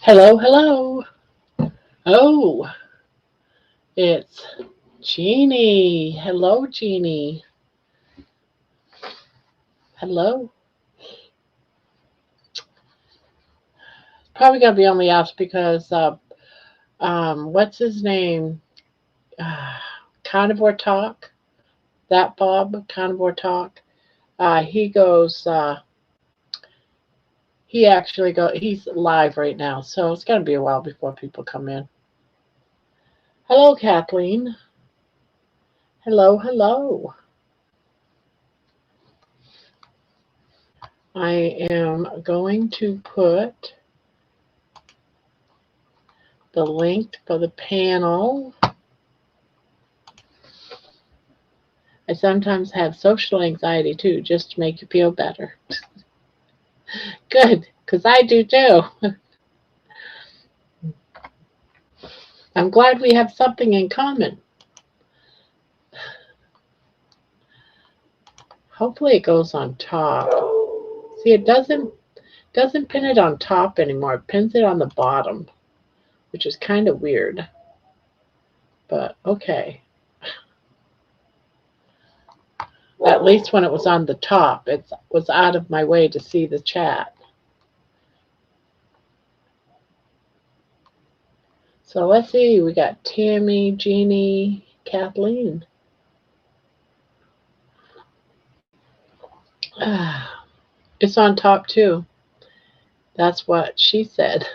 Hello, hello. Oh, it's Jeannie. Hello, Jeannie. Hello. Probably gonna be on the outs because what's his name? Uh, Carnivore Talk. That Bob Carnivore Talk. He goes. He actually go. He's live right now, so it's gonna be a while before people come in. Hello, Kathleen. Hello, hello. I am going to put the link for the panel. I sometimes have social anxiety too, just to make you feel better. Good, because I do too. I'm glad we have something in common. Hopefully it goes on top. See, it doesn't pin it on top anymore. It pins it on the bottom, which is kind of weird. But okay. At least when it was on the top, it was out of my way to see the chat. So let's see. We got Tammy, Jeannie, Kathleen. It's on top too. That's what she said.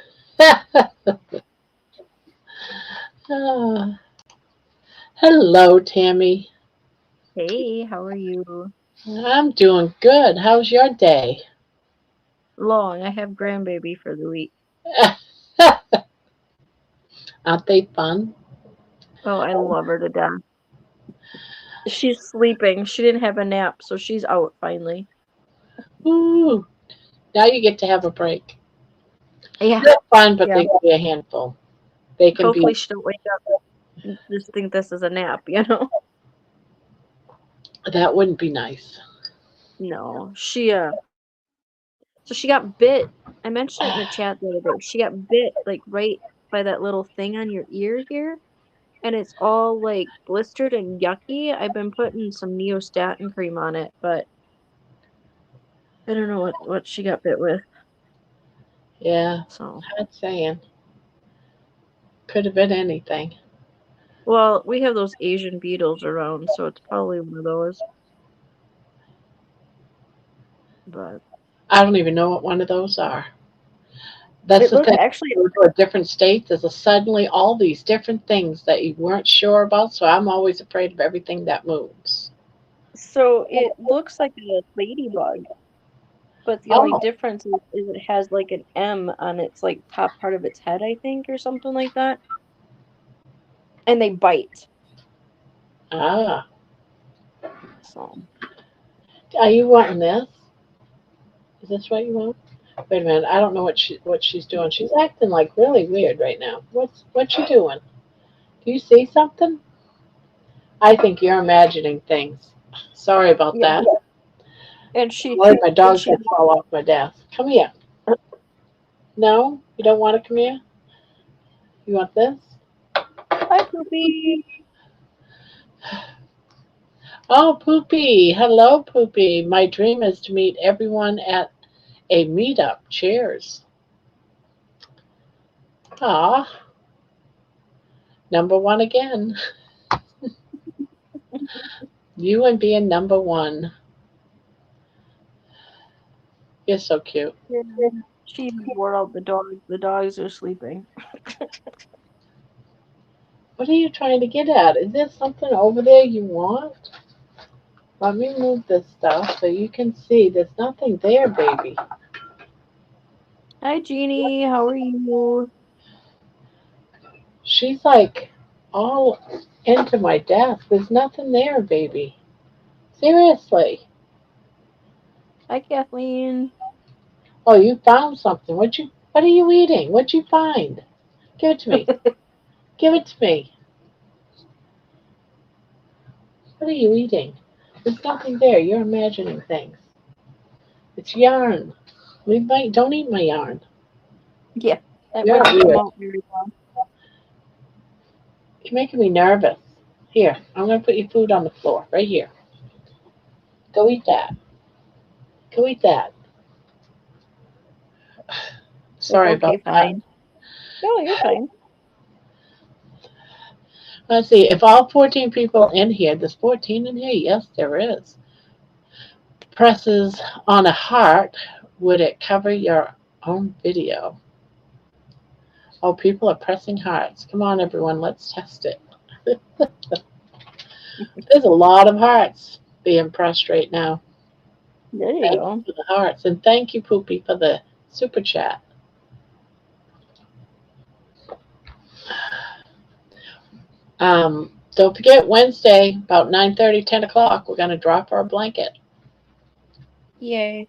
Ah, hello, Tammy. Hey, how are you? I'm doing good. How's your day? Long. I have grandbaby for the week. Aren't they fun? Oh, I love her to death. She's sleeping. She didn't have a nap, so she's out finally. Ooh, now you get to have a break. Yeah, They're fun, but yeah. they can be a handful. They can be. Hopefully she don't wake up and just think this is a nap. That wouldn't be nice. No. So she got bit. I mentioned it in the chat the other day. She got bit like right by that little thing on your ear here. And it's all like blistered and yucky. I've been putting some neostatin cream on it, but I don't know what she got bit with. Yeah, So, hard saying. Could have been anything. well, we have those Asian beetles around, so it's probably one of those. But I don't even know what one of those are. That's it the looks thing. actually, You go to a different state, there's a suddenly all these different things that you weren't sure about. So I'm always afraid of everything that moves. so it looks like a ladybug, but the only Oh, difference is it has like an M on its like top part of its head, I think, or something like that. And they bite. ah. So Are you wanting this? Is this what you want? Wait a minute. I don't know what she's doing. She's acting like really weird right now. What's she doing? Do you see something? I think you're imagining things. Sorry about yeah, that. and I'm worried my dog's gonna fall off my desk. Come here. No, you don't want to come here. You want this? hi Poopy. Oh, Poopy. Hello, Poopy. My dream is to meet everyone at a meetup. Cheers. Ah, number one again. You and being number one. You're so cute. Yeah. She even wore out the dogs. The dogs are sleeping. What are you trying to get at? Is there something over there you want? Let me move this stuff so you can see. There's nothing there, baby. Hi Jeannie, how are you? She's like all into my desk. There's nothing there, baby. Seriously. Hi Kathleen. Oh, you found something. What are you eating? What'd you find? Give it to me. Give it to me. What are you eating? There's nothing there. You're imagining things. It's yarn. Don't eat my yarn. Yeah. That You're wouldn't come weird. out very well. You're making me nervous. Here, I'm going to put your food on the floor, right here. Go eat that. Go eat that. Like, Sorry okay, about that. fine. No, you're fine. Let's see. If all 14 people in here, there's 14 in here? Yes, there is. Presses on a heart, would it cover your own video? Oh, people are pressing hearts. Come on, everyone, let's test it. There's a lot of hearts being pressed right now. There you Thank you go. for the hearts. And thank you, Poopy, for the super chat. Don't forget, Wednesday, about 9:30, 10 o'clock, we're going to drop our blanket. Yay.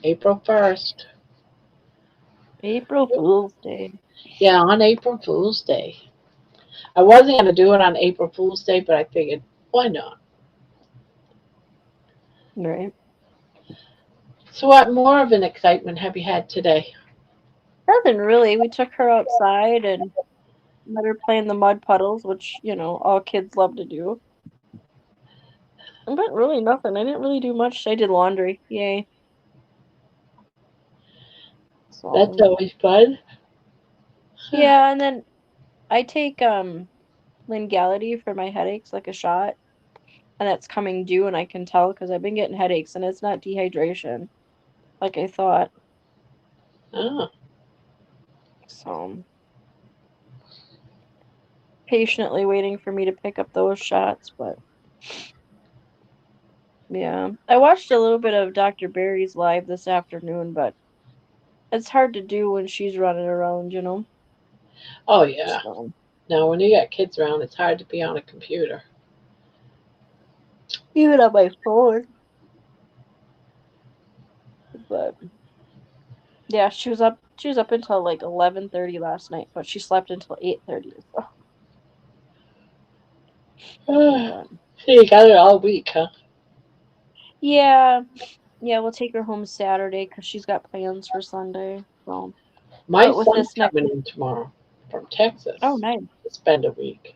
April 1st. April Fool's Day. Yeah, on April Fool's Day. I wasn't going to do it on April Fool's Day, but I figured, why not? Right. So, what more of an excitement have you had today? Nothing really. We took her outside and let her play in the mud puddles, which, all kids love to do. But really nothing. I didn't really do much. I did laundry. Yay. That's So, always fun. yeah, and then I take Lingality for my headaches, like a shot, and that's coming due, and I can tell because I've been getting headaches, and it's not dehydration like I thought. Oh, So, patiently waiting for me to pick up those shots, but yeah. I watched a little bit of Dr. Barry's live this afternoon, but it's hard to do when she's running around. oh yeah. So, Now, when you got kids around, it's hard to be on a computer. even on my phone. But yeah, she was up until like 11:30 last night, but she slept until 8:30. So, So but you got it all week, huh? yeah, yeah, we'll take her home Saturday because she's got plans for Sunday. So, My but with son's this next, coming in tomorrow from oh, Texas nice. to spend a week.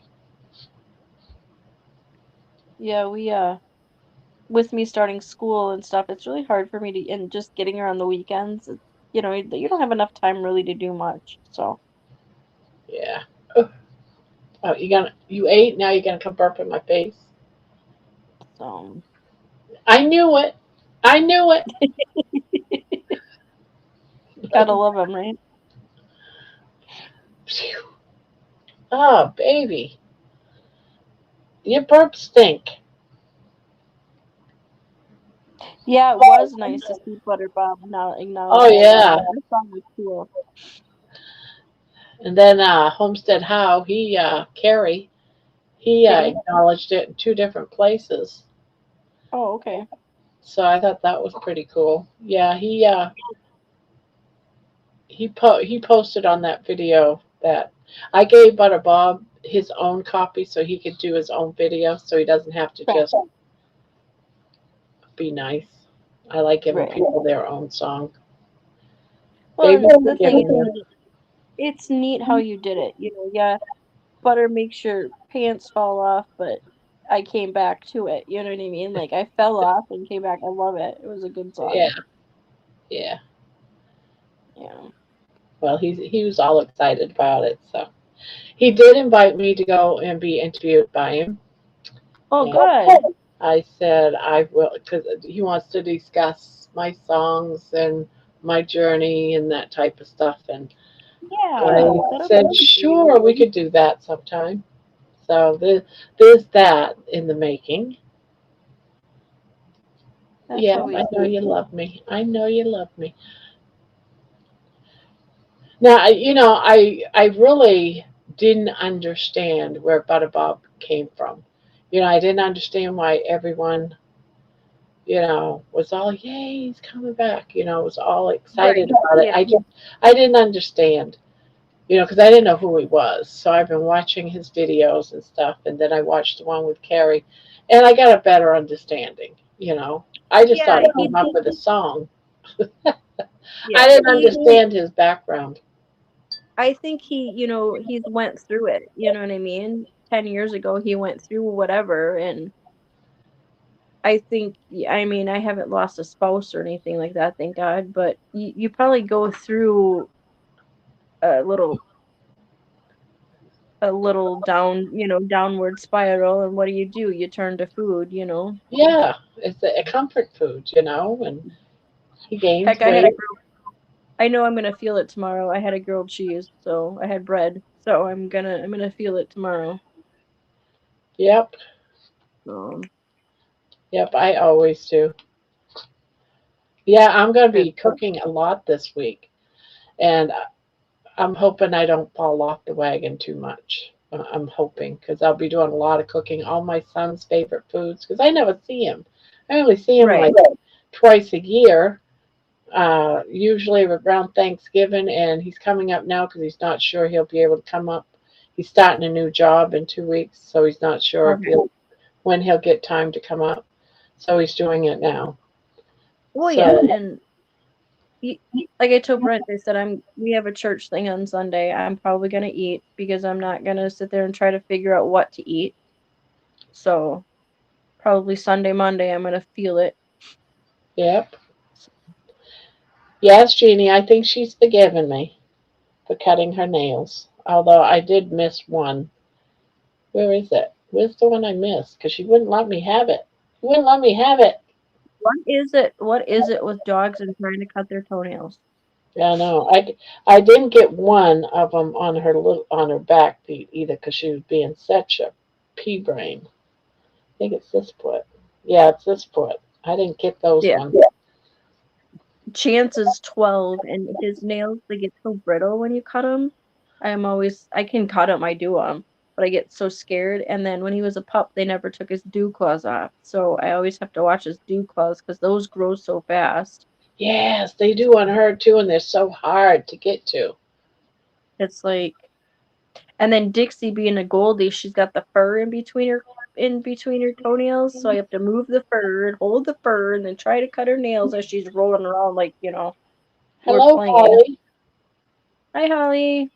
Yeah, with me starting school and stuff, it's really hard for me to, and just getting her on the weekends. You don't have enough time really to do much. So, Yeah. Oh, you ate, now you're gonna come burp in my face. so I knew it. I knew it. gotta love them, right? Phew. Oh, baby. Your burps stink. Yeah, it was nice to see Butter Bob now Oh acknowledging that. yeah. I thought it was cool. And then Homestead How, Carrie, he Kitty. acknowledged it in two different places. Oh, okay. So I thought that was pretty cool. Yeah, he posted on that video that I gave Butter Bob his own copy so he could do his own video so he doesn't have to Right. just be nice. I like giving Right. people their own song. Well, Baby, and the thing giving is, you. it's neat how you did it. Yeah, Butter makes your pants fall off, but I came back to it. You know what I mean? Like I fell off and came back. I love it. It was a good Yeah, song. yeah. Yeah. Well, he was all excited about it. So he did invite me to go and be interviewed by him. Oh, And good. I said I will because he wants to discuss my songs and my journey and that type of stuff. And Yeah, I that'll be said, interesting. sure, we could do that sometime. So there's that in the making. That's Yeah, I always know good. you love me. I know you love me. Now, I really didn't understand where Butterbob came from. I didn't understand why everyone, was all, yay, he's coming back. Was all excited Right. about it. Yeah. I didn't understand. Because I didn't know who he was. So I've been watching his videos and stuff, and then I watched the one with Carrie, and I got a better understanding. I just Yeah. thought he came up with a song. Yeah. I didn't He understand his background. I think he's went through it, you know what I mean? 10 years ago, he went through whatever, and I think, I mean, I haven't lost a spouse or anything like that, thank God, but you probably go through a little downward spiral, and what do? You turn to food, you know? Yeah, it's a comfort food, and he gains Heck, weight. I know I'm gonna feel it tomorrow. I had a grilled cheese, so I had bread, so I'm gonna feel it tomorrow. Yep, Um, yep, I always do. Yeah, I'm going to and be cooking a lot this week, and I'm hoping I don't fall off the wagon too much. I'm hoping because I'll be doing a lot of cooking, all my son's favorite foods, because I never see him. I only see him right. like twice a year, usually around Thanksgiving, and he's coming up now because he's not sure he'll be able to come up. He's starting a new job in 2 weeks, so he's not sure if Okay. when he'll get time to come up. So he's doing it now. Well, yeah, So and like I told Brent, I said we have a church thing on Sunday. I'm probably gonna eat because I'm not gonna sit there and try to figure out what to eat. So probably Sunday, Monday, I'm gonna feel it. yep, yes, Jeannie, I think she's forgiven me for cutting her nails. Although I did miss one. Where is it? Where's the one I missed? Because she wouldn't let me have it. She wouldn't let me have it. What is it? What is it with dogs and trying to cut their toenails? Yeah, no, I didn't get one of them on her back feet either because she was being such a pea brain. I think it's this foot. Yeah, it's this foot. I didn't get those Yeah. ones. Chance is 12, and his nails, they get so brittle when you cut them. I can cut them, I do them, but I get so scared. And then when he was a pup, they never took his dew claws off. So I always have to watch his dew claws because those grow so fast. Yes, they do on her too, and they're so hard to get to. It's like, and then Dixie being a Goldie, she's got the fur in between her toenails. So I have to move the fur and hold the fur and then try to cut her nails as she's rolling around like, we're Hello, playing. Holly. Hi, Holly.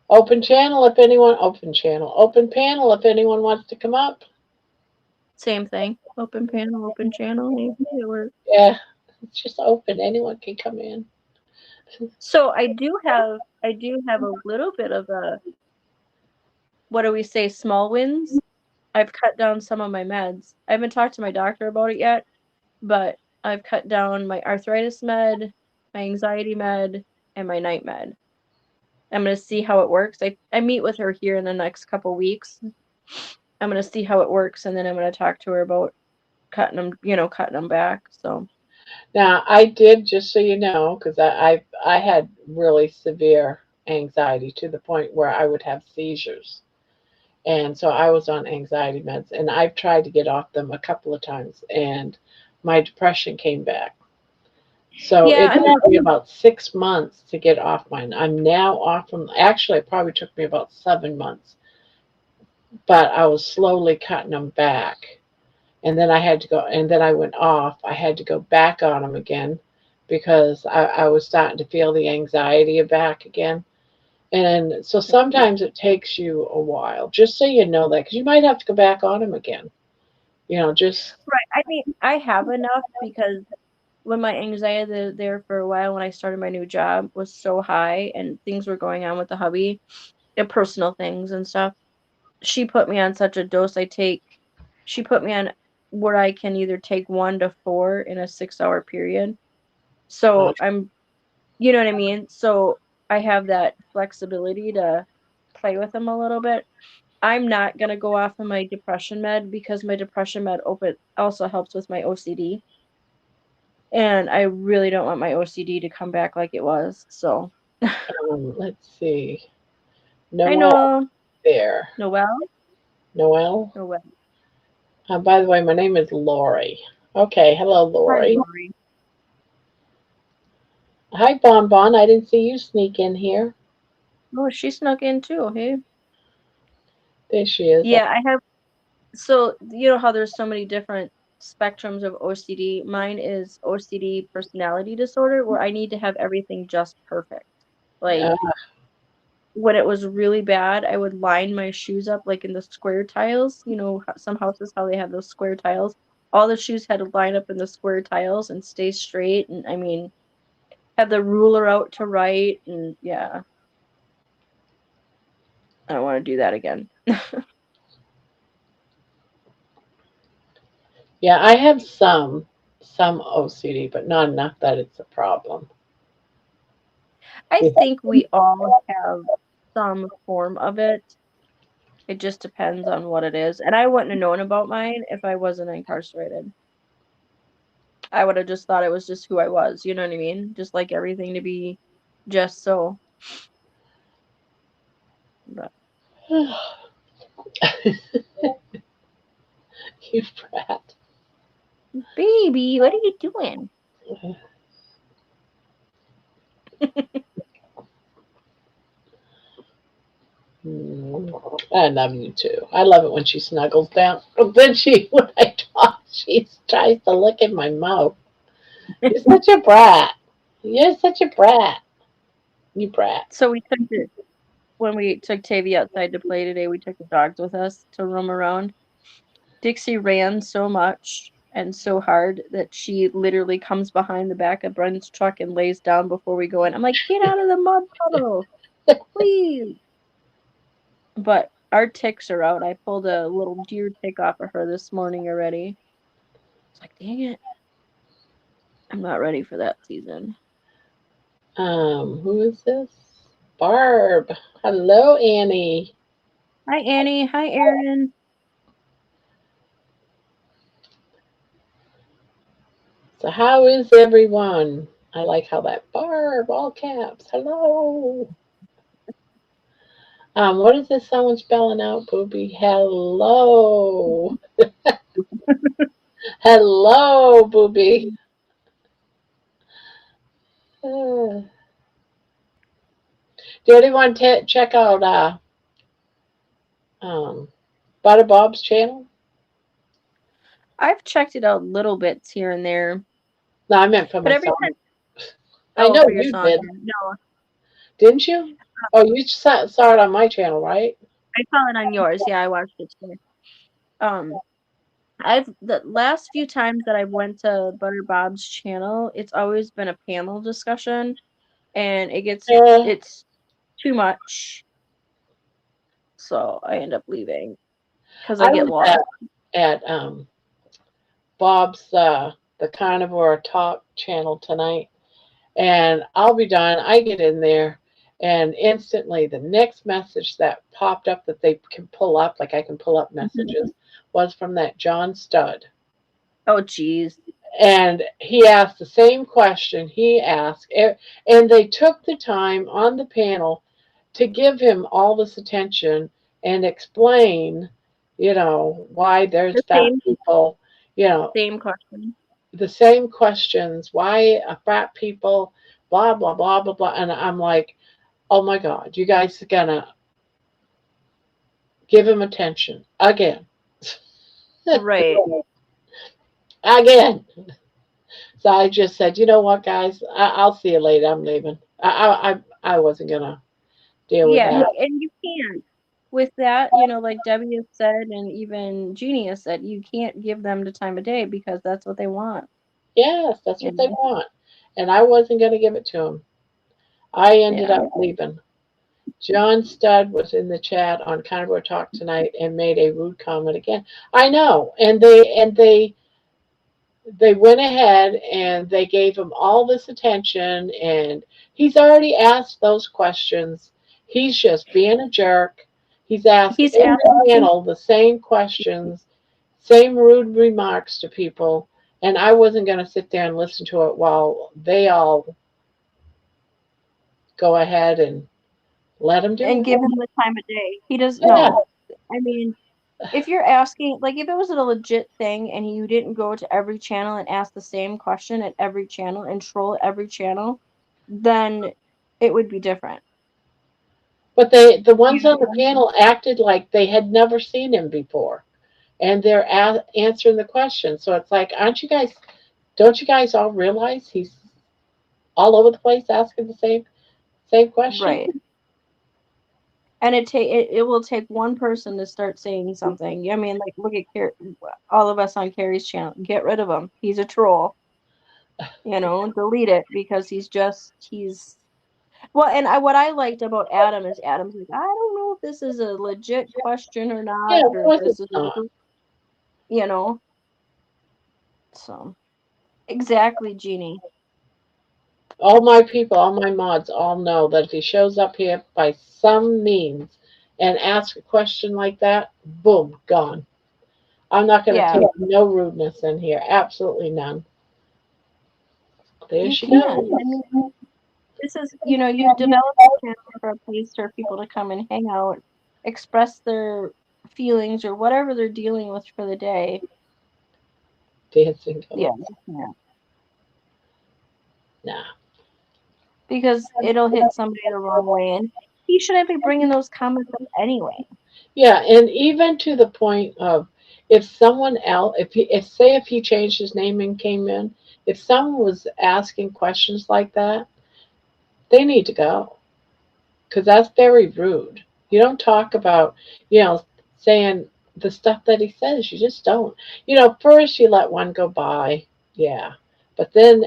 Open channel if anyone. Open channel. Open panel if anyone wants to come up. Same thing. Open panel, open channel. Maybe it works. Yeah, it's just open. Anyone can come in. So I do have a little bit of a, what do we say, small wins. I've cut down some of my meds. I haven't talked to my doctor about it yet, but I've cut down my arthritis med, my anxiety med, and my night med. I'm gonna see how it works. I meet with her here in the next couple weeks. I'm gonna see how it works, and then I'm gonna talk to her about cutting them back. So Now, I did, just so you know, because I had really severe anxiety to the point where I would have seizures. And so I was on anxiety meds, and I've tried to get off them a couple of times, and my depression came back. So yeah, it I mean, took me about 6 months to get off mine. I'm now off from, actually, it probably took me about 7 months, but I was slowly cutting them back. And then I had to go, and then I went off. I had to go back on them again because I was starting to feel the anxiety back again. And so sometimes it takes you a while, just so you know that, because you might have to go back on them again. Just, right. I mean, I have enough because when my anxiety there for a while when I started my new job was so high and things were going on with the hubby and personal things and stuff, she put me on such a dose. She put me on where I can either take 1 to 4 in a 6 hour period. uh, So you know what I mean? So I have that flexibility to play with them a little bit. I'm not gonna go off of my depression med because my depression med also helps with my OCD. And I really don't want my OCD to come back like it was. So let's see. I Noel know there. Noelle. Noel. Noelle. By the way, my name is Lori. Okay, hello, Hi, Lori. Lori. Hi, Bon Bon. I didn't see you sneak in here. Oh, she snuck in too, hey? There she is. Yeah, I have, so you know how there's so many different spectrums of OCD. Mine is OCD personality disorder, where I need to have everything just perfect. Like, Uh, when it was really bad, I would line my shoes up like in the square tiles. Some houses, how they have those square tiles. All the shoes had to line up in the square tiles and stay straight. And I mean, have the ruler out to write. And yeah, I don't want to do that again. yeah, I have some OCD, but not enough that it's a problem. I Yeah. think we all have some form of it. It just depends on what it is. And I wouldn't have known about mine if I wasn't incarcerated. I would have just thought it was just who I was. You know what I mean? Just like everything to be just so. But You brat. baby, what are you doing? I love you too. I love it when she snuggles down. Then when I talk, she tries to look in my mouth. You're such a brat. You're such a brat. You brat. So we took it when we took Tavy outside to play today. We took the dogs with us to roam around. Dixie ran so much and so hard that she literally comes behind the back of Brent's truck and lays down before we go in. I'm like, get out of the mud puddle, please. But our ticks are out. I pulled a little deer tick off of her this morning already. It's like, dang it. I'm not ready for that season. Who is this? Barb. Hello, Annie. Hi, Annie. Hi, Erin. So how is everyone? I like how that Barb, all caps. Hello. What is this someone spelling out, Booby? Hello. Hello, Booby. Uh, do anyone check out um, Butter Bob's channel? I've checked it out little bits here and there, No, I meant for but every myself. time, I oh, know for your you song, did. no, Didn't you? Oh, you saw it on my channel, right? I saw it on yours. Yeah, I watched it too. Um, I've the last few times that I went to Butter Bob's channel, it's always been a panel discussion, and Yeah. it's too much, so I end up leaving because I I get was lost. at Bob's the Carnivore Talk channel tonight, and I'll be done. I get in there, and instantly the next message that popped up that they can pull up, like I can pull up Mhm. messages, was from that John Stud. Oh, geez. And he asked the same question he asked, and they took the time on the panel to give him all this attention and explain, why there's The fat people, you know, same question. the same questions, why fat people, blah blah blah blah blah. And I'm like, oh my God, you guys are gonna give him attention again. Right. Again. So I just said, you know what, guys, I'll see you later. I'm leaving. I wasn't gonna deal with Yeah, that. and you can't. With that, like Debbie has said, and even Jeannie has said, you can't give them the time of day because that's what they want. Yes, that's You what they know? want, and I wasn't gonna give it to them. I ended Yeah. up leaving. John Studd was in the chat on Carnivore Talk tonight and made a rude comment again. I know, and they went ahead and they gave him all this attention, and he's already asked those questions. He's just being a jerk. He's asked He's in the asking. panel the same questions, same rude remarks to people, and I wasn't going to sit there and listen to it while they all go ahead and let him do And it. give him the time of day. He doesn't Yeah. know. I mean, if you're asking, like, if it was a legit thing and you didn't go to every channel and ask the same question at every channel and troll every channel, then it would be different. But the You ones know on the what I mean? panel acted like they had never seen him before. and they're answering the question. So it's like, aren't you guys? Don't you guys all realize he's all over the place asking the same question? Right. And it will take one person to start saying something. I mean, like look at all of us on Carrie's channel. Get rid of him. He's a troll. Delete it because he's well. And what I liked about Adam is Adam's like, I don't know if this is a legit question or Yeah, not, of or if course this it's is, not. you know. So exactly, Jeannie. All my people, all my mods, all know that if he shows up here by some means and asks a question like that, boom, gone. I'm not going to Yeah, take no rudeness in here. Absolutely none. There you she can't. goes. I mean, this is, you've developed a channel for a place for people to come and hang out, express their feelings or whatever they're dealing with for the day. Dancing Yeah, goat. you can't. Nah. Because it'll hit somebody the wrong way, and he shouldn't be bringing those comments up anyway. Yeah, and even to the point of if someone else, if he changed his name and came in, if someone was asking questions like that, they need to go because that's very rude. You don't talk about, saying the stuff that he says. You just don't. First you let one go by, yeah, but then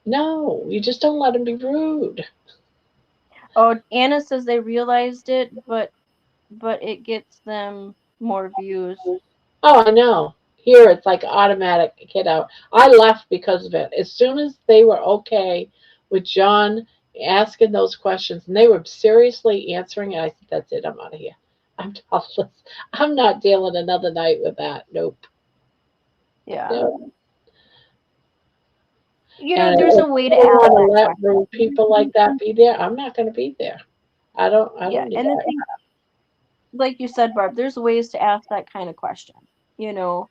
no, you just don't let him be rude. Oh, Anna says they realized it, but it gets them more views. Oh, I know. Here it's like automatic get out. I left because of it. As soon as they were okay with John asking those questions and they were seriously answering it, I said, that's it, I'm out of here. I'm topless. I'm not dealing another night with that. Nope. Yeah. Nope. And There's if a way to people ask want to that let question. rude people like that be there, I'm not going to be there. I Yeah, don't need and the that. thing, like you said, Barb, there's ways to ask that kind of question. You know,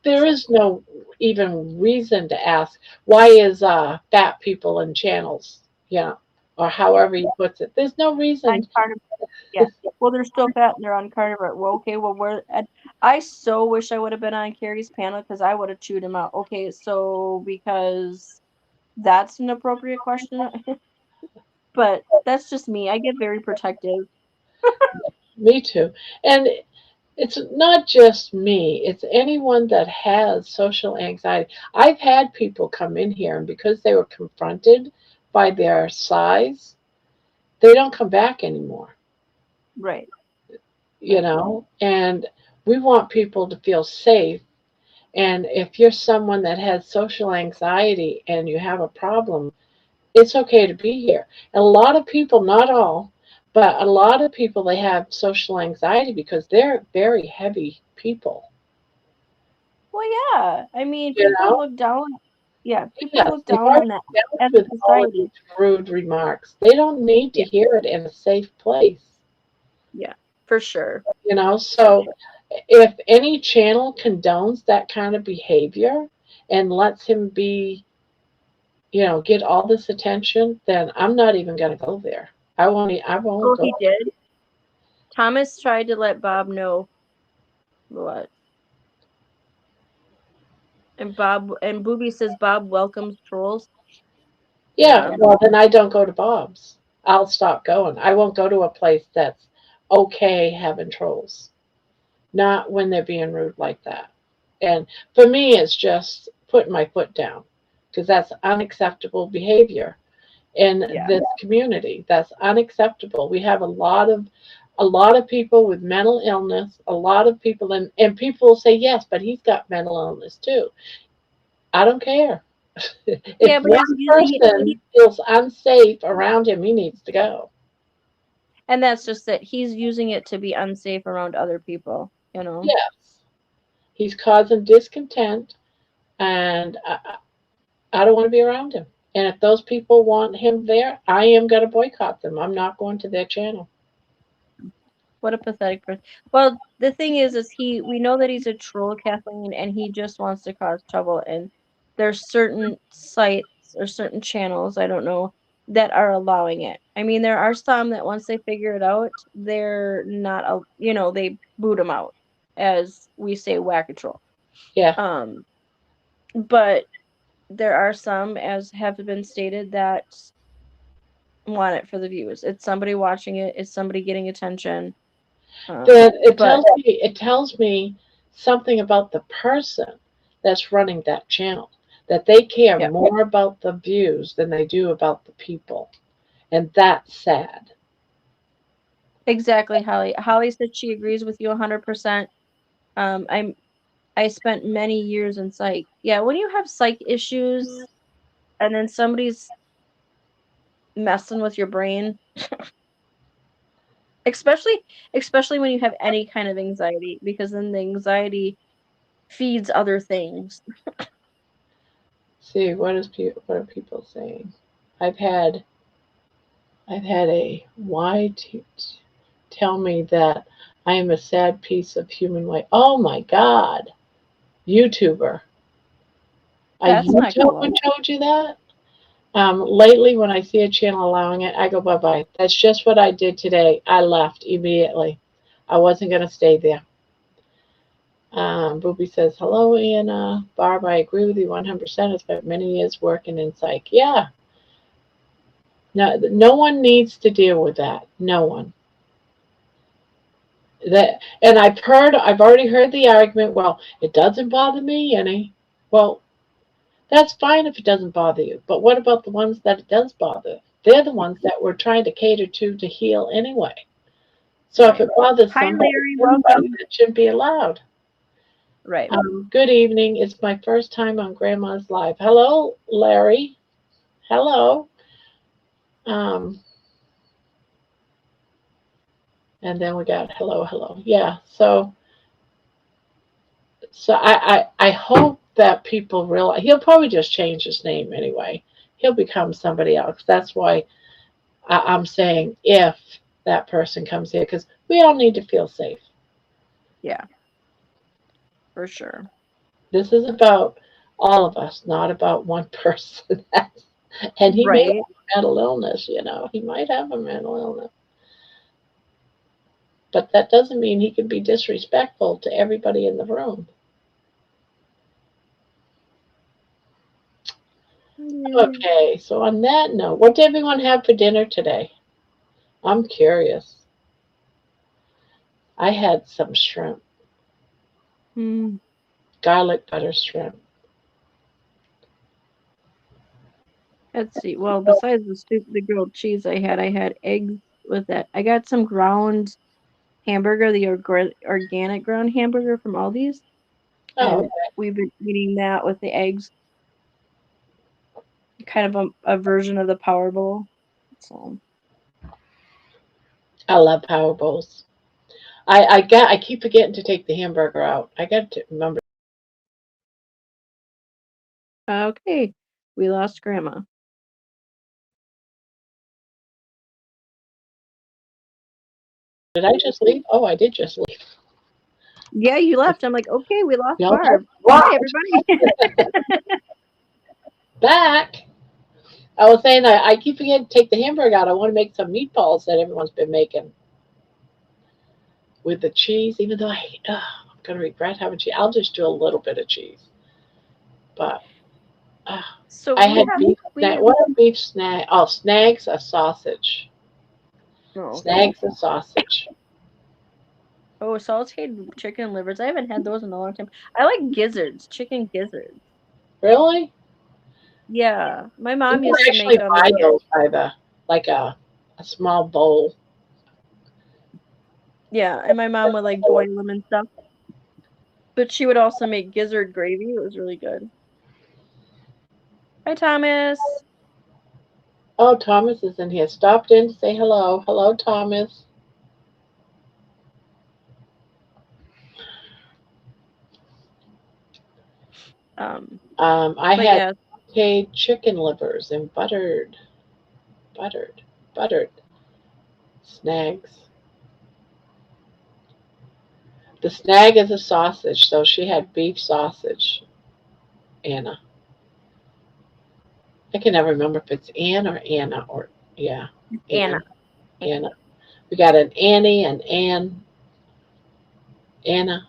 There is no even reason to ask why is fat people in channels, or yeah, however he puts it. There's no on reason. carnivore. Yeah. Well, they're still fat and they're on carnivore. Well, okay, well, I so wish I would have been on Carrie's panel because I would have chewed him out. Okay, so because that's an appropriate question, but that's just me. I get very protective. Me too. And it's not just me, it's anyone that has social anxiety. I've had people come in here and because they were confronted by their size, they don't come back anymore, Right, right. and we want people to feel safe. And if you're someone that has social anxiety and you have a problem, it's okay to be here. And a lot of people, not all, but a lot of people, they have social anxiety because they're very heavy people. Well, yeah. I mean, You people know? look down. Yeah, people Yes, look they've down on already that dealt as with a all of society. these rude remarks. They don't need to Yeah, hear it in a safe place. yeah, for sure, for So sure. if any channel condones that kind of behavior and lets him get all this attention, then I'm not even going to go there. I won't Oh, go. he did. Thomas tried to let Bob know what, and Booby says Bob welcomes trolls. Yeah, Yeah, well, then I don't go to Bob's. I'll stop going. I won't go to a place that's okay having trolls, not when they're being rude like that. And for me, it's just putting my foot down because that's unacceptable behavior in yeah. this community. That's unacceptable. We have a lot of people with mental illness, a lot of people, and people will say, yes, but he's got mental illness too. I don't care. Yeah, If but he's one using person feels unsafe around him, he needs to go. and that's just it. He's using it to be unsafe around other people, Yes, he's causing discontent, and I don't want to be around him. And if those people want him there, I am going to boycott them. I'm not going to their channel. What a pathetic person. Well, the thing is we know that he's a troll, Kathleen, and he just wants to cause trouble. And there's certain sites or certain channels, I don't know, that are allowing it. I mean, there are some that once they figure it out, they're not, they boot him out. as we say whack-a-trol. Yeah. Um, but there are some, as have been stated, that want it for the views. It's somebody watching it. It's somebody getting attention. That But it tells me something about the person that's running that channel. That they care yeah, more about the views than they do about the people. And that's sad. exactly, Holly. Holly said she agrees with you 100%. I spent many years in psych. Yeah, when you have psych issues and then somebody's messing with your brain, especially especially when you have any kind of anxiety, because then the anxiety feeds other things. See, what are people saying? I've had a tell me that I am a sad piece of human waste. Oh my God, YouTuber. A That's not YouTuber cool. told you that? Lately, when I see a channel allowing it, I go bye bye. That's just what I did today. I left immediately. I wasn't going to stay there. Booby says, hello, Anna. Barb, I agree with you 100%. I spent many years working in psych. Yeah, no one needs to deal with that. No one. And I've already heard the argument. Well, it doesn't bother me any. Well, that's fine if it doesn't bother you. But what about the ones that it does bother? They're the ones that we're trying to cater to heal anyway. So if Right. it bothers Hi, somebody, Larry. everybody, Welcome. that shouldn't be allowed. Right. Good evening. It's my first time on Grandma's Live. Hello, Larry. Hello. Um, and then we got hello, hello. Yeah. So I hope that people realize he'll probably just change his name anyway. He'll become somebody else. That's why I'm saying if that person comes here, because we all need to feel safe. Yeah, for sure. This is about all of us, not about one person. And he may Right. have a mental illness, he might have a mental illness. But that doesn't mean he can be disrespectful to everybody in the room. Yeah. Okay, so on that note, what did everyone have for dinner today? I'm curious. I had some shrimp, Hmm. garlic butter shrimp. Let's see. Well, besides the grilled cheese I had eggs with that. I got some ground hamburger, the organic ground hamburger from Aldi's, Oh, and okay. we've been eating that with the eggs, kind of a version of the Power Bowl. So, I love power bowls. I keep forgetting to take the hamburger out. I got to remember. okay, we lost Grandma. Did I just leave? Oh, I did just leave. Yeah, you left. I'm like, okay, we lost Y'all Barb. Bye, right. everybody. Back. I was saying I keep forgetting to take the hamburger out. I want to make some meatballs that everyone's been making with the cheese. Even though I'm gonna regret having cheese. I'll just do a little bit of cheese. But uh, So I had beef we snag. have. What a beef snag? Oh, snags a sausage. Oh, okay. Snags a sausage. Oh, sauteed chicken livers. I haven't had those in a long time. I like gizzards, chicken gizzards. Really? Yeah, my You mom can used to make actually them. buy those by the like a small bowl. Yeah, and my mom would like boil them and stuff. But she would also make gizzard gravy. It was really good. Hi, Thomas. Oh, Thomas is in here. Stopped in to say hello. Hello, Thomas. Um, I but had yeah, sauteed chicken livers and buttered, buttered snags. The snag is a sausage, so she had beef sausage. Anna. I can never remember if it's Ann or Anna or yeah, Anna. Ann. Anna. We got an Annie and Ann. Anna.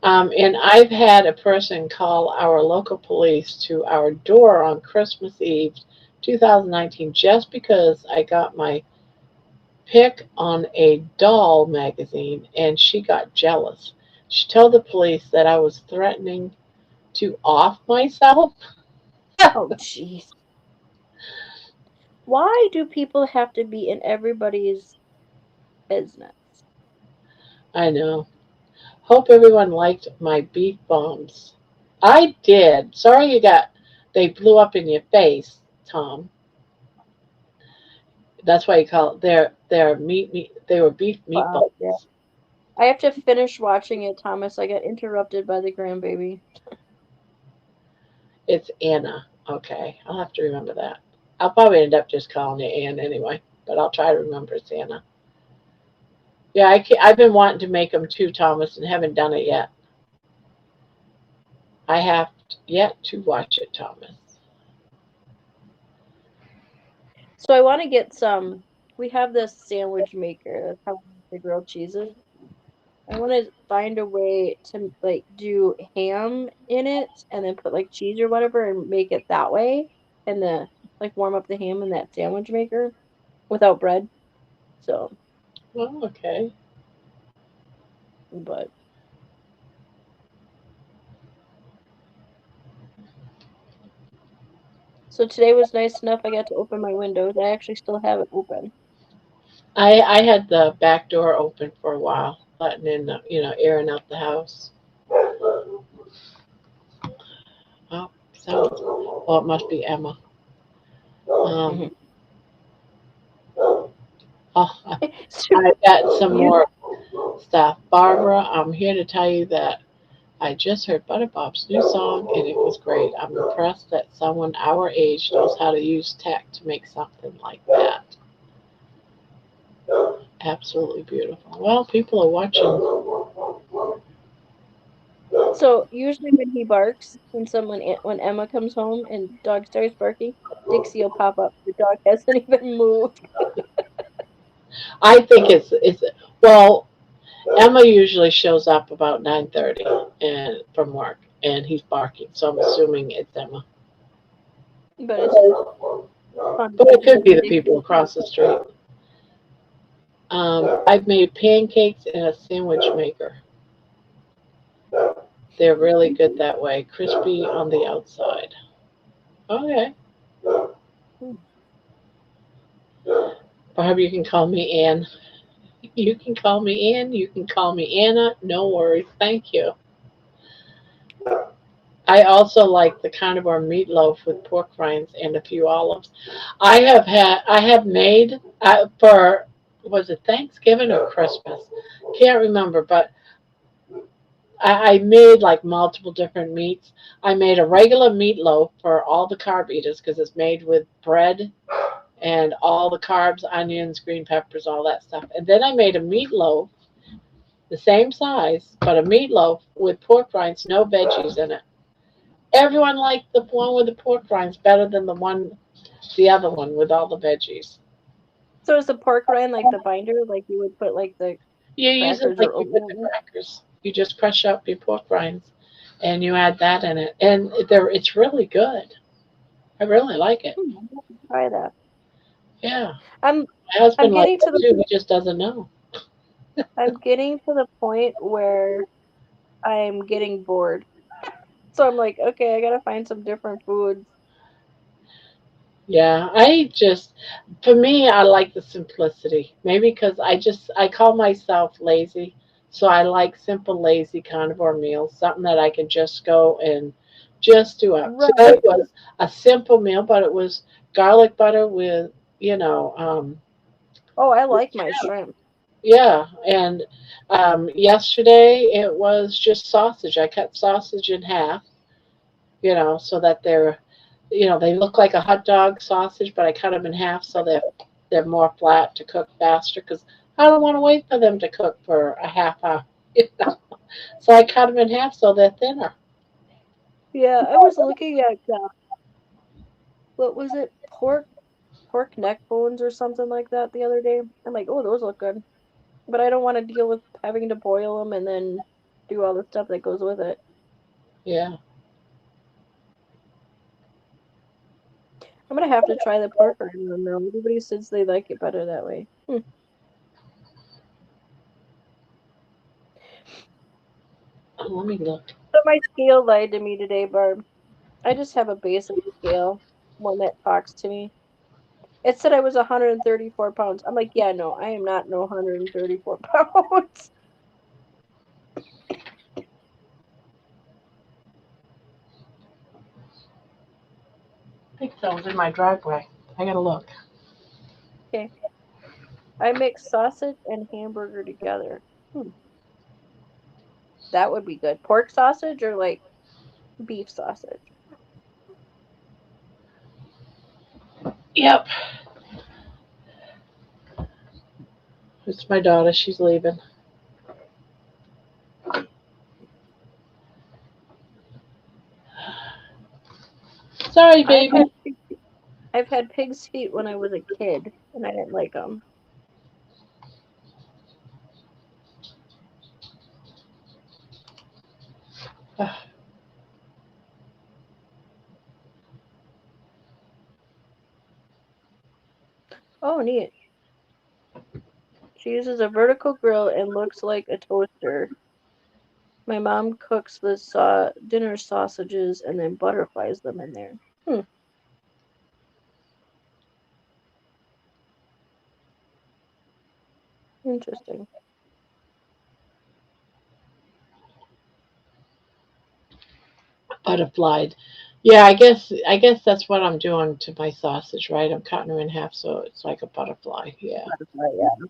And I've had a person call our local police to our door on Christmas Eve, 2019, just because I got my pick on a doll magazine and she got jealous. She told the police that I was threatening to off myself. Oh, jeez. Why do people have to be in everybody's business? I know. Hope everyone liked my beef bombs. I did. Sorry they blew up in your face, Tom. That's why you call it they were beef Wow, yeah. meatballs. I have to finish watching it, Thomas. I got interrupted by the grandbaby. It's Anna. Okay, I'll have to remember that. I'll probably end up just calling you Ann anyway, but I'll try to remember it's Anna. Yeah, I've been wanting to make them too, Thomas, and haven't done it yet. I have yet to watch it, Thomas. So I want to get some. We have this sandwich maker. That's how we make the grilled cheeses. I want to find a way to like do ham in it and then put like cheese or whatever and make it that way and the like warm up the ham in that sandwich maker without bread. So, Oh, okay. but so today was nice enough. I got to open my windows. I actually still have it open. I had the back door open for a while, letting in airing out the house. Oh, sounds. Well, it must be Emma. Hmm. Um, oh, So I got some you more stuff. Barbara, I'm here to tell you that I just heard Butterbop's new song and it was great. I'm impressed that someone our age knows how to use tech to make something like that. Absolutely beautiful. Well, people are watching. So usually when he barks, when Emma comes home and dog starts barking, Dixie will pop up. The dog hasn't even moved. I think it's well. Emma usually shows up about 9:30 and from work, and he's barking. So I'm assuming it's Emma, But it's just fun but it to could hear be the people Dixie. across the street. I've made pancakes in a sandwich maker. They're really good that way, crispy on the outside. Okay, Barb, you can call me Ann. You can call me Ann. You can call me Anna. No worries. Thank you. I also like the carnivore meatloaf with pork rinds and a few olives. I have made for, was it Thanksgiving or Christmas? Can't remember, but I made like multiple different meats. I made a regular meatloaf for all the carb eaters because it's made with bread and all the carbs, onions, green peppers, all that stuff. And then I made a meatloaf, the same size, but a meatloaf with pork rinds, no veggies in it. Everyone liked the one with the pork rinds better than the other one with all the veggies. So is the pork rind like the binder, like you would put like the You use it crackers like or you would oatmeal the in? crackers. You just crush up your pork rinds, and you add that in it, and it's really good. I really like it. I'm gonna have to try that. Yeah, I'm my husband I'm likes getting to it the too. He just doesn't know. point where I'm getting bored. So I'm like, okay, I gotta find some different foods. Yeah, for me, I like the simplicity. Maybe because I call myself lazy, so I like simple, lazy carnivore meals. Something that I can just go and just do up. Today Right. was a simple meal, but it was garlic butter with, Oh, I with like my shrimp. shrimp. Yeah, and yesterday it was just sausage. I cut sausage in half, so that they look like a hot dog sausage, but I cut them in half so they're more flat to cook faster because I don't want to wait for them to cook for a half hour. You know? So I cut them in half so they're thinner. Yeah, I was looking at what was it? Pork neck bones or something like that the other day. I'm like, oh, those look good. But I don't want to deal with having to boil them and then. do all the stuff that goes with it. Yeah. I'm gonna have to try the pork rinds one now. Everybody says they like it better that way. Oh, let me look. So my scale lied to me today, Barb. I just have a basic scale, one that talks to me. It said I was 134 pounds. I'm like, yeah, no, I am not no 134 pounds. I think that was in my driveway. I gotta look. Okay. I mix sausage and hamburger together. That would be good. Pork sausage or like beef sausage? Yep. It's my daughter. She's leaving. Sorry, I've baby. had I've had pig's feet when I was a kid, and I didn't like them. Oh, neat. She uses a vertical grill and looks like a toaster. My mom cooks the dinner sausages and then butterflies them in there. Hmm, interesting. Butterflied. Yeah, I guess that's what I'm doing to my sausage, right? I'm cutting her in half so it's like a butterfly. Yeah. Butterfly, yeah.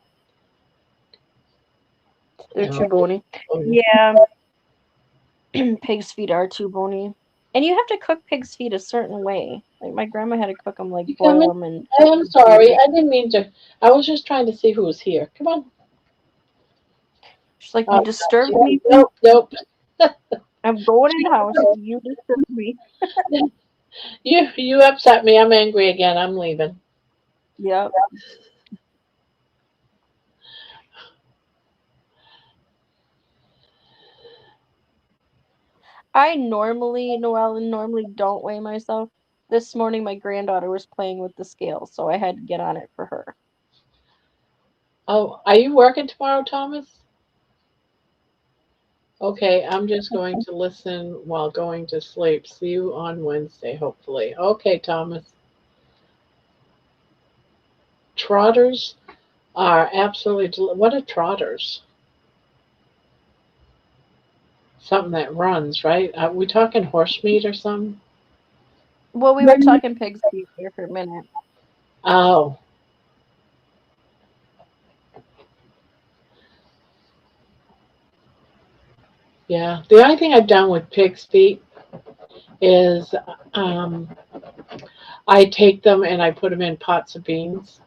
They're Yeah. too bony. Oh, Yeah, pig's feet are too bony. And you have to cook pig's feet a certain way. Like my grandma had to cook them, like you boil coming? them and I cook am them too. sorry. I didn't mean to. I was just trying to see who was here. Come on. She's like, you Oh, disturbed no, me. nope, nope. I'm going in the house. You disturbed me. You upset me. I'm angry again. I'm leaving. Yep. Noelle, normally don't weigh myself. This morning, my granddaughter was playing with the scale, so I had to get on it for her. Oh, are you working tomorrow, Thomas? Okay, I'm just going to listen while going to sleep. See you on Wednesday, hopefully. Okay, Thomas. Trotters are absolutely. What are trotters? Something that runs, right? Are we talking horse meat or something? Well, we were talking pig's feet there for a minute. Oh, yeah. The only thing I've done with pig's feet is um, I take them and I put them in pots of beans.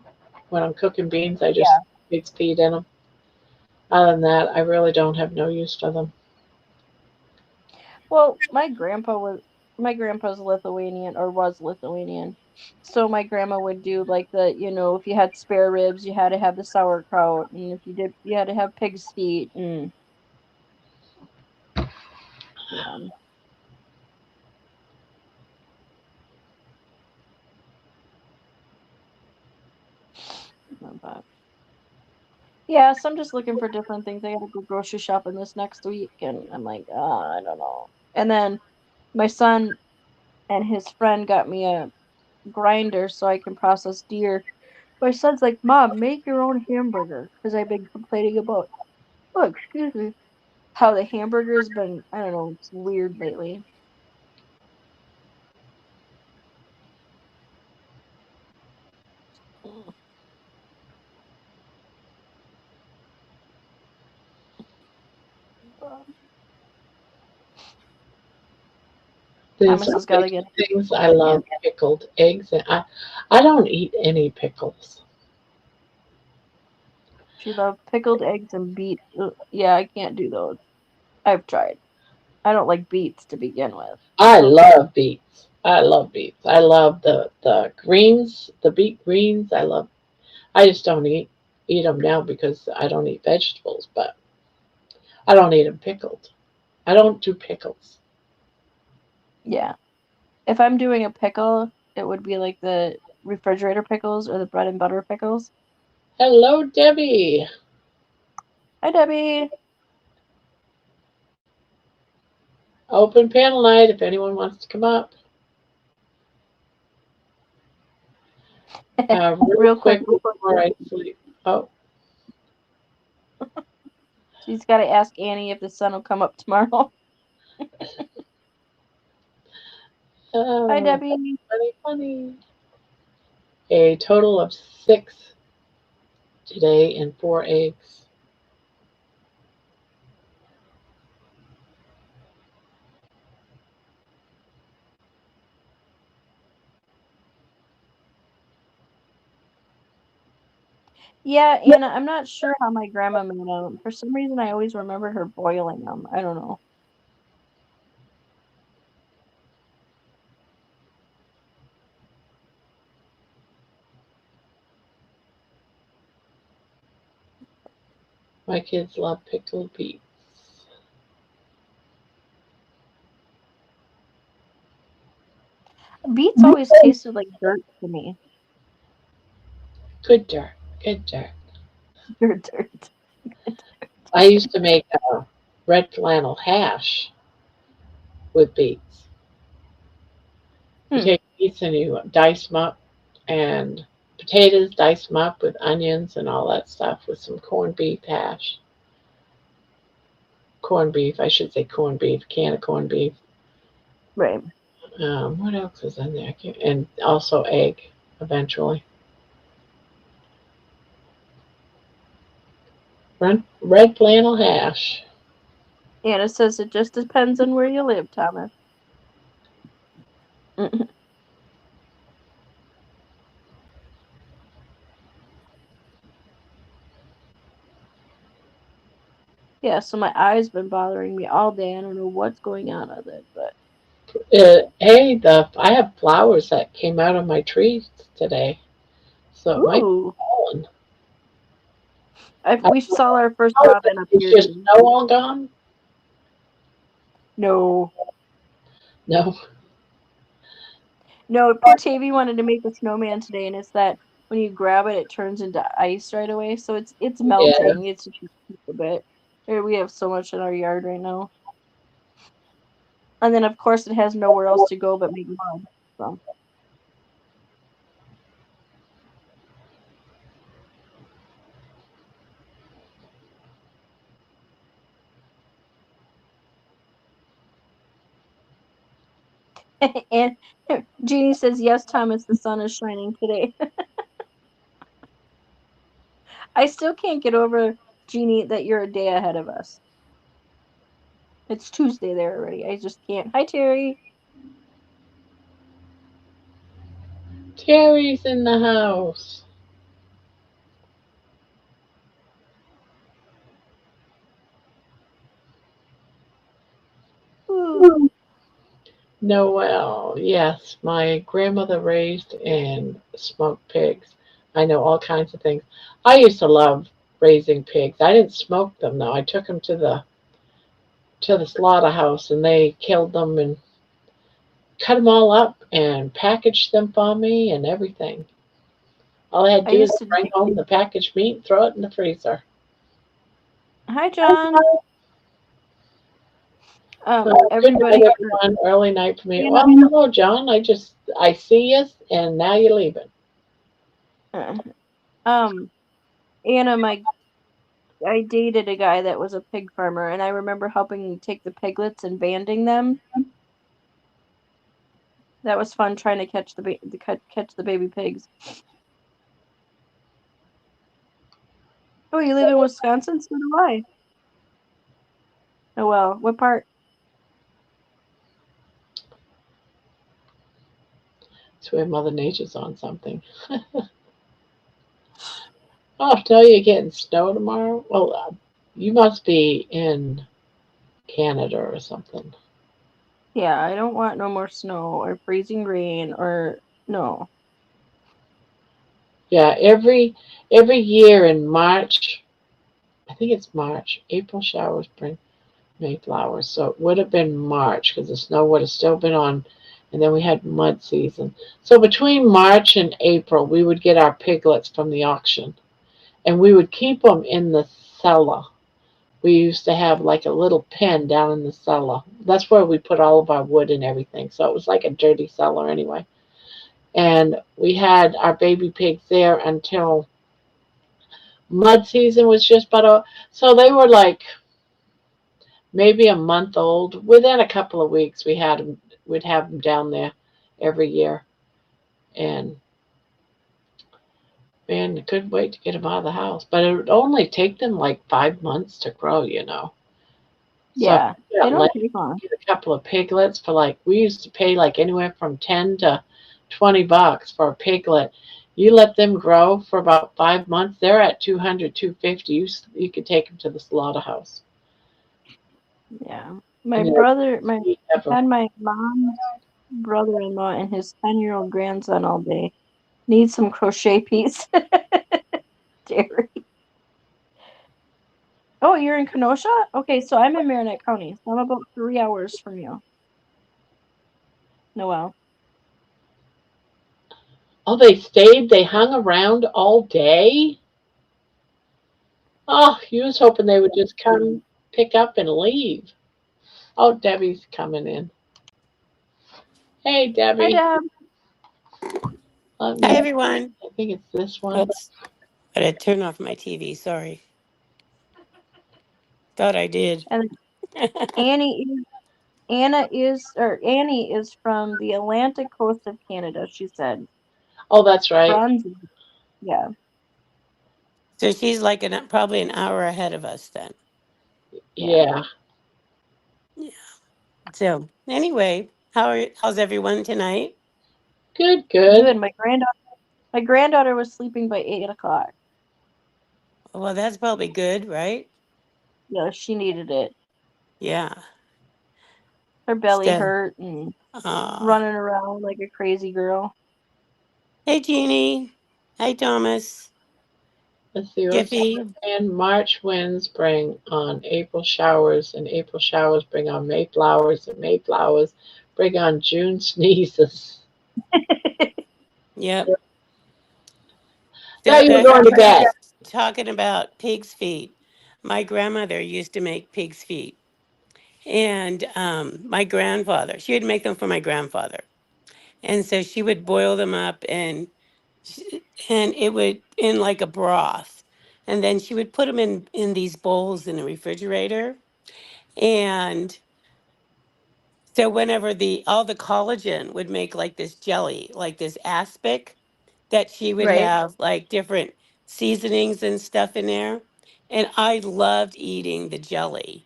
When I'm cooking beans, I just Yeah. pig's feet in them. Other than that, I really don't have no use for them. Well, my grandpa's Lithuanian or was Lithuanian. So my grandma would do like if you had spare ribs, you had to have the sauerkraut, and if you did, you had to have pig's feet. And yeah, but yeah, so I'm just looking for different things. I gotta go grocery shopping this next week, and I'm like, I don't know. And then my son and his friend got me a grinder so I can process deer. My son's like, Mom, make your own hamburger, because I've been complaining about, oh, excuse me, how the hamburger's been, I don't know, it's weird lately. There's Thomas some has got to get pickled things I bed again. love. Pickled eggs, and I don't eat any pickles. She loved pickled eggs and beets. Ugh, yeah, I can't do those. I've tried. I don't like beets to begin with. I love beets. I love beets. I love the greens, the beet greens. I love. I just don't eat them now because I don't eat vegetables, but I don't eat them pickled. I don't do pickles. Yeah. If I'm doing a pickle, it would be like the refrigerator pickles or the bread and butter pickles. Hello, Debbie. Hi, Debbie. Open panel night if anyone wants to come up. Real Real quick quick before before I sleep. Oh, she's got to ask Annie if the sun will come up tomorrow. Hi, oh, Debbie. funny, funny. A total of 6 today and 4 eggs. Yeah, Anna, I'm not sure how my grandma made them. For some reason, I always remember her boiling them. I don't know. My kids love pickled beets. Beets always tasted like dirt to me. Good dirt, good dirt. Dirt. I used to make a red flannel hash with beets. You Hmm. take beets and you dice them up, and potatoes, dice them up with onions and all that stuff with some corned beef hash. Corned beef, I should say corned beef, can of corned beef. Right. What else is in there? And also egg, eventually. Red flannel hash. Anna says it just depends on where you live, Thomas. Yeah, so my eye's been bothering me all day. I don't know what's going on with it, but Hey, I have flowers that came out of my tree today, so it might be ooh, fallen. we saw our first robin up Is here your today. snow all gone? No, No. no, poor Tavy wanted to make a snowman today, and it's that when you grab it, it turns into ice right away. So it's Yeah. melting. It's just a bit. Here, we have so much in our yard right now, and then of course it has nowhere else to go but make mud. So. And Jeannie says, yes, Thomas, the sun is shining today. I still can't get over, Jeannie, that you're a day ahead of us. It's Tuesday there already. I just can't. Hi, Terry. Terry's in the house. Ooh. Noel, yes, my grandmother raised and smoked pigs. I know all kinds of things. I used to love raising pigs. I didn't smoke them though. I took them to the slaughterhouse and they killed them and cut them all up and packaged them for me and everything. All I had I to do is used to. bring home the packaged meat and throw it in the freezer. Hi, John. Good night, Everybody. everyone. Early night for me. You Well, know, hello, John. I see you, and now you're leaving. uh, um, Anna, I dated a guy that was a pig farmer, and I remember helping take the piglets and banding them. That was fun trying to catch the baby pigs. Oh, you live in Wisconsin? So do I. Oh well, what part? It's where Mother Nature's on something. Oh, tell you getting snow tomorrow? Well, you must be in Canada or something. Yeah, I don't want no more snow or freezing rain or no. Yeah, every year in March, I think it's March, April showers, spring. Mayflower. So it would have been March because the snow would have still been on, and then we had mud season. So between March and April, we would get our piglets from the auction, and we would keep them in the cellar. We used to have like a little pen down in the cellar. That's where we put all of our wood and everything. So it was like a dirty cellar anyway. And we had our baby pigs there until mud season was just about a, so they were like maybe a month old. Within a couple of weeks, we'd have them down there every year. And man, I couldn't wait to get them out of the house. But it would only take them like 5 months to grow, you know. So if Yeah, you they got don't land, take long. get a couple of piglets for like, we used to pay like anywhere from 10 to $20 for a piglet. You let them grow for about 5 months, they're at 200, 250. You could take them to the slaughterhouse. Yeah. My And they're brother, my ever. had my mom's brother-in-law and his 10-year-old grandson all day. Need some crochet piece, Jerry. Oh, you're in Kenosha? Okay, so I'm in Marinette County. So I'm about 3 hours from you. Noel. Oh, they hung around all day? Oh, you was hoping they would just come pick up and leave. Oh, Debbie's coming in. Hey, Hi, Debbie. Deb. Let Hi, me, everyone. I think it's this one. Oops. Gotta turn off my TV. Sorry. Thought I did. And Annie is Annie is from the Atlantic coast of Canada, she said. Oh, that's right. Brunswick. Yeah. So she's like probably an hour ahead of us then. Yeah. Yeah. Yeah. So anyway, how's everyone tonight? Good, good. Good. My granddaughter was sleeping by 8 o'clock. Well, that's probably good, right? Yeah, she needed it. Yeah. Her belly So, hurt and uh, running around like a crazy girl. hey, Jeannie. Hi, Thomas. Let's see what's Jiffy. saying. March winds bring on April showers, and April showers bring on Mayflowers, and Mayflowers bring on June sneezes. Yep. Thought So you were I going heard to you bed. guys talking about pig's feet. My grandmother used to make pig's feet. And my grandfather, she would make them for my grandfather. And so she would boil them up and it would in like a broth. And then she would put them in these bowls in the refrigerator. And so whenever the all the collagen would make like this jelly, like this aspic, that she would Right. have like different seasonings and stuff in there. And I loved eating the jelly.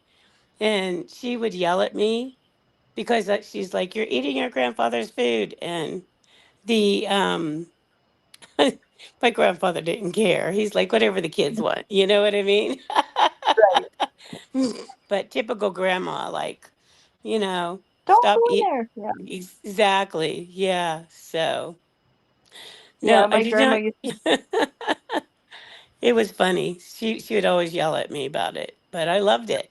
And she would yell at me because she's like, "You're eating your grandfather's food," and the my grandfather didn't care. He's like, "Whatever the kids want," you know what I mean? But typical grandma, like, Don't stop go in eat. there. Yeah. Exactly, yeah. So Yeah, no, I my did grandma not. used to, It was funny. She would always yell at me about it, but I loved it.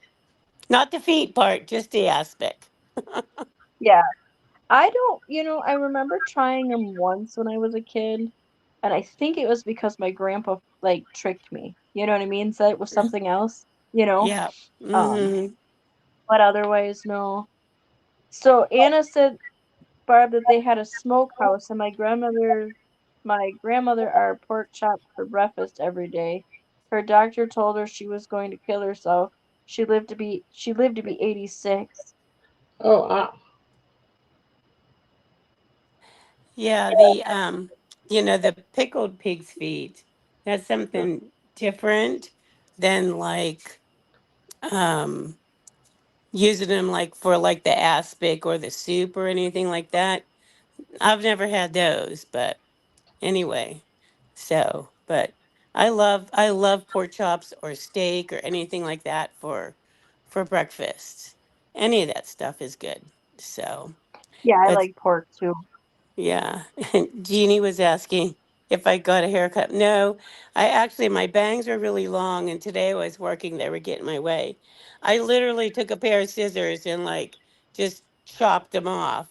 Not the feet part, just the aspect. yeah. I don't, I remember trying them once when I was a kid, and I think it was because my grandpa like tricked me. You know what I mean? Said it was something else, you know. Yeah. Um, Mm-hmm. but otherwise, no. So Anna said, Barb, that they had a smokehouse, and my grandmother are pork chops for breakfast every day. Her doctor told her she was going to kill herself. She lived to be 86. Oh, Yeah, the pickled pig's feet. That's something different than like um using them like for like the aspic or the soup or anything like that. I've never had those, but anyway. But I love pork chops or steak or anything like that for breakfast. Any of that stuff is good. So, Yeah, I but like pork too. yeah, Jeannie was asking if I got a haircut. No, I actually, my bangs were really long, and today I was working, they were getting my way. I literally took a pair of scissors and like just chopped them off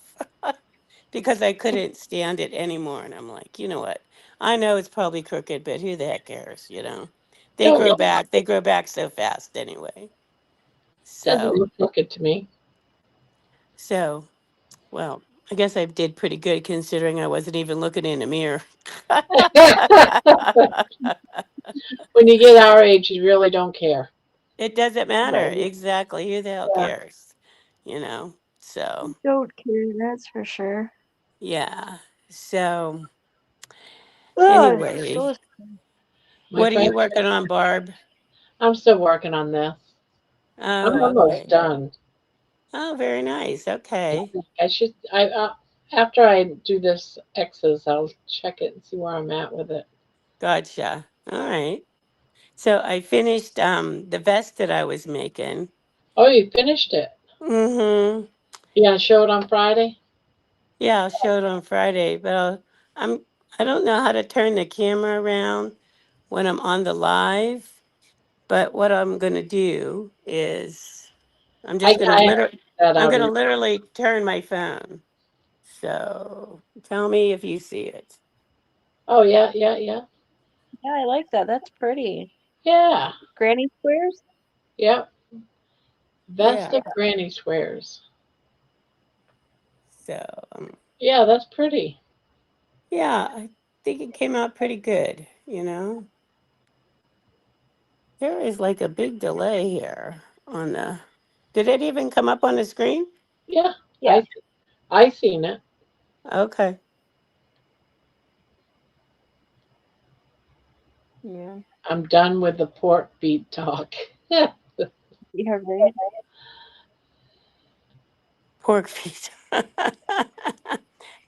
because I couldn't stand it anymore. And I'm like, you know what? I know it's probably crooked, but who the heck cares, you know? Don't They grow back so fast anyway. doesn't So, look it to me. so, well, I guess I did pretty good considering I wasn't even looking in the mirror. When you get our age, you really don't care. It doesn't matter. Right. Exactly. Who the hell Yeah. cares? You know? So, Don't care, that's for sure. yeah. So, Oh, anyway, so My what are friend, you working on, Barb? I'm still working on this. I'm Oh, almost okay. done. Oh, very nice. Okay. I should. After I do this X's, I'll check it and see where I'm at with it. Gotcha. All right. So I finished the vest that I was making. Oh, you finished it. Mm-hmm. You gonna show it on Friday? Yeah, I'll show it on Friday, but I'm I don't know how to turn the camera around when I'm on the live. But what I'm gonna do is I have that I'm out gonna in. literally turn my phone. So tell me if you see it. Oh yeah, yeah, yeah, yeah, I like that. That's pretty. yeah, Granny squares? yeah. Vest Yeah. of Granny squares. So um, Yeah, that's pretty. yeah, I think it came out pretty good, you know. There is like a big delay here on the. Did it even come up on the screen? Yeah, Yeah. I seen it. Okay. Yeah. I'm done with the pork beat talk. Yeah, right. Pork feet.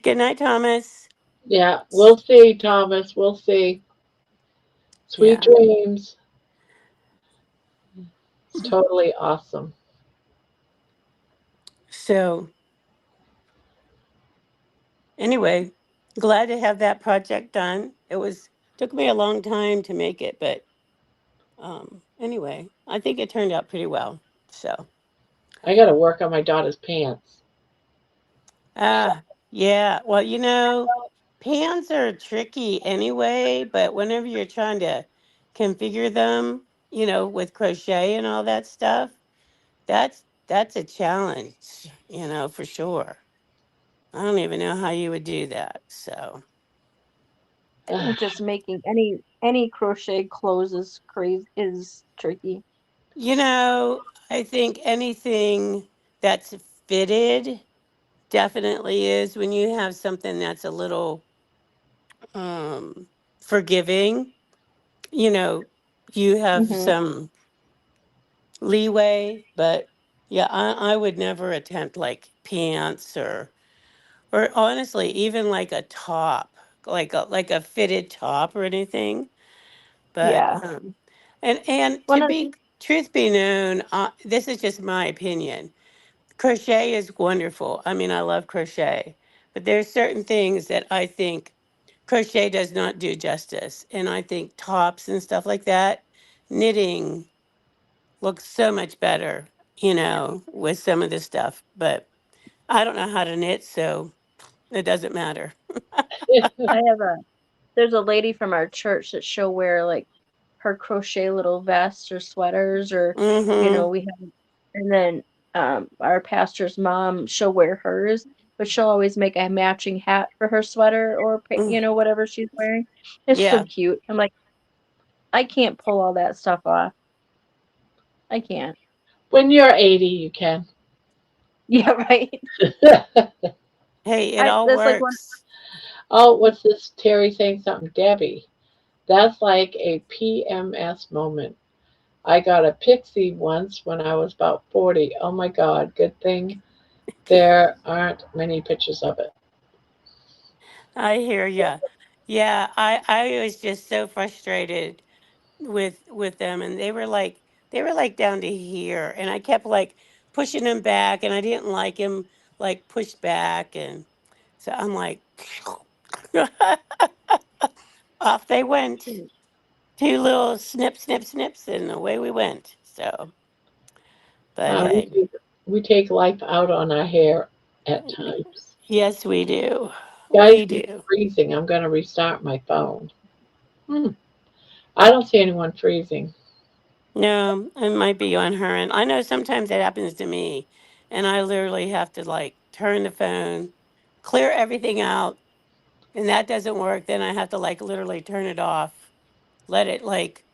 Good night, Thomas. Yeah, we'll see, Thomas. We'll see. Sweet Yeah. dreams. It's totally awesome. So anyway, glad to have that project done. It was took me a long time to make it, but anyway, I think it turned out pretty well. So I got to work on my daughter's pants. yeah. Well, you know, pants are tricky anyway, but whenever you're trying to configure them, you know, with crochet and all that stuff, that's a challenge, you know, for sure. I don't even know how you would do that. So, I think just making any crochet clothes is crazy is tricky. you know, I think anything that's fitted definitely is when you have something that's a little um forgiving, you know, you have Mm-hmm. some leeway, but yeah, I would never attempt like pants or honestly even like a top, like a fitted top or anything. But Yeah. and to One of be truth be known, this is just my opinion. Crochet is wonderful. I mean, I love crochet, but there's certain things that I think crochet does not do justice. And I think tops and stuff like that, knitting looks so much better, you know, with some of this stuff. But I don't know how to knit, so it doesn't matter. I have a there's a lady from our church that she'll wear like her crochet little vests or sweaters or Mm-hmm. we have and then our pastor's mom she'll wear hers but she'll always make a matching hat for her sweater or Mm, whatever she's wearing. It's so yeah. cute. I'm like I can't pull all that stuff off. I can't. When you're 80, you can. Yeah, right. Hey, it I all that's like one. works. Oh, what's this? Terry saying something. Debbie, that's like a PMS moment. I got a pixie once when I was about 40. Oh my God, good thing there aren't many pictures of it. I hear ya. Yeah, I was just so frustrated with them, and they were like down to here, and I kept like pushing him back, and I didn't like him like pushed back, and so I'm like off they went. Two little snip, snip, snips, and away we went. So, but Uh, we hey, take we take life out on our hair at times. yes, we do. Guys, We it's do. freezing. I'm gonna restart my phone. Hmm. I don't see anyone freezing. No, it might be on her end. I know sometimes that happens to me, and I literally have to like turn the phone, clear everything out, and that doesn't work. Then I have to like literally turn it off, let it like,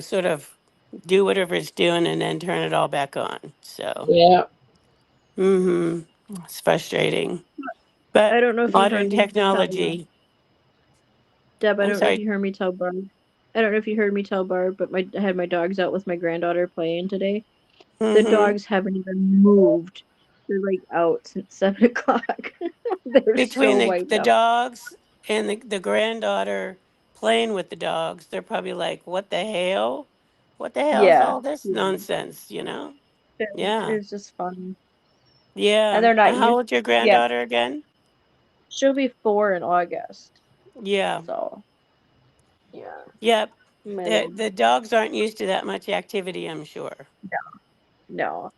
sort of do whatever it's doing, and then turn it all back on. So, Yeah. mm-hmm. It's frustrating. But I don't know if you heard modern me tell technology, Deb. I I'm don't know if sorry. you heard me tell Barb. I don't know if you heard me tell Barb, but I had my dogs out with my granddaughter playing today. The Hmm. dogs haven't even moved. They're like out since 7 o'clock. They're Between so the, wiped the out. dogs and the granddaughter playing with the dogs, they're probably like, what the hell? What the hell is Yeah, all this yeah. nonsense, Yeah. It's just fun, and Yeah. they're not How used. old's your Yeah, granddaughter again? she'll be 4 in August. Yeah. So yeah, Yep. my The, little the dogs aren't used to that much activity, I'm sure. no.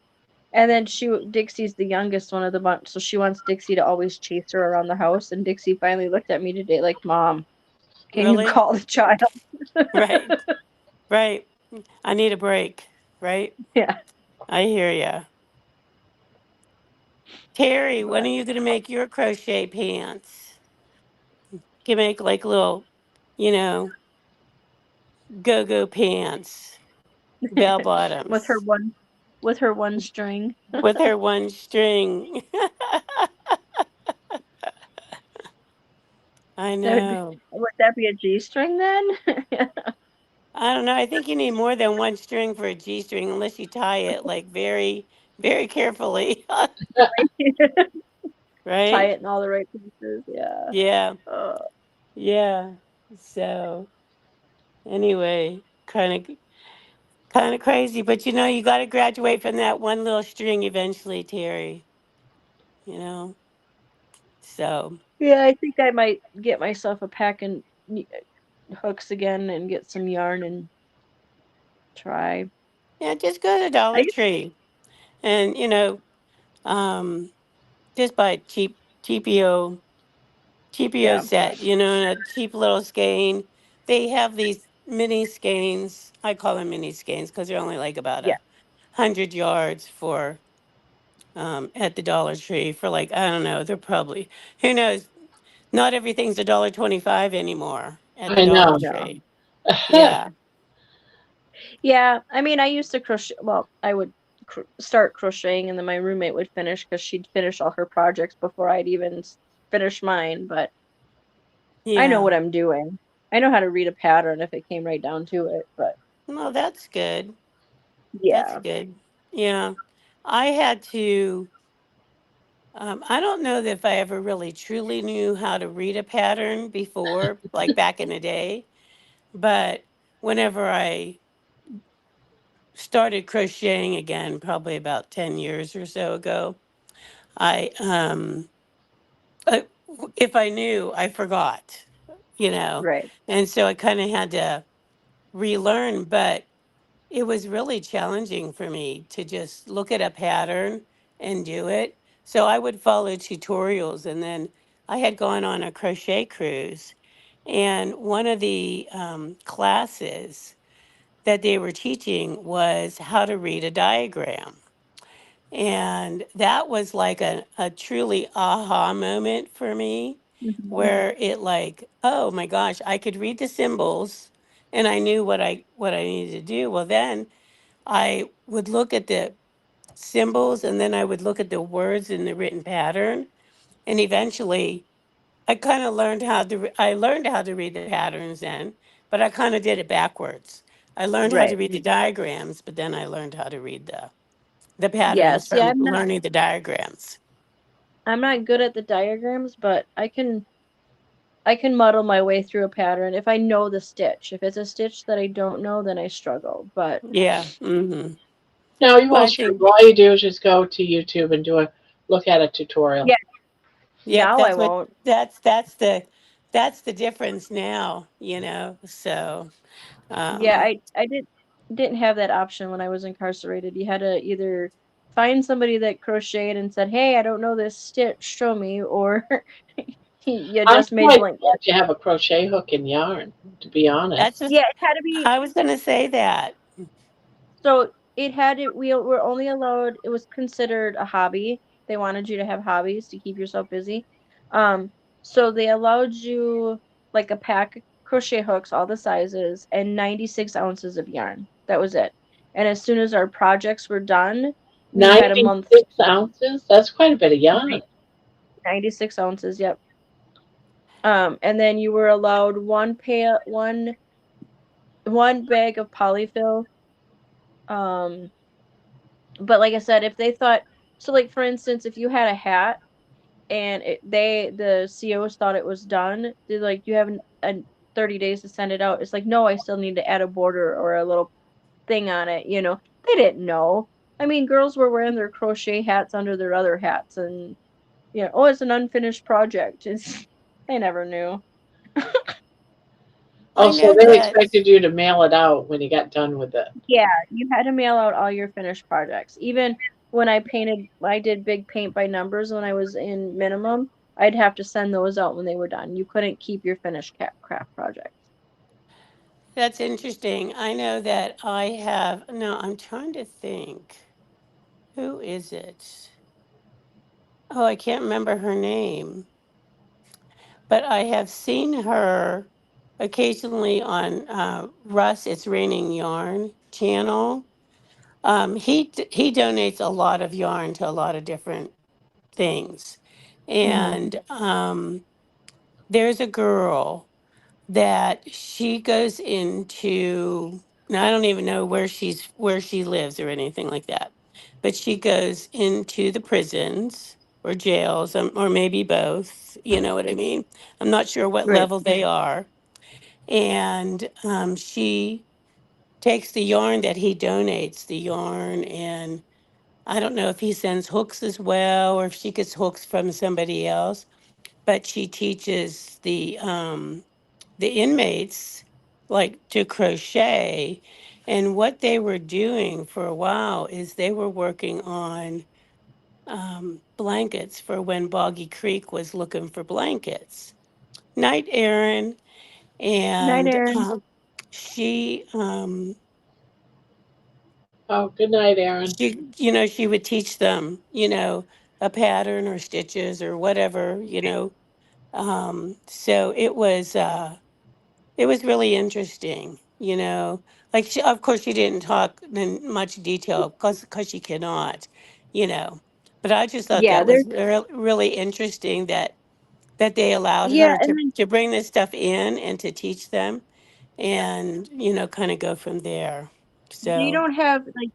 And then Dixie's the youngest one of the bunch, so she wants Dixie to always chase her around the house. And Dixie finally looked at me today like, "Mom, can you Really? call the child?" Right. Right. I need a break. Right. Yeah, I hear ya. Terry, when but are you going to make your crochet pants? You can make like little, you know, go-go pants, bell with her bottoms one with her one string. with her one string. I know. Would that be a G string then? I don't know. I think you need more than one string for a G string unless you tie it like very, very carefully. Tie Right? it in all the right places. Yeah. Yeah. Uh, Yeah. So anyway, kind of crazy, but you got to graduate from that one little string eventually, Terry, you know. So, yeah, I think I might get myself a pack and hooks again and get some yarn and try. yeah, just go to the I Dollar used, Tree and, um just buy a cheapio yeah, set, and a cheap little skein. They have these mini skeins. I call them mini skeins because they're only like about yeah, 100 yards for at the Dollar Tree for like, I don't know, they're probably, who knows, not everything's $1.25 anymore at the I Dollar know. no. Tree. Yeah. Yeah, I mean, I used to crochet. Well, I would start crocheting, and then my roommate would finish because she'd finish all her projects before I'd even finish mine. But I know Yeah. what I'm doing. I know how to read a pattern if it came right down to it. But No, that's good. That's yeah, good. Yeah. I had to, I don't know that if I ever really truly knew how to read a pattern before, like back in the day, but whenever I started crocheting again, probably about 10 years or so ago, I, I if I knew, I forgot, you know, right, and so I kind of had to relearn, but it was really challenging for me to just look at a pattern and do it. So I would follow tutorials, and then I had gone on a crochet cruise, and one of the classes that they were teaching was how to read a diagram. And that was like a truly aha moment for me, hmm where it like, oh my gosh, I could read the symbols and I knew what I needed to do. Well, then I would look at the symbols and then I would look at the words in the written pattern. And eventually I learned how to read the patterns then, but I kind of did it backwards. I learned how to right. read the diagrams, but then I learned how to read the Yeah. patterns See, from learning the diagrams. I'm not good at the diagrams, but I can muddle my way through a pattern if I know the stitch. If it's a stitch that I don't know, then I struggle. But Yeah. Mm-hmm. No, you Well, won't I struggle. think, All you do is just go to YouTube and do a look at a tutorial. yeah, yep, now I won't. that's that's the difference now, so Yeah, um I didn't have that option when I was incarcerated. You had to either find somebody that crocheted and said, "Hey, I don't know this stitch, show me," or you I'm just made surprised blank. they let you have a crochet hook and yarn, to be honest. that's just Yeah, it had to be. I was going to say that. So it had to. We were only allowed. It was considered a hobby. They wanted you to have hobbies to keep yourself busy. Um, so they allowed you like a pack of crochet hooks, all the sizes, and 96 ounces of yarn. That was it. And as soon as our projects were done, we had a month. 96 ounces? That's quite a bit of yarn. 96 ounces. Yep. And then you were allowed one bag of polyfill. Um, but like I said, if they thought so, like for instance, if you had a hat and the COs thought it was done, they're like, you have 30 days to send it out. It's like, no, I still need to add a border or a little thing on it. They didn't know. I mean, girls were wearing their crochet hats under their other hats, and oh, it's an unfinished project. They never knew. I Oh, so know they that. expected you to mail it out when you got done with it. Yeah, you had to mail out all your finished projects. Even when I did big paint by numbers when I was in minimum, I'd have to send those out when they were done. You couldn't keep your finished craft projects. That's interesting. I know that I have. No, I'm trying to think. Who is it? Oh, I can't remember her name, but I have seen her occasionally on Russ It's Raining Yarn channel. He donates a lot of yarn to a lot of different things, Hmm. and there's a girl that she goes into. Now I don't even know where she lives or anything like that, but she goes into the prisons or jails, or maybe both. You know what I mean? I'm not sure what Right. level they are, and she takes the yarn that he donates, the yarn, and I don't know if he sends hooks as well or if she gets hooks from somebody else, but she teaches the inmates like to crochet. And what they were doing for a while is they were working on blankets for when Boggy Creek was looking for blankets. Night, Erin. Night, And Erin. she Oh, good night, Aaron. she would teach them, a pattern or stitches or whatever, so it was really interesting, like of course she didn't talk in much detail because she cannot, you know but I just thought Yeah, that was really interesting that they allowed yeah, her and to then to bring this stuff in and to teach them, and kind of go from there. they So don't have like,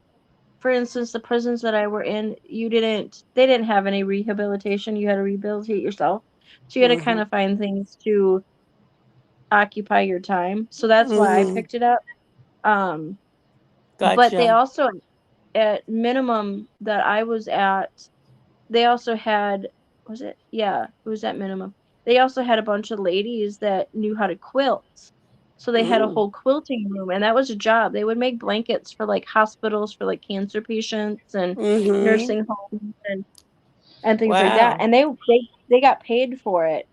for instance, the prisons that I were in, they didn't have any rehabilitation. You had to rehabilitate yourself. So you had to kind hmm of find things to occupy your time. So that's why I hmm picked it up. Um, but they gotcha. also, at minimum that I was at, they also had, was it? Yeah, it was at minimum. They also had a bunch of ladies that knew how to quilt. So they had a mm whole quilting room, and that was a job. They would make blankets for like hospitals for like cancer patients and hmm nursing homes and things like that. wow. And they got paid for it.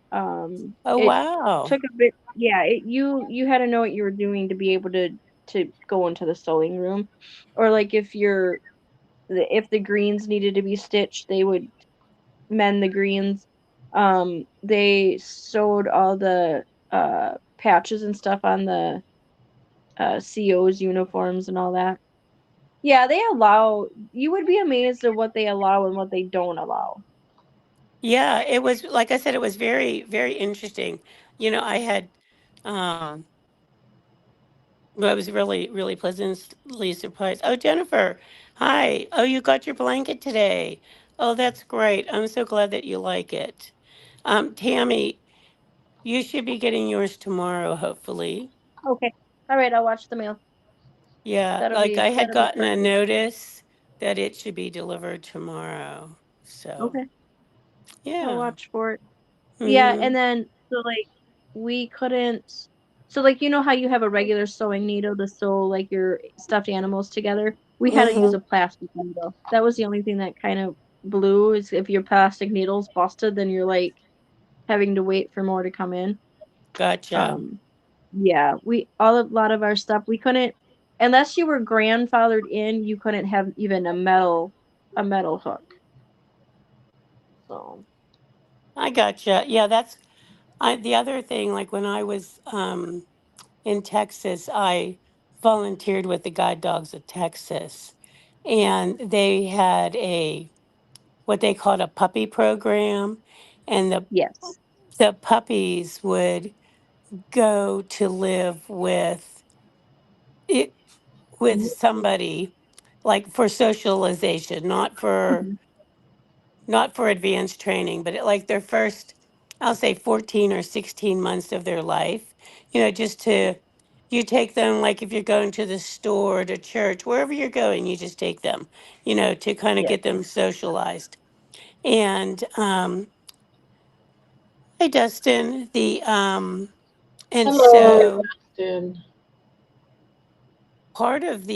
Oh, It wow. took a bit, yeah, you had to know what you were doing to be able to go into the sewing room. Or like if the greens needed to be stitched, they would mend the greens. They sewed all the patches and stuff on the CO's uniforms and all that. Yeah, you would be amazed at what they allow and what they don't allow. Yeah, it was, like I said, it was very, very interesting. I had, um, well, I was really, really pleasantly surprised. Oh, Jennifer, hi. Oh, you got your blanket today. Oh, that's great. I'm so glad that you like it. Tammy, you should be getting yours tomorrow, hopefully. Okay. All right, I'll watch the mail. Yeah, That'll like be I had that'll be gotten a perfect. notice that it should be delivered tomorrow. So, Okay. I'll yeah. watch for it. Yeah, Mm-hmm. and then so like we couldn't. So like you know how you have a regular sewing needle to sew like your stuffed animals together? We had to use Mm-hmm. a plastic needle. That was the only thing that kind of blew is if your plastic needle's busted, then you're like having to wait for more to come in. Gotcha. Um, yeah, a lot of our stuff we couldn't unless you were grandfathered in, you couldn't have even a metal hook. So I gotcha. Yeah, that's the other thing. Like when I was in Texas, I volunteered with the Guide Dogs of Texas, and they had a what they called a puppy program, and yes. the puppies would go to live it with Mhm, somebody like for socialization, mhm. not for advanced training, but like their first, I'll say 14 or 16 months of their life, just you take them, like if you're going to the store, to church, wherever you're going, you just take them, to kind of Yeah. get them socialized. And, hey, Dustin, and Hello, so Dustin. part of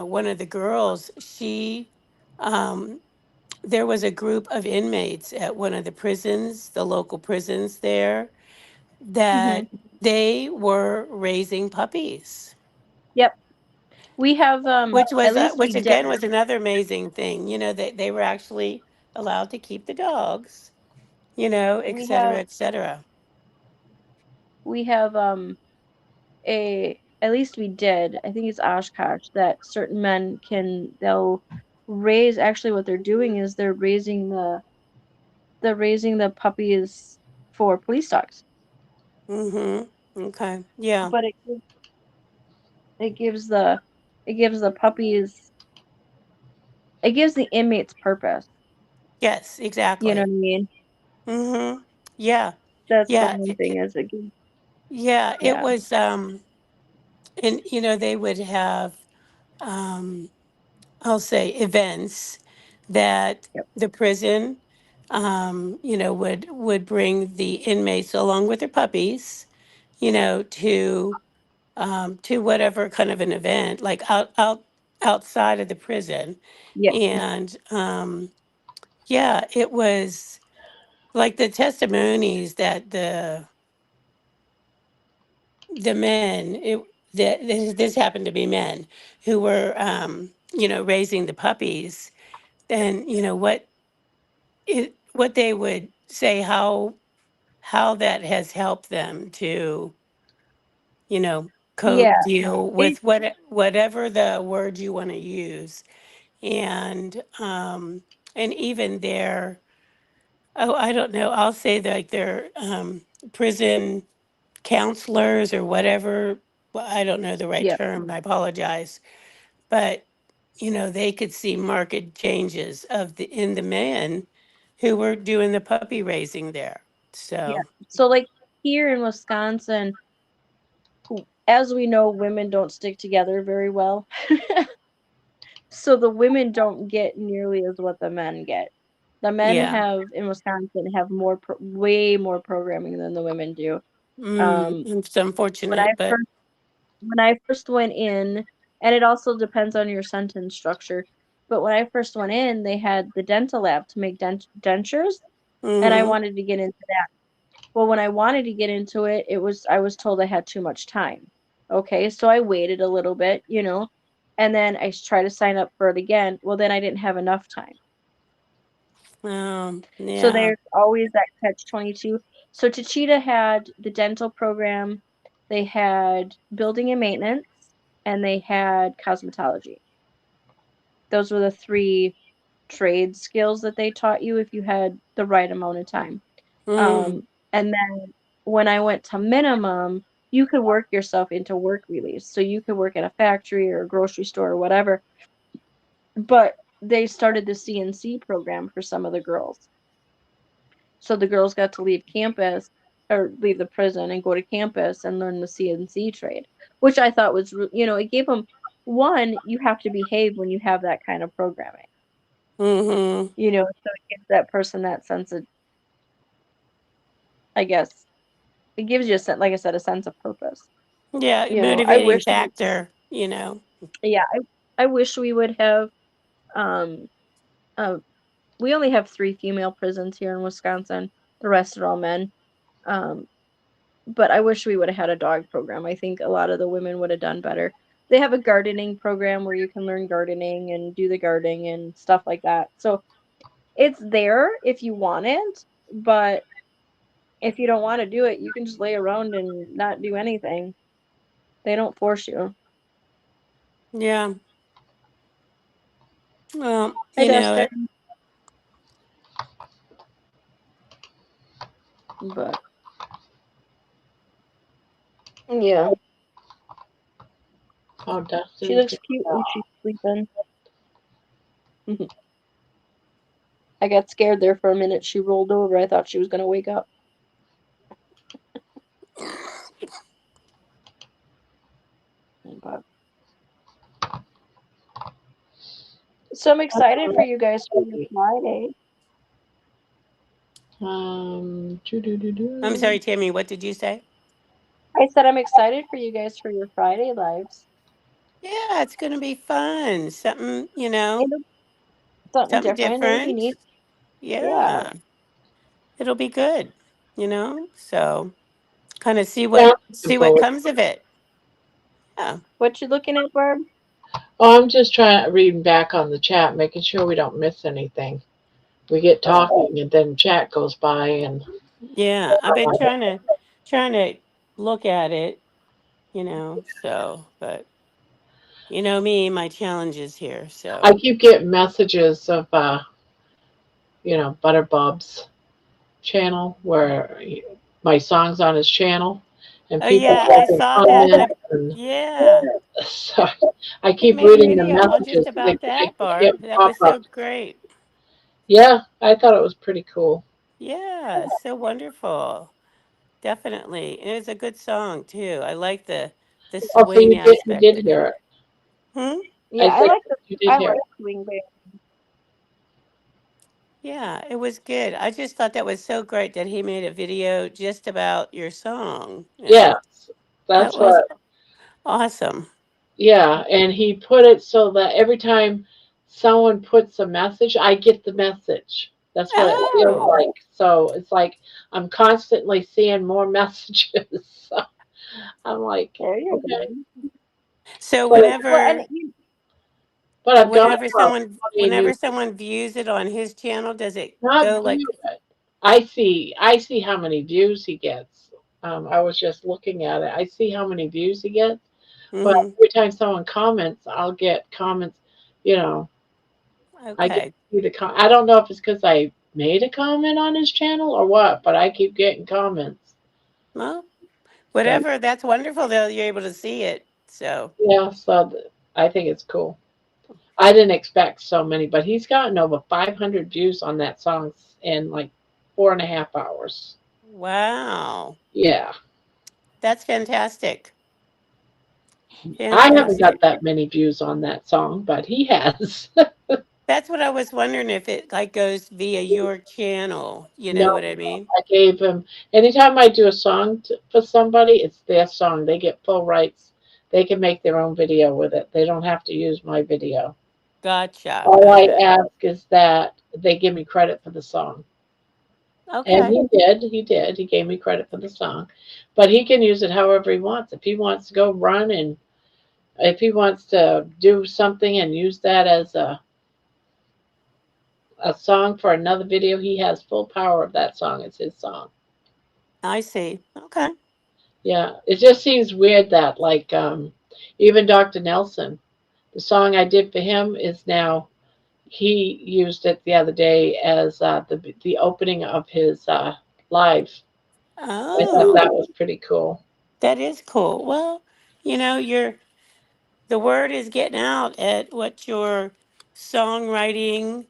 one of the girls, um, there was a group of inmates at one of the prisons, the local prisons there, Mhm. that they were raising puppies, Yep. We have at least which we did. again was another amazing thing. That they were actually allowed to keep the dogs, et We cetera, have et cetera. we have a at least we did. I think it's Oshkosh that certain men they'll raise actually what they're doing is they're raising the puppies for police dogs. Mm-hmm. Okay. Yeah. But it gives the it gives the puppies it gives the inmates purpose. Yes. You know what Exactly. I mean? Mm-hmm. Yeah. That's the Yeah. one thing is it gives Yeah. It yeah. was. And they would have. Um, I'll say events that Yep. the prison, would bring the inmates along with their puppies, to whatever kind of an event, like outside of the prison, Yeah. and yeah, it was like the testimonies that the men that this happened to be men who were raising the puppies, then what they would say, how that has helped them to cope, Yeah. deal It with whatever the word you want to use, and even their, oh, I don't know, I'll say like their prison counselors or whatever. Well, I don't know the right yeah. term, I apologize, but they could see marked changes in the men who were doing the puppy raising there. Yeah. So, So like here in Wisconsin, as we know, women don't stick together very well. So the women don't get nearly as what the men get. The men yeah. have in Wisconsin have way more programming than the women do. Um, It's when I unfortunate, but first when I first went in, and it also depends on your sentence structure. But when I first went in, they had the dental lab to make dentures, and I mm-hmm. wanted to get into that. Well, when I wanted to get into it, I was told I had too much time. Okay, so I waited a little bit, and then tried to sign up for it again. Well, then I didn't have enough time. So Yeah. there's always that catch 22. So Tachita had the dental program, they had building and maintenance, and they had cosmetology. Those were the three trade skills that they taught you if you had the right amount of time. Mm, And then when I went to minimum, you could work yourself into work release. So you could work at a factory or a grocery store or whatever. But they started the CNC program for some of the girls. So the girls got to leave campus or leave the prison and go to campus and learn the CNC trade, which I thought was, it gave them one, you have to behave when you have that kind of programming, mm-hmm. so it gives that person that sense of, I guess, it gives you like I said, a sense of purpose. Yeah, You know, I motivating wish, factor, you know. yeah, I wish we would have, um, uh, we only have 3 female prisons here in Wisconsin. The rest are all men. Um, but I wish we would have had a dog program. I think a lot of the women would have done better. They have a gardening program where you can learn gardening and do the gardening and stuff like that. So it's there if you want it, but if you don't want to do it, you can just lay around and not do anything. They don't force you. Yeah. Well, Hey, you know, Dustin. But yeah, Oh, she Dustin's looks good. cute when she's sleeping. I got scared there for a minute. She rolled over. I thought she was gonna wake up. But so I'm excited for you guys for your Friday. I'm Doo-doo-doo-doo. sorry, Tammy, what did you say? I said I'm excited for you guys for your Friday lives. Yeah, it's going to be fun. Something, It'll be something something different. It'll be different. neat. Yeah. Yeah, it'll be good. So kind of see Yeah, I'm what looking see what forward. comes of it. Yeah. What you looking at, Barb? Oh, I'm just trying reading back on the chat, making sure we don't miss anything. We get Oh, talking, and then chat goes by, and Yeah, I've been trying to look at it, so but you know me, my challenges here, I so. keep getting messages of Butterbob's channel where my song's on his channel, and Oh people yeah, I making saw that. comments, and Yeah. so I He keep made a reading the video all messages. just about They that, keep Barb. getting That pop was so ups. great. Yeah, I thought it was pretty cool. Yeah, so wonderful. Definitely. And it was a good song too. I like the Oh, so swing you aspect did of hear it. it. Hmm? I yeah. said you did I hear like it. swing band. Yeah, it was good. I just thought that was so great that he made a video just about your song. And Yes, that that's was what. awesome. Yeah, and he put it so that every time someone puts a message, I get the message. That's what it feels Oh. like. So it's like I'm constantly seeing more messages. So I'm like, There you okay. go. So But Well, and but I've got whenever about someone 20 new. whenever someone views it on his channel, does it Not go like, view it. I see how many views he gets. I was just looking at it. I see how many views he gets. But mm-hmm. every time someone comments, I'll get comments. You know, I get Okay. to see I don't know if it's because I made a comment on his channel or what, but I keep getting comments. Well, But whatever, that's wonderful though you're able to see it. So yeah, so I think it's cool. I didn't expect so many, but he's gotten over 500 views on that song in like 4.5 hours. wow. Yeah, That's fantastic. I haven't got Fantastic. that many views on that song, but he has. That's what I was wondering if it like goes via your channel. You No, know what I mean? I gave him. Anytime I do a song for somebody, it's their song. They get full rights. They can make their own video with it. They don't have to use my video. Gotcha. All I Okay. ask is that they give me credit for the song. And Okay. he did. He did. He gave me credit for the song. But he can use it however he wants. If he wants to go run and if he wants to do something and use that as a song for another video, he has full power of that song. It's his song. I see. Okay. Yeah. It just seems weird that even Dr. Nelson, the song I did for him is now he used it the other day as the opening of his live. I thought Oh, that was pretty cool. that is cool. Well, you're the word is getting out at what your songwriting,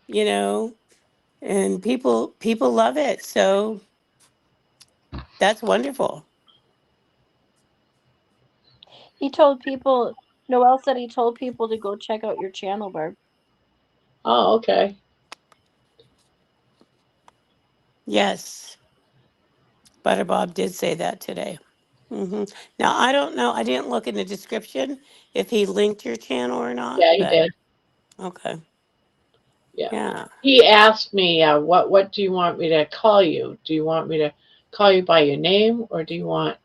you know, and people love it. So that's wonderful. he told people, Noel said he told people to go check out your channel, Barb. Oh, okay. Yes. Butterbob did say that today. Now, I don't know. I didn't look in the description if he linked your channel or not, Yeah, he but did. okay. Yeah. Yeah. He asked me, what do you want me to call you? Do you want me to call you by your name or do you want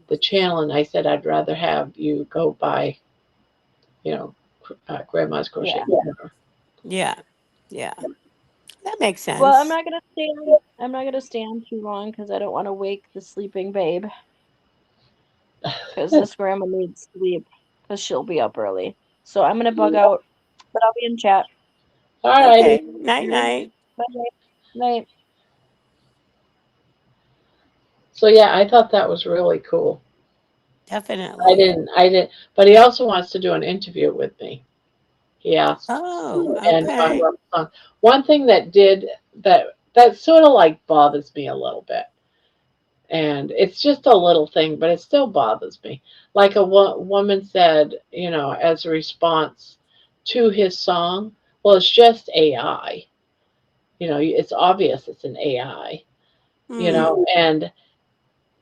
the channel? And I said I'd rather have you go by, you know, Grandma's Crochet Yeah. Corner. Yeah. Yeah. That makes Well, sense. I'm not gonna stay on too long because I don't want to wake the sleeping babe because this grandma needs sleep because she'll be up early. So I'm gonna bug out, but I'll be in chat. All righty. Okay. Night night. Bye. Night. So yeah, I thought that was really cool. Definitely. I didn't, but he also wants to do an interview with me. He asked, Oh, and talk okay. about the song. One thing that sort of like bothers me a little bit, and it's just a little thing, but it still bothers me. Like a woman said, as a response to his song, well, it's just AI. It's obvious it's an AI. Hmm.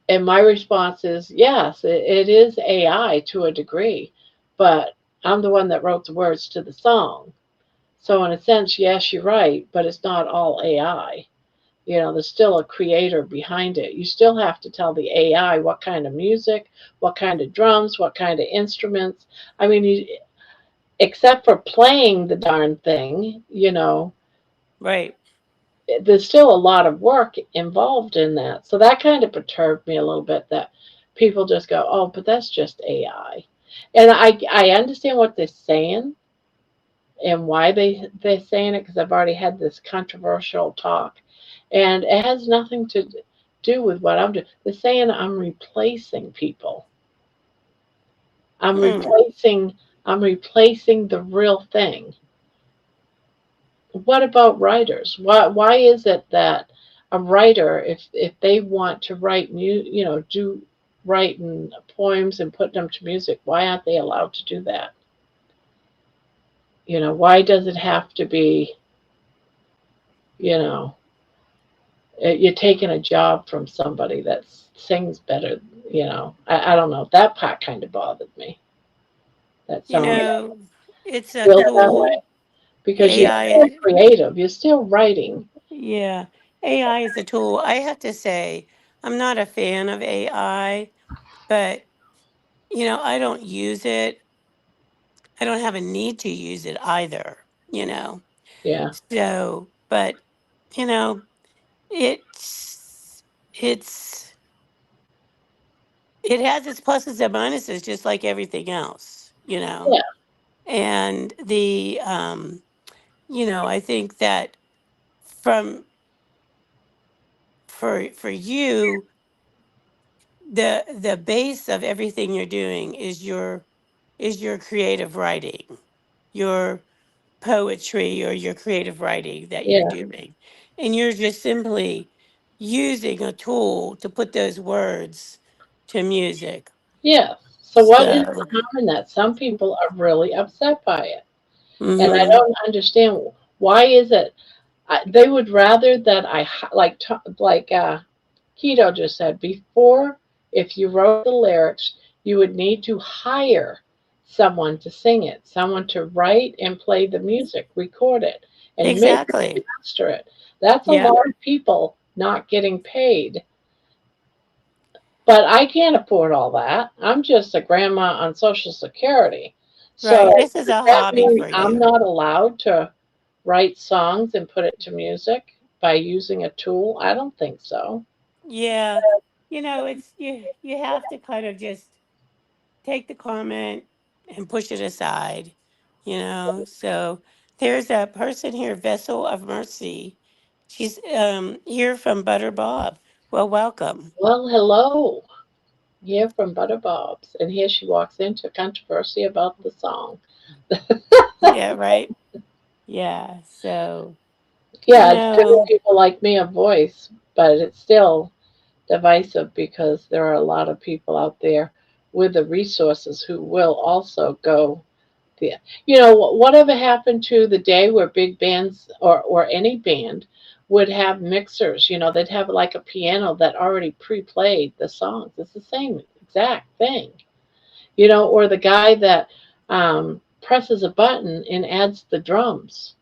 And my response is yes, it is AI to a degree, but I'm the one that wrote the words to the song. So in a sense, yes, you're right, but it's not all AI. There's still a creator behind it. You still have to tell the AI what kind of music, what kind of drums, what kind of instruments. I mean, except for playing the darn thing, Right. there's still a lot of work involved in that. So that kind of perturbed me a little bit that people just go, oh, but that's just AI. And I understand what they're saying and why they're saying it because I've already had this controversial talk, and it has nothing to do with what I'm doing. They're saying I'm replacing people. I'm Hmm. replacing. I'm replacing the real thing. What about writers? Why is it that a writer, if they want to write do writing poems and put them to music, why aren't they allowed to do that? Why does it have to be, you know, you're taking a job from somebody that sings better? I don't know. That part kind of bothered me. That You someone know, it's a feels that way tool. because you're still AI. creative. You're still writing. Yeah. AI is a tool. I have to say, I'm not a fan of AI, but I don't use it. I don't have a need to use it either, you know. Yeah. So, but you know, it's it's it has its pluses and minuses just like everything else, you know. Yeah. And I think that from for you, the base of everything you're doing is your creative writing, your poetry or your creative writing that you're Yeah. doing. And you're just simply using a tool to put those words to music. Yeah. So what is the So, harm in that? Some people are really upset by it, and I mhm. don't understand why is it. They would rather that like Keto just said before. If you wrote the lyrics, you would need to hire someone to sing it, someone to write and play the music, record it, and mix Exactly. and master it. That's a Yeah. lot of people not getting paid. But I can't afford all that. I'm just a grandma on Social Security. So Right. This is does a that hobby mean for I'm you. not allowed to write songs and put it to music by using a tool? I don't think so. Yeah. It's you have to kind of just take the comment and push it aside. So there's a person here, Vessel of Mercy. She's here from Butter Bob. Well, welcome. Well, hello. Here from Butter Bob's. And here she walks into controversy about the song. Yeah, right. Yeah. So, you Yeah, it's giving know, people like me a voice, but it's still divisive because there are a lot of people out there with the resources who will also go. The, whatever happened to the day where big bands or any band would have mixers. They'd have like a piano that already pre-played the songs. It's the same exact thing. Or the guy that presses a button and adds the drums.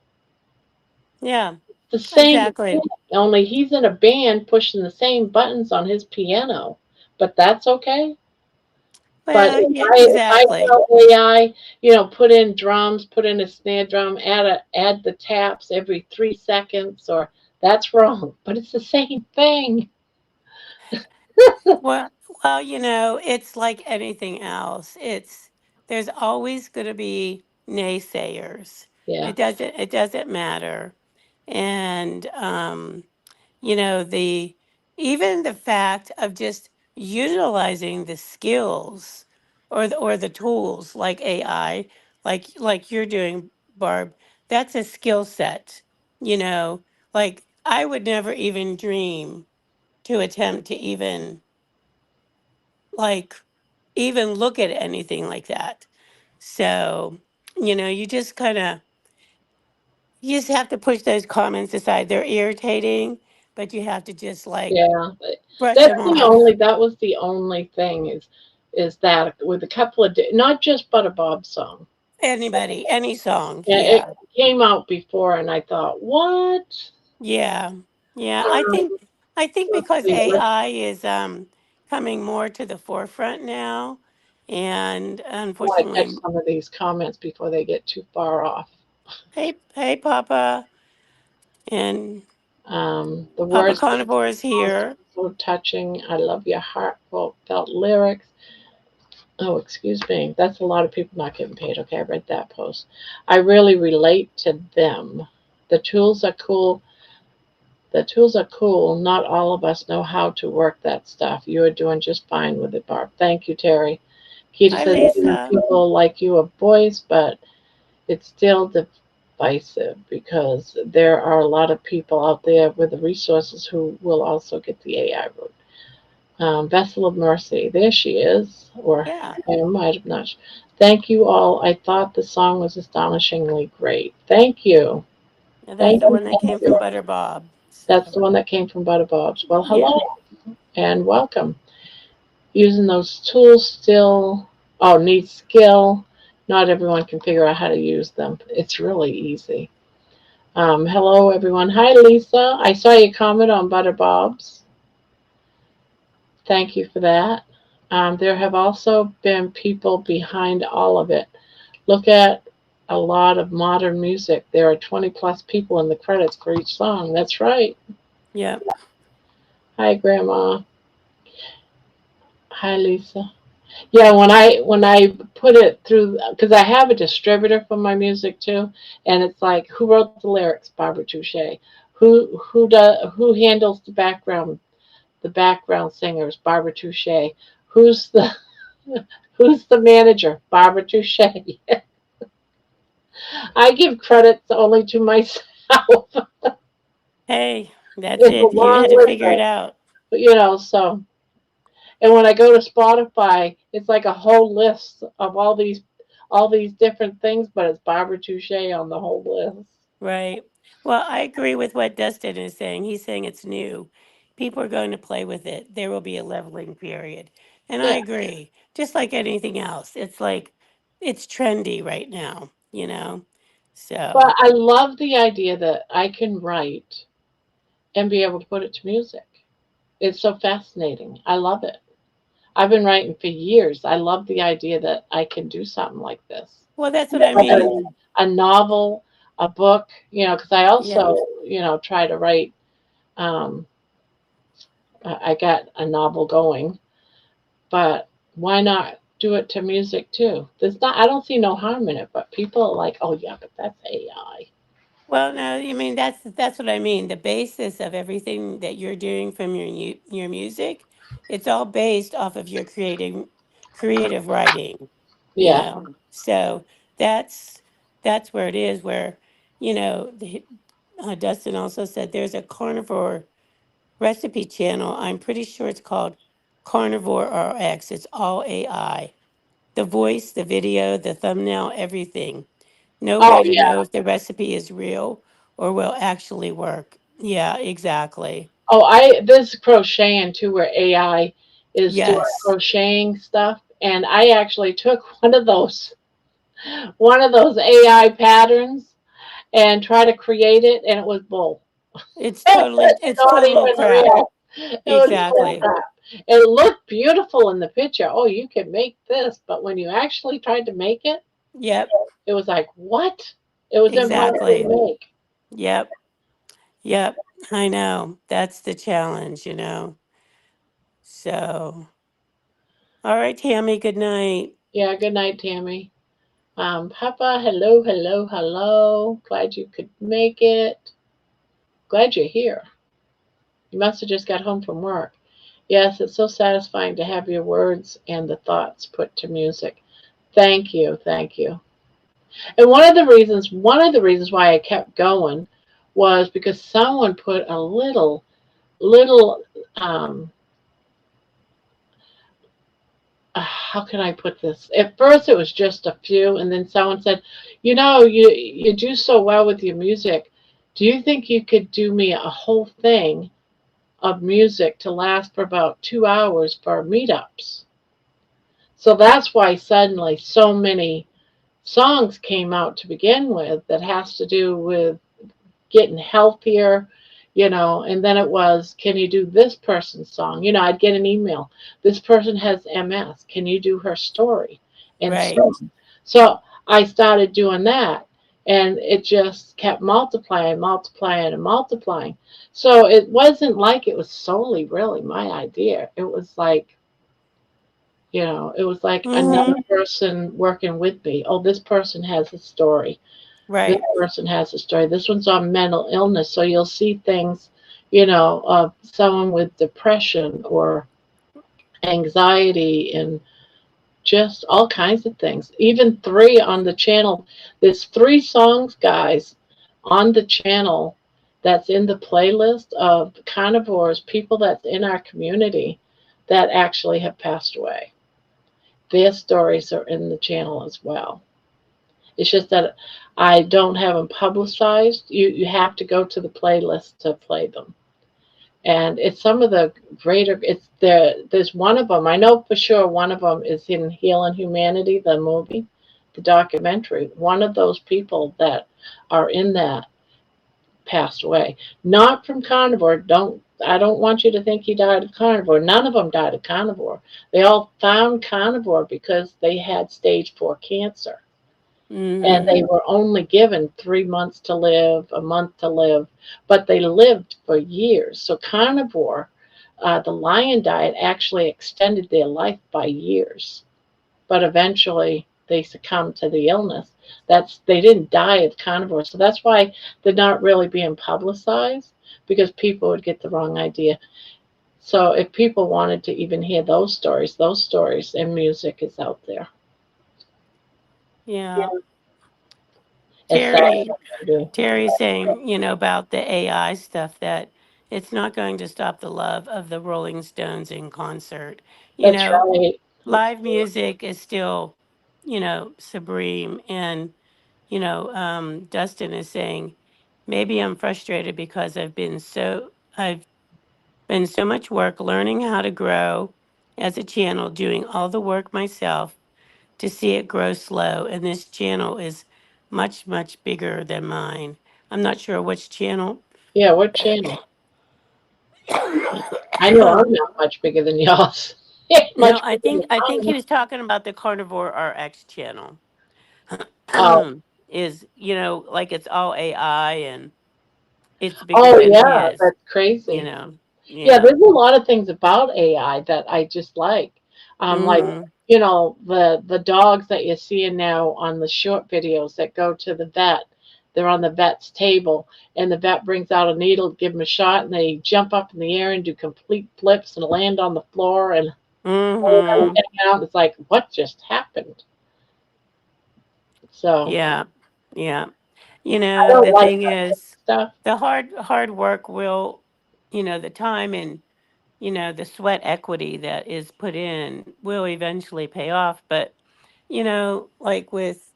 Yeah, The same thing, exactly. only he's in a band pushing the same buttons on his piano. But that's okay. But Well, if yeah, I exactly. tell AI, put in drums, put in a snare drum, add the taps every 3 seconds, or that's wrong. But it's the same thing. Well, it's like anything else. There's always going to be naysayers. Yeah, It doesn't matter. And the even the fact of just utilizing the skills or the tools like AI, like you're doing, Barb, that's a skill set. You know, like I would never even dream to attempt to like even look at anything like that. So, you just have to push those comments aside. They're irritating, but you have to just like yeah. brush them off. That was the only thing is that with a couple of not just Butter Bob's song. Anybody, any song. Yeah, it Yeah. came out before, and I thought, what? Yeah. Yeah. I Um, think I think let's because see what. AI is coming more to the forefront now, and Oh, I catch unfortunately, some of these comments before they get too far off. hey Papa, and The Papa words of Carnivore is the songs here. are so touching. I love your heartfelt lyrics. Oh, excuse me. That's a lot of people not getting paid. Okay, I read that post. I really relate to them. The tools are cool. The tools are cool. Not all of us know how to work that stuff. You are doing just fine with it, Barb. Thank you, Terry. Keita Hi says Lisa. people like you are boys, but it's still divisive because there are a lot of people out there with the resources who will also get the AI route. Vessel of Mercy, there she is, or Yeah. I might have not. Thank you all. I thought the song was astonishingly great. Thank you. And that's Thank the you. one that Thank came you. from Butter Bob. That's So the one that came from Butter Bob's. Well, yeah. hello and welcome. Using those tools still, oh, needs skill. Not everyone can figure out how to use them. It's really easy. Hello, everyone. Hi, Lisa. I saw your comment on Butter Bob's. Thank you for that. There have also been people behind all of it. Look at a lot of modern music. There are 20 plus people in the credits for each song. That's right. Yep. Hi, Grandma. Hi, Lisa. Yeah, when I put it through, because I have a distributor for my music too, and it's like, who wrote the lyrics? Barbara Touche. Who handles the background singers? Barbara Touche. Who's the who's the manager? Barbara Touche. I give credits only to myself. Hey, that's It's a it. You long had to list figure it out. so. And when I go to Spotify, it's like a whole list of all these different things, but it's Barbara Touche on the whole list. Right. Well, I agree with what Dustin is saying. He's saying it's new. People are going to play with it. There will be a leveling period. And I Yeah. agree. Just like anything else. It's like it's trendy right now. But So, I love the idea that I can write and be able to put it to music. It's so fascinating. I love it. I've been writing for years. I love the idea that I can do something like this. well, that's what I Like mean. a novel, a book, because I Yeah. also, try to write. Um, I got a novel going, but why not do it to music too? I don't see no harm in it, but people are like, oh yeah, but that's AI. Well, no, I mean that's what I mean. The basis of everything that you're doing from your music, it's all based off of your creative writing, you Yeah. know. So that's that's where it is. Where Dustin also said there's a carnivore recipe channel. I'm pretty sure it's called Carnivore RX. It's all AI. The voice, the video, the thumbnail, everything. No Oh way to yeah. know if the recipe is real or will actually work. Yeah, exactly. Oh, I this crocheting too, where AI is doing Yes, crocheting stuff, and I actually took one of those AI patterns and tried to create it, and it was bull. it's Not total even crap. real. It was bull Exactly. crap. It looked beautiful in the picture. Oh, you can make this, but when you actually tried to make it, Yep, it was like, what? It was impossible to exactly. make. Yep, yep. I know. That's the challenge, you know. So, all right, Tammy, good night. Yeah, good night, Tammy. Papa, hello, hello, hello. Glad you could make it. Glad you're here. You must have just got home from work. Yes, it's so satisfying to have your words and the thoughts put to music. Thank you, thank you. And one of the reasons why I kept going was because someone put a little, um, how can I put this? At first, it was just a few, and then someone said, you do so well with your music. Do you think you could do me a whole thing of music to last for about 2 hours for meetups? So that's why suddenly so many songs came out to begin with that has to do with getting healthier, and then it was, can you do this person's song? I'd get an email. This person has MS. Can you do her story and Right. song? So I started doing that, and it just kept multiplying, multiplying, and multiplying. So it wasn't like it was solely really my idea. It was like another Mm-hmm. person working with me. Oh, this person has a story. This Right. person has a story. This one's on mental illness, so you'll see things, of someone with depression or anxiety and just all kinds of things. Even three on the channel. There's three songs, guys, on the channel that's in the playlist of carnivores, people that's in our community that actually have passed away. Their stories are in the channel as well. It's just that I don't have them publicized. You have to go to the playlist to play them. And it's some of the greater. It's there. There's one of them. I know for sure one of them is in Healing Humanity, the movie, the documentary. One of those people that are in that passed away, not from carnivore. I don't want you to think he died of carnivore. None of them died of carnivore. They all found carnivore because they had stage 4 cancer, and Mm-hmm. they were only given 3 months to live, a month to live, but they lived for years. So carnivore, the lion diet actually extended their life by years, but eventually they succumbed to the illness. They didn't die of carnivore, so that's why they're not really being publicized, because people would get the wrong idea. So if people wanted to even hear those stories and music is out there. Yeah. It's sad Terry, to do. Terry's saying, about the AI stuff that it's not going to stop the love of the Rolling Stones in concert. You That's know, right. live music is still, supreme. And, Dustin is saying, maybe I'm frustrated because I've been so much work learning how to grow as a channel, doing all the work myself to see it grow slow. And this channel is much, much bigger than mine. I'm not sure which channel. Yeah, what channel? I know I'm not much bigger than y'all's. No, Much I bigger think than I think he mine. was talking about the Carnivore RX channel. Oh, Is, like it's all AI and it's bigger oh than yeah, his, that's crazy. Yeah, Yeah. there's a lot of things about AI that I just like. Like, Mm-hmm. the dogs that you're seeing now on the short videos that go to the vet. They're on the vet's table, and the vet brings out a needle to give them a shot, and they jump up in the air and do complete flips and land on the floor and Mm-hmm. out. It's like, what just happened? So Yeah. Yeah. I don't The like thing that is, stuff. the hard work will, the time and, the sweat equity that is put in will eventually pay off. But, like with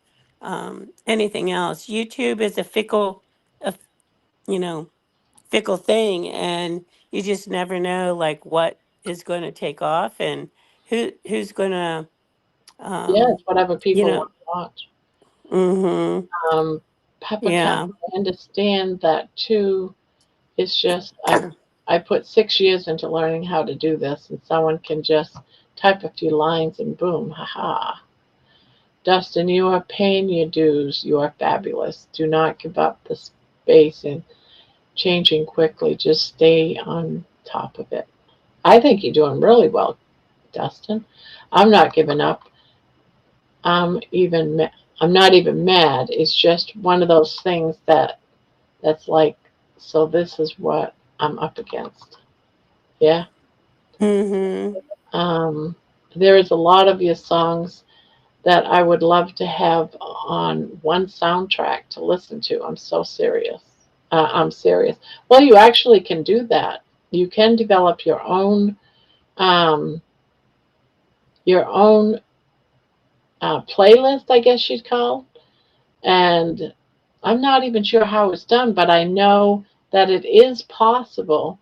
anything else, YouTube is a fickle, a, you know, fickle thing, and you just never know like what is going to take off and who's going to Yes, um whatever you people know. want to watch. Mhm. Um, Pepper Cow, Yeah. I understand that too. It's just I put 6 years into learning how to do this, and someone can just type a few lines and boom, haha. Dustin, you are paying your dues. You are fabulous. Do not give up the space and changing quickly. Just stay on top of it. I think you're doing really well, Dustin. I'm not giving up. I'm even I'm not even mad. It's just one of those things that's like, so this is what I'm up against. Yeah. Mhm. Um, there is a lot of your songs that I would love to have on one soundtrack to listen to. I'm so serious. I'm serious. Well, you actually can do that. You can develop um, your own playlist, I guess you'd call. And I'm not even sure how it's done, but I know that it is possible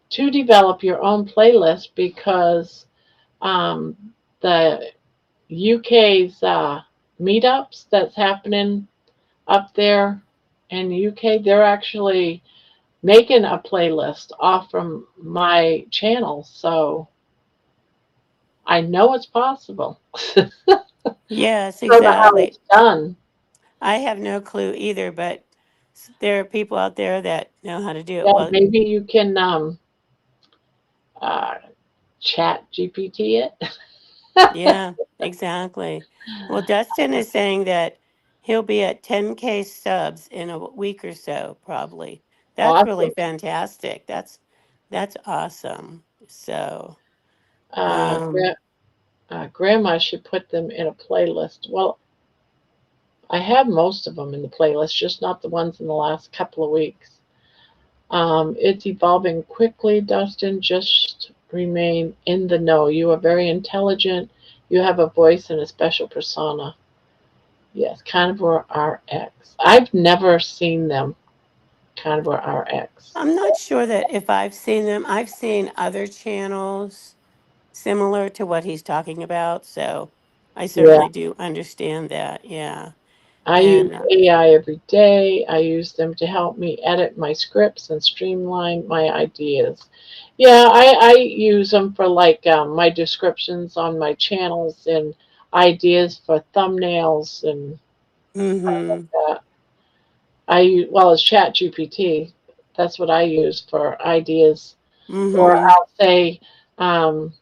to develop your own playlist because um, the UK's meetups that's happening up there in the UK, they're actually making a playlist off from my channel. So I know it's possible. I Yes, don't know how exactly. it's done. I have no clue either, but there are people out there that know how to do it. Yeah, Well, maybe you can uh, chat GPT it. yeah, exactly. Well, Dustin is saying that he'll be at 10K subs in a week or so, probably. That's really Awesome. fantastic. That's awesome. So, Uh, um, gra- Grandma should put them in a playlist. Well, I have most of them in the playlist, just not the ones in the last couple of weeks. It's evolving quickly, Dustin. Just remain in the know. You are very intelligent. You have a voice and a special persona. Yes, Carnivore RX. I've never seen them, Carnivore RX. I'm not sure that if I've seen them. I've seen other channels similar to what he's talking about, so I Yeah, certainly do understand that. Yeah. I use And AI every day. I use them to help me edit my scripts and streamline my ideas. Yeah, I use them for like my descriptions on my channels and ideas for thumbnails and mhm. that. Well, it's Chat GPT. That's what I use for ideas. Or Mhm. I'll say, um,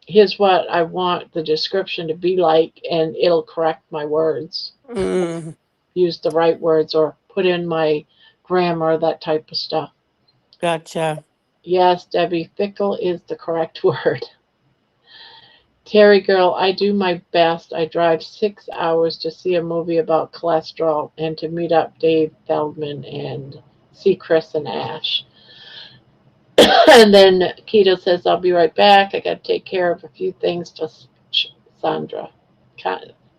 here's what I want the description to be like, and it'll correct my words, Mm, use the right words, or put in my grammar, that type of stuff. gotcha. Yes, Debbie, fickle is the correct word. Terry girl, I do my best. I drive 6 hours to see a movie about cholesterol and to meet up Dave Feldman and see Chris and Ash. And then Keto says, I'll be right back. I got to take care of a few things for Sandra.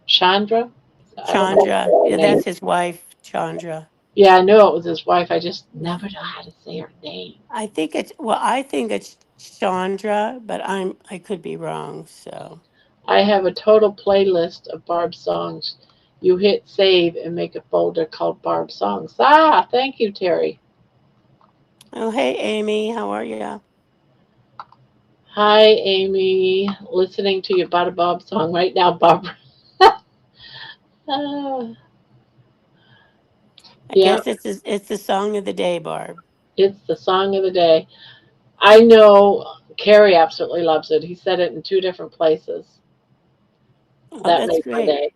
Chandra? I don't Chandra. know her Yeah, name. that's his wife, Chandra. Yeah, I knew it was his wife. I just never know how to say her name. I think it's Chandra, but I could be wrong, so. I have a total playlist of Barb songs. You hit save and make a folder called Barb Songs. Ah, thank you, Terry. Oh, hey Amy, how are you? Hi, Amy. Listening to your Bada Bob song right now, Barbara. Ah, I yeah, guess it's the song of the day, Barb. it's the song of the day. I know Carrie absolutely loves it. He said it in two different places. Oh, That that's made my great.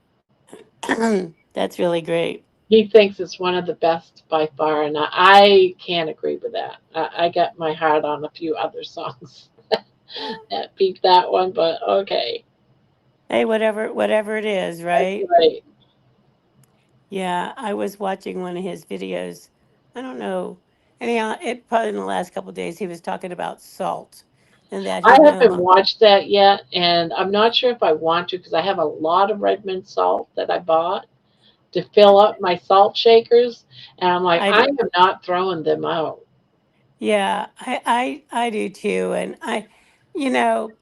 day. That's really great. He thinks it's one of the best by far, and I can't agree with that. I got my heart on a few other songs that beat that one, but okay. Hey, whatever it is, That's right? right. Yeah, I was watching one of his videos. I don't know. Anyhow, it probably in the last couple of days he was talking about salt and that I he no haven't longer. watched that yet, and I'm not sure if I want to because I have a lot of Redmond salt that I bought to fill up my salt shakers, and I'm like, I I d- am not throwing them out. Yeah, I do too. And you know,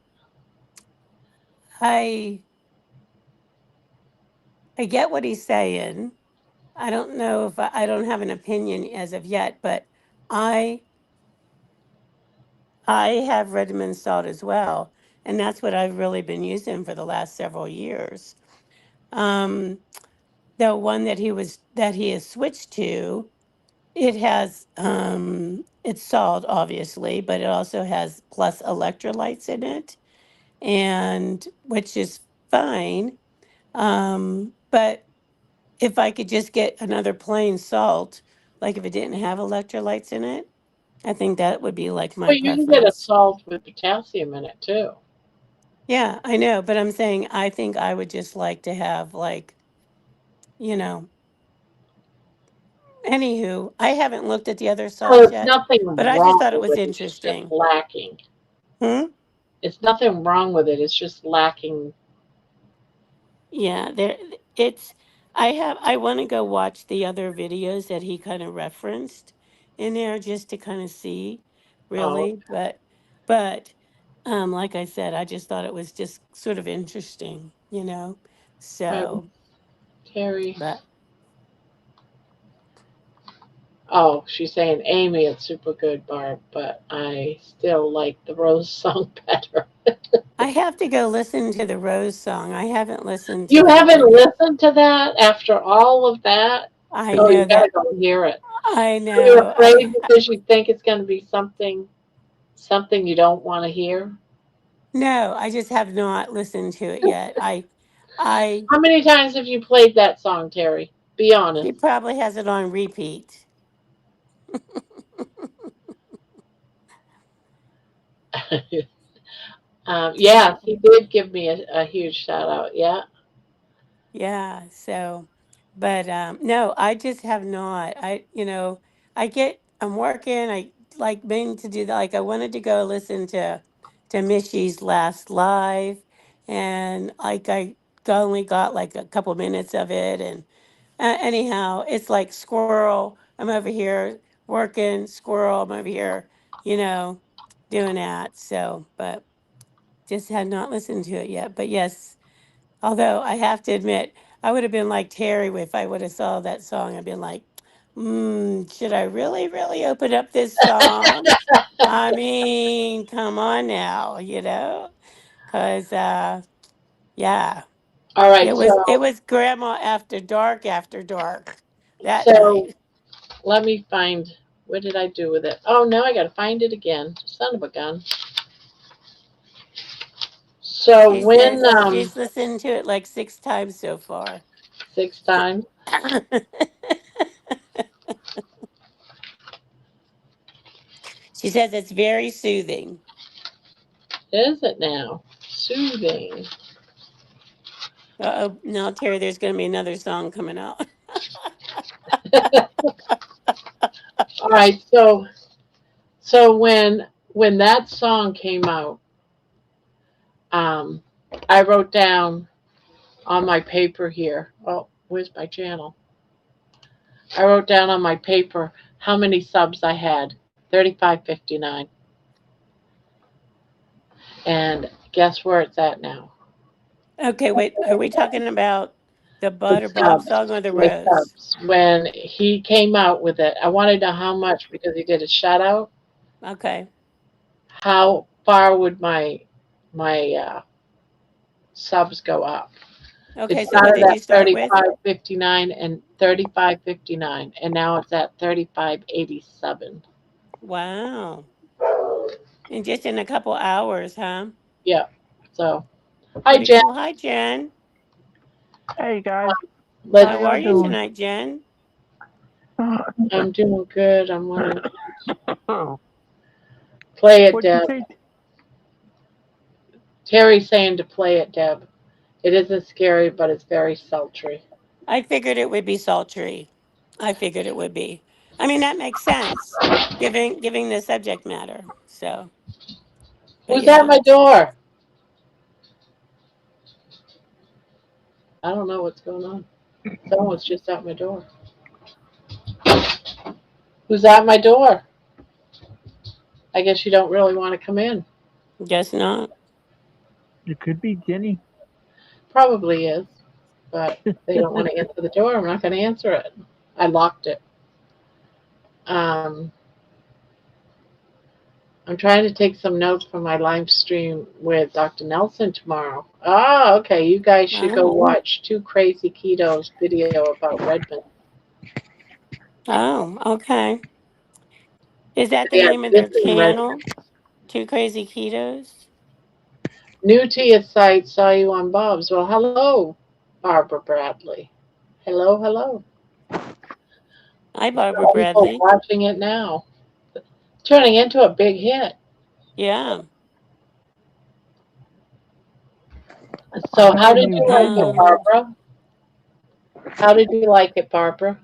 I I get what he's saying. I don't know if I don't have an opinion as of yet, but I I have regimen salt as well, and that's what I've really been using for the last several years. Um, the one that he has switched to, it has it's salt obviously, but it also has plus electrolytes in it, and which is fine. But if I could just get another plain salt, like if it didn't have electrolytes in it, I think that would be like my Well, you can get a preference. salt with potassium in it too. Yeah, I know, but I'm saying I think I would just like to have like, you know, anywho, I haven't looked at the other So salts it's yet, nothing but I just wrong thought it with was it. It's just interesting. lacking. Hmm? It's nothing wrong with it. It's just lacking. Yeah, it's I want to go watch the other videos that he kind of referenced in there just to kind of see Oh, really, but like I said, I just thought it was just sort of interesting, you know. right, So, Terry. but Oh, she's saying Amy, it's super good, Barb, but I still like the Rose song better. I have to go listen to the Rose song. I haven't listened to You that haven't one yet. listened to that after all of that? I Oh, you know gotta that. go hear it. I Are you know. afraid because you think it's gonna be something you don't want to hear? No, I just have not listened to it yet. I How many times have you played that song, Terry? Be She honest. probably has it on repeat. Yes, he did give me a huge shout out. Yeah. Yeah, so, but no, I just have not. I'm working. I like meaning to do that. Like I wanted to go listen to Mishy's last live, and like only got like a couple minutes of it. And anyhow, it's like squirrel. I'm over here working, squirrel. I'm over here, you know, doing that. So, but just had not listened to it yet. But yes. Although I have to admit, I would have been like Terry if I would have saw that song. I'd been like, should I really, really open up this song? I mean, come on now, because yeah, All right. it So was Grandma after dark that so night. let me find. What did I do with it? Oh, now I gotta find it again. Son of a gun. So She when says she's listened to it like 6 times so far. 6 times She says it's very soothing. is it now? Soothing. Uh-oh, now Terry, there's going to be another song coming out. All right. So when that song came out, um, I wrote down on my paper here. Oh, where's my channel? I wrote down on my paper how many subs I had. 3559. And guess where it's at now? Okay, wait. Are we talking about the With Butter Bob subs. song or the With Rose? subs. When he came out with it, I wanted to know how much because he did a shout out. Okay. How far would my subs go up? It Okay, so what started did you at start with? 3559 and 3559, and now it's at 3587. Wow. And just in a couple hours, huh? Yeah. So, hi Pretty Jen. cool. Hi, Jen. Hey guys, how Let's. How y'all are you doing? tonight, Jen? I'm doing good. I'm gonna play it, What'd you Deb. say? Terry's saying to play it, Deb. It isn't scary, but it's very sultry. I figured it would be sultry. I figured it would be. I mean, that makes sense, giving the subject matter. So, but Who's at yeah. my door? I don't know what's going on. Someone's just at my door. Who's at my door? I guess you don't really want to come in. Guess not. It could be Jenny. Probably is, but they don't want to answer the door. I'm not going to answer it. I locked it. Um, I'm trying to take some notes for my live stream with Dr. Nelson tomorrow. Ah, okay. You guys should go Oh, watch Two Crazy Ketos video about Redmond. oh, okay. Is that the Yeah, name of this their in Redmond. channel? Two Crazy Ketos? New to your site, saw you on Bob's. Well, hello, Barbara Bradley. Hello, hello. Hi, Barbara People Bradley. watching it now. Turning into a big hit. Yeah. So, What's how your did new you like it, handle? Um, Barbara? How did you like it, Barbara?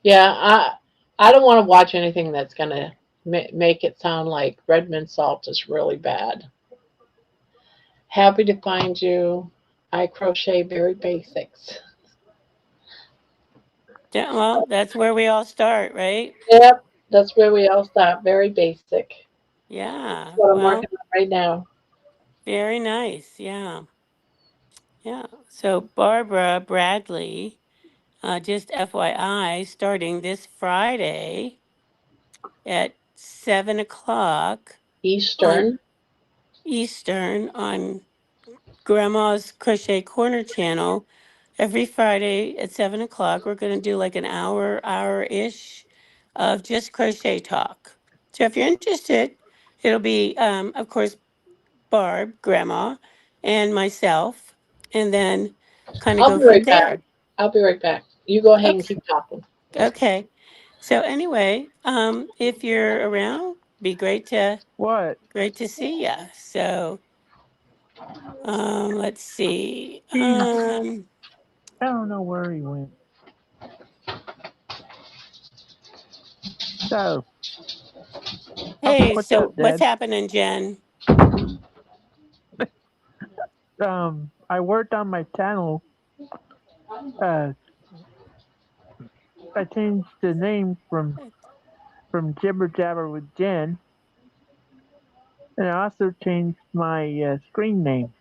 Yeah, I don't want to watch anything that's gonna make it sound like Redmond salt is really bad. Happy to find you. I crochet very basics. well, that's where we all start, right? Yep, that's where we all stop. Very basic. That's Yeah. what I'm working Well, on right now. very nice. Yeah. Yeah. So Barbara Bradley, just FYI, starting this Friday at 7 o'clock on Eastern. Eastern on Grandma's Crochet Corner channel. Every Friday at 7 o'clock, we're going to do like an hour-ish of just crochet talk. So if you're interested, it'll be, of course, Barb, Grandma, and myself, and then kind of I'll go be from right back. there. I'll be right back. You go ahead and Okay. keep talking. Okay. So anyway, if you're around, be What? great to see ya. So let's see. He's. I don't know where he went. So, Hey, what's so up, what's Dad? happening, Jen? I worked on my channel. Uh, I changed the name from Jibber Jabber with Jen, and I also changed my screen name,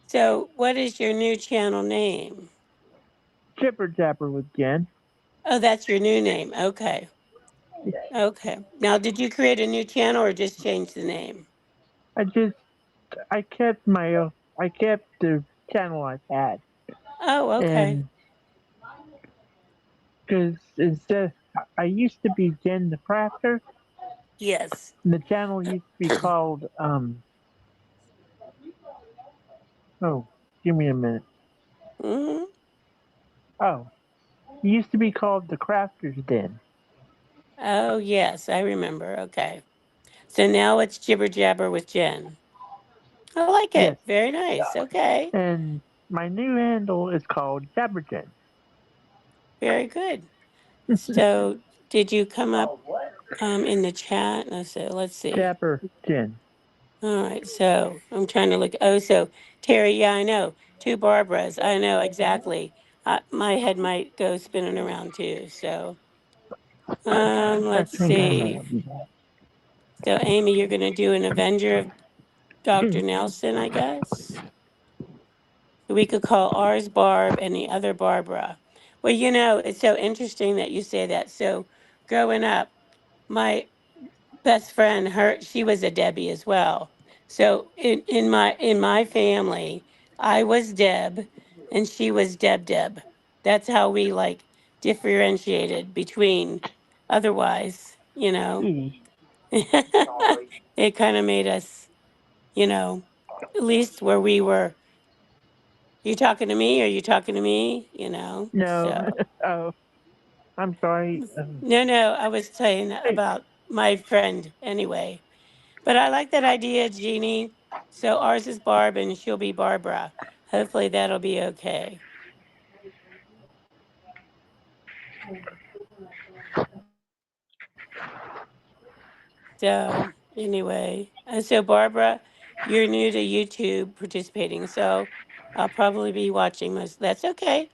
So what is your new channel name? Jibber Jabber with Jen. Oh, that's your new name. Okay. Okay. Now, did you create a new channel or just change the name? I just I kept I kept the channel I had, Oh, okay. and because instead I used to be Jen the Crafter, Yes. and the channel used to be called oh, give me a minute. Hmm. Oh, it used to be called the Crafters Den. Oh, yes, I remember. Okay. So now it's Jibber Jabber with Jen. I like Yes, it. Very nice. Okay. and my new handle is called Jabberjen. Very good. So did you come up in the chat? Let's see. Jabberjen. All right. So I'm trying to look. Oh, so Terry, yeah, I know. Two Barbaras. I know exactly. My head might go spinning around too. So I let's think I know see. what you want. So Amy, you're going to do an Avenger of Dr. Nelson, I guess. We could call ours Barb and the other Barbara. Well, it's so interesting that you say that. So growing up, my best friend, she was a Debbie as well. So in my family, I was Deb and she was Deb. That's how we like differentiated between otherwise. Edie. It kind of made us, you know, at least where we were, you talking to me? Are you talking to me? No, So oh, I'm sorry. no, I was saying Hey, about my friend anyway. But I like that idea, Jeannie. So ours is Barb and she'll be Barbara. Hopefully that'll be okay. So anyway, so Barbara, you're new to YouTube participating. So I'll probably be watching most. That's okay.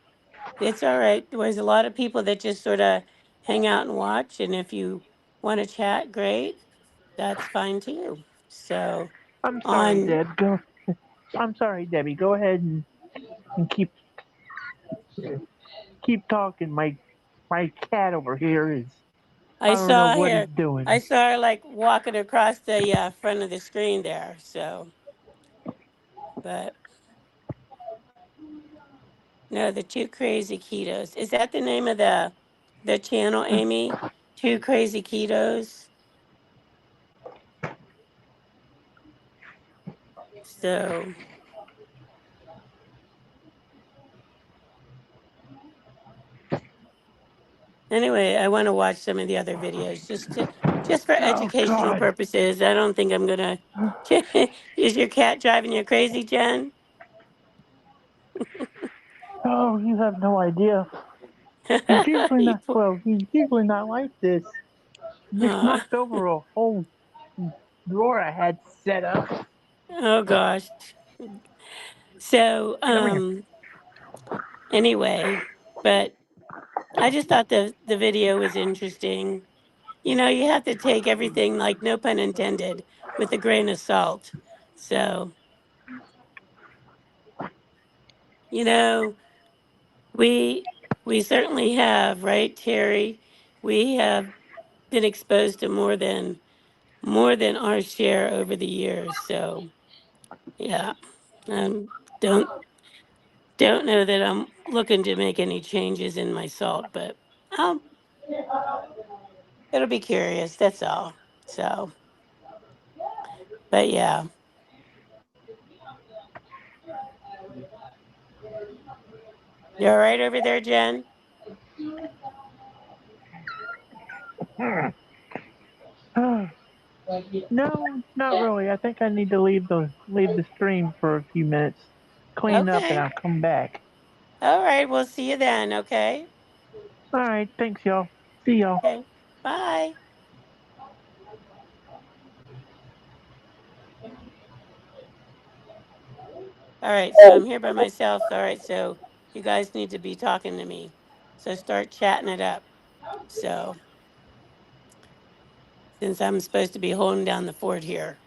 It's all right. There's a lot of people that just sort of hang out and watch, and if you want to chat, great. That's fine too. So I'm sorry, on, Deb. Go. I'm sorry, Debbie. Go ahead and keep talking. My cat over here is. I I don't know saw what he's her. I doing. saw her like walking across the front of the screen there. So, but no, the Two Crazy Ketos. Is that the name of the channel, Amy? Two Crazy Ketos. So anyway, I want to watch some of the other videos just for Oh educational God. purposes. I don't think I'm gonna. Is your cat driving you crazy, Jen? Oh, you have no idea. He's usually You not. po- Well, he's usually not like this. He just uh, knocked over a whole drawer I had set up. oh gosh. So Come here. anyway, but I just thought the video was interesting. You know, you have to take everything, like no pun intended, with a grain of salt. So, you know, we we certainly have, right, Terry? We have been exposed to more than our share over the years. So, yeah, um, don't don't know that I'm looking to make any changes in my salt, but um, it'll be curious. That's all. So, but yeah, you all right over there, Jen? No, not really. I think I need to leave the stream for a few minutes, clean up, and Okay. I'll come back. All right. We'll see you then. Okay. All right, thanks, y'all. See y'all. Okay. Bye. All right. So I'm here by myself. All right. So you guys need to be talking to me. So start chatting it up. So since I'm supposed to be holding down the fort here.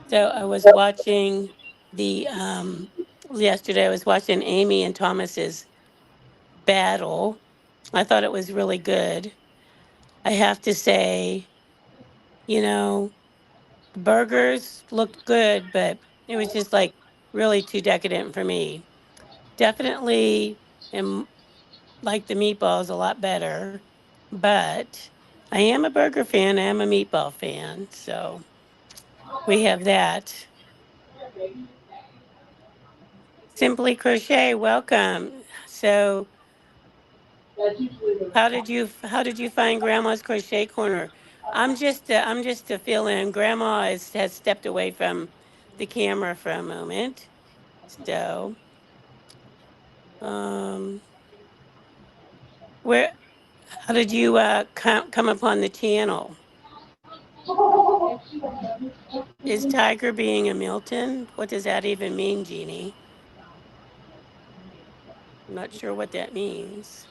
So I was watching yesterday I was watching Amy and Thomas's battle. I thought it was really good. I have to say, you know, the burgers looked good, but it was just like really too decadent for me. Definitely am like the meatballs a lot better, but I am a burger fan. I am a meatball fan. So we have that. Simply Crochet, welcome. So how did you find Grandma's Crochet Corner? I'm just a fill-in. Grandma has stepped away from the camera for a moment. So um where how did you come upon the channel? Is Tiger being a Milton? What does that even mean, Jeannie? I'm not sure what that means.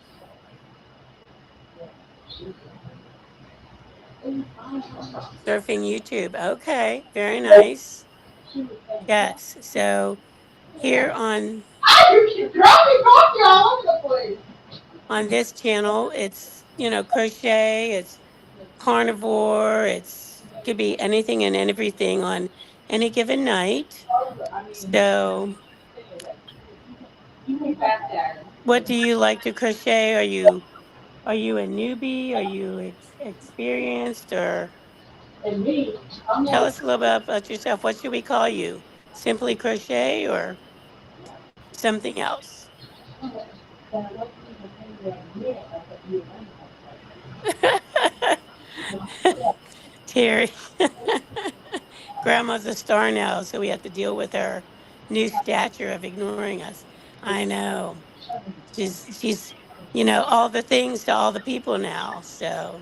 Surfing YouTube. Okay, very nice. Yes. So here on this channel, it's crochet, it's carnivore, it's could be anything and everything on any given night. So what do you like to crochet? Are you a newbie? Are you experienced? Or tell us a little bit about yourself. What should we call you? Simply Crochet or something else? Terry. Grandma's a star now, so we have to deal with her new stature of ignoring us. I know. She's all the things to all the people now. So,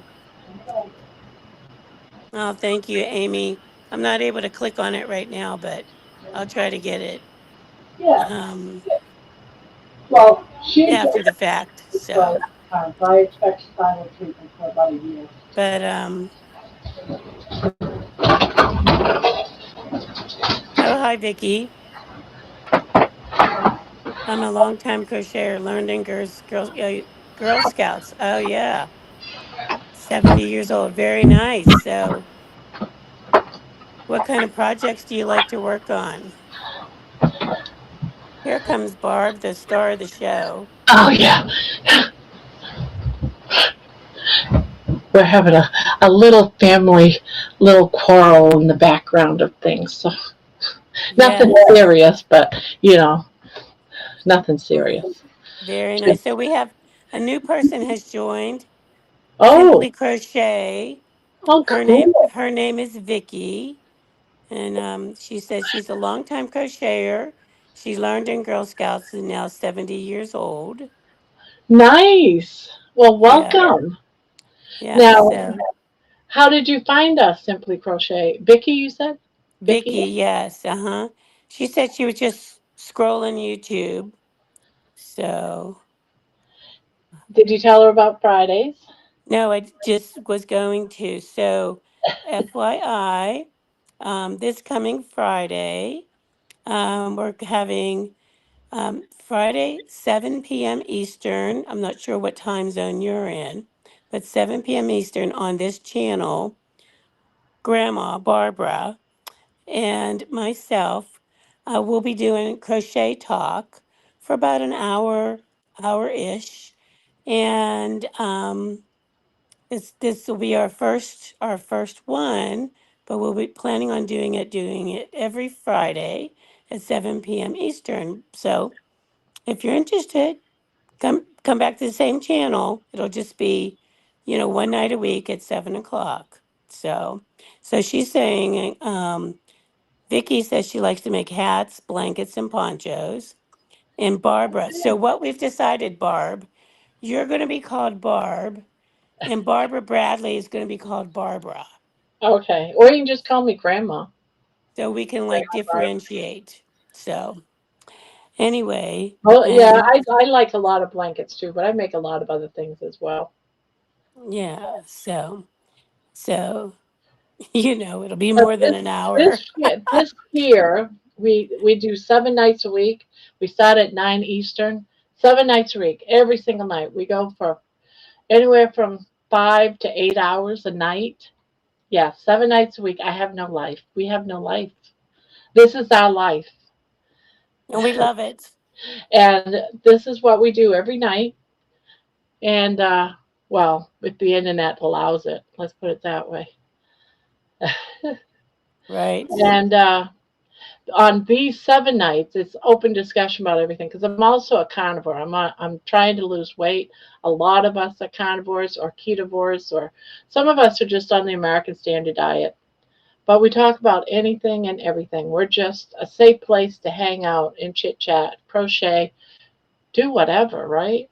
oh, thank you, Amy. I'm not able to click on it right now, but I'll try to get it Yeah. um, Well, she's after the fact. for So, time, so I expect spinal treatment for about a year. but oh, hi, Vicky. I'm a longtime crocheter, learned in Girl Scouts. Oh yeah, 70 years old. Very nice. So, what kind of projects do you like to work on? Here comes Barb, the star of the show. Oh yeah, we're having a little family, little quarrel in the background of things. So nothing Yes, serious, but you know, nothing serious. very nice. So we have a new person has joined. Oh, Simply Crochet. oh, Her name cool. her name is Vicky, and she says she's a longtime crocheter. She learned in Girl Scouts and now 70 years old. Nice. Well, Yeah, welcome. yeah. Now, So how did you find us, Simply Crochet? Vicky, you said? Vicky, Vicky? yes, uh-huh. She said she was just scrolling YouTube. So Did you tell her about Fridays? no, I just was going to. So FYI, this coming Friday, we're having Friday, 7 p.m. Eastern. I'm not sure what time zone you're in, but 7 p.m. Eastern on this channel, Grandma Barbara and myself will be doing crochet talk for about an hour-ish. And this will be our first one, but we'll be planning on doing it every Friday at 7 p.m. Eastern. So if you're interested, come back to the same channel. It'll just be, one night a week at 7 o'clock. So she's saying, Vicky says she likes to make hats, blankets, and ponchos. And Barbara, so what we've decided, Barb, you're going to be called Barb, and Barbara Bradley is going to be called Barbara. Okay. Or you can just call me Grandma. So we can like differentiate. So anyway, Oh, yeah, and I like a lot of blankets too, but I make a lot of other things as well. yeah, so it'll be But more than an hour. this year, we do 7 nights a week. We start at 9 Eastern, 7 nights a week, every single night. We go for anywhere from 5 to 8 hours a night. Yeah, 7 nights a week. I have no life. We have no life. This is our life. And we love it. And this is what we do every night. And, well, if the internet allows it, let's put it that way. Right. And on these 7 nights, it's open discussion about everything because I'm also a carnivore. I'm trying to lose weight. A lot of us are carnivores or ketovores, or some of us are just on the American Standard Diet. But we talk about anything and everything. We're just a safe place to hang out and chit chat, crochet, do whatever, right?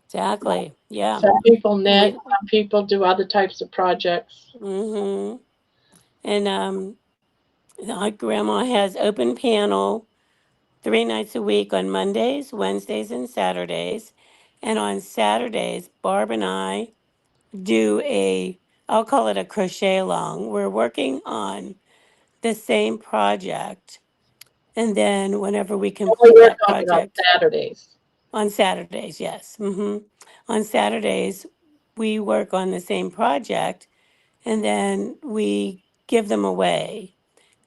Exactly. Yeah. Some people And knit, we some people do other types of projects. mm-hmm. And our grandma has open panel 3 nights a week on Mondays, Wednesdays, and Saturdays. And on Saturdays, Barb and I do I'll call it a crochet along. We're working on the same project. And then whenever we Oh, complete you're that talking on project, Saturdays. on Saturdays, yes. On Saturdays, we work on the same project and then we give them away.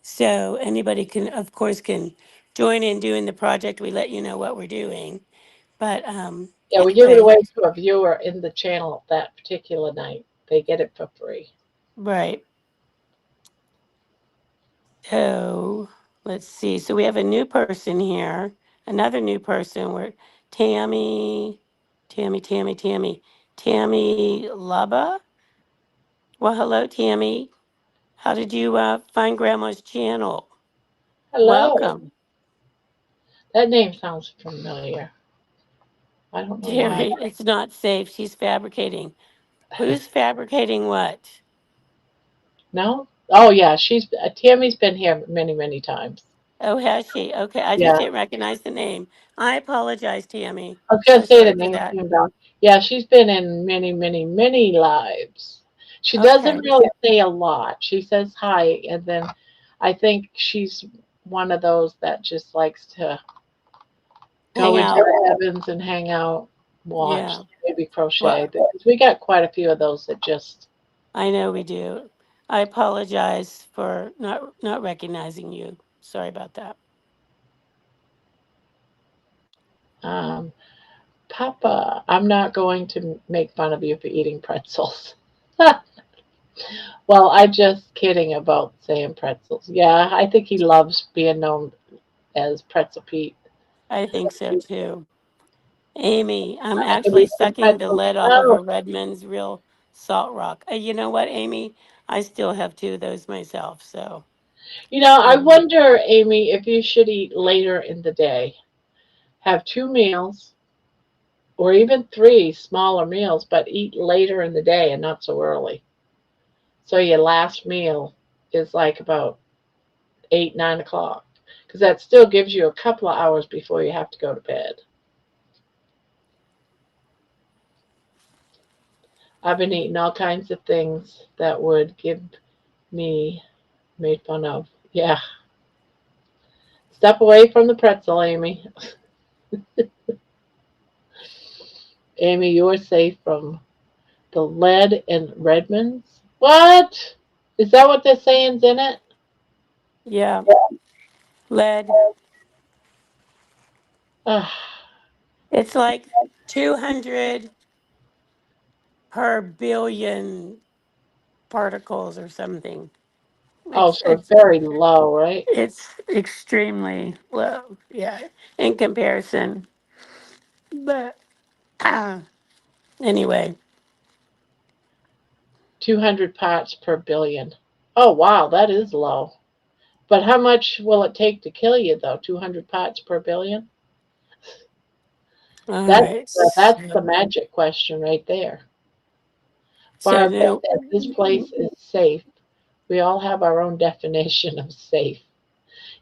So anybody can, of course, can join in doing the project. We let you know what we're doing. But Yeah, we give it anyway, away to a viewer in the channel that particular night. They get it for free. right. So let's see. So we have a new person here, another new person. We're Tammy, Tammy Lubba. Well, hello, Tammy. How did you find Grandma's channel? Hello. Welcome. That name sounds familiar. I don't know why. Terry, it's not safe. She's fabricating. Who's fabricating what? No? Oh yeah, she's Tammy's been here many, many times. Oh, has she? Okay, I just Yeah. didn't recognize the name. I apologize, Tammy. I was So gonna say the sorry for name that. came down. Yeah, she's been in many, many, many lives. She doesn't Okay, really say a lot. She says hi, and then I think she's one of those that just likes to go hang into out. the heavens and hang out, watch, Yeah. maybe crochet. Well, Because we got quite a few of those that just I know we do. I apologize for not recognizing you. Sorry about that. um, Papa, I'm not going to make fun of you for eating pretzels. Well, I'm just kidding about saying pretzels. Yeah, I think he loves being known as Pretzel Pete. I think so too. Amy, I'm I can actually eat some sucking the pretzels lead off of now. a Redmond's Real Salt Rock. You know what, Amy? I still have two of those myself. So, I um, wonder, Amy, if you should eat later in the day. Have two meals or even three smaller meals, but eat later in the day and not so early. So your last meal is like about 8, 9 o'clock. Because that still gives you a couple of hours before you have to go to bed. I've been eating all kinds of things that would give me made fun of. Yeah. Step away from the pretzel, Amy. Amy, you're safe from the lead in Redmond's. What? Is that what they're saying's in it? yeah, lead. Ugh. It's like 200 per billion particles or something. Oh, It's so it's it's very low, right? it's extremely low. Yeah, in comparison. But anyway, 200 parts per billion. Oh, wow, that is low. But how much will it take to kill you, though? 200 parts per billion? all That's right. that's the magic question right there. So Barb now, said this place is safe. We all have our own definition of safe.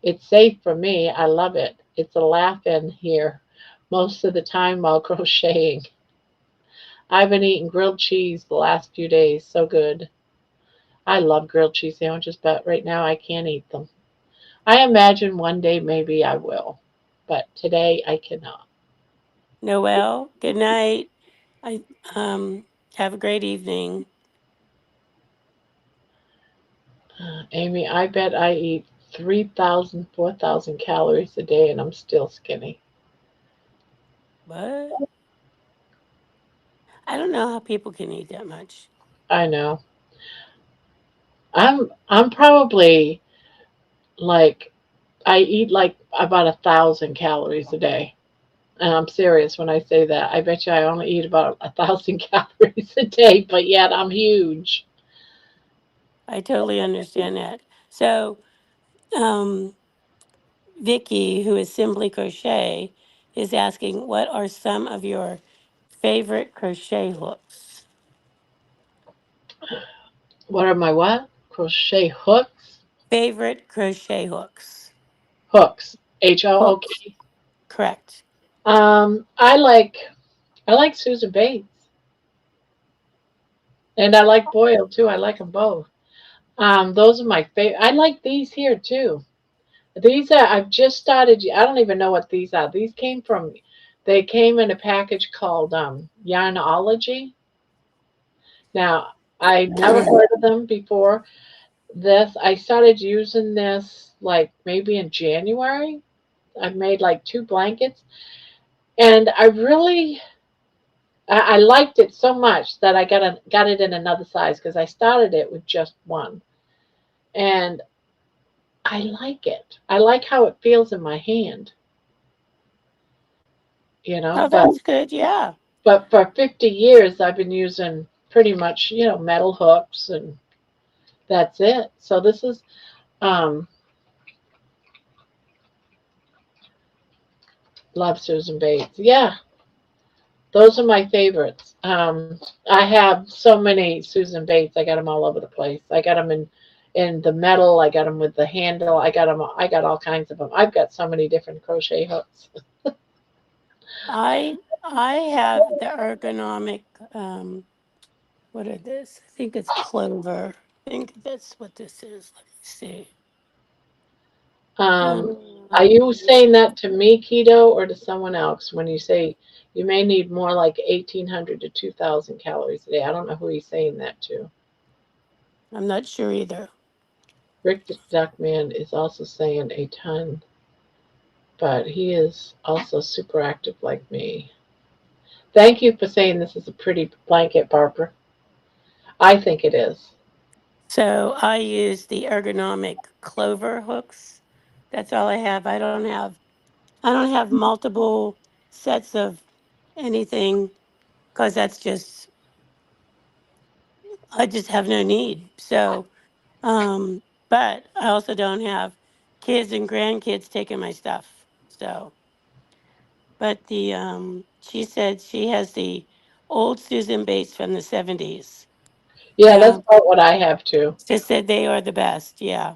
It's safe for me. I love it. It's a laugh in here most of the time while crocheting. I've been eating grilled cheese the last few days. So good. I love grilled cheese sandwiches, but right now I can't eat them. I imagine one day maybe I will, but today I cannot. Noel, good night. I have a great evening. Amy, I bet I eat 3,000, 4,000 calories a day and I'm still skinny. What? I don't know how people can eat that much. I know. I'm probably like I eat like about 1,000 calories a day. And I'm serious when I say that. I bet you I only eat about 1,000 calories a day, but yet I'm huge. I totally understand that. So, um, Vicky, who is Simply Crochet, is asking, what are some of your favorite crochet hooks? What are my what? Crochet hooks? Favorite crochet hooks. Hooks. HOOK. Hooks, correct. I like Susan Bates and I like Boyle too. I like them both. Those are my favorite. I like these here too. These are I've just started. I don't even know what these are. These came from. They came in a package called Yarnology. Now I never heard of them before. This I started using this like maybe in January. I made like two blankets, and I liked it so much that I got it in another size because I started it with just one, and I like it. I like how it feels in my hand, Oh, But that's good. Yeah. for 50 years I've been using pretty much metal hooks, and that's it. So this is um, love Susan Bates. Yeah, Those are my favorites. I have so many Susan Bates. I got them all over the place. I got them in the metal. I got them with the handle. I got them. I got all kinds of them. I've got so many different crochet hooks. I have the ergonomic. What are this? I think it's clover. I think that's what this is. Let me see. Um, are Um, you saying that to me, Keto, or to someone else when you say you may need more like 1,800 to 2,000 calories a day? I don't know who he's saying that to. I'm not sure either. Rick the Duckman is also saying a ton, but he is also super active like me. Thank you for saying this is a pretty blanket, Barbara. I think it is. So I use the ergonomic clover hooks. That's all I have. I don't have multiple sets of anything because I just have no need. So, but I also don't have kids and grandkids taking my stuff. So, but she said she has the old Susan Bates from the 70s. Yeah, that's Yeah. about what I have too. She said they are the best. Yeah.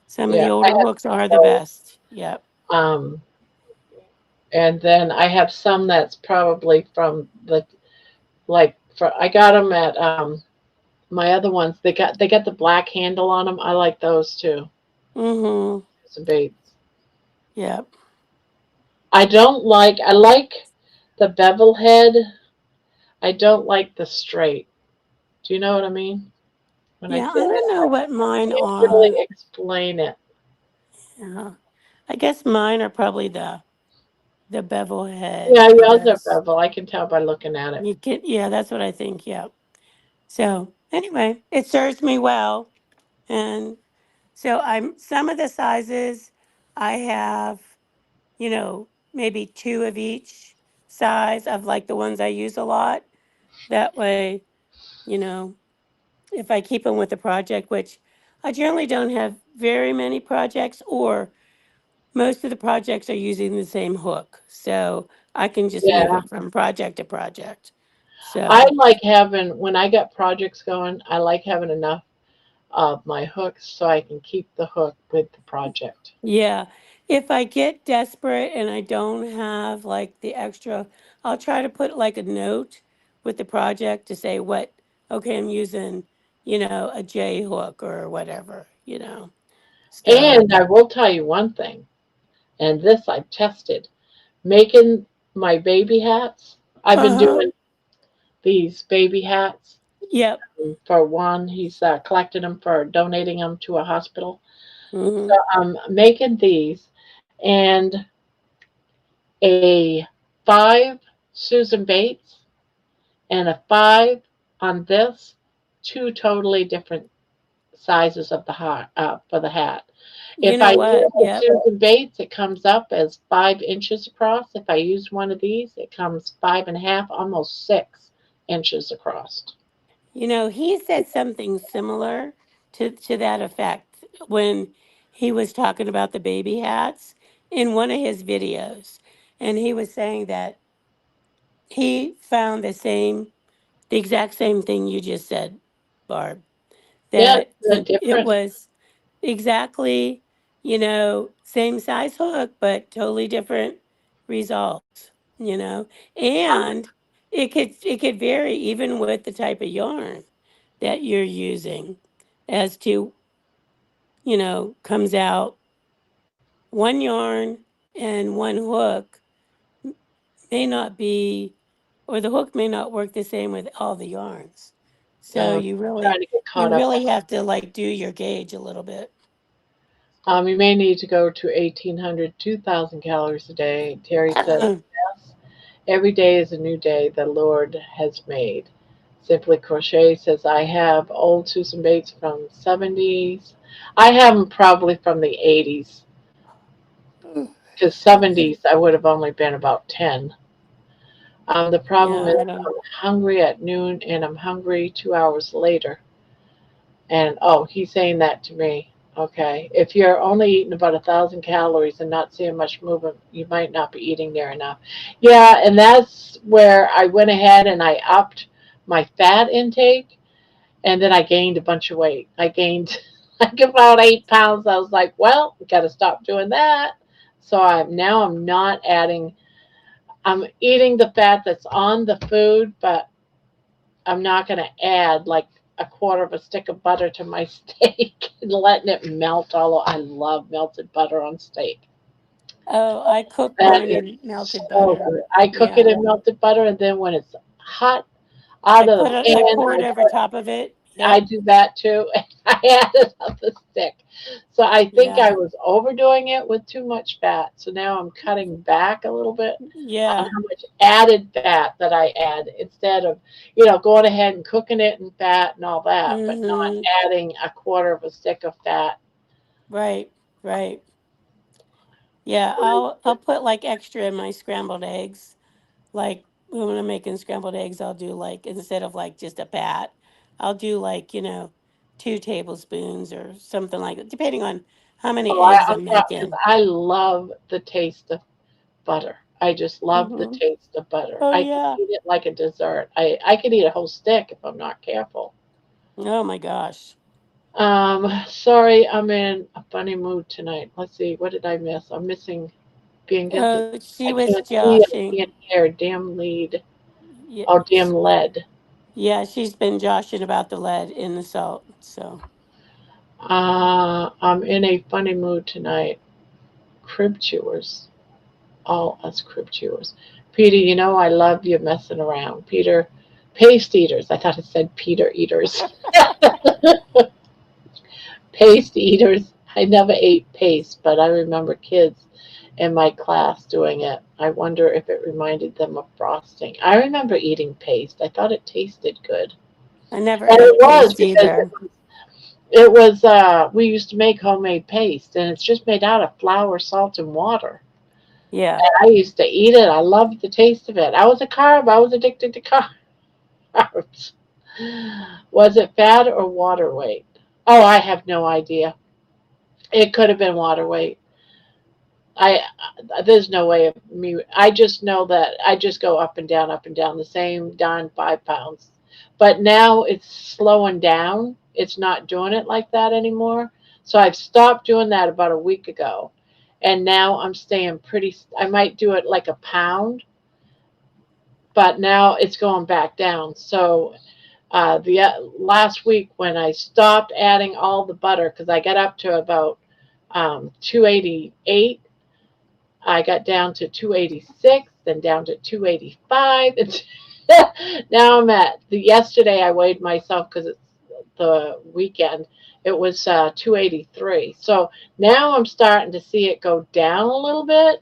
Some of Yeah, the I older have hooks are the those. best. Yep. Um, and then I have some that's probably from the like for I got them at my other ones. They got the black handle on them. I like those too. Mm-hmm. Some Bates. Yep. I like the bevel head. I don't like the straight. Do you know what I mean? When I Yeah, say I that, don't know what I mine can't really are. explain it. Yeah. I guess mine are probably the bevel head, Yeah, I yours are guess. bevel. I can tell by looking at it. You can, yeah, that's what I think. Yeah. So anyway, it serves me well. And so some of the sizes I have, maybe two of each size of like the ones I use a lot. That way, you know, if I keep them with the project, which I generally don't have very many projects, or most of the projects are using the same hook. So I can just move Yeah. it from project to project. I So like having, when I got projects going, I like having enough of my hooks so I can keep the hook with the project. yeah, if I get desperate and I don't have like the extra, I'll try to put like a note with the project to say okay, I'm using, a J hook or whatever. So, And I will tell you one thing, and this I've tested. Making my baby hats, I've been uh-huh. doing these baby hats Yep. for one. He's collected them for donating them to a hospital. So Mm-hmm. I'm making these and a 5 Susan Bates and a 5 on this, two totally different sizes of the hat for the hat. You If know I use what? the Yep. Susan Bates, it comes up as 5 inches across. If I use one of these, it comes 5.5, almost 6 inches across. He said something similar to that effect when he was talking about the baby hats in one of his videos. And he was saying that he found the exact same thing you just said, Barb, Yeah, that they're it different. was exactly, same size hook, but totally different results. And it could vary even with the type of yarn that you're using as to, comes out one yarn and one hook may not be, or the hook may not work the same with all the yarns. So Um, you trying really, to get you caught up. really have to like do your gauge a little bit. You may need to go to 1,800, 2,000 calories a day. Terry says, yes, every day is a new day the Lord has made. Simply Crochet says, I have old Susan Bates from 70s. I have them probably from the 80s, because 70s I would have only been about 10. The problem Yeah, is I don't. I'm hungry at noon and I'm hungry 2 hours later. And oh, he's saying that to me. Okay. If you're only eating about 1,000 calories and not seeing much movement, you might not be eating there enough. Yeah, and that's where I went ahead and I upped my fat intake, and then I gained a bunch of weight. I gained like about 8 pounds. I was like, well, got to stop doing that. So I'm not adding. I'm eating the fat that's on the food, but I'm not going to add like a quarter of a stick of butter to my steak and letting it melt all over. I love melted butter on steak. Oh, I cook That mine is in melted so butter. good. I cook it Yeah. in melted butter, and then when it's hot I out of put the it, I pan, pour it over top of it. I Yep. do that too. And I added up the stick. So I think I Yeah. was overdoing it with too much fat. So now I'm cutting back a little bit on Yeah. how much added fat that I add instead of, going ahead and cooking it in fat and all that, but not Mm-hmm. adding a quarter of a stick of fat. Right. Right. Yeah. I'll put like extra in my scrambled eggs. Like when I'm making scrambled eggs, I'll do like instead of like just a pat, I'll do like, 2 tablespoons or something like that, depending on how many Oh, eggs I'm I'm because making. I love the taste of butter. I just love the Mm-hmm. taste of butter. Oh I could yeah. eat it like a dessert. I could eat a whole stick if I'm not careful. Oh my gosh. Sorry, I'm in a funny mood tonight. Let's see, what did I miss? I'm missing being good. She I was can't see. I joshing. can't hear. Damn lead. Yeah. Oh, damn lead. Yeah, she's been joshing about the lead in the salt. So, I'm in a funny mood tonight. Crib chewers. All us crib chewers. Peter, I love you messing around. Peter, paste eaters. I thought it said Peter eaters. Paste eaters. I never ate paste, but I remember kids in my class doing it. I wonder if it reminded them of frosting. I remember eating paste. I thought it tasted good. I never And it ate was paste because either. we used to make homemade paste and it's just made out of flour, salt, and water. Yeah. And I used to eat it. I loved the taste of it. I was a carb. I was addicted to carbs. Was it fat or water weight? Oh, I have no idea. It could have been water weight. I there's no way of me. I just know that I just go up and down the same darn 5 pounds. But now it's slowing down. It's not doing it like that anymore. So I've stopped doing that about a week ago, and now I'm staying pretty. I might do it like a pound, but now it's going back down. So the last week when I stopped adding all the butter because I got up to about 288. I got down to 286, then down to 285. And now I'm at yesterday I weighed myself because it's the weekend. It was 283. So now I'm starting to see it go down a little bit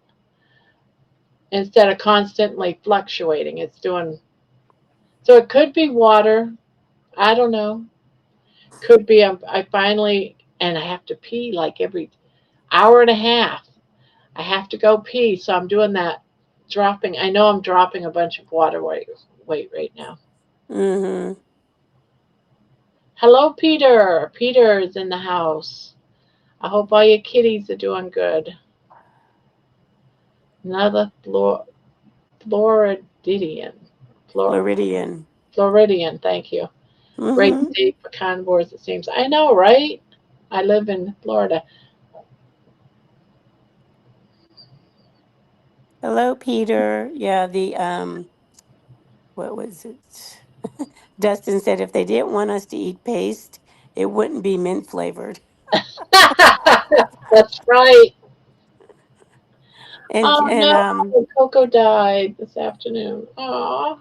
instead of constantly fluctuating. It's doing so. It could be water. I don't know. Could be I finally and I have to pee like every hour and a half. I have to go pee, so I'm doing that dropping. I know I'm dropping a bunch of water weight right now. Mm-hmm. Hello, Peter. Peter is in the house. I hope all your kitties are doing good. Another Floridian. Flor, Floridian. Floridian, thank you. Great Mm-hmm. state for carnivores, it seems. I know, right? I live in Florida. Hello, Peter. Yeah, what was it? Dustin said if they didn't want us to eat paste, it wouldn't be mint flavored. That's right. And Oh and no, Coco died this afternoon. Oh,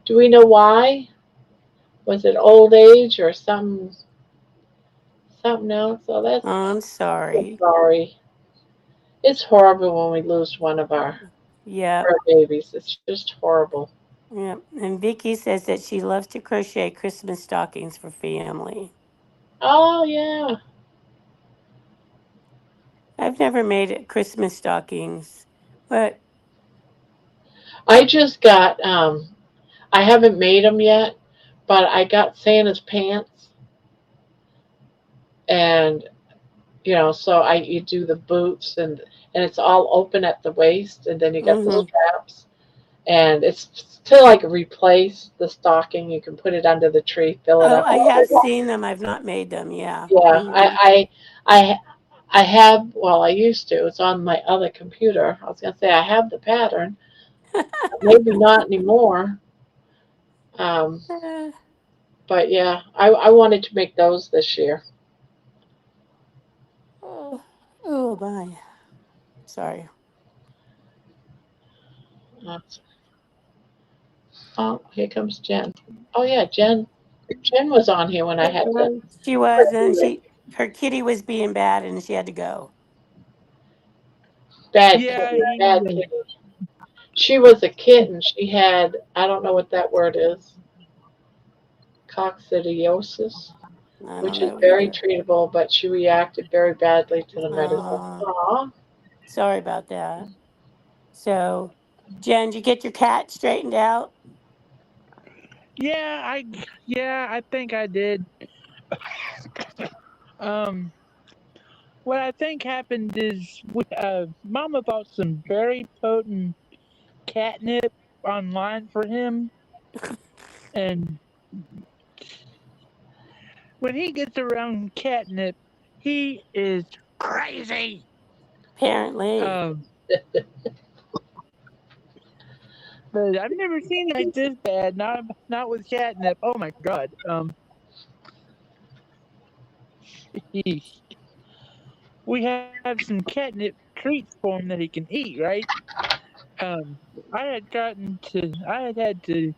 do we know why? Was it old age or something else? So that's I'm so sorry. sorry. It's horrible when we lose one of our Yep. fur babies. It's just horrible. Yep. And Vicky says that she loves to crochet Christmas stockings for family. Oh yeah. I've never made it Christmas stockings, but I just got I haven't made them yet, but I got Santa's pants and so you do the boots, and it's all open at the waist, and then you got the Mm-hmm. straps, and it's to like replace the stocking. You can put it under the tree, fill it Oh, up. I have seen them. I've not made them. Yeah. Yeah, Mm-hmm. I have. Well, I used to. It's on my other computer. I was gonna say I have the pattern. Maybe not anymore. Um, but yeah, I wanted to make those this year. Oh, oh my. Sorry. That's, oh, here comes Jen. Oh yeah, Jen. Jen was on here when I had to. She was, and her kitty was being bad, and she had to go. Bad Yeah, kitty, bad kitty. She was a kitten. She had, I don't know what that word is, coccidiosis, I don't which is know very either. treatable, but she reacted very badly to the medicine. Uh, Aw. Sorry about that. So, Jen, did you get your cat straightened out? yeah, I think I did. Um, what I think happened is Mama bought some very potent catnip online for him, and when he gets around catnip, he is crazy. Apparently. Um, but I've never seen like this bad. Not with catnip. Oh my god. We have some catnip treats for him that he can eat, right? Um, I had to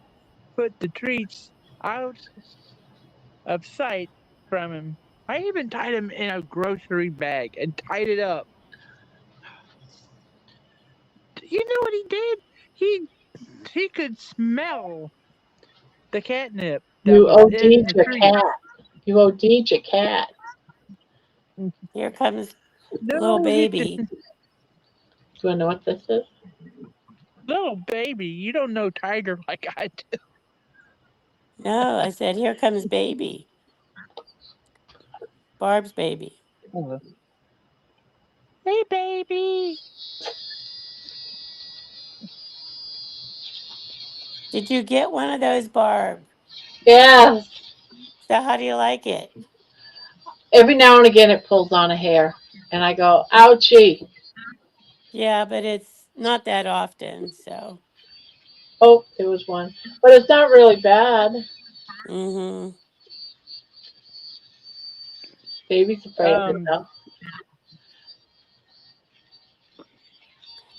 put the treats out of sight from him. I even tied him in a grocery bag and tied it up. You know what he did? He he could smell the catnip that You was in OD'd the your treat. cat. You OD'd your cat. Here comes little No, he baby. didn't. Do you want to know what this is? Little baby, you don't know Tiger like I do. No, I said, here comes baby. Barb's baby. Hey, baby. Did you get one of those, Barb? Yes. So, how do you like it? Every now and again it pulls on a hair. And I go, ouchie. Yeah, but it's not that often. So, Oh, there was one. But it's not really bad. mm-hmm. Baby's afraid of it Um, though.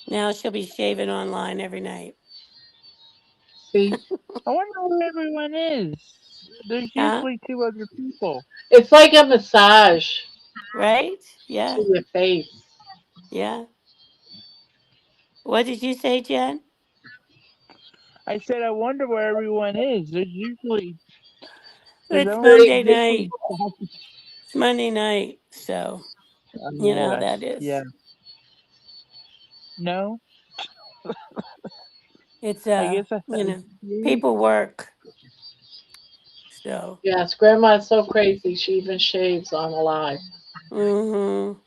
Now she'll be shaving online every night. See? I wonder where everyone is. There's Huh? usually two other people. It's like a massage Right? to Yeah. your face. Yeah. What did you say, Jen? I said, I wonder where everyone is. There's It's only Monday Pretty night. It's Monday night. So, you know how that yeah. is. No, It's, I guess I. people work. So, Yes, grandma is so crazy she even shaves on a live. mm-hmm.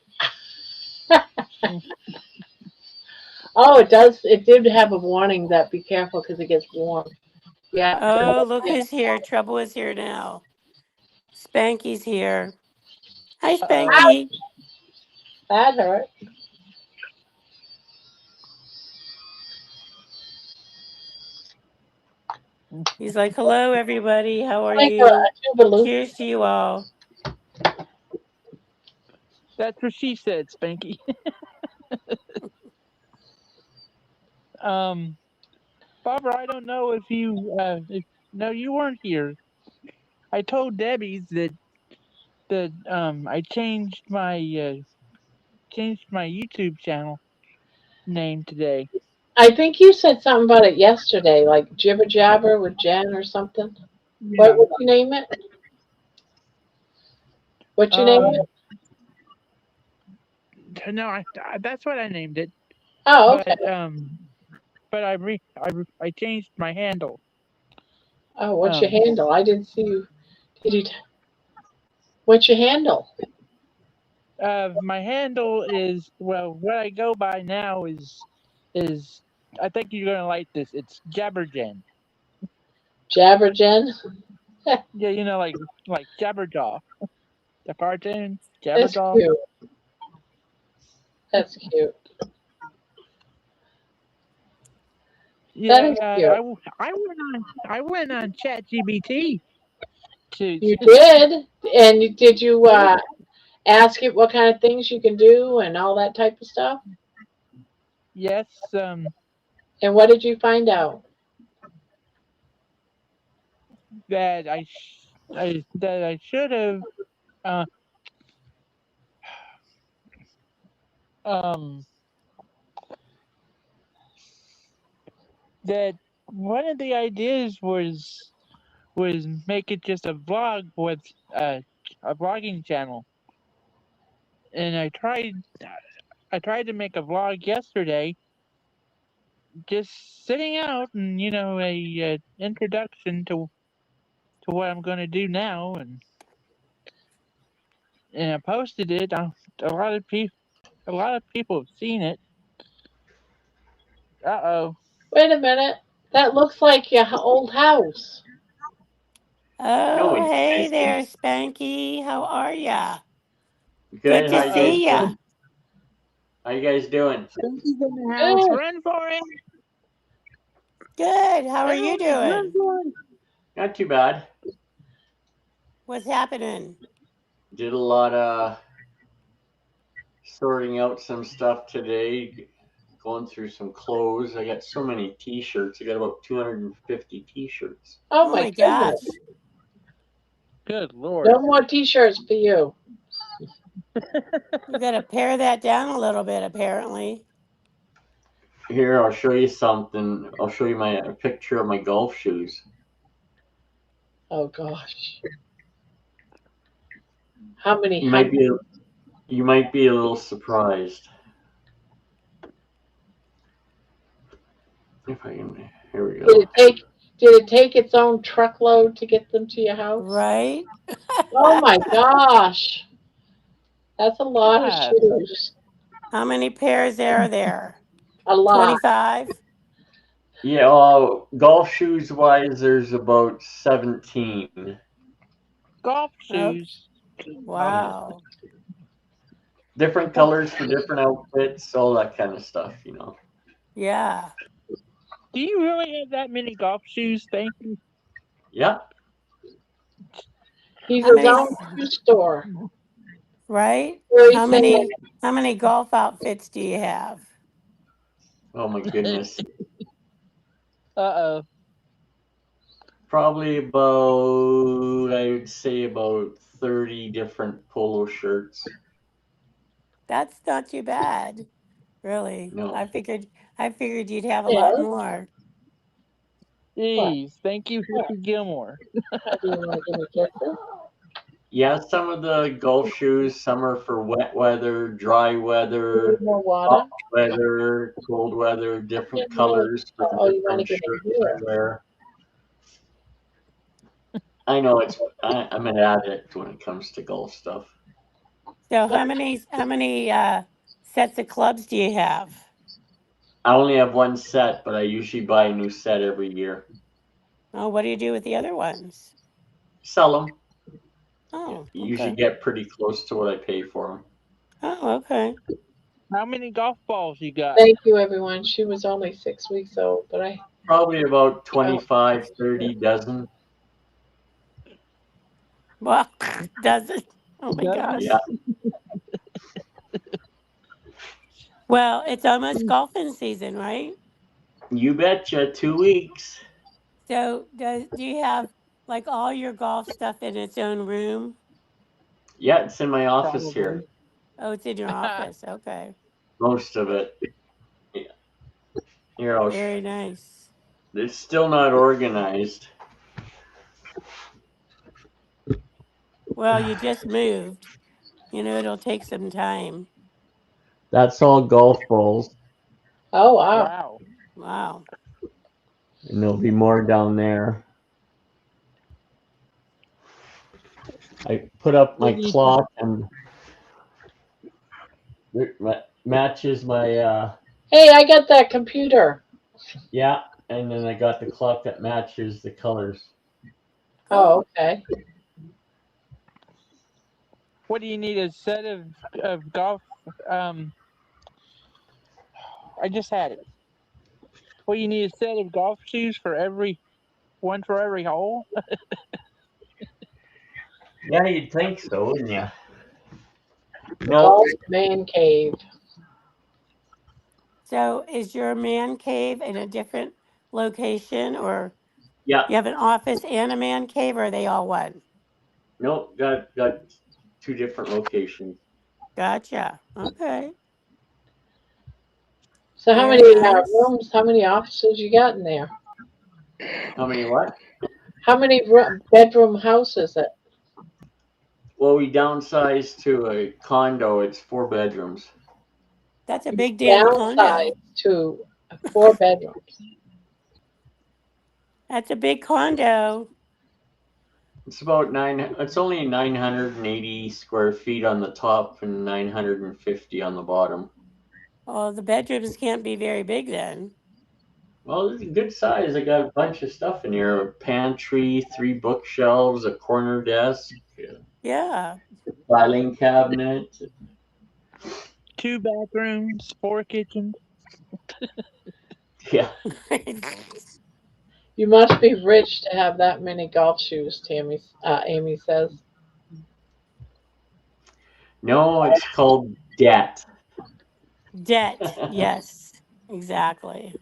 Oh, it did have a warning that be careful because it gets warm. Yeah. Oh, look who's here. Trouble is here now. Spanky's here. Hi, Uh-oh. Spanky. That hurt. He's like, hello, everybody. How are Like you? a tubaloo. Cheers to you all. That's what she said, Spanky. um, Barbara, I don't know if no, you weren't here. I told Debbie's that I changed my YouTube channel name today. I think you said something about it yesterday, like jibber jabber with Jen or something. What Yeah. would you name it? What you name it? Um, no, that's what I named it. Oh, okay. But I changed my handle. Oh, what's your Um, handle? I didn't see you. Did you? What's your handle? My handle is, well, what I go by now is I think you're gonna like this. It's Jabberjen. Jabberjen. Yeah, like Jabberjaw, the cartoon That's Jabberjaw. cute. That's cute. That is Yeah, cute. I went on ChatGPT to You did, and did you ask it what kind of things you can do and all that type of stuff? yes, And what did you find out? that I should have uh um that one of the ideas was make it just a vlog with a vlogging channel. And I tried to make a vlog yesterday, just sitting out and a introduction to what I'm going to do now, and I posted it. A lot of people have seen it. Uh-oh. Wait a minute. That looks like your old house. No, Oh, it hey isn't. there, Spanky. How are ya? Good Good. to How you guys see Uh-oh. ya. doing? How you guys doing? Stinky's in the house. Good. Run for it. Good. How are you Everyone run doing? for it. Not too bad. What's happening? Did a lot of sorting out some stuff today, going through some clothes. I got so many t-shirts. I got about 250 t-shirts. Oh Oh my my goodness. gosh. Good Lord. No more t-shirts for you. You got to pare that down a little bit, apparently. Here, I'll show you something. I'll show you a picture of my golf shoes. Oh gosh. How many You might be hundreds? you might be a little surprised. If I can, here we Did go. it take did it take its own truckload to get them to your house? Right? Oh my gosh. That's a lot of Yeah. shoes. How many pairs are there? A lot. 25? Yeah, golf shoes wise, there's about 17. Golf Oh, shoes. Yeah, wow. different colors for different outfits, all that kind of stuff. Yeah. Do you really have that many golf shoes? Thank you. Yeah, He's How his many, own shoe store. right? Very How thing. many golf outfits do you have? oh my goodness. Uh-oh. Probably about, I would say about 30 different polo shirts. That's not too bad, really. No. I figured you'd have a lot Yes. more. What? Jeez. Thank you, Hippie Gilmore. How do you want to give me kisses? Yeah, some of the golf shoes, some are for wet weather, dry You weather, need more hot water? weather, cold weather, different Get more. colors for Oh, you want to different give shirts me I here? wear. I know I'm an addict when it comes to golf stuff. So how many sets of clubs do you have? I only have one set, but I usually buy a new set every year. Oh, what do you do with the other ones? Sell them. Oh, Usually okay. get pretty close to what I pay for them. Oh, okay. How many golf balls you got? Thank you, everyone. She was only 6 weeks old, but I Probably about oh, 25, 30 dozen. Well, does it? Oh my Dozen? gosh. Yeah. Well, it's almost golfing season, right? You betcha. 2 weeks. So do you have like all your golf stuff in its own room? Yeah, it's in my office Probably. here. Oh, it's in your office. Okay. Most of it. Yeah. Here, Very nice. it's still not organized. Well, you just moved. It'll take some time. That's all golf balls, oh wow. Wow. Wow. and there'll be more down there. I put up What my do you clock, and Matches my Hey, I got that computer. yeah, and then I got the clock that matches the colors. Oh, Cool. okay. What do you need? A set of golf? Um, I just had it. Well, you need a set of golf shoes for every hole. Yeah, you'd think so, wouldn't you? The No, golf man cave. So is your man cave in a different location, or yeah, you have an office and a man cave, or are they all one? no, got two different locations. Gotcha. Okay. So how many Very nice. rooms, how many offices you got in there? How many what? How many bedroom house is it? Well, we downsized to a condo. It's 4 bedrooms. That's a big damn condo. Downsized to 4 bedrooms. That's a big condo. It's about nine. It's only 980 square feet on the top and 950 on the bottom. Oh, the bedrooms can't be very big then. Well, it's a good size. I got a bunch of stuff in here: a pantry, 3 bookshelves, a corner desk, a Yeah. filing cabinet. 2 bathrooms, 4 kitchens. Yeah. You must be rich to have that many golf shoes, Amy says. No, it's called debt. Debt. Yes, exactly.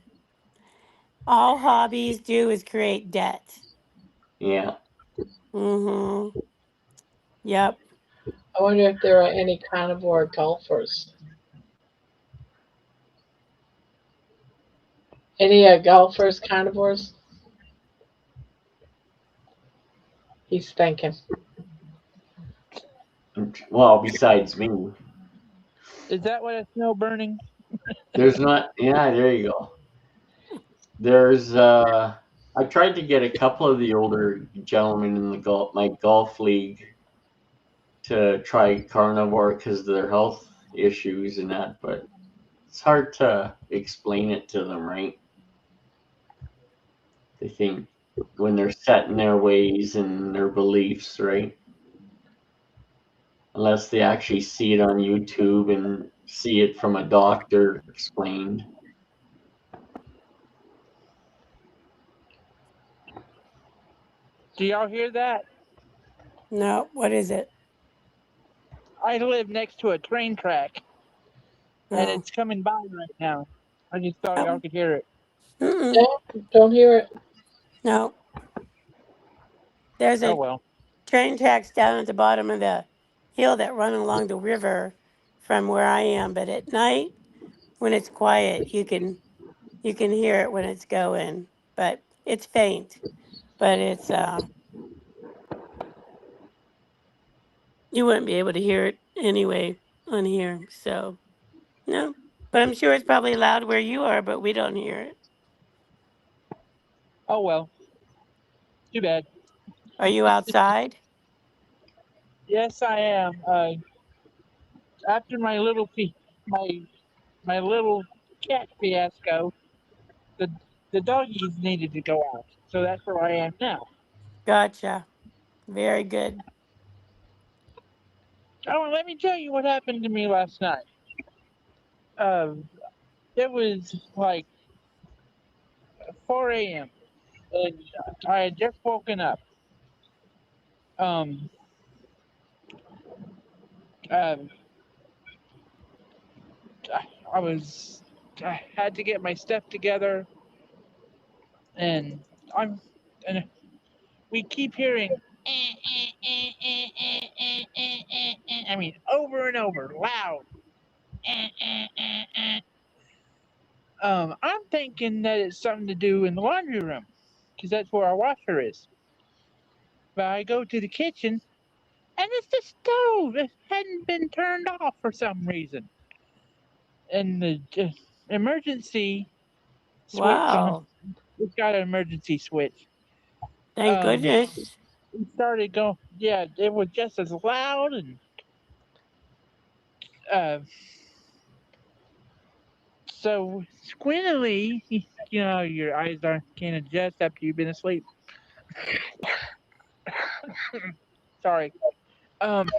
All hobbies do is create debt. Yeah. Mm-hmm. Yep. I wonder if there are any carnivore golfers. Any golfers, carnivores? He's thinking. Well, besides me, Is that what I smell burning? there's not. Yeah, there you go. There's. I tried to get a couple of the older gentlemen in the my golf league to try carnivore because of their health issues and that, but it's hard to explain it to them, right? They think when they're set in their ways and their beliefs, right? Unless they actually see it on YouTube and see it from a doctor explained. Do y'all hear that? No, what is it? I live next to a train track, and No. it's coming by right now. I just thought y'all Oh. could hear it. Mm-mm. No, don't hear it. No. There's Oh a well. train tracks down at the bottom of the hill that run along the river from where I am, but at night when it's quiet, you can hear it when it's going, but it's faint. But it's you wouldn't be able to hear it anyway on here. So no. But I'm sure it's probably loud where you are, but we don't hear it. Oh well. Too bad. Are you outside? Yes, I am. After my my little cat fiasco, the the doggies needed to go out, so that's where I am now. Gotcha. Very good. Oh, and let me tell you what happened to me last night. Um, it was like 4 a.m. and I had just woken up. Um, um, I was I had to get my stuff together, and I'm and we keep hearing. I mean, over and over, loud. I'm thinking that it's something to do in the laundry room, because that's where our washer is. But I go to the kitchen, and it's the stove. It hadn't been turned off for some reason, and the emergency switch on Wow. it's got an emergency switch. Thank Um, goodness. it started going. Yeah, it was just as loud, and uh, So squintily, you know, your eyes aren't can't adjust after you've been asleep. Sorry. Um,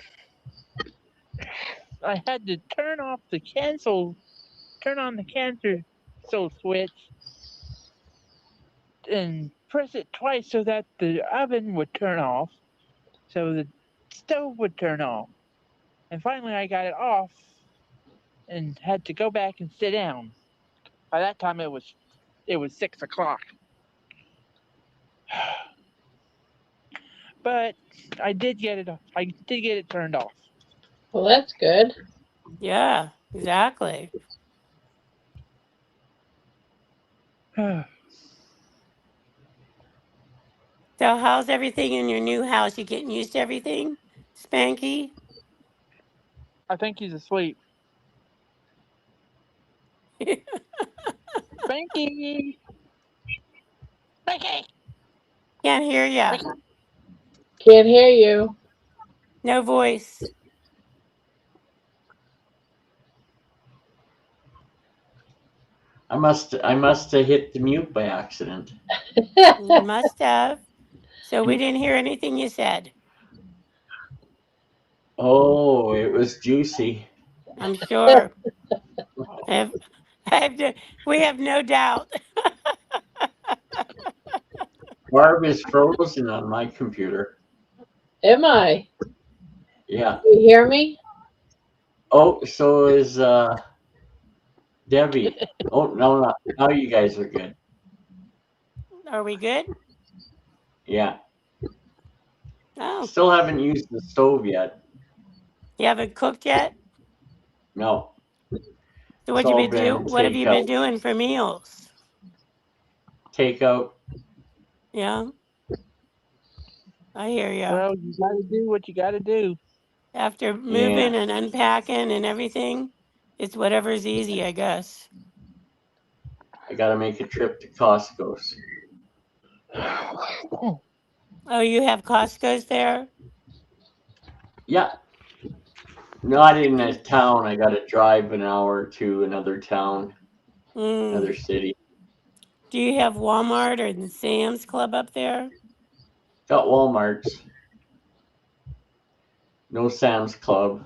I had to turn on the cancel switch, and press it twice so that the oven would turn off, so the stove would turn off. And finally, I got it off and had to go back and sit down. By that time, it was 6 o'clock. But I did get it. I did get it turned off. Well, that's good. Yeah, exactly. I So how's everything in your new house? You getting used to everything? Spanky? think he's asleep. Spanky, Spanky, Can't hear ya. Spanky. Can't hear you. No voice. I must have hit the mute by accident. You must have. So we didn't hear anything you said. Oh, it was juicy. I'm sure. I have, we have no doubt. Barb is frozen on my computer. Am I? Yeah. You hear me? Oh, so is Debbie. Oh no, no. Now you guys are good. Are we good? Yeah. Oh, Still haven't used the stove yet. you haven't cooked yet? No. So It's what you all been do? been What have you been takeout. doing for meals? Takeout. Yeah, I hear you. Well, you gotta do what you gotta do. After Yeah. moving and unpacking and everything, it's whatever's easy, I guess. I gotta make a trip to Costco's. Oh, you have Costco's there? Yeah. Not in a town. I gotta drive an hour to another town, another Mm. city. Do you have Walmart or the Sam's Club up there? Got Walmart's. No Sam's Club.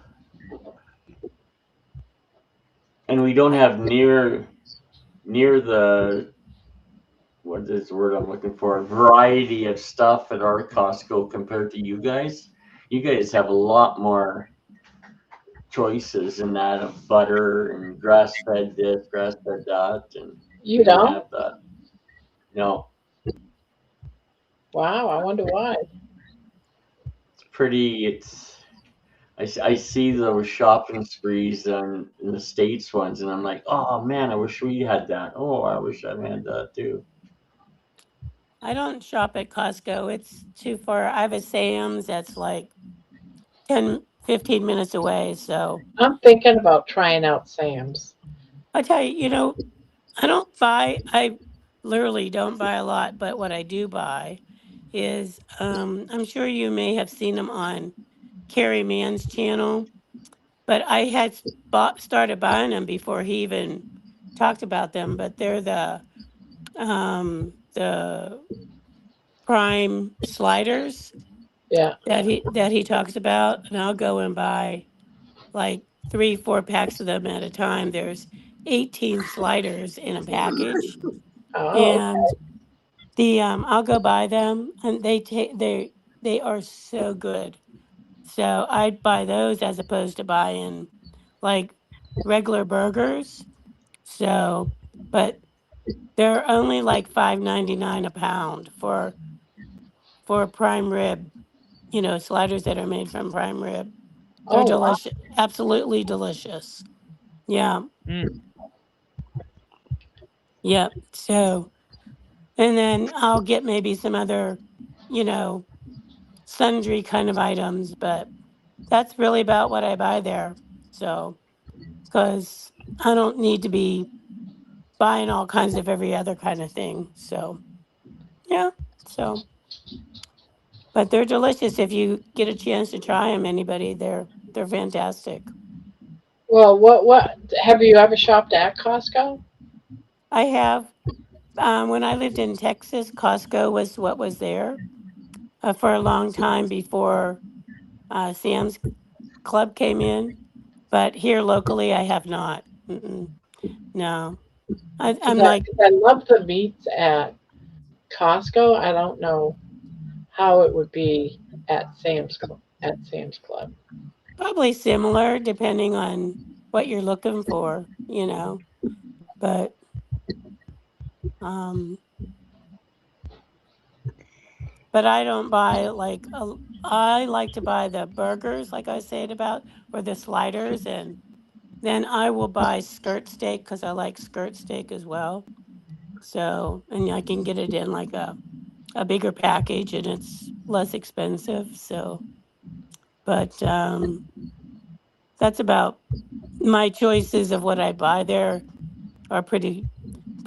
And we don't have near the what is the word I'm looking for? Variety of stuff at our Costco compared to you guys. You guys have a lot more choices in that of butter and grass fed this, grass fed that, and we You don't don't? have that. No, Wow, I wonder why. it's pretty. I see those shopping sprees in the States ones, and I'm like, oh man, I wish we had that. Oh, I wish I had that too. I don't shop at Costco. It's too far. I have a Sam's that's like 10, 15 minutes away. So I'm thinking about trying out Sam's. I tell you, I literally don't buy a lot, but what I do buy is, I'm sure you may have seen them on Carrie Mann's channel, but I had started buying them before he even talked about them, but they're the prime sliders Yeah. that he talks about, and I'll go and buy like 3, 4 packs of them at a time. There's 18 sliders in a package, Oh, and I'll go buy them, and they are so good. So I'd buy those as opposed to buying like regular burgers. So, but they're only like $5.99 a pound for prime rib. Sliders that are made from prime rib. They're oh wow. delicious, absolutely delicious. Yeah, Mm. yep. So, and then I'll get maybe some other, you know, sundry kind of items, but that's really about what I buy there. So, because I don't need to be buying all kinds of every other kind of thing. So, yeah. So, but they're delicious if you get a chance to try them. Anybody, they're fantastic. Well, what have you ever shopped at Costco? I have. When I lived in Texas, Costco was what was there for a long time before Sam's Club came in. But here locally, I have not. Mm-mm, no, Because I'm like, I love the meats at Costco. I don't know how it would be at Sam's Club. probably similar depending on what you're looking for, you know. But um, but I don't buy like I like to buy the burgers, like I said about, or the sliders, and then I will buy skirt steak because I like skirt steak as well. So, and I can get it in like a bigger package and it's less expensive. So, but that's about my choices of what I buy there are pretty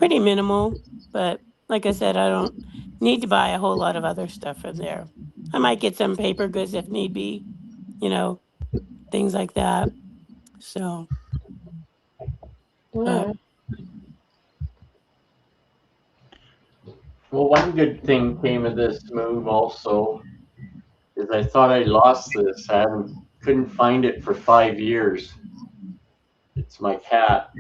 minimal. But like I said, I don't need to buy a whole lot of other stuff from there. I might get some paper goods if need be, you know, things like that. So, but Wow. Well, one good thing came of this move also is I thought I lost this. I haven't couldn't find it for 5 years. It's my cat.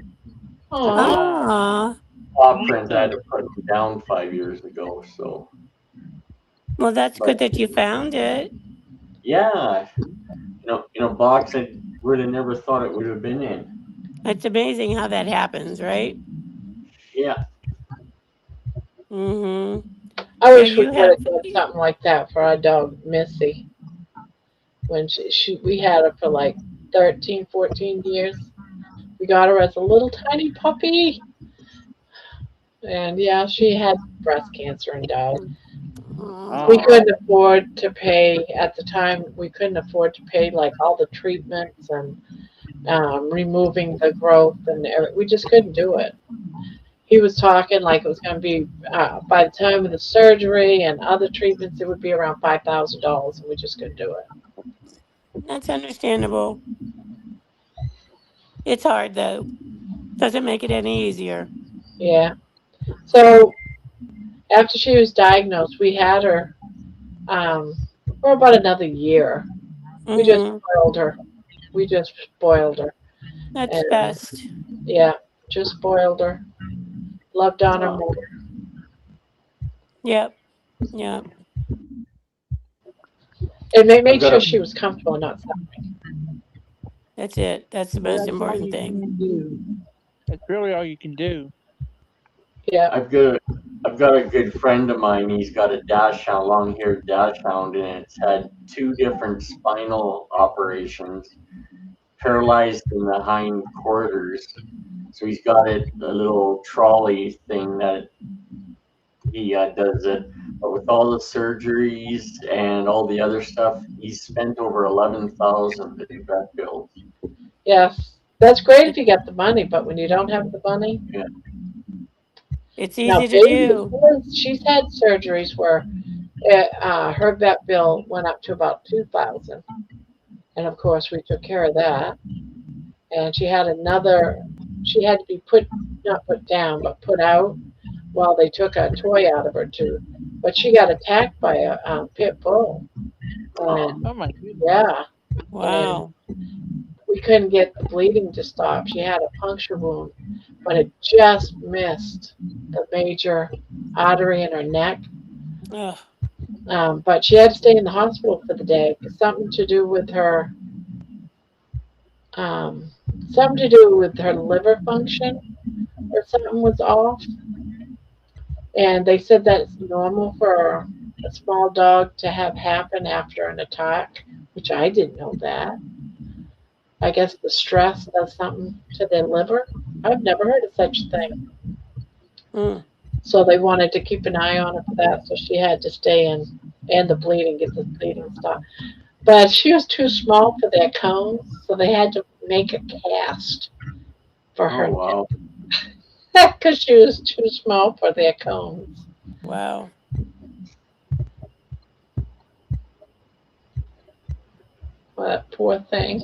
Took a Aw. Oh, ah, paw print. I had awesome. to put him down 5 years ago. So, well, that's but good that you found it. yeah, box I would have never thought it would have been in. It's amazing how that happens, right? Yeah, Mm-hmm. I So wish we you could have, have done something like that for our dog Missy when we had her for like 13, 14 years. We got her as a little tiny puppy, and yeah, she had breast cancer and died. We Oh, couldn't afford to pay at the time. We couldn't afford to pay like all the treatments and removing the growth, and we just couldn't do it. He was talking like it was going to be by the time of the surgery and other treatments, it would be around $5,000, and we just couldn't do it. that's understandable. It's hard though. Doesn't make it any easier. Yeah. So after she was diagnosed, we had her um, for about another year. We just Mm-hmm. spoiled her. We just spoiled her, That's and best. yeah, just spoiled her. Loved on her uh, more. Yep. Yep. And I've made got sure a she was comfortable and not suffering. That's it. That's the most that's all important you thing. can do. That's really all you can do. Yeah. I've got a I've got a good friend of mine. He's got a dachshund, long-haired dachshund, and it's had two different spinal operations, paralyzed in the hind quarters. So he's got a little trolley thing that he does it. But with all the surgeries and all the other stuff, he's spent over 11,000 in vet bills. Yes. That's great It, if you get the money, but when you don't have the money, Yeah. it's now easy to baby, do. she's had surgeries where her vet bill went up to about 2,000, and of course we took care of that. And she had another. She had to be put not put down, but put out while they took a toy out of her tooth. But she got attacked by a pit bull, Oh, and Oh my goodness. yeah, and Wow. we couldn't get the bleeding to stop. She had a puncture wound, but it just missed the major artery in her neck. Ugh. But she had to stay in the hospital for the day. Something to do with her, um, something to do with her liver function or something was off. And they said that it's normal for a small dog to have happen after an attack, which I didn't know that. I guess the stress does something to their liver. I've never heard of such a thing. Mm. So they wanted to keep an eye on her for that, so she had to stay in and the bleeding, get the bleeding stopped. But she was too small for their cones, so they had to make a cast for oh her wow. neck because she was too small for their cones. Wow. What poor thing.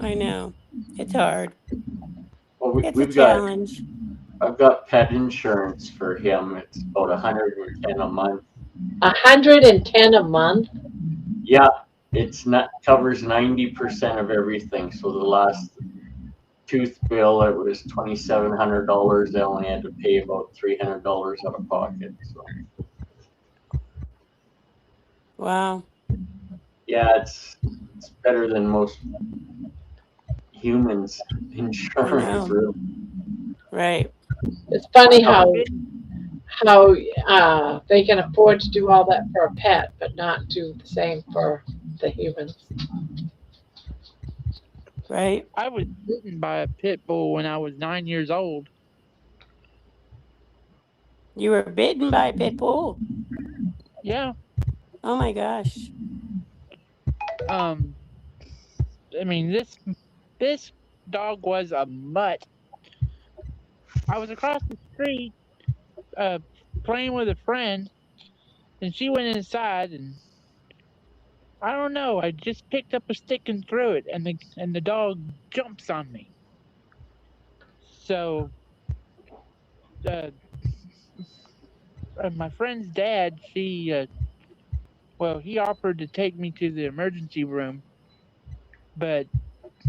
I know. It's hard. Well, It's a we've got challenge. I've got pet insurance for him. It's about 110 a month. 110 a month. Yeah, it's not covers 90% of everything. So the last tooth bill, it was $2,700. They only had to pay about $300 out of pocket. So Wow. yeah, it's better than most humans' I insurance, know. really. Right. It's funny I've never how been. they can afford to do all that for a pet, but not do the same for the humans. Right. I was bitten by a pit bull when I was 9 years old. You were bitten by a pit bull. Yeah. Oh my gosh. Um. I mean, this dog was a mutt. I was across the street, uh, playing with a friend, and she went inside, and I don't know. I just picked up a stick and threw it, and the dog jumps on me. So, uh, my friend's dad, well, he offered to take me to the emergency room, but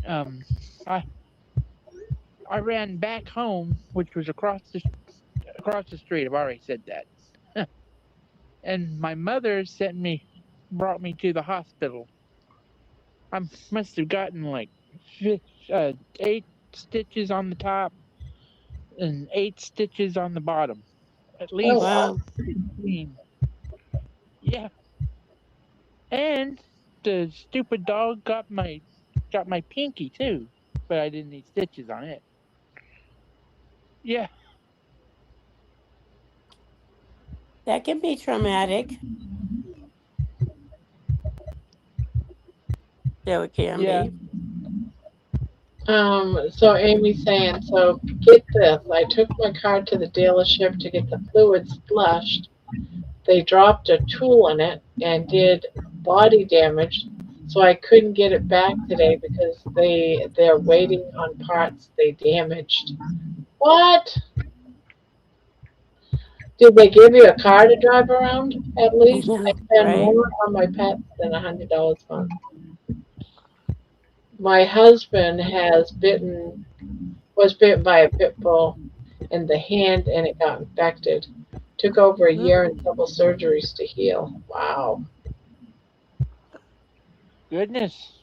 um, I I ran back home, which was across the street. I've already said that. And my mother brought me to the hospital. I must have gotten like 8 stitches on the top and 8 stitches on the bottom. At Oh least wow! Wow. 16. Yeah. And the stupid dog got my pinky too, but I didn't need stitches on it. Yeah. That can be traumatic. So it can Yeah. be. So Amy's saying, so get this. I took my car to the dealership to get the fluids flushed. They dropped a tool in it and did body damage, so I couldn't get it back today because they're waiting on parts they damaged. What? Did they give you a car to drive around at I least? I know. spend Right. more on my pets than $100 a month. My husband was bitten by a pit bull in the hand and it got infected. Took over a year and Mm. several surgeries to heal. Wow. Goodness.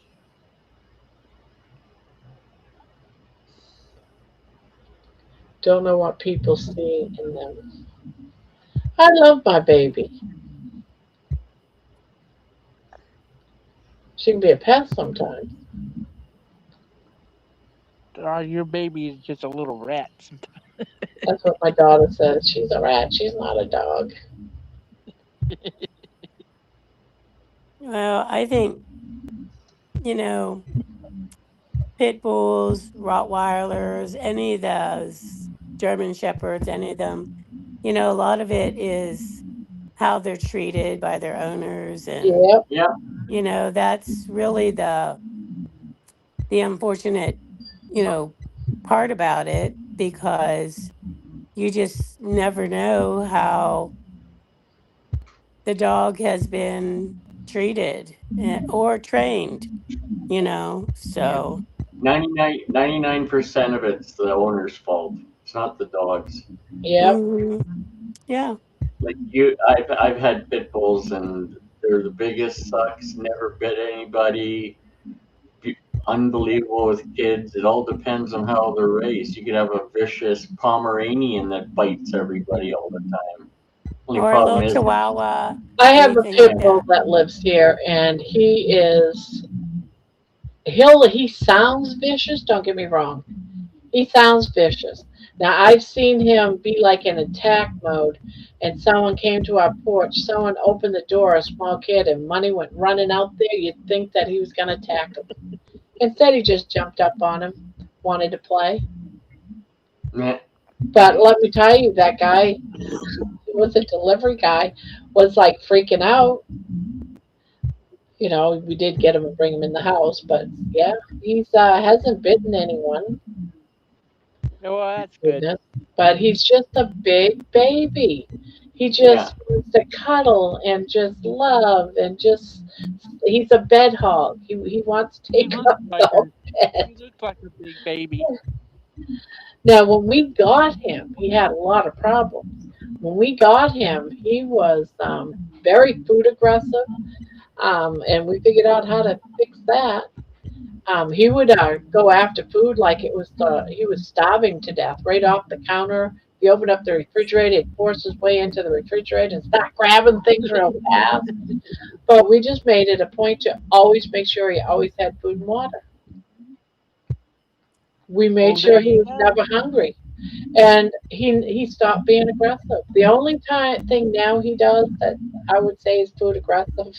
Don't know what people see in them. I love my baby. She can be a pest sometimes. Your baby is just a little rat sometimes. That's what my daughter says. She's a rat. She's not a dog. Well, I think, you know, pit bulls, Rottweilers, any of those, German Shepherds, any of them, a lot of it is how they're treated by their owners. And, Yep. Yeah, that's really the unfortunate, you know, part about it because you just never know how the dog has been treated or trained, Yeah. so 99% of it's the owner's fault. It's not the dog's. Yep. mhm, yeah. Like I've had pit bulls and they're the biggest sucks. Never bit anybody. Unbelievable with kids. It all depends on how they're raised. You could have a vicious Pomeranian that bites everybody all the time. Only Or a problem little is, chihuahua, I have a anything pit like yeah, bull that. that lives here and he sounds vicious, don't get me wrong. He sounds vicious. Now I've seen him be like in attack mode and someone came to our porch, someone opened the door, a small kid, and money went running out there. You'd think that he was gonna attack him. Instead he just jumped up on him, wanted to play. meh, But let me tell you, that guy who was a delivery guy was like freaking out. We did get him and bring him in the house, but yeah, he's hasn't bitten anyone. Well, that's good. goodness. But he's just a big baby. He Yeah. just wants to cuddle and just love and just he's a bed hog. He wants to He take looks up the like whole bed. he looks like a big baby. Now when we got him, he had a lot of problems. When we got him, he was very food aggressive, and we figured out how to fix that. He would go after food like it was he was starving to death right off the counter. He opened up the refrigerator, he'd force his way into the refrigerator and start grabbing things real fast. But we just made it a point to always make sure he always had food and water. We made Well, there sure he you was go. never hungry, and he stopped being aggressive. The only thing now he does that I would say is food aggressive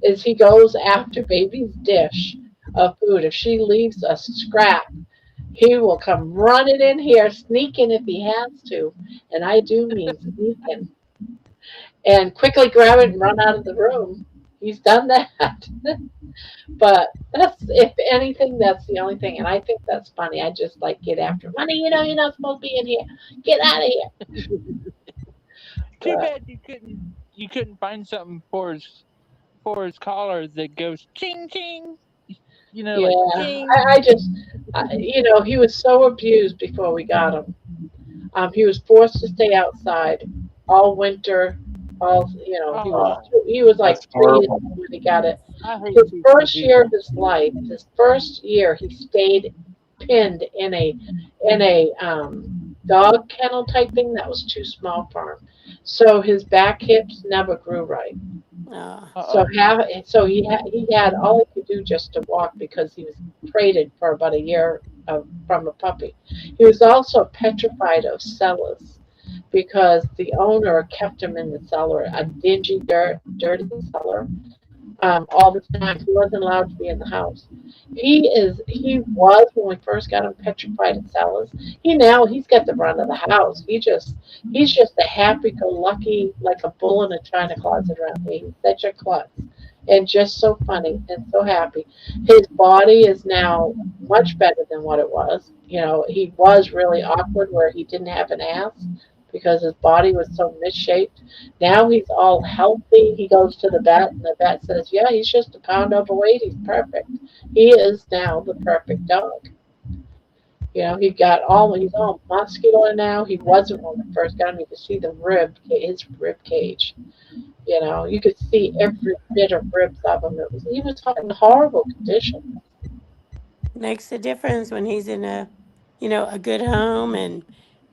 is he goes after baby's dish of food. If she leaves a scrap, he will come running in here, sneaking if he has to, and I do mean sneaking, and quickly grab it and run out of the room. He's done that. But that's, if anything, that's the only thing. And I think that's funny. I just like get after him. Honey, you know you're not supposed to be in here. Get out of here. Too But bad you couldn't find something for his collar that goes ching ching. yeah, Like ching. I just, he was so abused before we got him. He was forced to stay outside all winter. Oh, He was like That's 3 years horrible. old when he got it. I hate His people that first do year of that. his life, his first year, he stayed pinned in a dog kennel type thing that was too small for him. So his back hips never grew right. Oh, Uh So oh. he had all he could do just to walk because he was traded for about a year from a puppy. He was also petrified of cellars because the owner kept him in the cellar, a dingy, dirty cellar, all the time. He wasn't allowed to be in the house. He was when we first got him petrified in cellars. He's got the run of the house. He's just a happy go lucky like a bull in a china closet around here. He's such a klutz. And just so funny and so happy. His body is now much better than what it was. He was really awkward where he didn't have an ass because his body was so misshaped. Now he's all healthy. He goes to the vet, and the vet says, "Yeah, he's just a pound overweight. He's perfect. He is now the perfect dog." He's all muscular now. He wasn't when we first got him. You could see his rib cage. You could see every bit of ribs of him. He was in horrible condition. makes a difference when he's in a good home and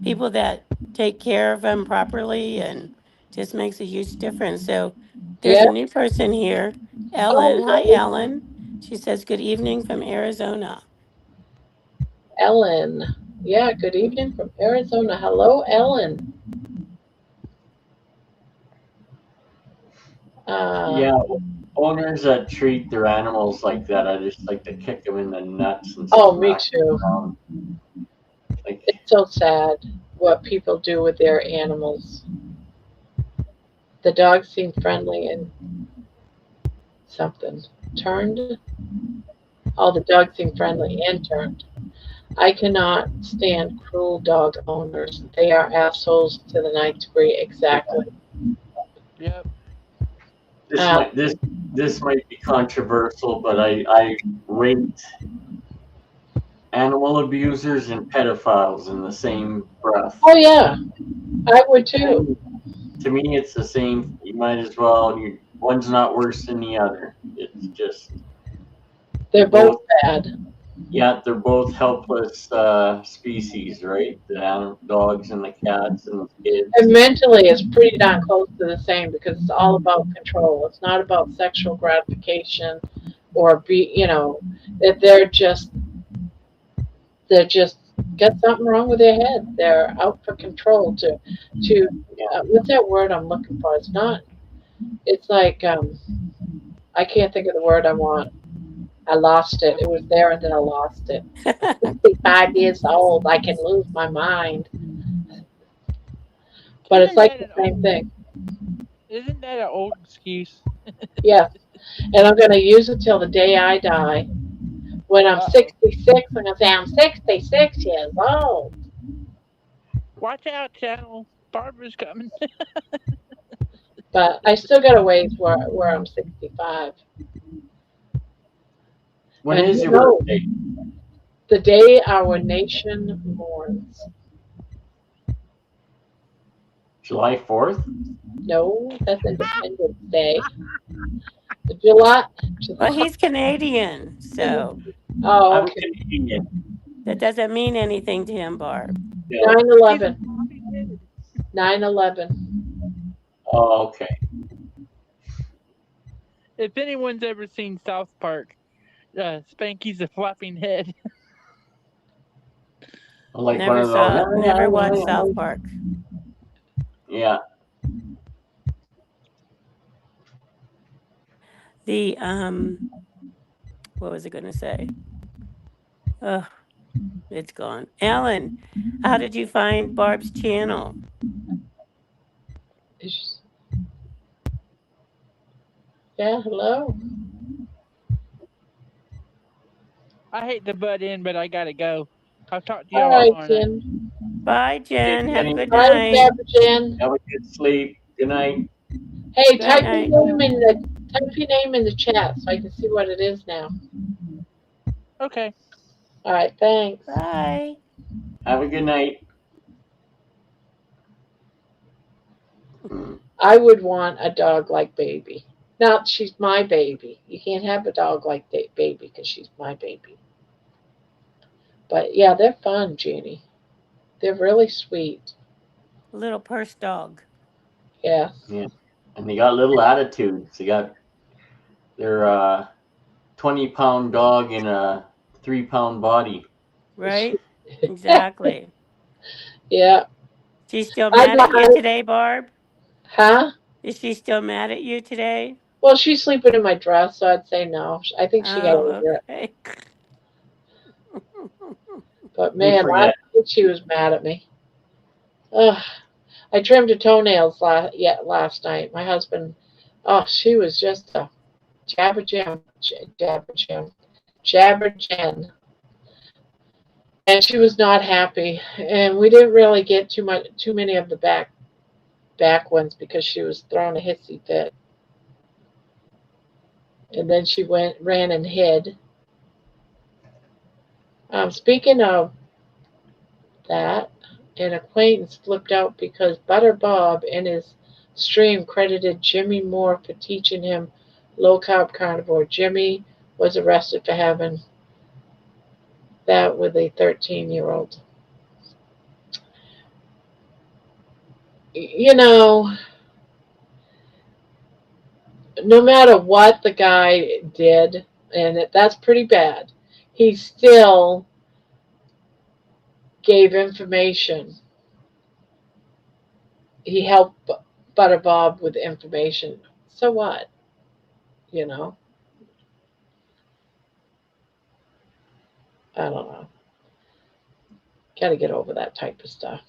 people that take care of him properly and just makes a huge difference. So there's Yeah. a new person here, Ellen. Oh, Hi, really? Ellen. She says, good evening from Arizona. Ellen. Yeah. Good evening from Arizona. Hello, Ellen. Uh, Yeah. Owners that treat their animals like that, I just like to kick them in the nuts and oh, me smack them too. around. Like, It's so sad what people do with their animals. The dog seemed friendly and something turned. Oh, the dog seemed friendly and turned. I cannot stand cruel dog owners. They are assholes to the ninth degree. Exactly. Yep. this Um, might this this might be controversial, but I rate animal abusers and pedophiles in the same breath. oh yeah, I would too. To me, it's the same. You might as well. One's not worse than the other. It's just They're both. both bad. Yeah, they're both helpless species, right? The dogs and the cats and the And kids. mentally, it's pretty darn close to the same because it's all about control. It's not about sexual gratification or that they're just got something wrong with their head. They're out for control to what's that word I'm looking for? It's not. It's like I can't think of the word I want. I lost it. It was there and then I lost it. 65 years old, I can lose my mind. But it's Isn't like that the an same old? thing. Isn't that an old excuse? Yes. And I'm going to use it till the day I die. When I'm Uh oh. 66, I'm going to say I'm 66 years old. Watch out, channel. Barbara's coming. But I still got a ways where I'm 65. When And is you your know, birthday? the day our nation mourns. July 4th? No, that's Independence Day. July. Well, he's Canadian, so Oh, I'm okay. Canadian. that doesn't mean anything to him, Barb. Yeah. 9/11. He's 9/11. Oh, okay. If anyone's ever seen South Park, Spanky's a flapping head. Like one of those. Never watched South Park. Yeah. The what was I going to say? Oh, it's gone. Alan, how did you find Barb's channel? Yeah, hello. I hate to butt in, but I gotta go. I'll talk to All y'all right, tomorrow night. Jen. Bye, Jen. Okay, Have a Jenny. good Bye, night. Jen. Have a good sleep. Good night. Hey, Good type night. your name in the chat so I can see what it is now. Okay. All right, thanks. Bye. Have a good night. Mm. I would want a dog like Baby. Now she's my baby. You can't have a dog like Baby because she's my baby. But yeah, they're fun, Jeannie. They're really sweet. Little purse dog. Yes. Yeah. And they got little attitudes. They got their 20-pound dog in a 3-pound body. Right? Exactly. Yeah. She's still mad at you today, Barb? Huh? Is she still mad at you today? Well, she's sleeping in my dress, so I'd say no. I think she got over it. Okay. But We man, forget. she was mad at me. Ugh. I trimmed her toenails last night. My husband, oh, she was just a jabber jam, jabber jen, and she was not happy. And we didn't really get too many of the back ones because she was throwing a hissy fit. And then she ran and hid. Speaking of that, an acquaintance flipped out because Butter Bob in his stream credited Jimmy Moore for teaching him low carb carnivore. Jimmy was arrested for having that with a 13-year-old. You know, no matter what the guy did, and that's pretty bad, he still gave information. He helped Butter Bob with information. So what? You know, I don't know. Got to get over that type of stuff.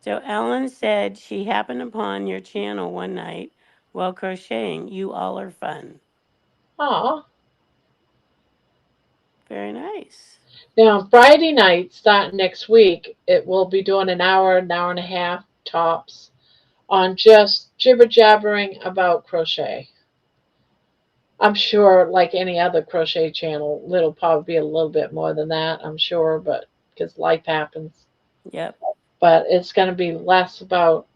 So Ellen said she happened upon your channel one night while crocheting. You all are fun. Aw. Very nice. Now, Friday night, starting next week, it will be doing an hour and a half tops on just jibber jabbering about crochet. I'm sure, like any other crochet channel, it'll probably be a little bit more than that, I'm sure, but because life happens. Yep. But it's going to be less about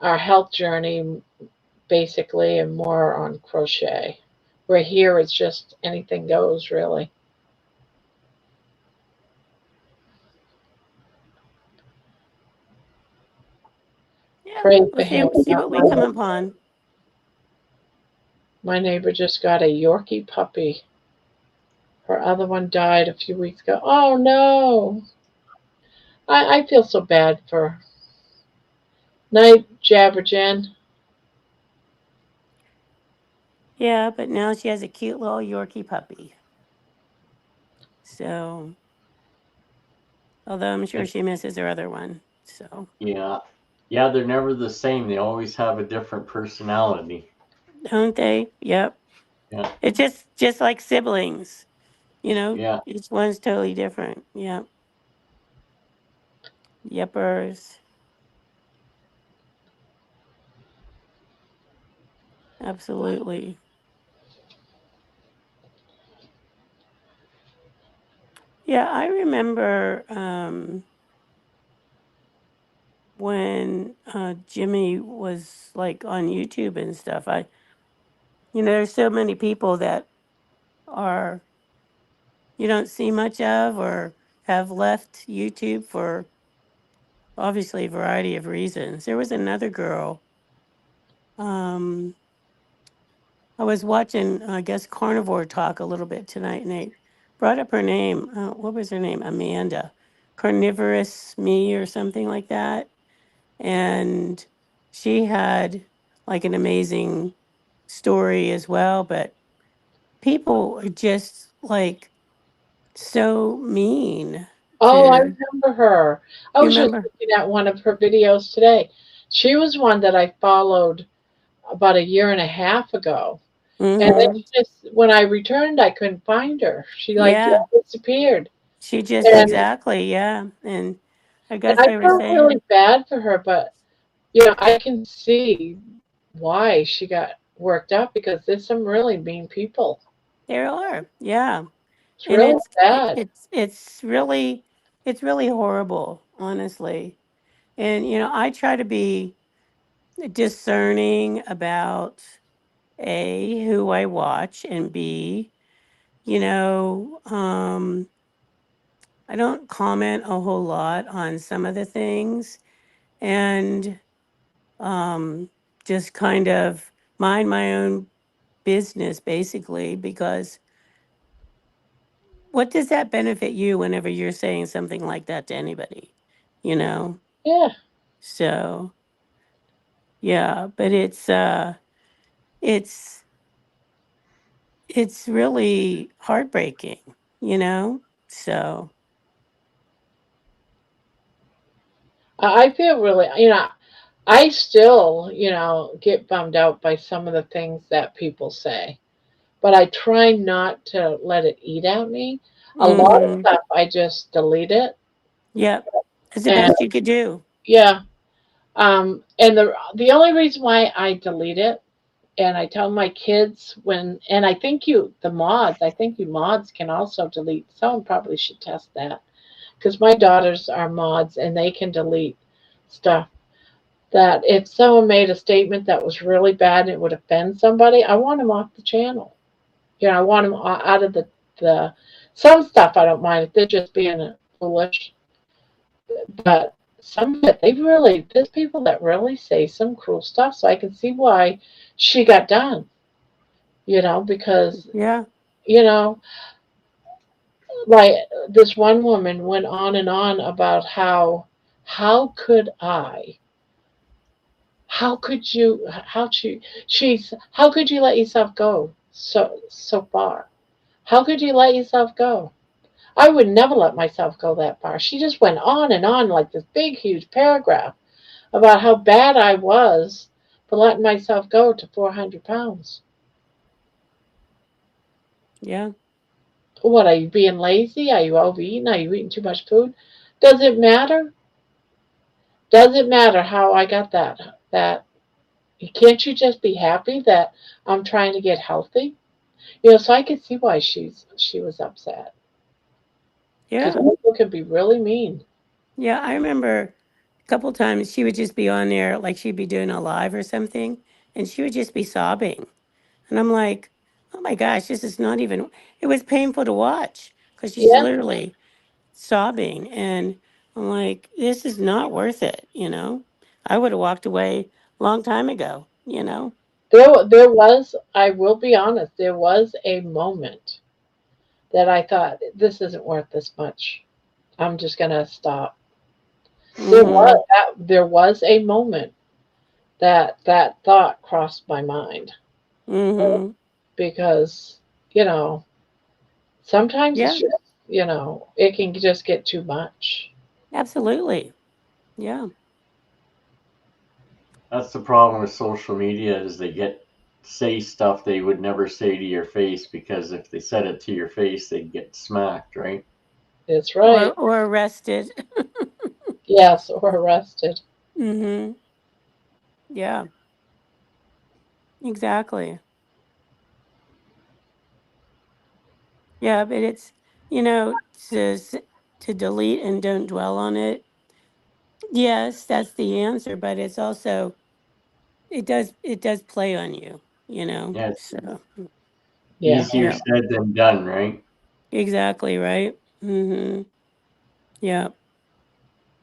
our health journey, basically, and more on crochet. Where here it's just anything goes, really. Yeah. Pray for We'll him. see what we come upon. My neighbor just got a Yorkie puppy. Her other one died a few weeks ago. Oh no. I feel so bad for her. Night, Jabberjen. Yeah, but now she has a cute little Yorkie puppy. So, although I'm sure she misses her other one. So, Yeah. Yeah, they're never the same. They always have a different personality. don't they? Yep. Yeah. It's just like siblings. You know, Yeah. each one's totally different. Yeah. Yepers. Absolutely. Yeah, I remember when Jimmy was like on YouTube and stuff. There's so many people that are you don't see much of or have left YouTube for obviously a variety of reasons. There was another girl. Um, I was watching, I guess, Carnivore talk a little bit tonight, and they brought up her name. What was her name? Amanda. Carnivorous Me or something like that. And she had like an amazing story as well. But people are just like so mean Oh, I to, remember her. I you was just remember? looking at one of her videos today. She was one that I followed about a year and a half ago. And then Mm-hmm. she just, when I returned, I couldn't find her. She like just Yeah. disappeared. She just And exactly, yeah. And I and guess I they were felt really saying bad for her, but I can see why she got worked up because there's some really mean people. there are, yeah. It's And really sad. it's really horrible, honestly. And I try to be discerning about A, who I watch, and B, I don't comment a whole lot on some of the things and um just kind of mind my own business basically because what does that benefit you whenever you're saying something like that to anybody? You know? Yeah. So, yeah, but it's it's really heartbreaking, you know? So, I feel really, I still, get bummed out by some of the things that people say, but I try not to let it eat at me. A lot of mhm. stuff, I just delete it. Yep. It's the And best you could do. yeah, and the only reason why I delete it, and I tell my kids and I think you mods can also delete. Someone probably should test that because my daughters are mods and they can delete stuff. That if someone made a statement that was really bad and it would offend somebody, I want them off the channel. I want them out of the. Some stuff I don't mind if they're just being foolish, but some of it there's people that really say some cruel stuff. So I can see why she got done. Because Yeah. you know, like this one woman went on and on about how could I how could you how could you let yourself go so far? How could you let yourself go? I would never let myself go that far. She just went on and on like this big huge paragraph about how bad I was for letting myself go to 400 pounds. Yeah. What, are you being lazy? Are you overeating? Are you eating too much food? Does it matter? Does it matter how I got that can't you just be happy that I'm trying to get healthy? So I could see why she was upset because Yeah. people can be really mean. Yeah, I remember a couple times she would just be on there like she'd be doing a live or something and she would just be sobbing. And I'm like, "Oh my gosh, this is not even it was painful to watch because she's Yeah, literally sobbing and I'm like, this is not worth it. I would have walked away a long time ago. there was. I will be honest. There was a moment that I thought this isn't worth this much. I'm just gonna stop. Mhm. There was a moment that thought crossed my mind Mhm. because you know sometimes it's Yeah, just it can just get too much. absolutely. Yeah. That's the problem with social media is they get say stuff they would never say to your face because if they said it to your face, they'd get smacked, right? That's Or right. or arrested. Yes, or arrested. Mm-hmm. Yeah, exactly. Yeah, but it's, you know, to delete and don't dwell on it. Yes, that's the answer, but it's also it does play on you, you know. Yeah, it's So, Yeah. easier yeah, said than done, right? exactly, right? Mm-hmm. Yeah,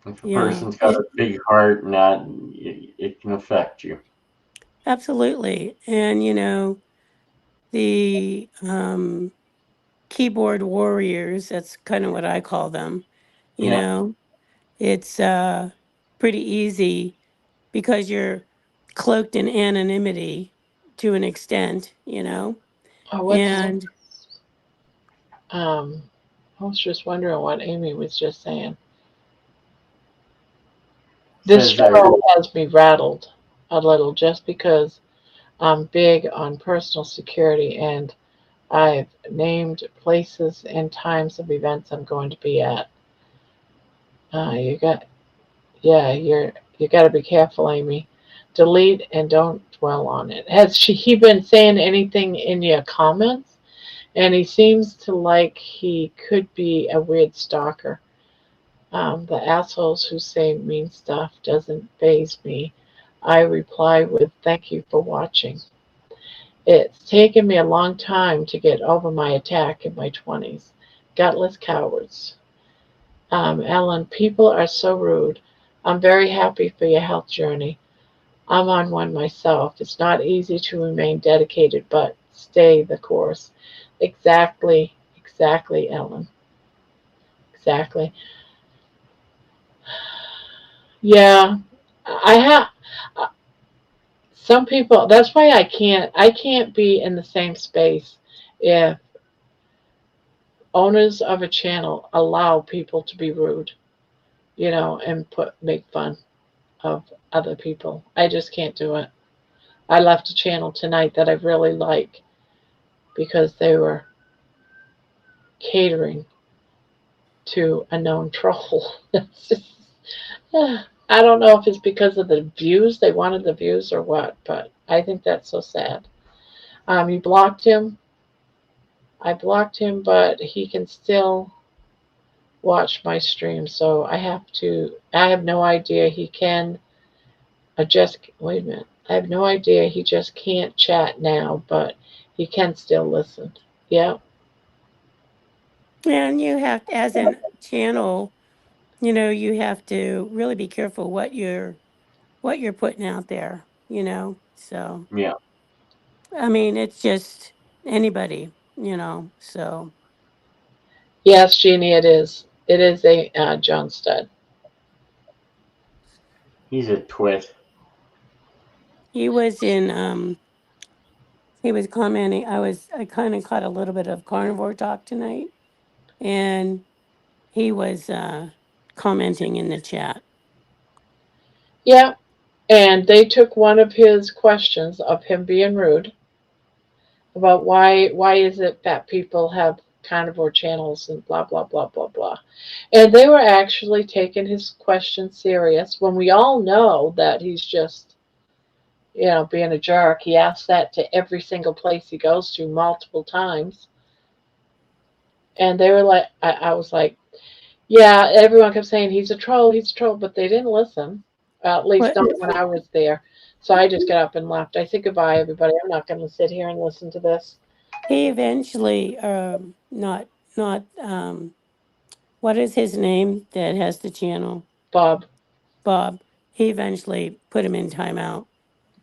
If a yeah. person's got a big heart, not it can affect you. Absolutely. And the keyboard warriors, that's kind of what I call them, you Yeah, know. It's pretty easy because you're cloaked in anonymity to an extent, Oh, what's And um? I was just wondering what Amy was just saying. This says I show has me rattled a little just because I'm big on personal security and I've named places and times of events I'm going to be at. You got, yeah, you got to be careful, Amy. Delete and don't dwell on it. Has he been saying anything in your comments? And he seems to like he could be a weird stalker. The assholes who say mean stuff doesn't faze me. I reply with thank you for watching. It's taken me a long time to get over my attack in my 20s. Gutless cowards. Ellen, people are so rude. I'm very happy for your health journey. I'm on one myself. It's not easy to remain dedicated, but stay the course. Exactly, exactly, Ellen. Exactly. Yeah, I have some people. That's why I can't be in the same space if owners of a channel allow people to be rude, and make fun of other people. I just can't do it. I left a channel tonight that I really like because they were catering to a known troll. It's just, I don't know if it's because of the views, they wanted the views or what, but I think that's so sad. You blocked him. I blocked him, but he can still watch my stream. So I have no idea he can just, wait a minute. I have no idea he just can't chat now, but he can still listen. Yeah. and you have to, as an channel, you have to really be careful what you're putting out there. So, yeah. I mean, it's just anybody. So Yes, Jeannie, it is. It is a John Stud. He's a twit. he was he was commenting. I kind of caught a little bit of carnivore talk tonight, and he was commenting in the chat. Yeah. And they took one of his questions of him being rude about why is it that people have carnivore channels and blah blah blah blah blah. And they were actually taking his question serious when we all know that he's just being a jerk. He asks that to every single place he goes to multiple times. And they were like, I was like, yeah, everyone kept saying he's a troll, but they didn't listen. At least What not when I was there. So I just got up and left. I said goodbye, everybody. I'm not going to sit here and listen to this. he eventually, not what is his name that has the channel? Bob, Bob. He eventually put him in timeout.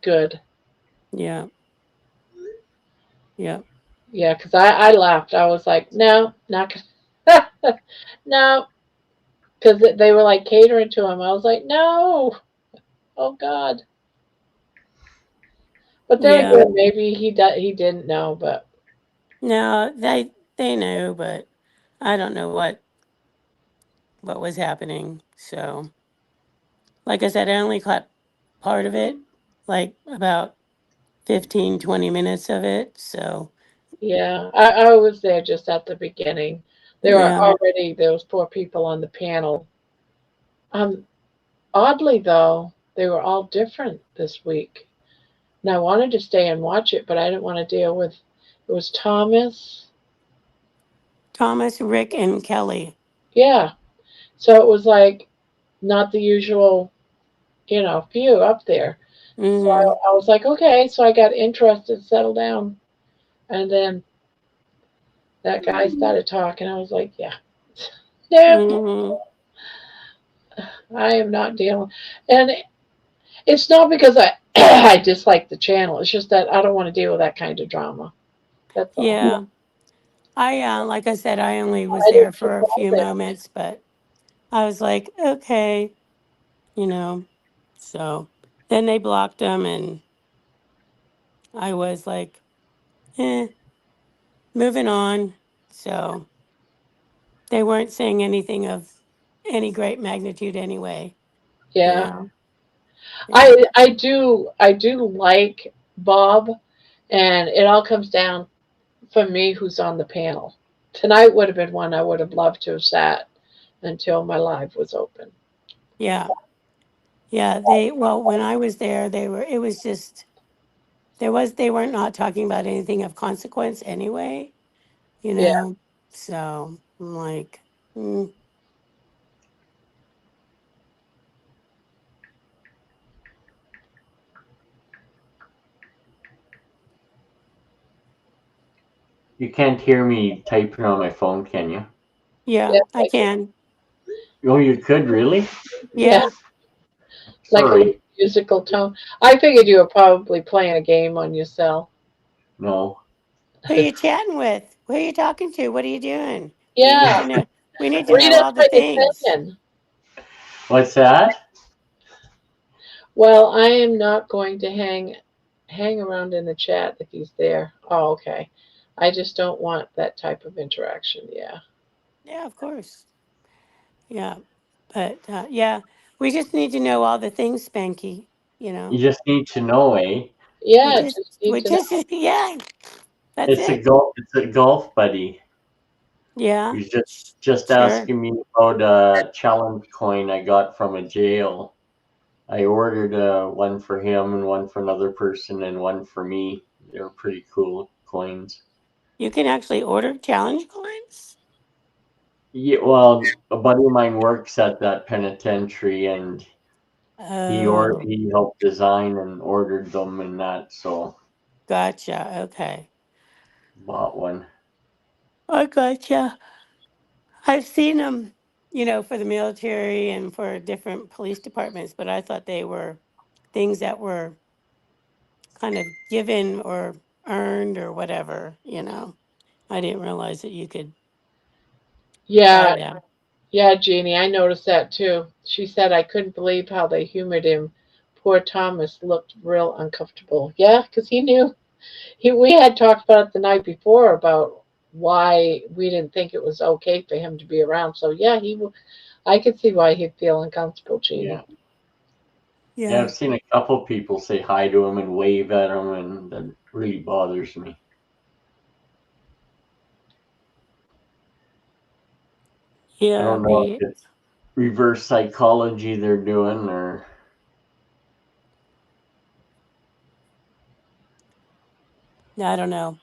good. Yeah, yeah, Yeah, because I laughed. I was like, no, not going to. No, because they were like catering to him. I was like, no. Oh, God. But then yeah. again, maybe he didn't know, but No, they knew, but I don't know what was happening. So, like I said, I only caught part of it, like about 15-20 minutes of it. So, yeah, I was there just at the beginning. There yeah. was 4 people on the panel. Oddly, though, they were all different this week. And I wanted to stay and watch it, but I didn't want to deal with it was Thomas. Thomas, Rick, and Kelly. Yeah. So it was like not the usual, few up there. So Mm-hmm. I was like, okay. So I got interested, settled down. And then that guy started talking. I was like, yeah. Nope, Mm-hmm. I am not dealing. And it's not because I I dislike the channel. It's just that I don't want to deal with that kind of drama. That's all. Yeah. I like I said, I only was I there didn't for a few surprise it. moments, but I was like, okay, you know. So then they blocked them, and I was like, moving on. So they weren't saying anything of any great magnitude anyway, you Yeah. know. Yeah. I do like Bob, and it all comes down for me who's on the panel. Tonight would have been one I would have loved to have sat until my live was open. Yeah. Yeah. Well, when I was there, it was just, they weren't not talking about anything of consequence anyway, you Yeah. know. So I'm like, mm, You can't hear me typing on my phone, can you? yeah, Yes, I I can. can. Oh, you could really? Yeah, Yeah. like a little Sorry. musical tone. I figured you were probably playing a game on your cell. No. Who you chatting with? Who are you talking to? What are you doing? We need Yeah, to know. We need to know Rita's all the paying things. attention. What's that? Well, I am not going to hang around in the chat if he's there. Oh, okay. I just don't want that type of interaction. Yeah. Yeah, of course. Yeah, but yeah, we just need to know all the things, Spanky. You You know, just need to know, eh? Yeah, just need we to know. just, yeah, that's It's a it. golf. It's a golf buddy. Yeah, He's just sure. asking me about a challenge coin I got from a jail. I ordered one for him and one for another person and one for me. They're pretty cool coins. You can actually order challenge coins. Yeah, well, a buddy of mine works at that penitentiary, and Oh, he helped design and ordered them and that, so gotcha. Okay, bought one. I gotcha. I've seen them, for the military and for different police departments, but I thought they were things that were kind of given or earned or whatever. I didn't realize that you could buy Yeah, them. yeah, Jeannie, I noticed that too. She said I couldn't believe how they humored him. Poor Thomas looked real uncomfortable. Yeah, because he knew we had talked about it the night before about why we didn't think it was okay for him to be around. So yeah, I could see why he'd feel uncomfortable, Yeah. Jeannie. Yeah, Yeah. I've seen a couple people say hi to him and wave at him, and that really bothers me. I Yeah, don't know if it's reverse psychology they're doing or I don't know,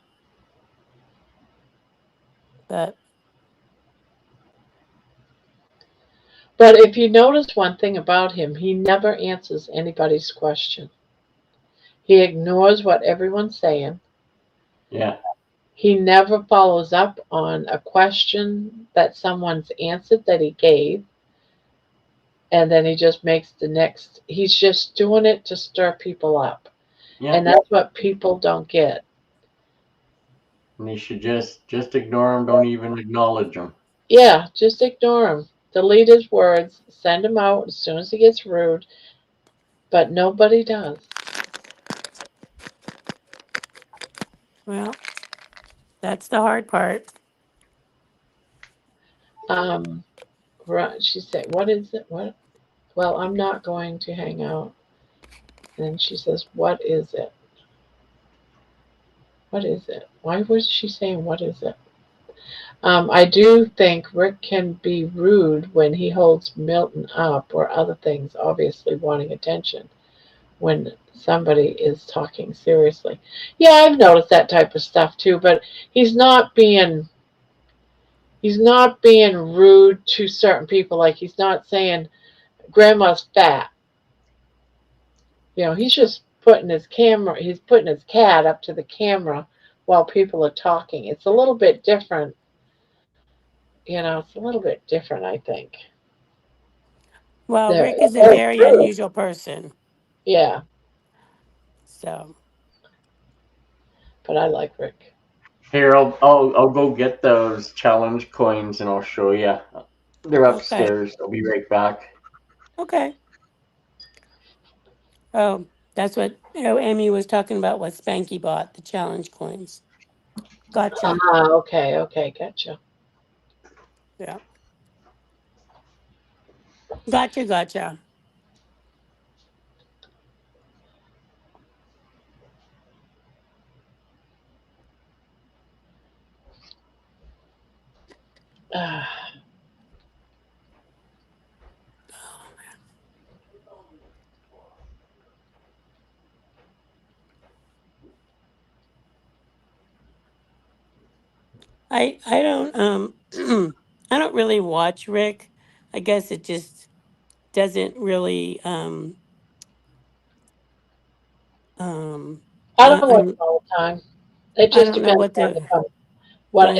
but But if you notice one thing about him, he never answers anybody's question. He ignores what everyone's saying. yeah. He never follows up on a question that someone's answered that he gave, and then he just makes the next. He's just doing it to stir people up, Yeah. and that's what people don't get. And they should just ignore him, don't even acknowledge him. Yeah, just ignore him. Delete his words. Send him out as soon as he gets rude. But nobody does. well, that's the hard part. Um, right, she said, "What is it? What? Well, I'm not going to hang out." And she says, "What is it? What is it? Why was she saying what is it?" I do think Rick can be rude when he holds Milton up or other things, obviously wanting attention when somebody is talking seriously. Yeah, I've noticed that type of stuff too, but he's not being he's not being rude to certain people. Like he's not saying grandma's fat. He's just he's putting his cat up to the camera while people are talking. It's a little bit different. It's a little bit different, I think. Well, They're Rick is a very very true. unusual person. Yeah, So, but I like Rick. Here, I'll go get those challenge coins and I'll show you. They're okay. upstairs. I'll be right back. Okay. Oh, that's what Amy was talking about, what Spanky bought, the challenge coins. Gotcha. Okay, okay, gotcha. Yeah. Gotcha, gotcha. Ah, I don't I don't really watch Rick. I guess it just doesn't really um I don't watch I'm all the time. It I just don't know depends what on to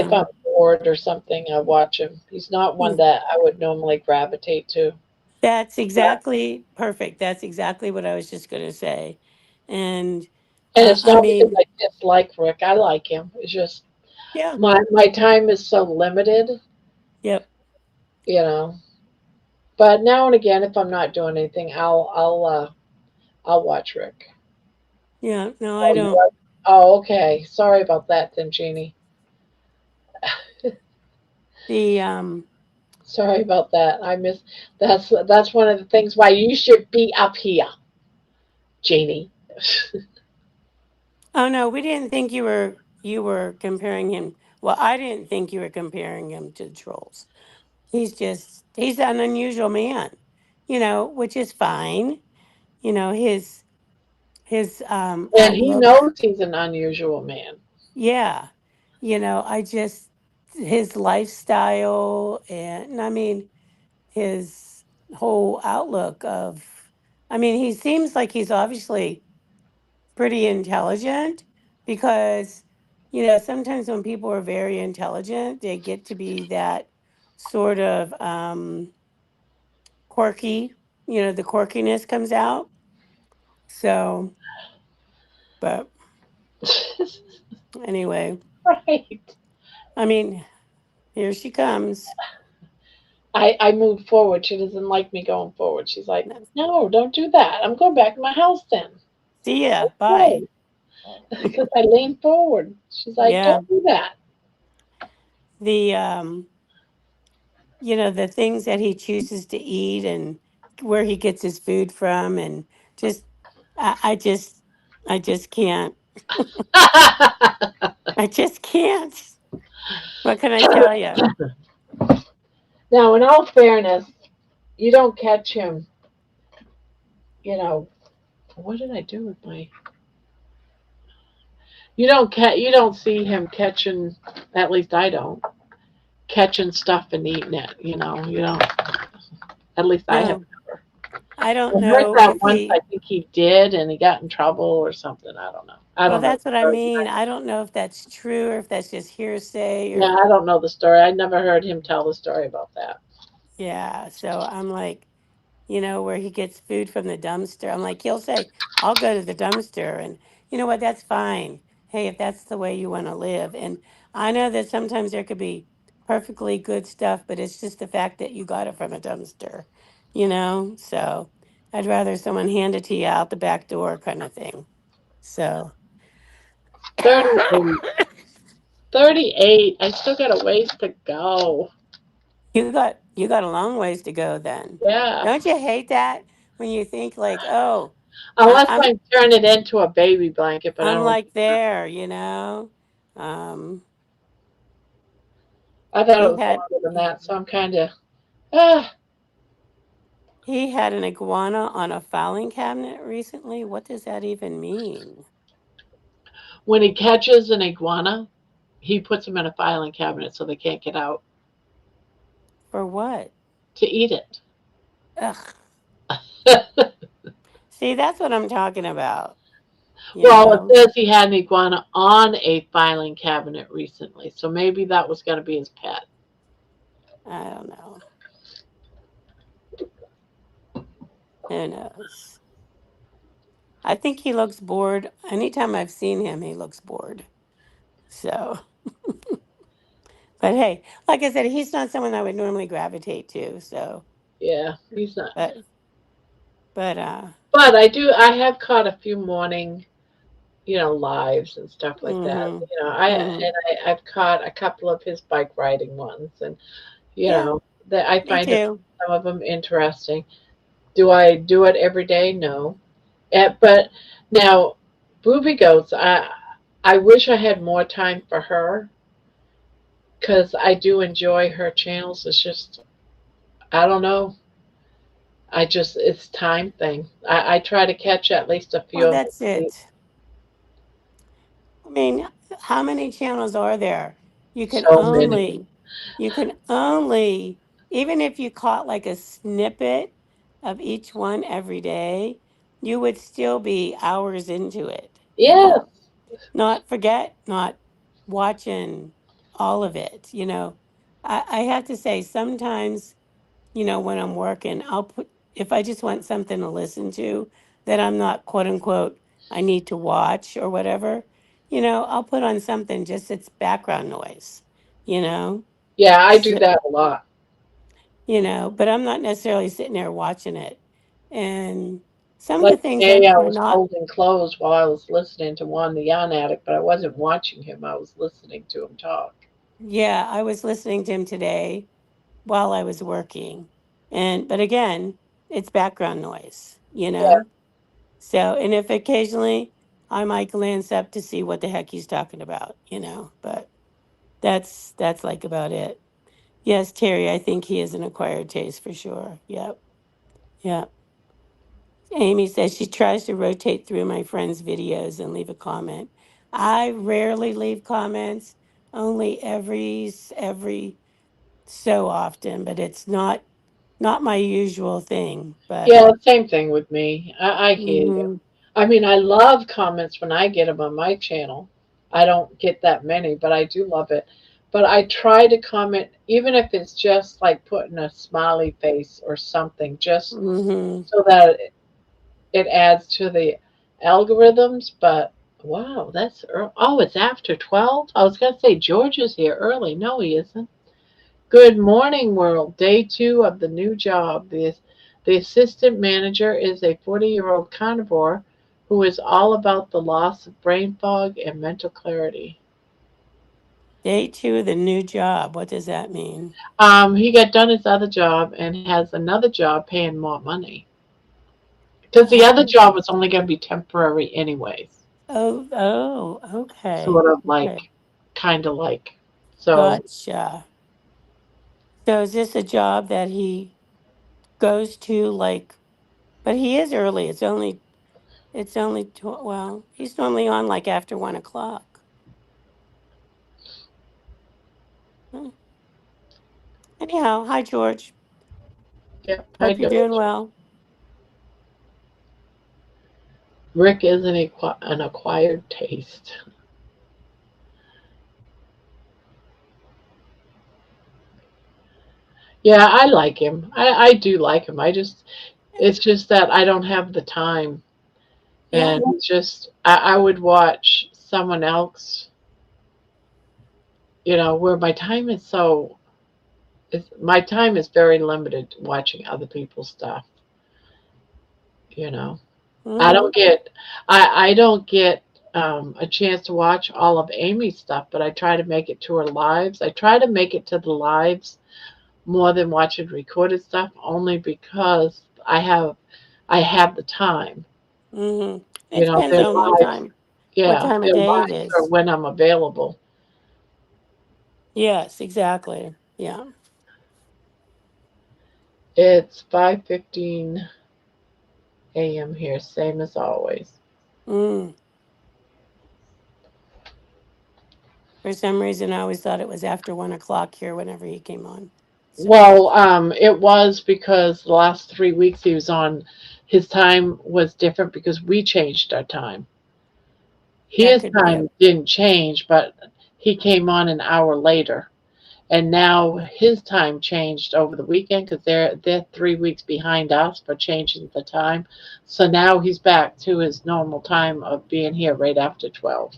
if yeah. I'm bored or something. I watch him. He's not one that I would normally gravitate to. That's exactly perfect. That's exactly what I was just going to say. And And it's I not because mean, I dislike Rick. I like him. It's just yeah, my time is so limited, yep, you know. But now and again, if I'm not doing anything, I'll watch Rick. yeah. No, I Oh, you don't. are? Oh, okay. Sorry about that, then, Jeannie. The Sorry about that. That's one of the things why you should be up here, Jeannie. oh no, we didn't think you were comparing him. Well, I didn't think you were comparing him to the trolls. He's an unusual man, which is fine. His And he outlook, knows he's an unusual man. yeah. I just his lifestyle and I mean his whole outlook of I mean, he seems like he's obviously pretty intelligent because sometimes when people are very intelligent, they get to be that sort of quirky, the quirkiness comes out. So, but anyway, Right. I mean, here she comes. I moved forward. She doesn't like me going forward. She's like, No, no, don't do that. I'm going back to my house then. see ya, bye. Okay. Because I leaned forward. She's like, Yeah, don't do that. the the things that he chooses to eat and where he gets his food from and just I just can't. I just can't. What can I tell you? Now, in all fairness, you don't catch him, you know, what did I do with my you don't see him catching, at least I don't, catching stuff and eating it, you don't, at least I have. No, I don't I heard know that if once, I he think he did, and he got in trouble or something. I don't know. I well don't know that's the what I story. mean. I don't know if that's true or if that's just hearsay Yeah, or I don't know the story. I never heard him tell the story about that. yeah. So I'm like, where he gets food from the dumpster. I'm like, he'll say, I'll go to the dumpster. And you know what? That's fine. Hey, if that's the way you want to live. And I know that sometimes there could be perfectly good stuff, but it's just the fact that you got it from a dumpster. So I'd rather someone hand it to you out the back door kind of thing. So 38. 38. I still got a ways to go. you got a long ways to go then. Yeah. Don't you hate that when you think like, oh, I, Unless I'm I turn it into a baby blanket, but I I'm don't. like there. Um, I thought it He was had longer than that, so I'm kind of ah. he had an iguana on a filing cabinet recently. What does that even mean? When he catches an iguana, he puts them in a filing cabinet so they can't get out For what? to eat it. Ugh. See, that's what I'm talking about. You Well, it know, says he had an iguana on a filing cabinet recently, so maybe that was going to be his pet. I don't know. Who knows? I think he looks bored. Anytime I've seen him, he looks bored. So, but hey, like I said, he's not someone I would normally gravitate to. So, Yeah, he's not. but, but, But I do. I have caught a few morning, lives and stuff like that. mm-hmm, mm-hmm. I've caught a couple of his bike riding ones, and you Yeah, know that I me find it, too. some of them interesting. Do I do it every day? No. But now, Booby Goats, I wish I had more time for her because I do enjoy her channels. It's just I don't know. It's time thing. I try to catch at least a few Well, of them that's a week. it. I mean, how many channels are there? You can So many. only, you can only, even if you caught like a snippet of each one every day, you would still be hours into it, Yes. not watching all of it, you know. I have to say, sometimes when I'm working, I'll put, if I just want something to listen to that I'm not quote unquote, I need to watch or whatever, I'll put on something just it's background noise, you know, Yeah, I do so, that a lot. but I'm not necessarily sitting there watching it. And some of the Like things today, are, I are was not, folding clothes while I was listening to Juan the Yarn Addict, but I wasn't watching him. I was listening to him talk. yeah, I was listening to him today while I was working. But again, it's background noise, you Yeah. know? So, and if occasionally I might glance up to see what the heck he's talking about, but that's like about it. Yes, Terry, I think he is an acquired taste for sure. Yep. Yep. Amy says she tries to rotate through my friends' videos and leave a comment. I rarely leave comments, only every so often, but it's not my usual thing. But Yeah, same thing with me. I hear you. mhm. I mean, I love comments when I get them on my channel. I don't get that many, but I do love it. But I try to comment, even if it's just like putting a smiley face or something, just Mhm. so that it adds to the algorithms. But wow, that's oh, it's after 12. I was gonna say George is here early. No, he isn't. Good morning, world. Day two of the new job. The assistant manager is a 40-year-old carnivore who is all about the loss of brain fog and mental clarity. Day two of the new job. What does that mean? He got done his other job and has another job paying more money because the other Oh, job was only going to be temporary anyways. oh, okay. Sort of Okay. kind of like. So Gotcha. So is this a job that he goes to but he is early. Well, he's normally on like after 1 o'clock. Hmm. Anyhow, hi George. yeah, I Hope you're do. doing well. Rick is an acquired taste. Yeah, I like him. I do like him. It's just that I don't have the time. Yeah. And it's just, I would watch someone else, where my time is very limited watching other people's stuff, you know. I Mm-hmm. don't get, I don't get a chance to watch all of Amy's stuff, but I try to make it to her lives. I try to make it to the lives more than watching recorded stuff, only because I have the time. Mm-hmm. It depends Their on lives, what yeah, time of their day it lives are is. when I'm available. Yes, exactly. Yeah. It's 5:15 a.m. here, same as always. Mm. For some reason, I always thought it was after 1 o'clock here whenever he came on. So Well, it was because the last 3 weeks he was on, his time was different because we changed our time. that His could be it. time didn't change, but he came on an hour later. And now his time changed over the weekend because they're 3 weeks behind us for changing the time. So now he's back to his normal time of being here right after 12.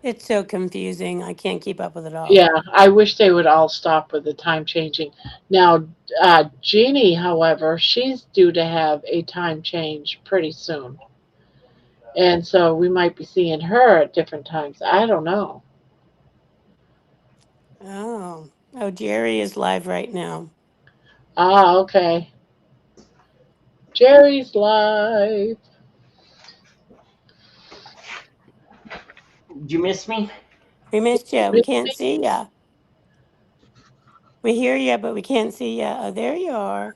It's so confusing. I can't keep up with it all. Yeah, I wish they would all stop with the time changing. Now, Jeannie, however, she's due to have a time change pretty soon. And so we might be seeing her at different times. I don't know. Oh. Oh, Jerry is live right now. Ah, okay. Jerry's live. Did you miss me? We missed you. We can't see ya. We hear you, but we can't see you. Oh, there you are.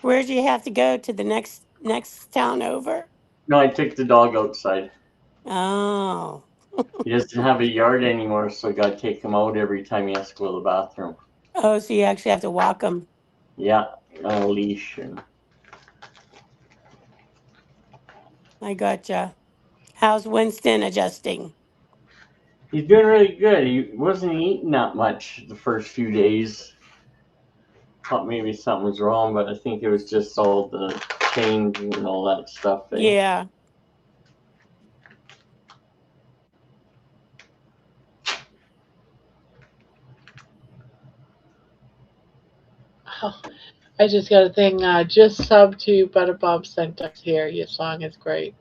Where do you have to go to the next town over? No, I took the dog outside. Oh. He doesn't have a yard anymore, so I gotta take him out every time he has to go to the bathroom. Oh, so you actually have to walk them. Yeah, on a leash. And I gotcha. How's Winston adjusting? he's doing really good. He wasn't eating that much the first few days. Thought maybe something was wrong, but I think it was just all the change and all that stuff. Eh? Yeah. Oh, I just got a thing. Just sub to Butter Bob sent us here. Your song is great.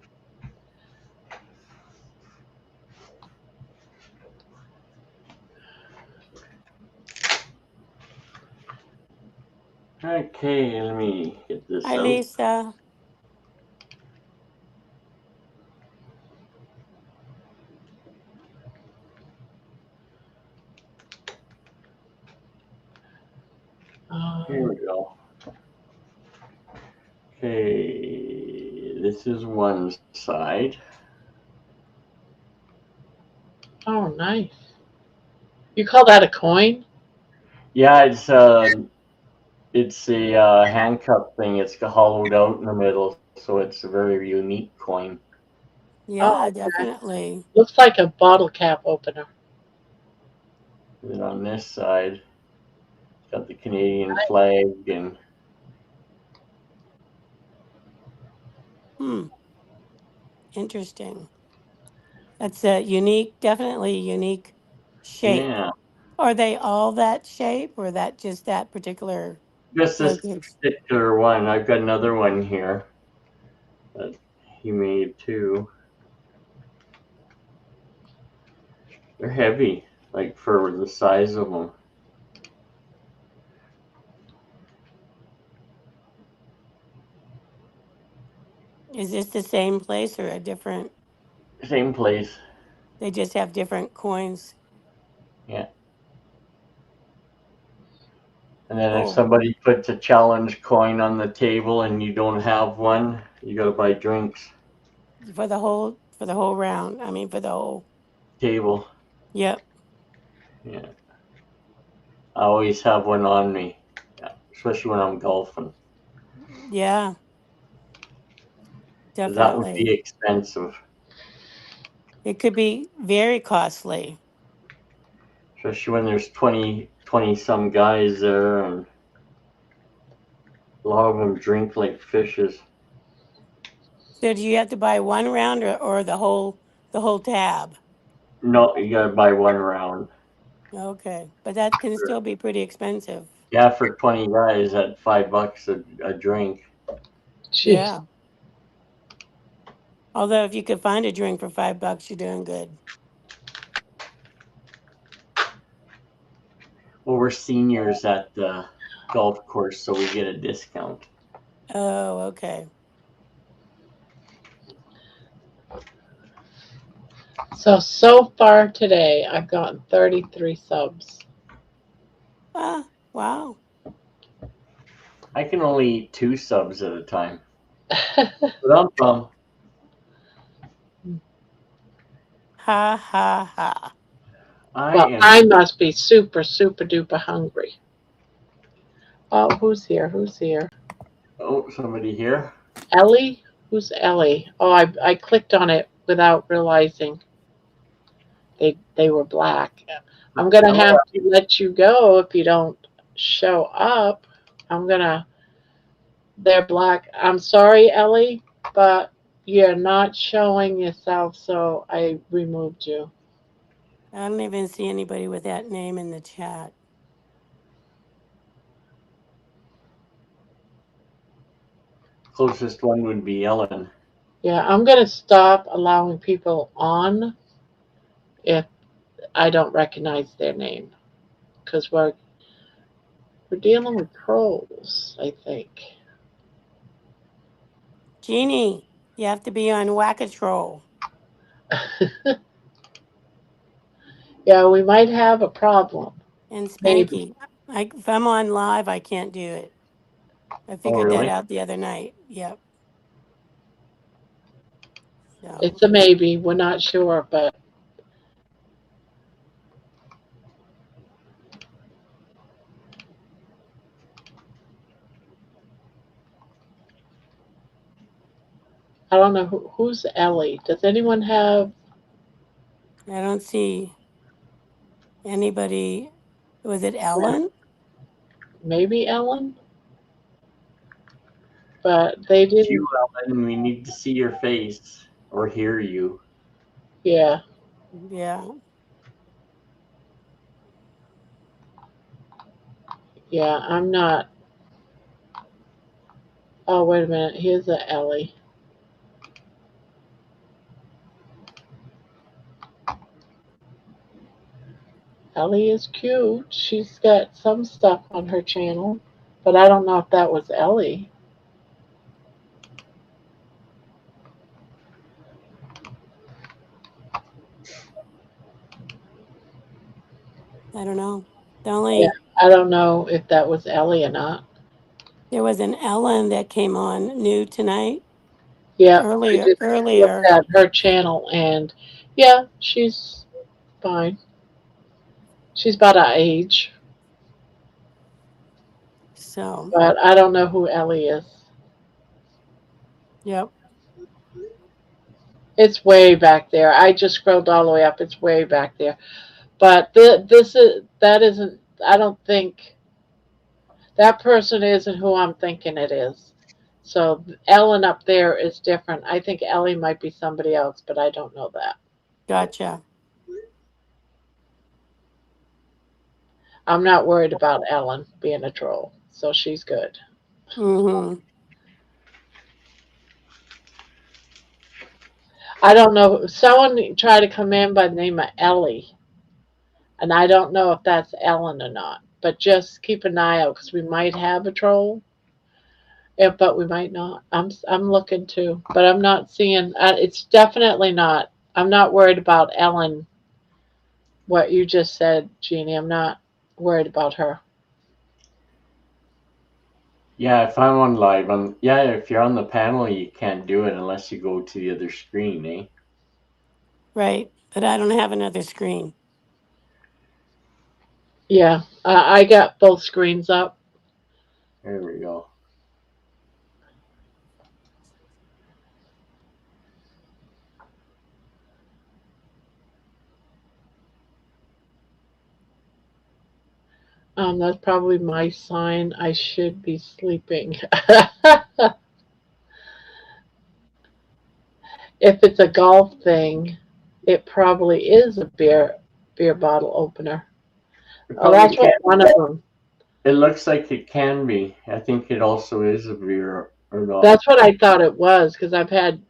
Okay, let me get this Hi, out. Lisa. Here Um, we go. Okay, this is one side. oh, nice. You call that a coin? Yeah, it's a handcuff thing. It's hollowed out in the middle, so it's a very unique coin. Yeah, Oh, definitely. looks like a bottle cap opener. And then on this side, it's got the Canadian flag and Hmm. Interesting. That's a unique, definitely unique shape. yeah, Are they all that shape or that just that particular just this location? particular one. I've got another one here that he made too. They're heavy, like for the size of them. Is this the same place or a different? Same place. They just have different coins. Yeah. And then if Cool. somebody puts a challenge coin on the table and you don't have one, you gotta buy drinks. For the whole round. I mean for the whole. Table. Yep. Yeah. I always have one on me. Yeah. Especially when I'm golfing. Yeah, 'Cause that would definitely. be expensive. It could be very costly. Especially when there's 20 some guys there and a lot of them drink like fishes. So do you have to buy one round or the whole tab? No, you gotta buy one round. Okay. But that can still be pretty expensive. Yeah, for 20 guys at $5 a drink. Jeez. Yeah. Although if you could find a drink for $5, you're doing good. Well, we're seniors at the golf course, so we get a discount. Oh, okay. So far today, I've gotten 33 subs. Ah, wow. I can only eat 2 subs at a time. But Ha ha ha. I Well, am. I must be super, super duper hungry. Oh, who's here? Who's here? Oh, somebody here. Ellie? Who's Ellie? Oh, I clicked on it without realizing they were black. I'm gonna Hello. have to let you go if you don't show up. I'm gonna. They're black. I'm sorry, Ellie, but you're not showing yourself, so I removed you. I don't even see anybody with that name in the chat. Closest one would be Ellen. Yeah, I'm gonna stop allowing people on if I don't recognize their name because we're dealing with pros, I think. Jeannie, you have to be on Wackatrol. Yeah, we might have a problem. And Maybe. Spanky. If I'm on live, I can't do it. I Oh, figured that really? out the other night. Yep. So, It's a maybe. We're not sure, but I don't know who's Ellie. Does anyone have I don't see anybody. Was it Ellen? maybe Ellen? But they It's didn't. you, Ellen. We need to see your face or hear you. Yeah, Yeah. yeah. I'm not. Oh, wait a minute. Here's a Ellie. Ellie is cute. She's got some stuff on her channel, but I don't know if that was Ellie. I don't know. Yeah, I don't know if that was Ellie or not. There was an Ellen that came on new tonight. Yeah, I Earlier. just looked Earlier. at her channel, and yeah, she's fine. She's about our age, So, but I don't know who Ellie is. yep. It's way back there. I just scrolled all the way up. It's way back there. But this is that isn't. I don't think that person isn't who I'm thinking it is. So Ellen up there is different. I think Ellie might be somebody else, but I don't know that. Gotcha. I'm not worried about Ellen being a troll, so she's good. Mm-hmm. I don't know. Someone tried to come in by the name of Ellie, and I don't know if that's Ellen or not. But just keep an eye out because we might have a troll. Yeah, but we might not. I'm looking too, but I'm not seeing. It's definitely not. I'm not worried about Ellen. What you just said, Jeannie. I'm not worried about her. Yeah, if I'm on live, if you're on the panel, you can't do it unless you go to the other screen, eh? Right. But I don't have another screen. Yeah, I got both screens up. There we go. That's probably my sign. I should be sleeping. If it's a golf thing, it probably is a beer bottle opener. It Oh, probably that's what can. one of them. It looks like it can be. I think it also is a beer or not. That's what I thought it was because I've had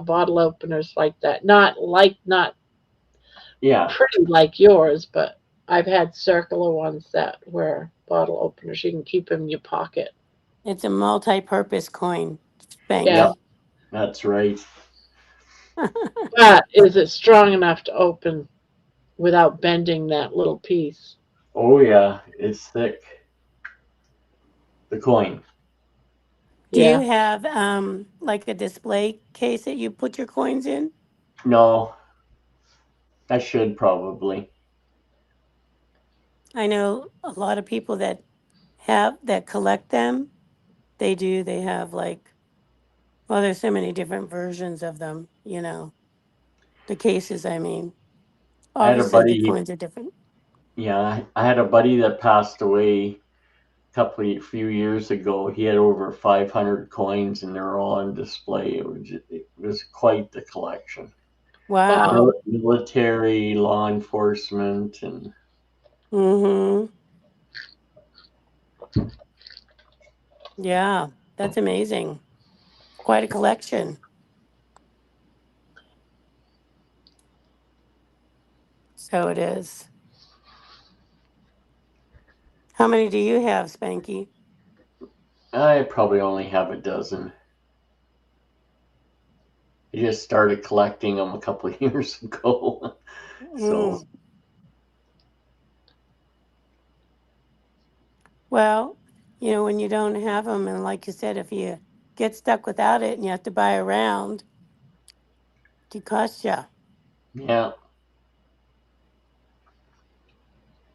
bottle openers like that. Not Yeah, pretty like yours, but I've had circular ones that were bottle openers. You can keep them in your pocket. It's a multi-purpose coin, Yeah, yep, Spanky. that's right. But is it strong enough to open without bending that little piece? Oh yeah, it's thick. The coin. Do you Yeah. have like a display case that you put your coins in? No, I should probably. I know a lot of people that collect them. They do. They have like, well, there's so many different versions of them, the cases, I mean. I had a Obviously the buddy. coins are different. Yeah, I had a buddy that passed away few years ago. He had over 500 coins, and they were all on display. It was quite the collection. Wow. Wow. Military, law enforcement, and Mm-hmm. Yeah, that's amazing. Quite a collection. So it is. How many do you have, Spanky? I probably only have a dozen. I just started collecting them a couple of years ago. So Mm. Well, when you don't have them, and like you said, if you get stuck without it and you have to buy a round, it could cost you. yeah,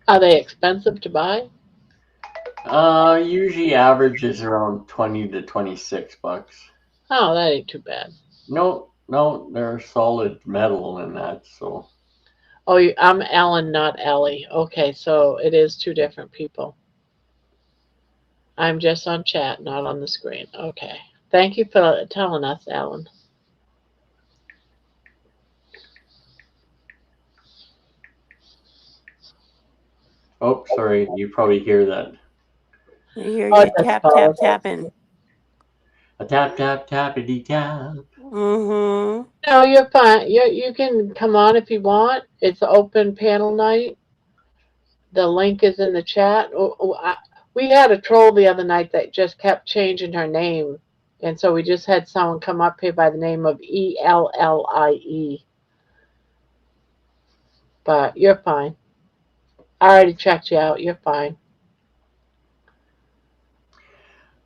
Are they expensive to buy? usually averages around 20 to 26 bucks. Oh, that ain't too bad. No, no, they're solid metal in that. So Oh, I'm Ellen, not Ellie. Okay, so it is two different people. I'm just on chat, not on the screen. Okay. Thank you for telling us, Alan. oh, sorry, you probably hear that. You hear Oh, you that's tap, tap, politics. tapping. A tap tap tappity tap. Mm-hmm. No, you're fine. You can come on if you want. It's open panel night. The link is in the chat. We had a troll the other night that just kept changing her name, and so we just had someone come up here by the name of Ellie. But you're fine. I already checked you out. You're fine.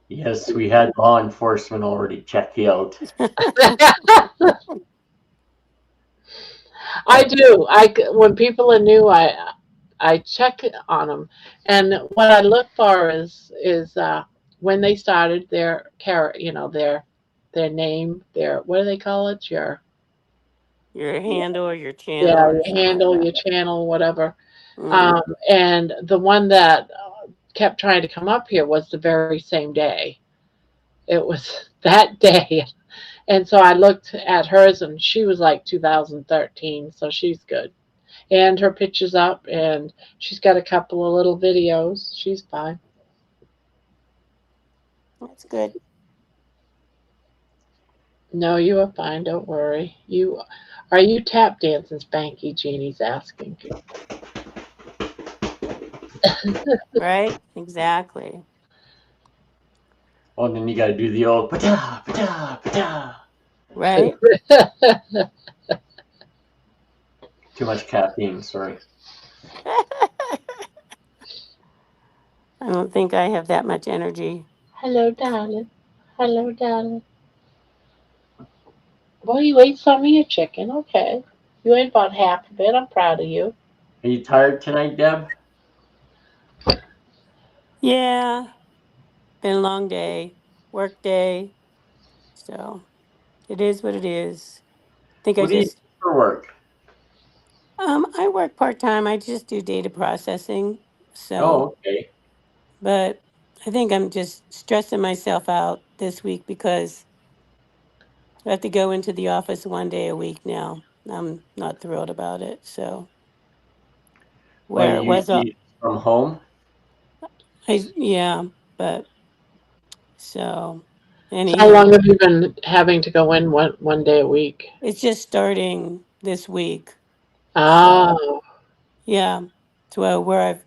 Yes, we had law enforcement already check you out. I do. When people are new, I check on them, and what I look for is when they started their their name, their what do they call it? Your handle or your channel Yeah, or your something like handle, that. your channel, whatever. Mm. And the one that kept trying to come up here was the very same day. It was that day. And so I looked at hers and she was like 2013, so she's good. And her picture's up and she's got a couple of little videos. She's fine. That's good. No, you are fine, don't worry. You tap dancing, Spanky, Jeannie's asking. Right? Exactly. Oh, and then you got to do the old pata pata pata. Right? Too much caffeine. Sorry. I don't think I have that much energy. Hello, darling. Hello, darling. Well, you ate some of your chicken. Okay. You ate about half of it. I'm proud of you. Are you tired tonight, Deb? Yeah. Been a long day. Work day. So it is what it is. Think I What do you do just for work? I work part-time. I just do data processing. So, Oh, okay. but I think I'm just stressing myself out this week because I have to go into the office one day a week now. I'm not thrilled about it. So Well, where it you was usually from home. yeah, but so So how anyhow, long have you been having to go in one day a week? it's just starting this week. Ah, So yeah, so where I've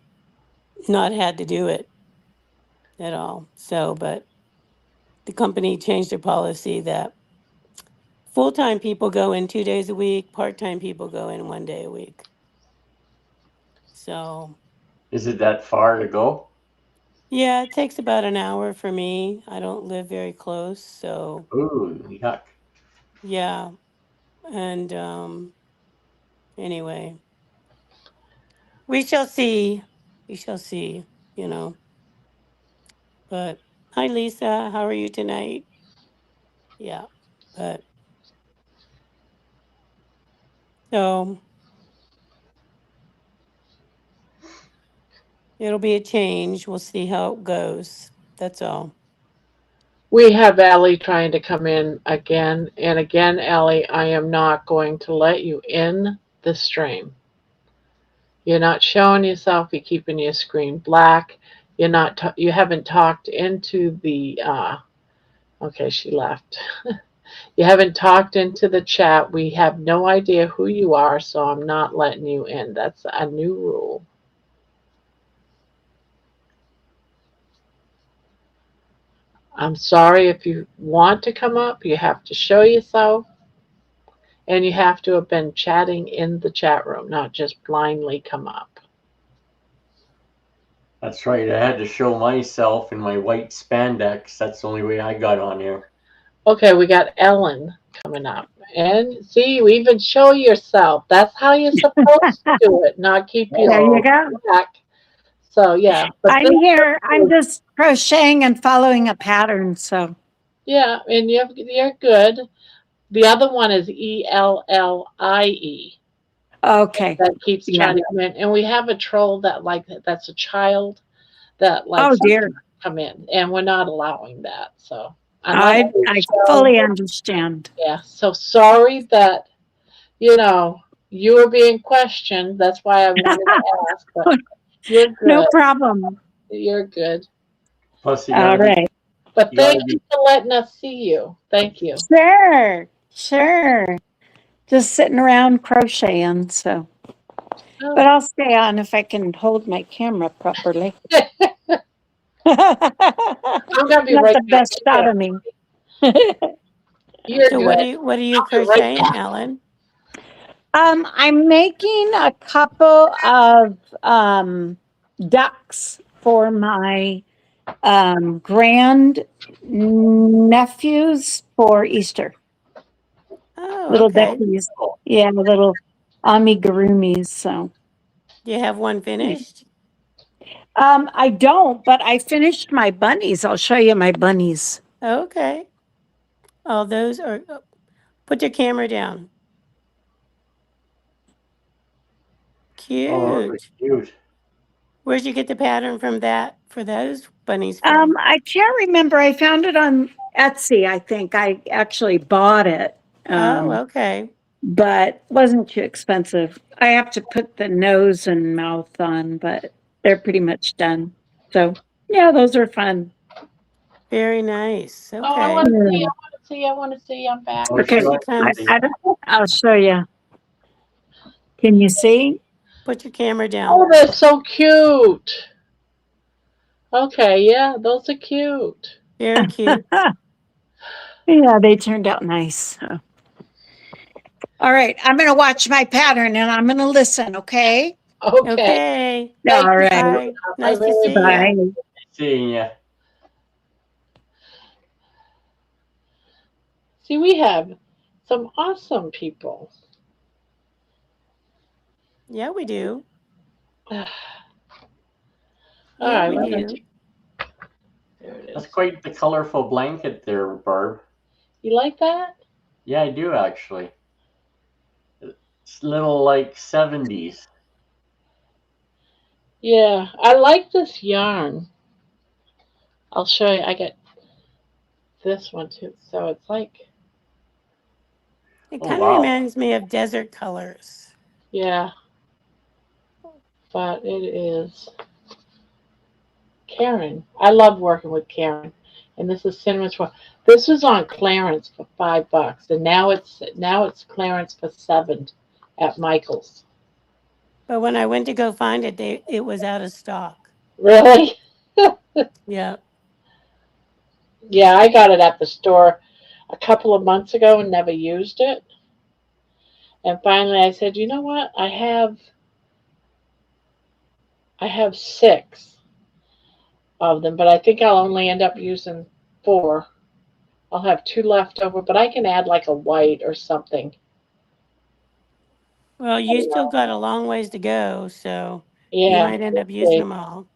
not had to do it at all. So, but the company changed their policy that Full-time people go in 2 days a week. Part-time people go in 1 day a week. So, Is it that far to go? yeah, it takes about an hour for me. I don't live very close, so Ooh, yuck. yeah. And anyway, we shall see. We shall see, you know. But hi, Lisa. How are you tonight? Yeah. But so it'll be a change. We'll see how it goes. That's all. We have Allie trying to come in again and again. Allie, I am not going to let you in the stream. You're not showing yourself. You're keeping your screen black. You're not. You haven't talked into the. Okay, she left. You haven't talked into the chat. We have no idea who you are, so I'm not letting you in. That's a new rule. I'm sorry if you want to come up, you have to show yourself, and you have to have been chatting in the chat room, not just blindly come up. That's right. I had to show myself in my white spandex. That's the only way I got on here. Okay, we got Ellen coming up. And see, you even show yourself. That's how you're supposed to do it, not keep you There you go. back. So yeah, but I'm here. I'm just crocheting and following a pattern. So yeah, and you're good. The other one is ELLIE okay. that keeps Yeah. trying to come in, and we have a troll that's a child that Oh likes to dear. come in, and we're not allowing that. So unless I we I show, fully understand. yeah. So sorry that you were being questioned. That's why I wanted to ask, but you're No good. problem. You're good. Plus, All right. But you gotta thank be. you for letting us see you. Thank you. Sure. Sure. Just sitting around crocheting. So, Oh. but I'll stay on if I can hold my camera properly. I'm gonna be Not right the back. best shot of me. You're So good. what are you I'll be right crocheting, back. Ellen? I'm making a couple of ducks for my grand nephews for Easter. Oh, Little okay. duckies. Yeah, little amigurumis. So Do you have one finished? I don't, but I finished my bunnies. I'll show you my bunnies. Okay. Oh, those are. Put your camera down. Oh, those are Cute. cute. Where'd you get the pattern from that for those bunnies from? I can't remember. I found it on Etsy. I think I actually bought it. Oh, okay. But wasn't too expensive. I have to put the nose and mouth on, but they're pretty much done. So yeah, those are fun. Very nice. Oh, I Okay. want to see. Yeah. I want to see. I want to see. I'm back. Oh, Here Okay, she sure. comes. I'll show you. Can you see? Put your camera down. Oh, they're so cute. Okay, yeah, those are cute. Very cute. Yeah, they turned out nice. So. All right, I'm going to watch my pattern and I'm going to listen. Okay. Okay. Okay. Thank All you. right. Bye. I Nice to really see Bye. you. Seeing you. see. We have some awesome people. Yeah, we do. All Yeah, right, we let me do. there it That's is. quite the colorful blanket there, Barb. You like that? Yeah, I do actually. It's a little like 70s. Yeah, I like this yarn. I'll show you. I got this one too. So it's like, It Oh, kind of wow. reminds me of desert colors. yeah, but it is Karen. I love working with Karen. And this is cinnamon swirl. This was on clearance for $5, and now it's clearance for 7 at Michael's. But when I went to go find it, it was out of stock. Really? Yeah. Yeah, I got it at the store. a couple of months ago and never used it. And finally I said, you know what? I have 6 of them, but I think I'll only end up using 4. I'll have 2 left over, but I can add like a white or something. Well, I you don't still know. got a long ways to go, so you Yeah, might end we'll up using see. them all.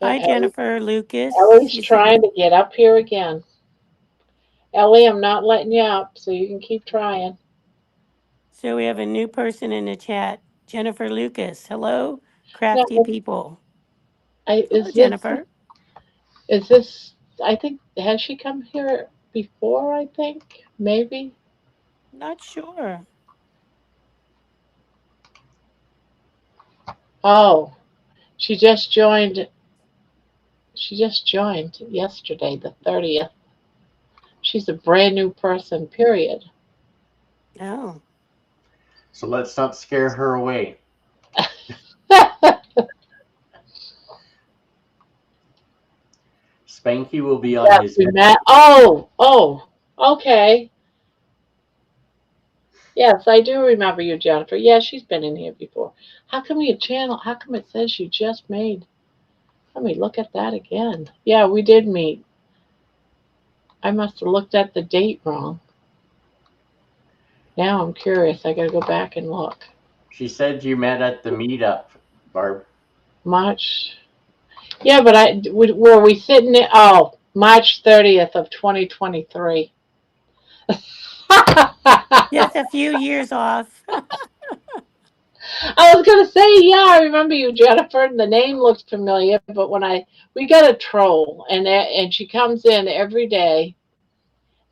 Yeah, Hi, Jennifer Lucas. Ellie's She said, trying to get up here again. Ellie, I'm not letting you up, so you can keep trying. so we have a new person in the chat. Jennifer Lucas. Hello, Now, crafty people. I, Hello, is this Jennifer. is this? I think has she come here before? I think maybe. Not sure. Oh, she just joined. She just joined yesterday, the 30th. She's a brand new person. Period. Oh, So let's not scare her away. Spanky will be on Yes, his we met. Oh, okay. Yes, I do remember you, Jennifer. Yeah, she's been in here before. How come your channel? How come it says you just made? Let me look at that again. Yeah, we did meet. I must have looked at the date wrong. Now I'm curious. I gotta go back and look. She said you met at the meetup, Barb. March. Yeah, but were we sitting in? Oh, March 30th of 2023. just a few years off. I was gonna say, yeah, I remember you, Jennifer. And the name looked familiar, but when we got a troll, and she comes in every day,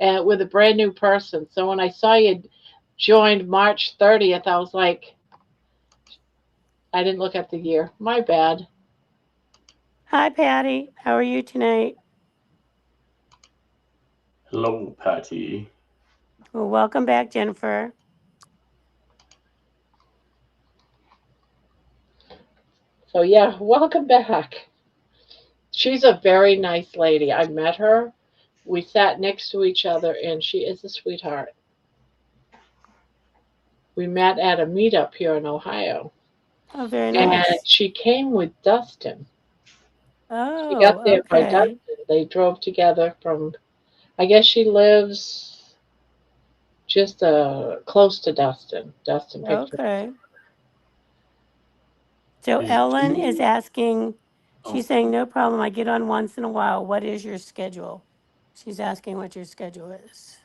with a brand new person. So when I saw you joined March 30th, I was like, I didn't look at the year. My bad. Hi, Patty. How are you tonight? Hello, Patty. Well, welcome back, Jennifer. So yeah, welcome back. She's a very nice lady. I met her. We sat next to each other, and she is a sweetheart. We met at a meetup here in Ohio, Oh, very and nice. she came with Dustin. She got Oh, there by okay. Dustin. They drove together from. I guess she lives just close to Dustin. Dustin picked her. Okay. So Is Ellen is Jeannie? asking, Oh, she's saying, no problem. I get on once in a while. What is your schedule? She's asking what your schedule is,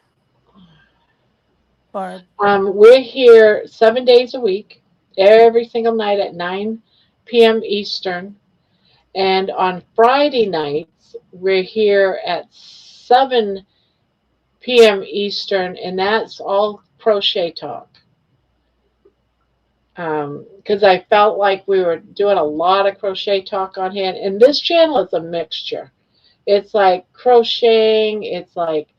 Barb. We're here 7 days a week, every single night at 9 p.m. Eastern. And on Friday nights, we're here at 7 p.m. Eastern, and that's all crochet talk. Because I felt like we were doing a lot of crochet talk on here. And this channel is a mixture. It's like crocheting, it's like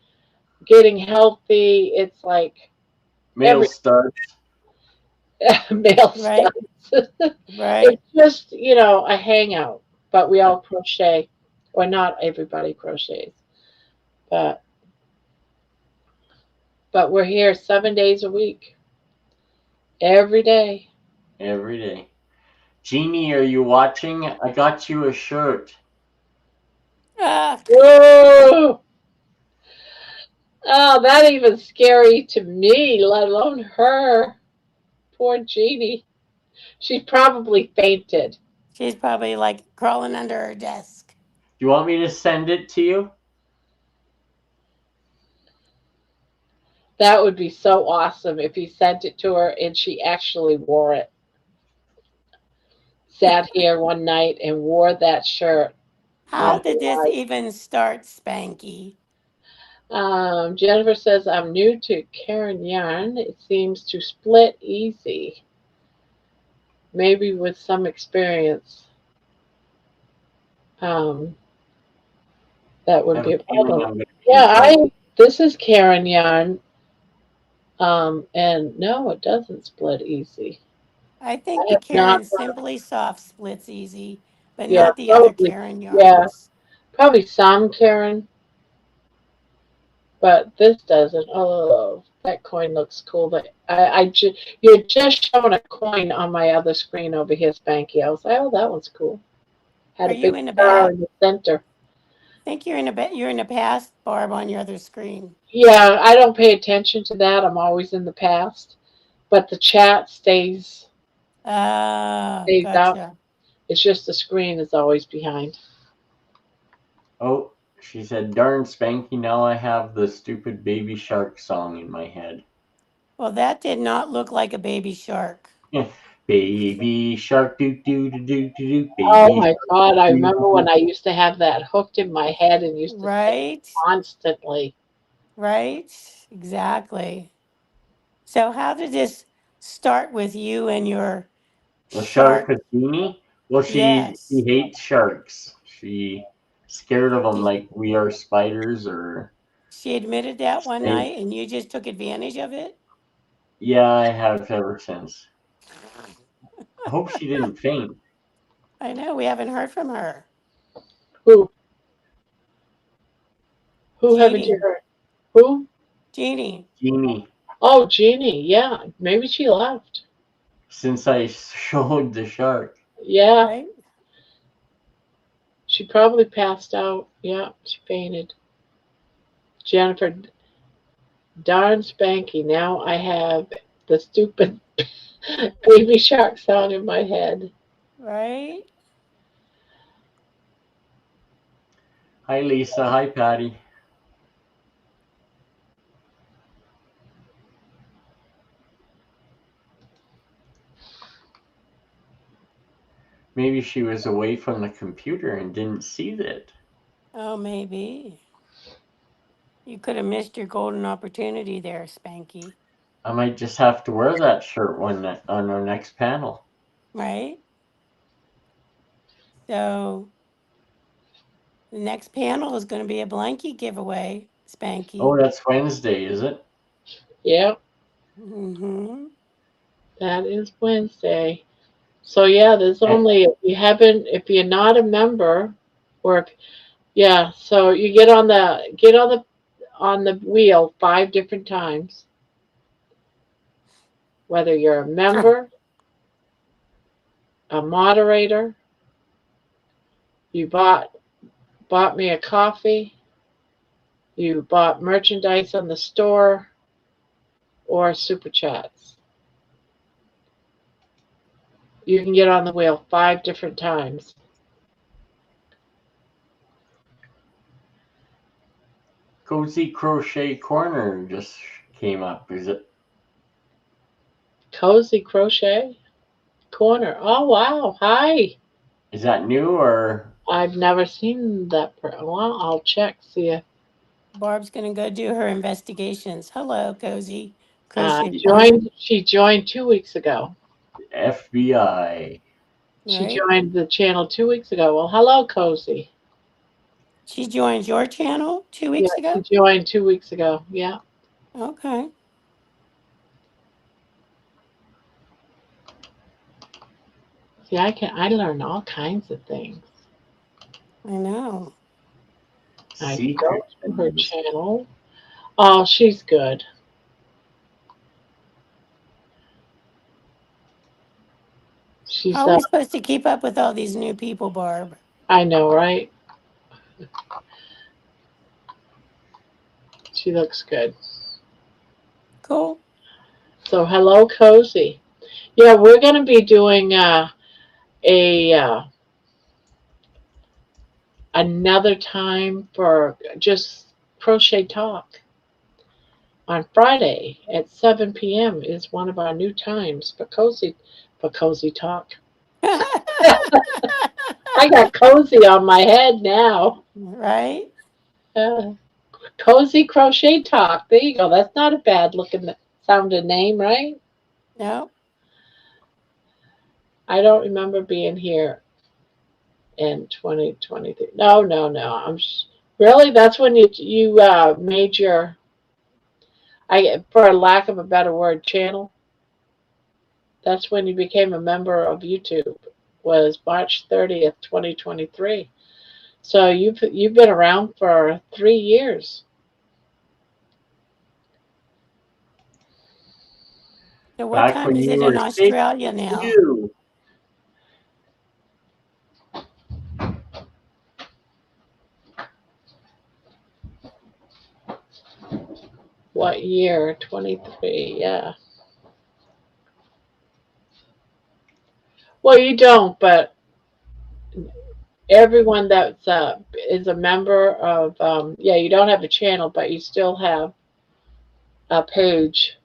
getting healthy, it's like male every studs. male Right? stuff. Right? It's just, a hangout, but we all crochet. Or not everybody crochets, but we're here 7 days a week, every day. Every day. Jeannie, are you watching? I got you a shirt. Ah, Whoa! Oh, that even scary to me, let alone her. Poor Jeannie. She probably fainted. she's probably like crawling under her desk. Do you want me to send it to you? That would be so awesome if he sent it to her and she actually wore it. Sat here one night and wore that shirt. How Not did this alive. even start, Spanky? Jennifer says, I'm new to Karen Yarn. It seems to split easy. Maybe with some experience. Um, that I would have be a a feeling problem. I'm going to Yeah, hate this. this is Karen Yarn. And no, it doesn't split easy. I think I the have not, Karen Simply Soft splits easy, but yeah, not the other probably, Karen yeah, yarns. probably some Karen. but this doesn't. Oh, that coin looks cool. But you're just showing a coin on my other screen over here, Spanky. I was like, oh, that one's cool. Had Are a you big in the star back? in the center. I think you're in the past, Barb, on your other screen. Yeah, I don't pay attention to that. I'm always in the past, but the chat Ah, stays up. gotcha. It's just the screen is always behind. Oh, she said, darn Spanky, now I have the stupid Baby Shark song in my head. Well, that did not look like a baby shark. Baby Shark, doo doo doo doo doo doo, Oh Baby my Shark, God! I doo remember when doo. I used to have that hooked in my head and used to sing Right? constantly. Right? Exactly. So, how did this start with you and your The shark? Sharkatini? Well, she Yes. hates sharks. She scared of them Did like we are spiders or she admitted that one night snakes. and you just took advantage of it? Yeah, I have ever since. I hope she didn't faint. I know, we haven't heard from her. Who? Who haven't you Jeannie. heard? Who? Jeannie. Jeannie, Oh, Jeannie. Yeah, maybe she left. since I showed the shark. Yeah, Right? she probably passed out. Yeah, she fainted. Jennifer, darn Spanky. Now I have the stupid baby shark sound in my head. Right? Hi, Lisa. Hi, Patty. Maybe she was away from the computer and didn't see that. Oh, maybe. You could have missed your golden opportunity there, Spanky. I might just have to wear that shirt on our next panel. Right? So the next panel is going to be a blankie giveaway, Oh, Spanky. that's Wednesday, is it? Yeah, Mm-hmm. that is Wednesday. So yeah, there's Eh, only if you're not a member, or if, yeah, so you get on the wheel 5 different times, whether you're a member, a moderator, you bought me a coffee, you bought merchandise on the store, or super chats. You can get on the wheel 5 different times. Cozy Crochet Corner just came up. Cozy Crochet Corner. Oh wow, hi. Is that new or I've never seen that. Well, I'll check. See if Barb's going to go do her investigations. Hello, Cozy Crochet Corner. joined. She joined 2 weeks ago. FBI? She Right? joined the channel 2 weeks ago. Well, hello, Cozy. She joined your channel two Yeah, weeks she ago? joined 2 weeks ago. Yeah. Okay. See, I learn all kinds of things. I know. I go Secret to her keys. channel. Oh, she's good. She's How are we supposed to keep up with all these new people, Barb? I know, right? She looks good. Cool. So, hello, Cozy. Yeah, we're going to be doing a another time for just crochet talk on Friday at 7 p.m. is one of our new times for cozy talk. I got cozy on my head now. Right? Uh, Cozy crochet talk. There you go. That's not a bad looking sounding name, right? No. I don't remember being here in 2023. No, no, no. Really. That's when you made your, for lack of a better word, channel. That's when you became a member of YouTube. Was March 30th, 2023. So you've been around for 3 years. So what Back time when is you it in were Australia now? 62. What year? 23. Yeah. Well, you don't, but everyone that's is a member of yeah, you don't have a channel, but you still have a page.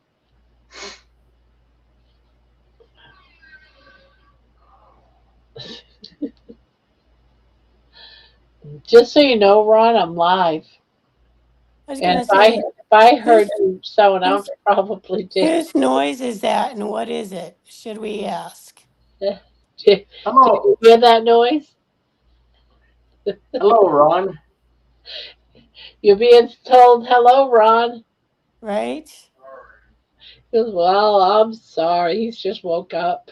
Just so you know, Ron, I'm live. I was And gonna say, if I heard whose you sound out, whose I probably did. whose noise is that, and what is it? Should we ask? Did Hello, you hear that noise? hello, Ron. You're being told hello, Ron. Right? He goes, well, I'm sorry. He's just woke up.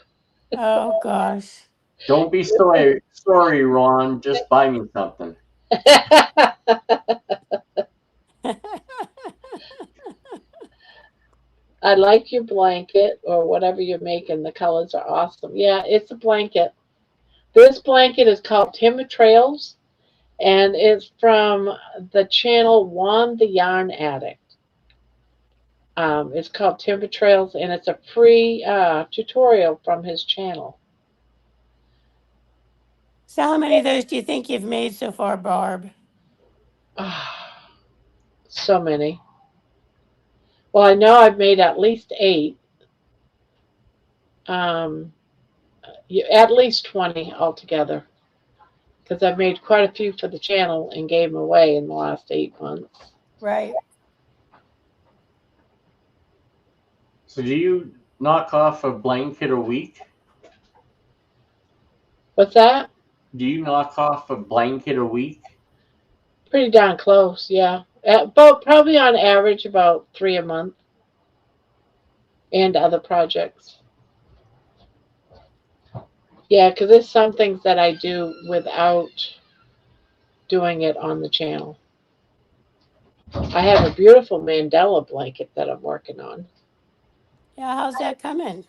Oh gosh. Don't be sorry, Ron. Just buy me something. I like your blanket or whatever you're making. The colors are awesome. Yeah, it's a blanket. This blanket is called Timber Trails, and it's from the channel Juan the Yarn Addict. It's called Timber Trails, and it's a free tutorial from his channel. So how many of those do you think you've made so far, Barb? So many. Well, I know I've made at least 8. Um, at least 20 altogether, because I've made quite a few for the channel and gave them away in the last 8 months. Right. So, do you knock off a blanket a week? What's that? Do you knock off a blanket a week? Pretty darn close, yeah. About probably on average about 3 a month, and other projects. Yeah, because there's some things that I do without doing it on the channel. I have a beautiful mandala blanket that I'm working on. Yeah, how's that coming?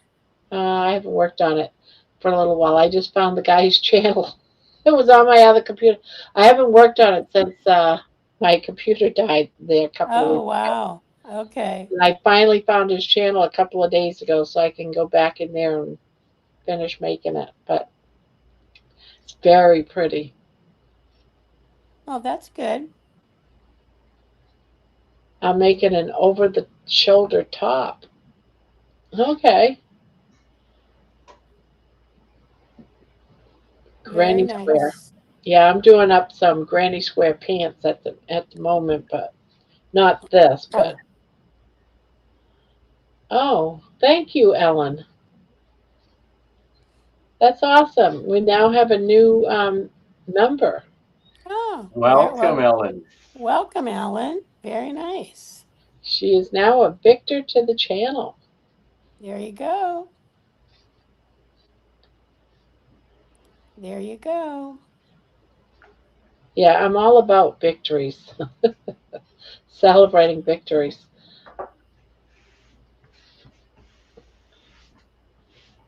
I haven't worked on it for a little while. I just found the guy's channel. It was on my other computer. I haven't worked on it since my computer died there a couple of Oh weeks. wow. Okay. And I finally found his channel a couple of days ago, so I can go back in there and finish making it. But it's very pretty. Well, that's good. I'm making an over the shoulder top. Okay. Very Granny square. nice. Yeah, I'm doing up some granny square pants at the moment, but not this. But oh, thank you, Ellen. That's awesome. We now have a new member. Oh, very Welcome, well. Ellen. Welcome, Alan. Very nice. She is now a victor to the channel. There you go. There you go. Yeah, I'm all about victories, celebrating victories.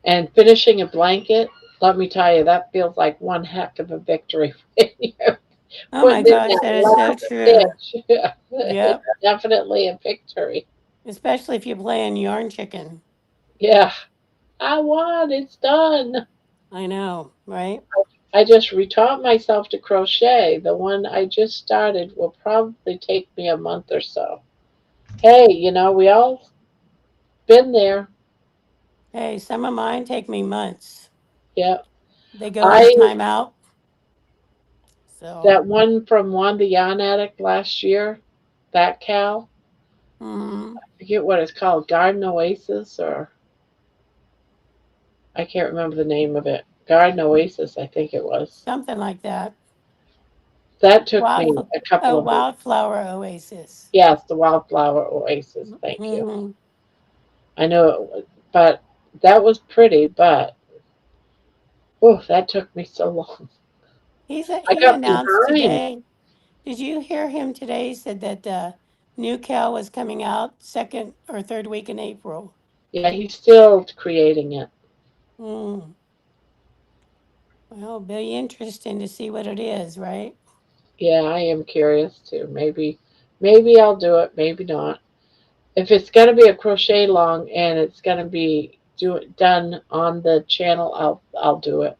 And finishing a blanket, let me tell you, that feels like one heck of a victory. You're Oh my putting in gosh, that that is so last true. stitch. Yeah, it's Yep. definitely a victory. Especially if you're playing yarn chicken. Yeah, I won. It's done. I know, right? I just retaught myself to crochet. The one I just started will probably take me a month or so. Hey, we all been there. Hey, some of mine take me months. Yeah. They go into I timeout. So, that one from Juan the Yarn Addict last year, that Cal, mm, I forget what it's called, Garden Oasis, or I can't remember the name of it. Garden Oasis, I think it was. something like that. That took Wild, me a couple oh, of weeks. wildflower oasis. Yes, the Wildflower Oasis. Thank you. Hmm. I know it was, but that was pretty, but oh, that took me so long. I He got announced behind. today. Did you hear him today? He said that new Cal was coming out second or third week in April. Yeah, he's still creating it. Mm. Well, be interesting to see what it is, right? Yeah, I am curious too. Maybe I'll do it. Maybe not. If it's gonna be a crochet long and it's gonna be done on the channel, I'll do it.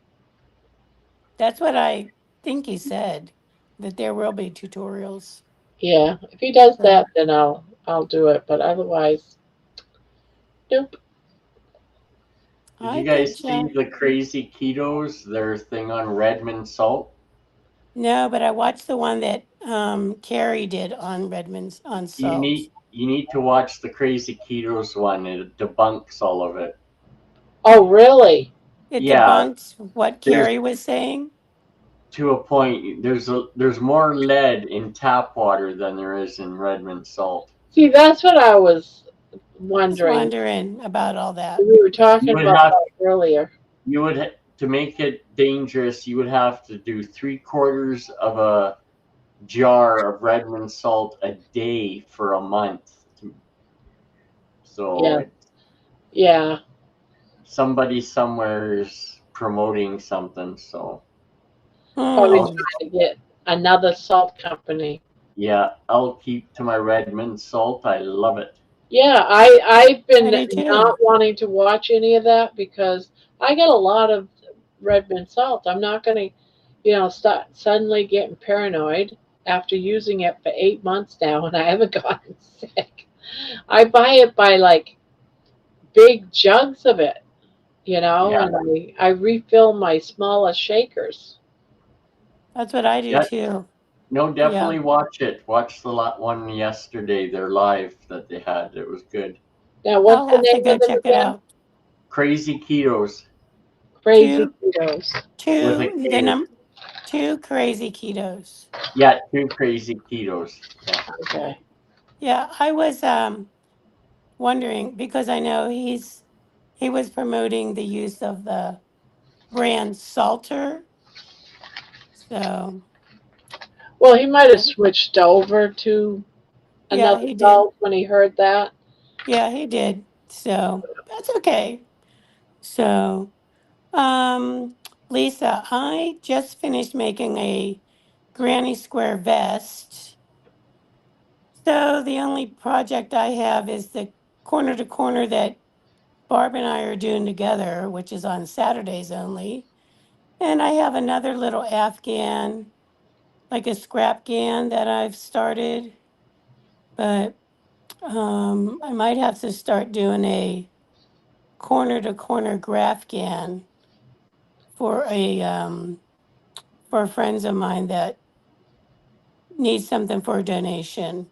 That's what I think he said, that there will be tutorials. Yeah, if he does So that, then I'll do it. But otherwise, nope. Did I you could guys see check. the crazy ketos? Their thing on Redmond salt. No, but I watched the one that Carrie did on Redmond's on salt. You need to watch the crazy ketos one. It debunks all of it. Oh, really? It Yeah, debunks what there's Carrie was saying. to a point. There's more lead in tap water than there is in Redmond salt. See, that's what I was I was wondering. wondering about all that. We were You talking would about have that earlier. to make it dangerous. You would have to do 3/4 of a jar of Redmond salt a day for a month. So Yeah, yeah. somebody somewhere is promoting something. So Probably I'll Hmm. trying to get another salt company. yeah, I'll keep to my Redmond salt. I love it. Yeah, I've I been do too. not wanting to watch any of that because I get a lot of red mint salt. I'm not going to, start suddenly getting paranoid after using it for 8 months now and I haven't gotten sick. I buy it by like big jugs of it, Yeah, and I refill my smallest shakers. That's what I do yeah. too. No, Yeah. definitely watch it. Watch the one yesterday. Their live that they had. It was good. Now, what's I'll the have to name go of them check it again? out. Crazy ketos Crazy Two, Ketos. with a two, the K. two crazy ketos. Yeah, two crazy ketos. Yeah. Okay. Yeah, I was wondering because I know he was promoting the use of the brand Salter. So Well, he might have I- switched over to yeah, another he did. salt when he heard that. Yeah, he did. So that's okay. So um Lisa, I just finished making a granny square vest. So the only project I have is the corner to corner that Barb and I are doing together, which is on Saturdays only. And I have another little Afghan, like a scrap gan that I've started, but I might have to start doing a corner to corner graph gan for for friends of mine that need something for a donation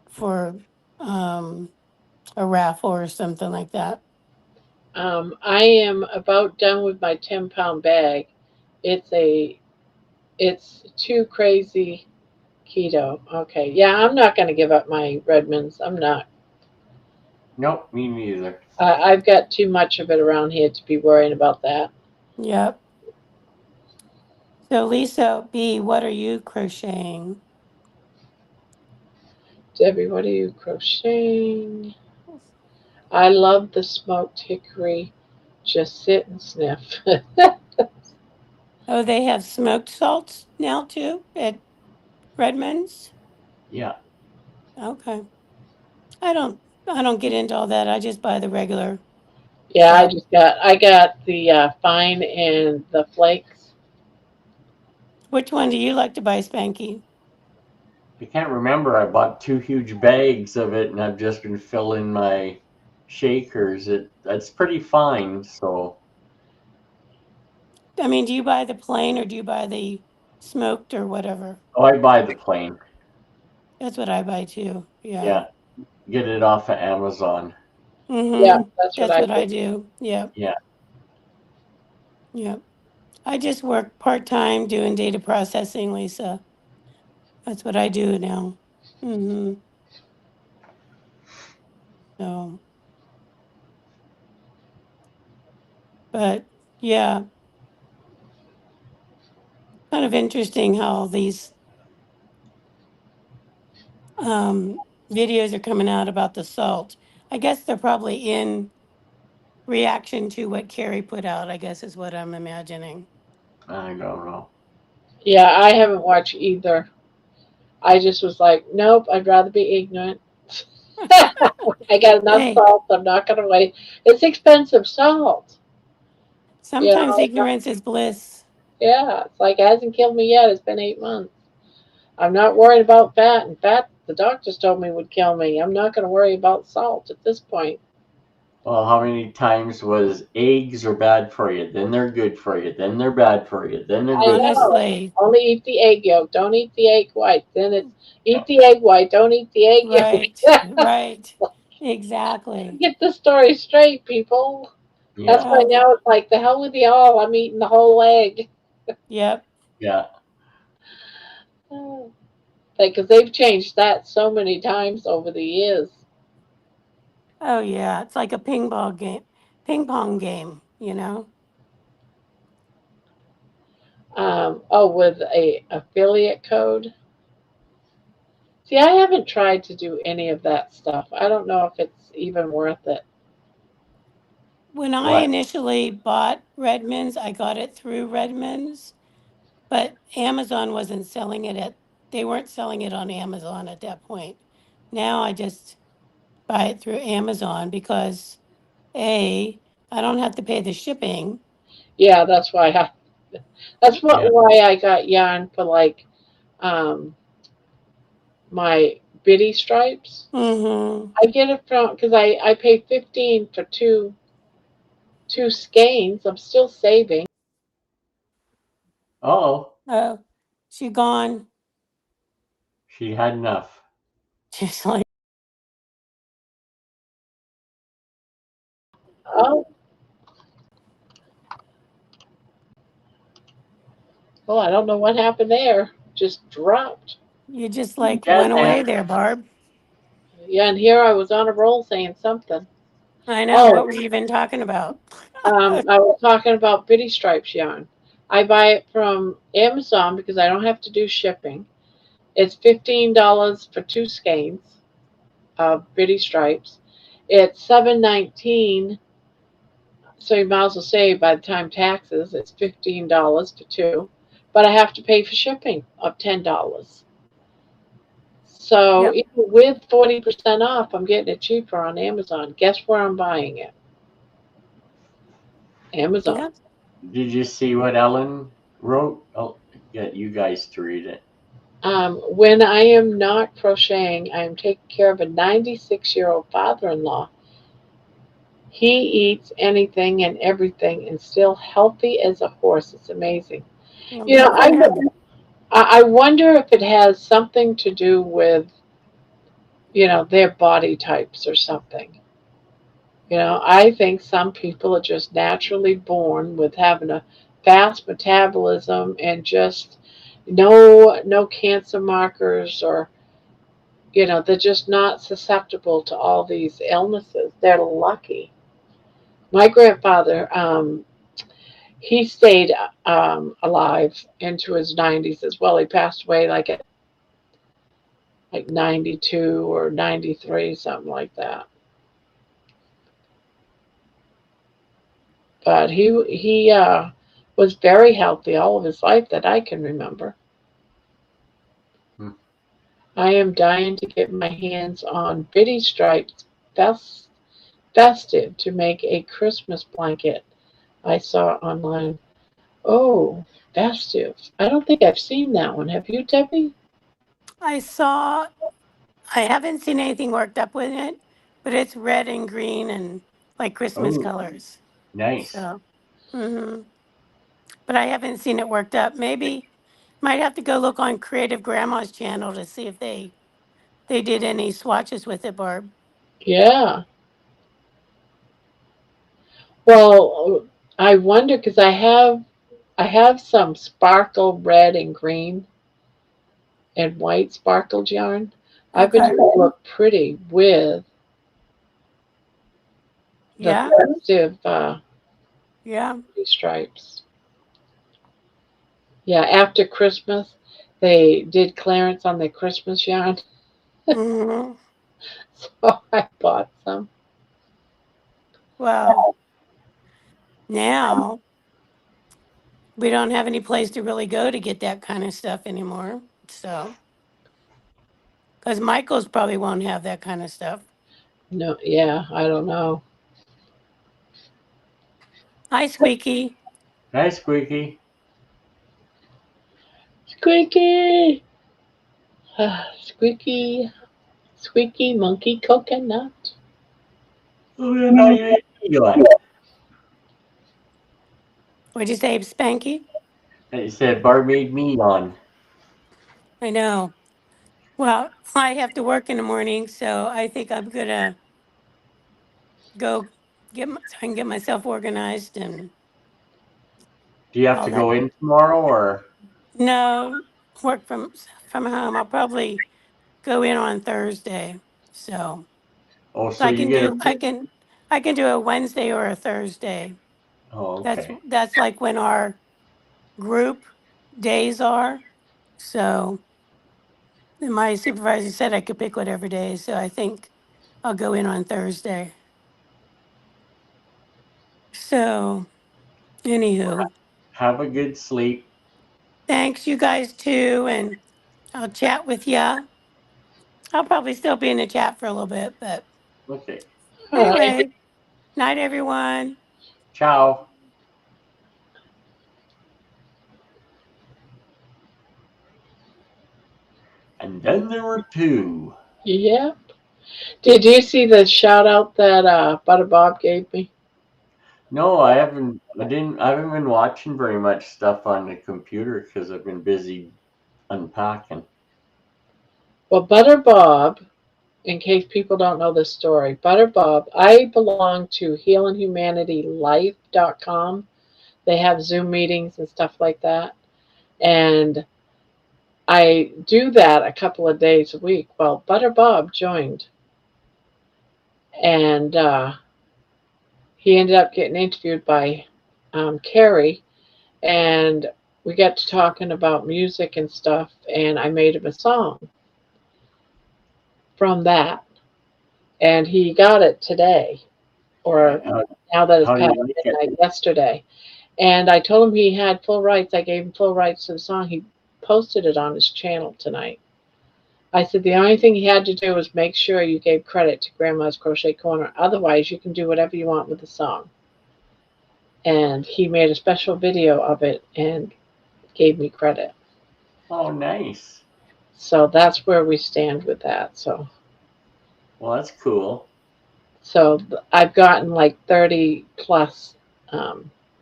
for um, a raffle or something like that. I am about done with my 10-pound bag. It's a it's too crazy keto. Okay, yeah, I'm not going to give up my Redmonds. I'm not. Nope, me neither. I've got too much of it around here to be worrying about that. Yep. So Lisa B, what are you crocheting? Debbie, what are you crocheting? I love the smoked hickory. Just sit and sniff. Oh, they have smoked salts now too at Redmond's. Yeah, Okay. I don't get into all that. I just buy the regular Yeah, salt. I got the fine and the flakes. Which one do you like to buy, Spanky? I can't remember. I bought two huge bags of it, and I've just been filling my shakers. That's pretty fine. So I mean, do you buy the plain or do you buy the smoked or whatever? oh, I buy the plain. That's what I buy too. Yeah. Yeah, get it off of Amazon. Yeah, Mm-hmm. that's what That's I what do. I do. Yep. Yeah, Yep. I just work part-time doing data processing, Lisa. That's what I do now. Mm-hmm. So, but yeah, kind of interesting how these um, videos are coming out about the salt. I guess they're probably in reaction to what Carrie put out, I guess is what I'm imagining. I don't know. Yeah, I haven't watched either. I just was like, nope, I'd rather be ignorant. I got enough Hey, salt. I'm not going to wait. It's expensive salt. You sometimes know, ignorance is bliss. yeah, it's like it hasn't killed me yet. It's been 8 months. I'm not worried about fat. In fact, the doctors told me would kill me. I'm not going to worry about salt at this point. Well, how many times was eggs are bad for you, then they're good for you, then they're bad for you, then they're I good for you? know. Honestly, Only eat the egg yolk. Don't eat the egg white. Then it's eat the egg white. Don't eat the egg right, yolk. right, exactly. Get the story straight, people. That's Yeah, why Oh, now it's like the hell with y'all. I'm eating the whole egg. yep. yeah, Because they've changed that so many times over the years. Oh, yeah. It's like a ping pong game, you know? Oh, with a affiliate code. See, I haven't tried to do any of that stuff. I don't know if it's even worth it. When I what? initially bought Redmond's, I got it through Redmond's, but Amazon wasn't selling it they weren't selling it on Amazon at that point. Now I just buy it through Amazon because A, I don't have to pay the shipping. Yeah, that's why Yeah. why I got yarn for like um my bitty stripes. Mm-hmm. I get it from because I pay 15 for two skeins. I'm still saving. Oh, Oh, she gone. she had enough. She's like, Oh, well, I don't know what happened there. Just dropped. you just like Yeah, went away there, Barb. Yeah, and here I was on a roll saying something. I know. What Oh, were you even talking about? I was talking about bitty stripes yarn. I buy it from Amazon because I don't have to do shipping. It's $15 for two skeins of bitty stripes. It's $7.19, so you might as well say by the time taxes, it's $15 for two. But I have to pay for shipping of $10. So Yep. even with 40% off, I'm getting it cheaper on Amazon. Guess where I'm buying it? Amazon. Yep. did you see what Ellen wrote? I'll get you guys to read it. When I am not crocheting, I am taking care of a 96-year-old father-in-law. He eats anything and everything and still healthy as a horse. It's amazing. Well, You know, good for him. I wonder if it has something to do with, their body types or something. I think some people are just naturally born with having a fast metabolism and just no cancer markers or they're just not susceptible to all these illnesses. They're lucky. My grandfather, he stayed alive into his 90s as well. He passed away like at like 92 or 93, something like that. But he was very healthy all of his life that I can remember. Hmm. I am dying to get my hands on Bitty Stripes best festive to make a Christmas blanket I saw online. Oh, festive. I don't think I've seen that one. Have you, Debbie? I saw, I haven't seen anything worked up with it, but it's red and green and like Christmas Oh, colors. nice. So, hmm but I haven't seen it worked up. Maybe might have to go look on Creative Grandma's channel to see if they did any swatches with it, Barb. Yeah. Well, I wonder because I have some sparkle red and green and white sparkled yarn. I bet Okay. you they look pretty with the Yeah. festive Yeah. stripes. Yeah, after Christmas, they did clearance on their Christmas yarn, hmm so I bought some. Wow. now we don't have any place to really go to get that kind of stuff anymore. So, because Michael's probably won't have that kind of stuff. No, yeah, I don't know. Hi, Squeaky. Hi, Squeaky. Squeaky, squeaky, squeaky monkey coconut. Oh, yeah, how you doing? What'd you say, Spanky? He said Barb made me yawn. I know. Well, I have to work in the morning, so I think I'm gonna go so I can get myself organized and Do you have all to that. go in tomorrow or? No, work from home. I'll probably go in on Thursday. So, Oh, so so I you can get do a. I can do a Wednesday or a Thursday. Oh, That's okay. that's like when our group days are. So and my supervisor said I could pick whatever day. So I think I'll go in on Thursday. So, anywho, Have a good sleep. thanks you guys too, and I'll chat with ya. I'll probably still be in the chat for a little bit, but Okay. All right. anyway, night everyone. Ciao. And then there were two. Yep. Did you see the shout out that Butter Bob gave me? No, I haven't. I haven't been watching very much stuff on the computer because I've been busy unpacking. Well, Butter Bob, in case people don't know this story, Butter Bob, I belong to healinghumanitylife.com. They have Zoom meetings and stuff like that. And I do that a couple of days a week. Well, Butter Bob joined, and he ended up getting interviewed by Carrie, and we got to talking about music and stuff, and I made him a song from that, and he got it today, or How, now that it's how do past you like it? midnight yesterday. And I told him he had full rights. I gave him full rights to the song. He posted it on his channel tonight. I said the only thing he had to do was make sure you gave credit to Grandma's Crochet Corner. Otherwise, you can do whatever you want with the song. And he made a special video of it and gave me credit. Oh, nice. So that's where we stand with that. Well, that's cool. So I've gotten like 30 plus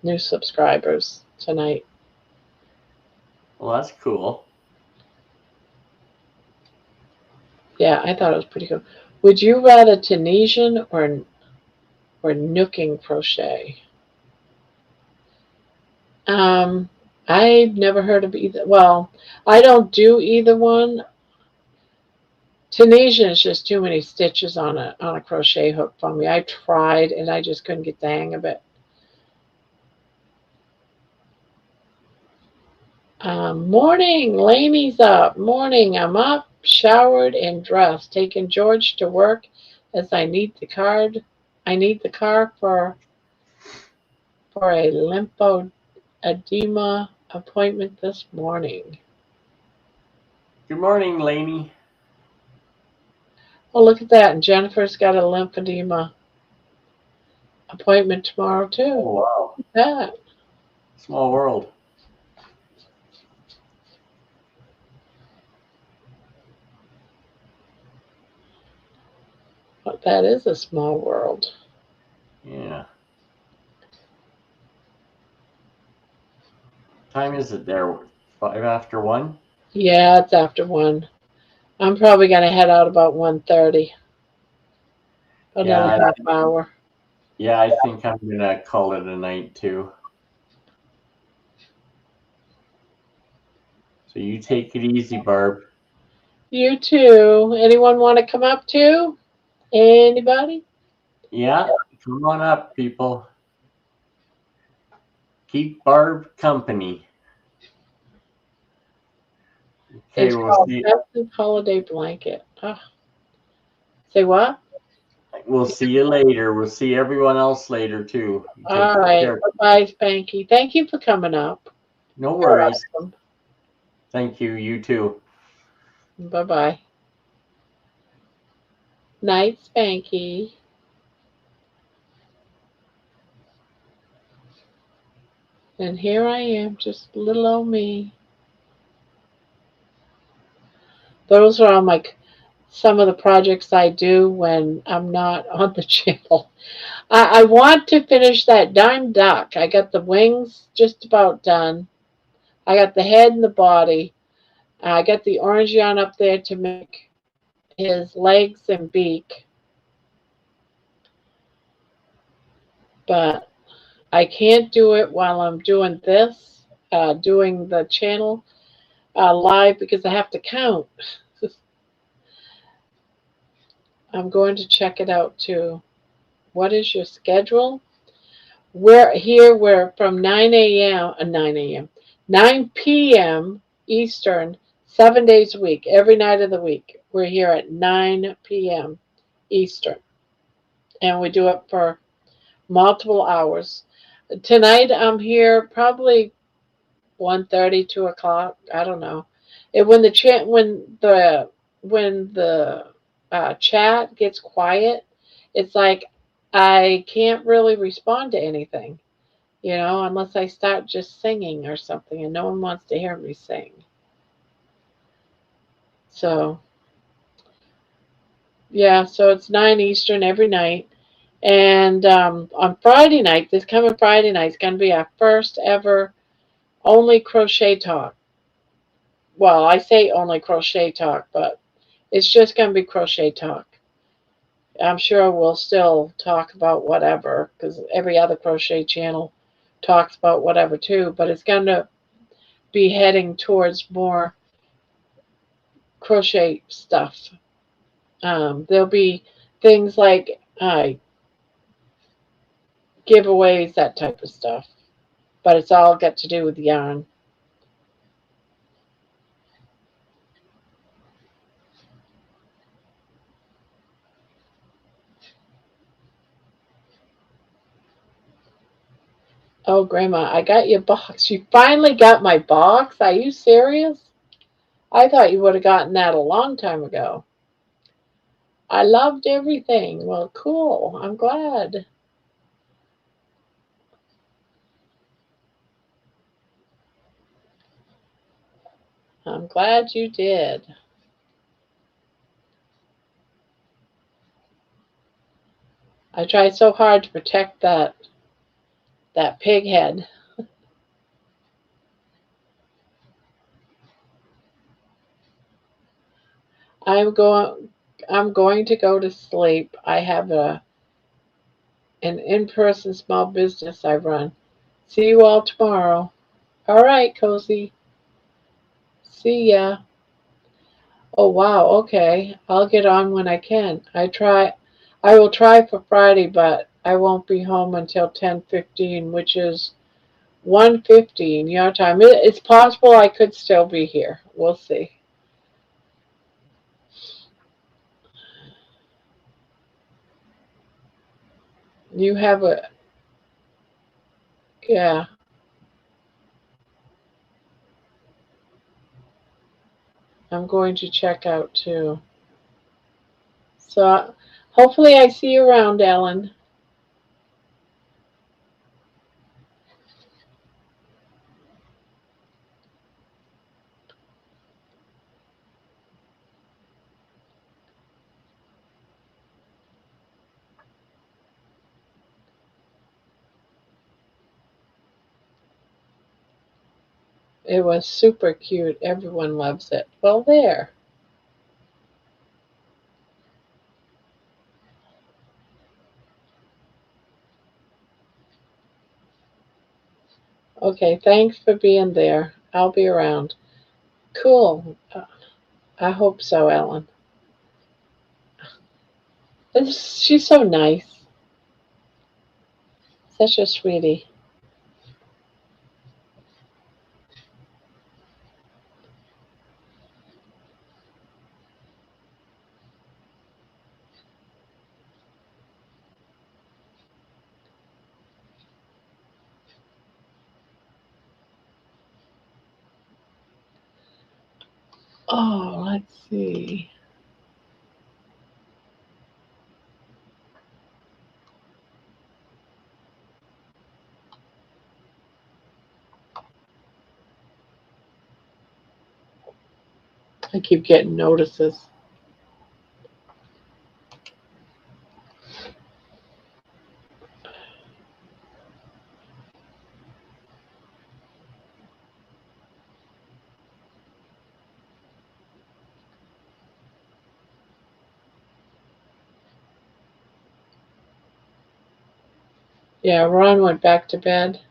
new subscribers tonight. Well, that's cool. Yeah, I thought it was pretty cool. Would you rather Tunisian or nooking crochet? Um, I've never heard of either. Well, I don't do either one. Tunisian is just too many stitches on a crochet hook for me. I tried and I just couldn't get the hang of it. Morning, Laney's up. Morning, I'm up, showered, and dressed. Taking George to work as I need the card. I need the car for a lymphedema appointment this morning. Good morning, Lainey. Oh, look at that! And Jennifer's got a lymphedema appointment tomorrow too. Oh, wow. Look at that. Small world. But that is a small world. Yeah. Time is it there? 1:05? Yeah, it's after 1. I'm probably gonna head out about 1:30. Another Yeah, half hour. yeah. I think I'm gonna call it a night too. So you take it easy, Barb. You too. Anyone want to come up too? Anybody? Yeah, come on up, people. Keep Barb company. Okay, It's we'll called see. Festive Holiday Blanket. Oh. Say what? We'll see you later. We'll see everyone else later too. Take All right. care. Bye, Spanky. Thank you for coming up. No You're worries. welcome. Thank you. You too. Bye bye. Night, Spanky. And here I am, just little old me. Those are all some of the projects I do when I'm not on the channel. I want to finish that darn duck. I got the wings just about done. I got the head and the body. I got the orange yarn up there to make his legs and beak. But I can't do it while I'm doing this, doing the channel live because I have to count. I'm going to check it out too. What is your schedule? We're from 9 a.m. 9 p.m. Eastern, 7 days a week, every night of the week. We're here at 9 p.m. Eastern, and we do it for multiple hours. Tonight I'm here probably 1:30, 2 o'clock. I don't know. When the chat gets quiet, it's like I can't really respond to anything, unless I start just singing or something, and no one wants to hear me sing. So yeah, so it's 9 Eastern every night. And on Friday night, this coming Friday night, is going to be our first ever only crochet talk. Well, I say only crochet talk, but it's just going to be crochet talk. I'm sure we'll still talk about whatever, because every other crochet channel talks about whatever too, but it's going to be heading towards more crochet stuff. There'll be things like giveaways, that type of stuff, but it's all got to do with yarn. Oh, Grandma, I got your box. You finally got my box? Are you serious? I thought you would have gotten that a long time ago. I loved everything. Well, cool. I'm glad. I'm glad you did. I tried so hard to protect that pig head. I'm going I'm going to go to sleep. I have an in-person small business I run. See you all tomorrow. All right, Cozy. See ya. Oh wow, okay. I'll get on when I can. I will try for Friday, but I won't be home until 10:15, which is 1:15 your time. It's possible I could still be here. We'll see. You have a yeah. I'm going to check out too. So hopefully I see you around, Ellen. It was super cute. Everyone loves it. Well, there. Okay, thanks for being there. I'll be around. Cool. I hope so, Ellen. She's so nice. Such a sweetie. Oh, let's see. I keep getting notices. Yeah, Ron went back to bed.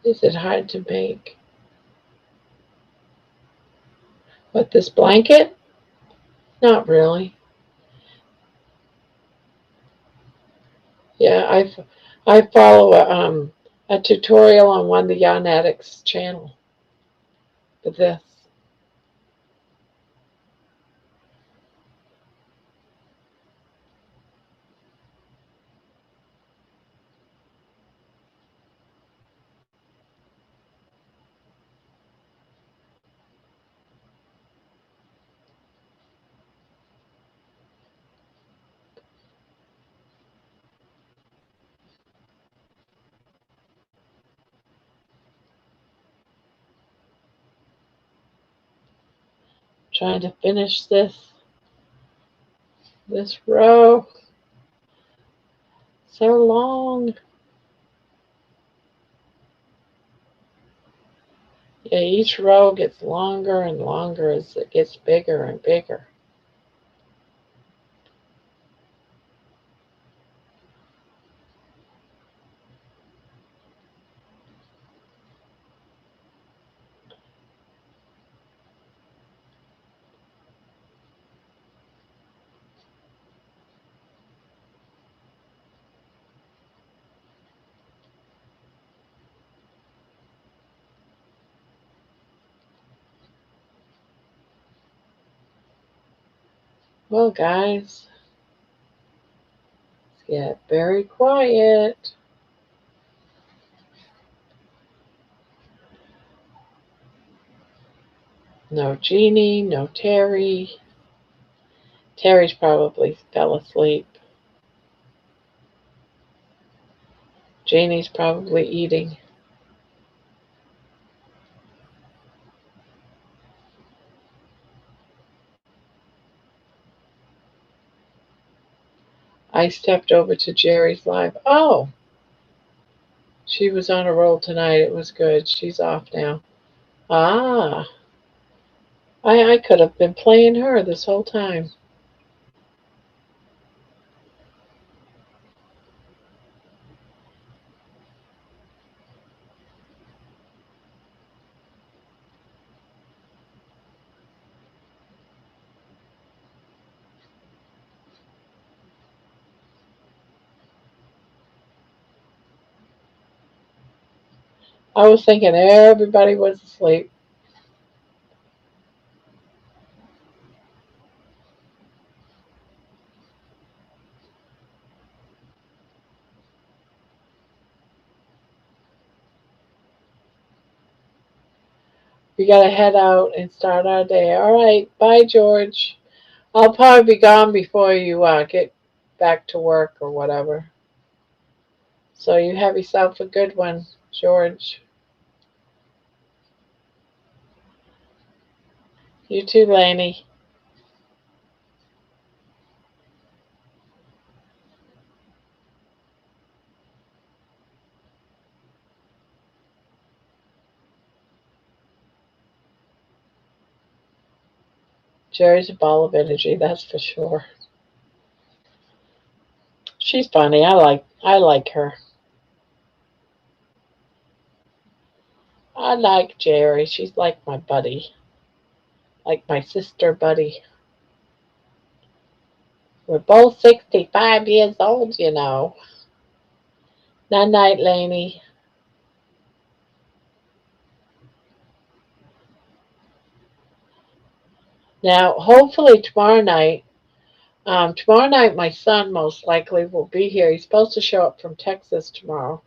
Is it hard to make? What, this blanket? Not really. Yeah, I follow a tutorial on one of the Yarn Addicts channel for this. Trying to finish this row. So long. Yeah, each row gets longer and longer as it gets bigger and bigger. Well, guys, let's get very quiet. No Jeannie, no Terry. Terry's probably fell asleep. Jeannie's probably eating. I stepped over to Jerry's live. Oh, she was on a roll tonight. It was good. She's off now. Ah, I could have been playing her this whole time. I was thinking everybody was asleep. We gotta head out and start our day. All right, bye, George. I'll probably be gone before you get back to work or whatever. So you have yourself a good one, George. You too, Laney. Jerry's a ball of energy, that's for sure. She's funny. I like her. I like Jerry. She's like my buddy, like my sister buddy. We're both 65 years old, you know. Night night, Laney. Now, hopefully tomorrow night, my son most likely will be here. He's supposed to show up from Texas tomorrow.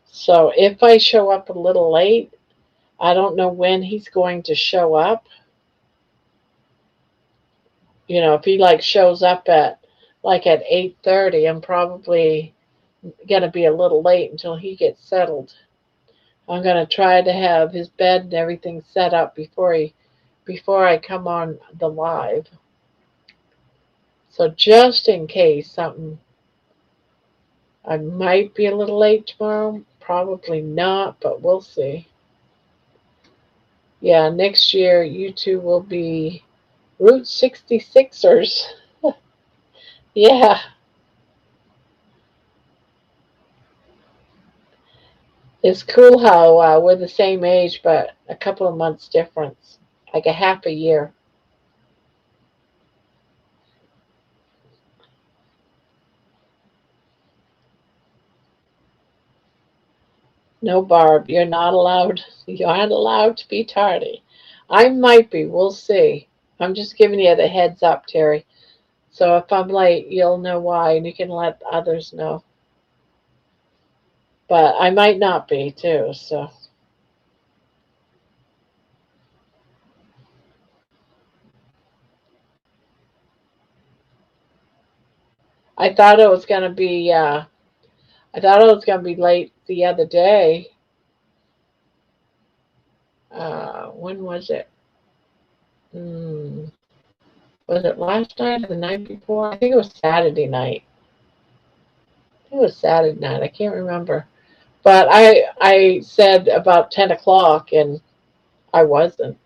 So if I show up a little late, I don't know when he's going to show up. If he like shows up at 8:30, I'm probably gonna be a little late until he gets settled. I'm gonna try to have his bed and everything set up before I come on the live. So just in case something, I might be a little late tomorrow. Probably not, but we'll see. Yeah, next year you two will be Route 66ers. Yeah, it's cool how we're the same age, but a couple of months difference, like a half a year. No, Barb, you're not allowed. You aren't allowed to be tardy. I might be. We'll see. I'm just giving you the heads up, Terry. So if I'm late, you'll know why, and you can let others know. But I might not be too. So I thought it was gonna be. I thought it was gonna be late the other day. When was it? Hmm, was it last night or the night before? I think it was Saturday night. I think it was Saturday night. I can't remember. But I said about 10 o'clock, and I wasn't.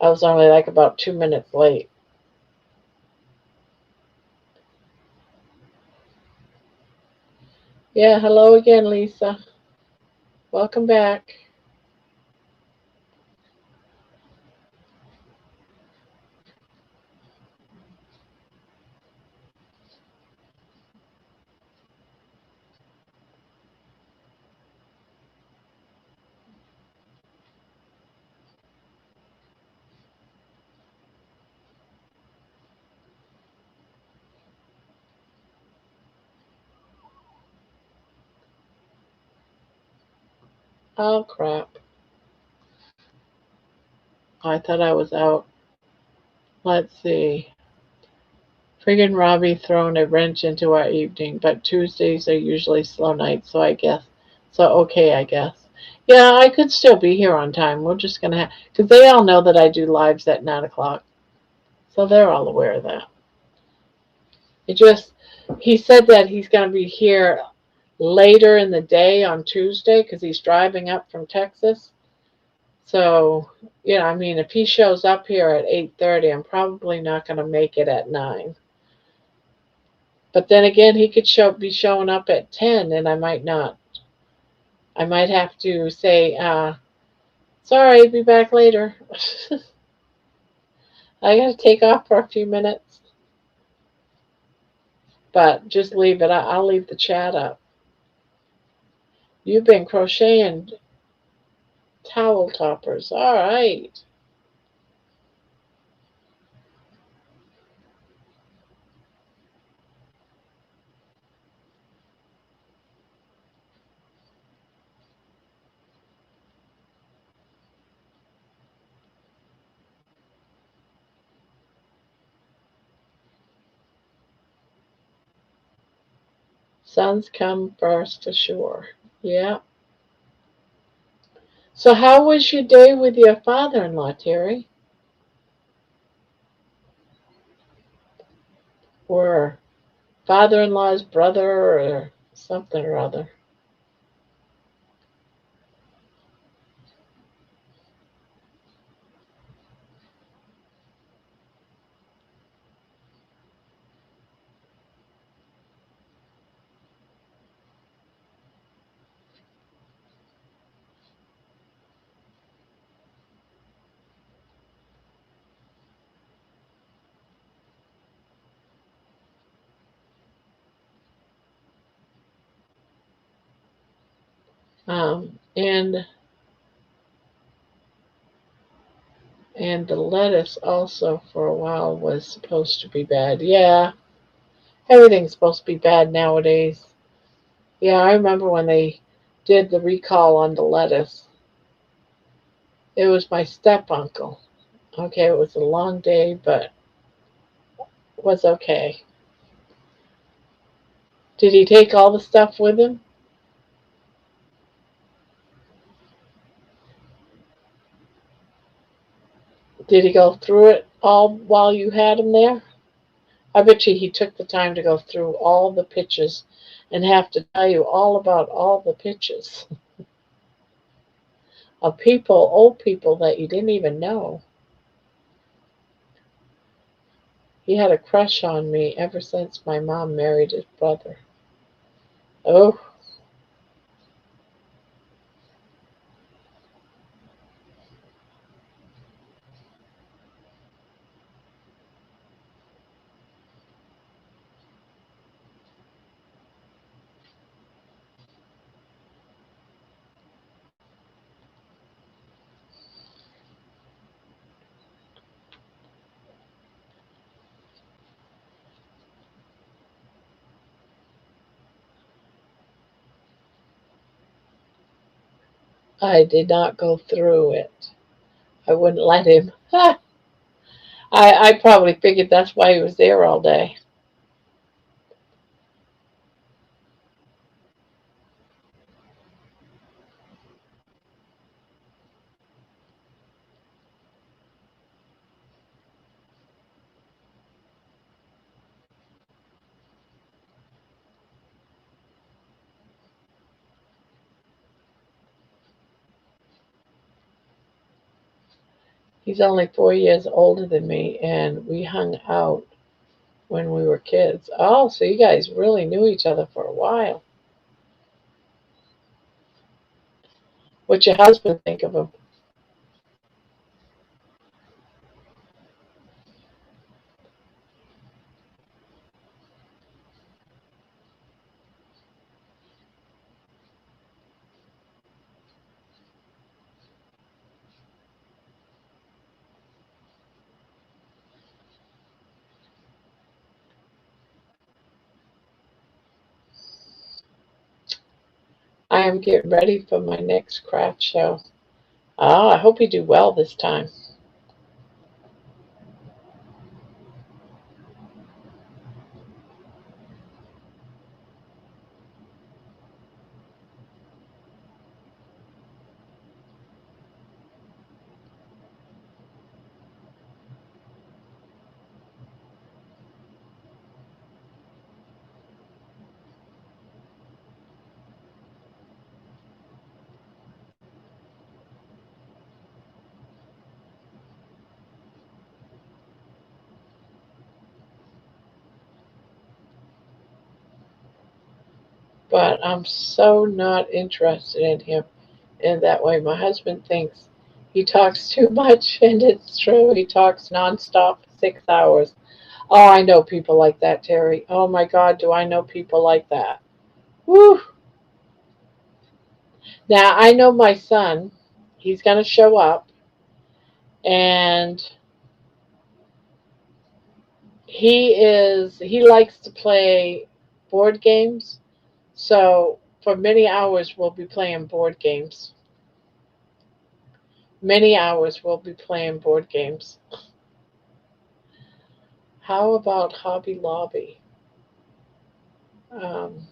I was only like about 2 minutes late. Yeah, hello again, Lisa. Welcome back. Oh crap. I thought I was out. Let's see. Friggin' Robbie thrown a wrench into our evening, but Tuesdays are usually slow nights, so I guess. So okay, I guess. Yeah, I could still be here on time. We're just gonna have, because they all know that I do lives at 9 o'clock, so they're all aware of that. It just, he said that he's gonna be here later in the day on Tuesday because he's driving up from Texas. So, I mean, if he shows up here at 8:30, I'm probably not gonna make it at 9. But then again, he could be showing up at 10, and I might not. I might have to say, sorry, be back later. I gotta take off for a few minutes. But just leave it. I'll leave the chat up. You've been crocheting towel toppers. All right. Sons come first for sure. Yeah. So how was your day with your father-in-law, Terry? Or father-in-law's brother or something or other? And the lettuce also for a while was supposed to be bad. Yeah, everything's supposed to be bad nowadays. Yeah, I remember when they did the recall on the lettuce. It was my step uncle. Okay, it was a long day, but was okay. Did he take all the stuff with him? Did he go through it all while you had him there? I bet you he took the time to go through all the pitches and have to tell you all about all the pitches of people, old people that you didn't even know. He had a crush on me ever since my mom married his brother. Oh, I did not go through it. I wouldn't let him. I probably figured that's why he was there all day. He's only 4 years older than me, and we hung out when we were kids. Oh, so you guys really knew each other for a while. What's your husband think of him? I am getting ready for my next craft show. Oh, I hope you do well this time. But I'm so not interested in him in that way. My husband thinks he talks too much, and it's true. He talks nonstop for 6 hours. Oh, I know people like that, Terry. Oh my God, do I know people like that? Whew. Now I know my son. He's gonna show up, and he likes to play board games. So for many hours we'll be playing board games. Many hours we'll be playing board games. How about Hobby Lobby? Um,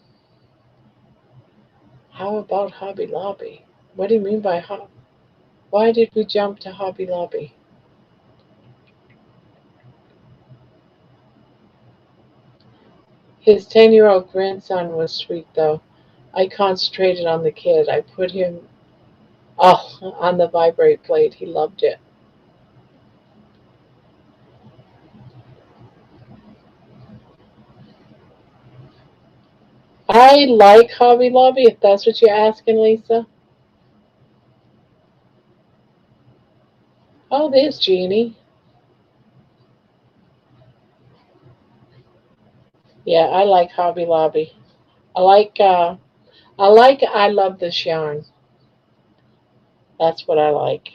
how about Hobby Lobby? What do you mean by why did we jump to Hobby Lobby? His 10-year-old grandson was sweet though. I concentrated on the kid. I put him on the vibrate plate. He loved it. I like Hobby Lobby, if that's what you're asking, Lisa. Oh, there's Jeannie. Yeah, I like Hobby Lobby. I like I love this yarn. That's what I like.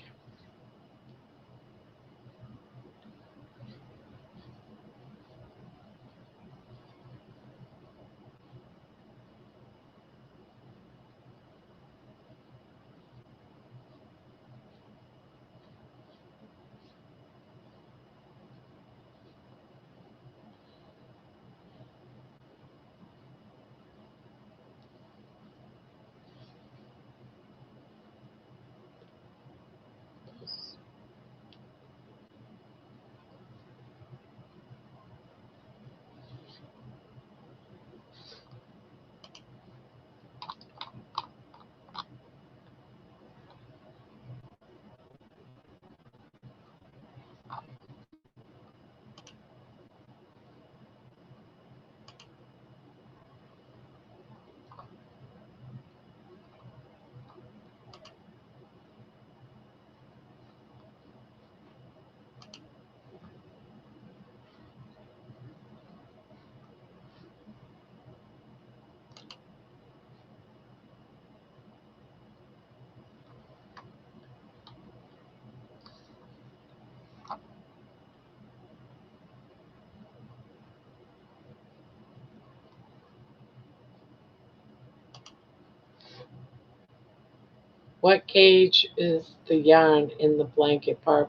What gauge is the yarn in the blanket, Barb?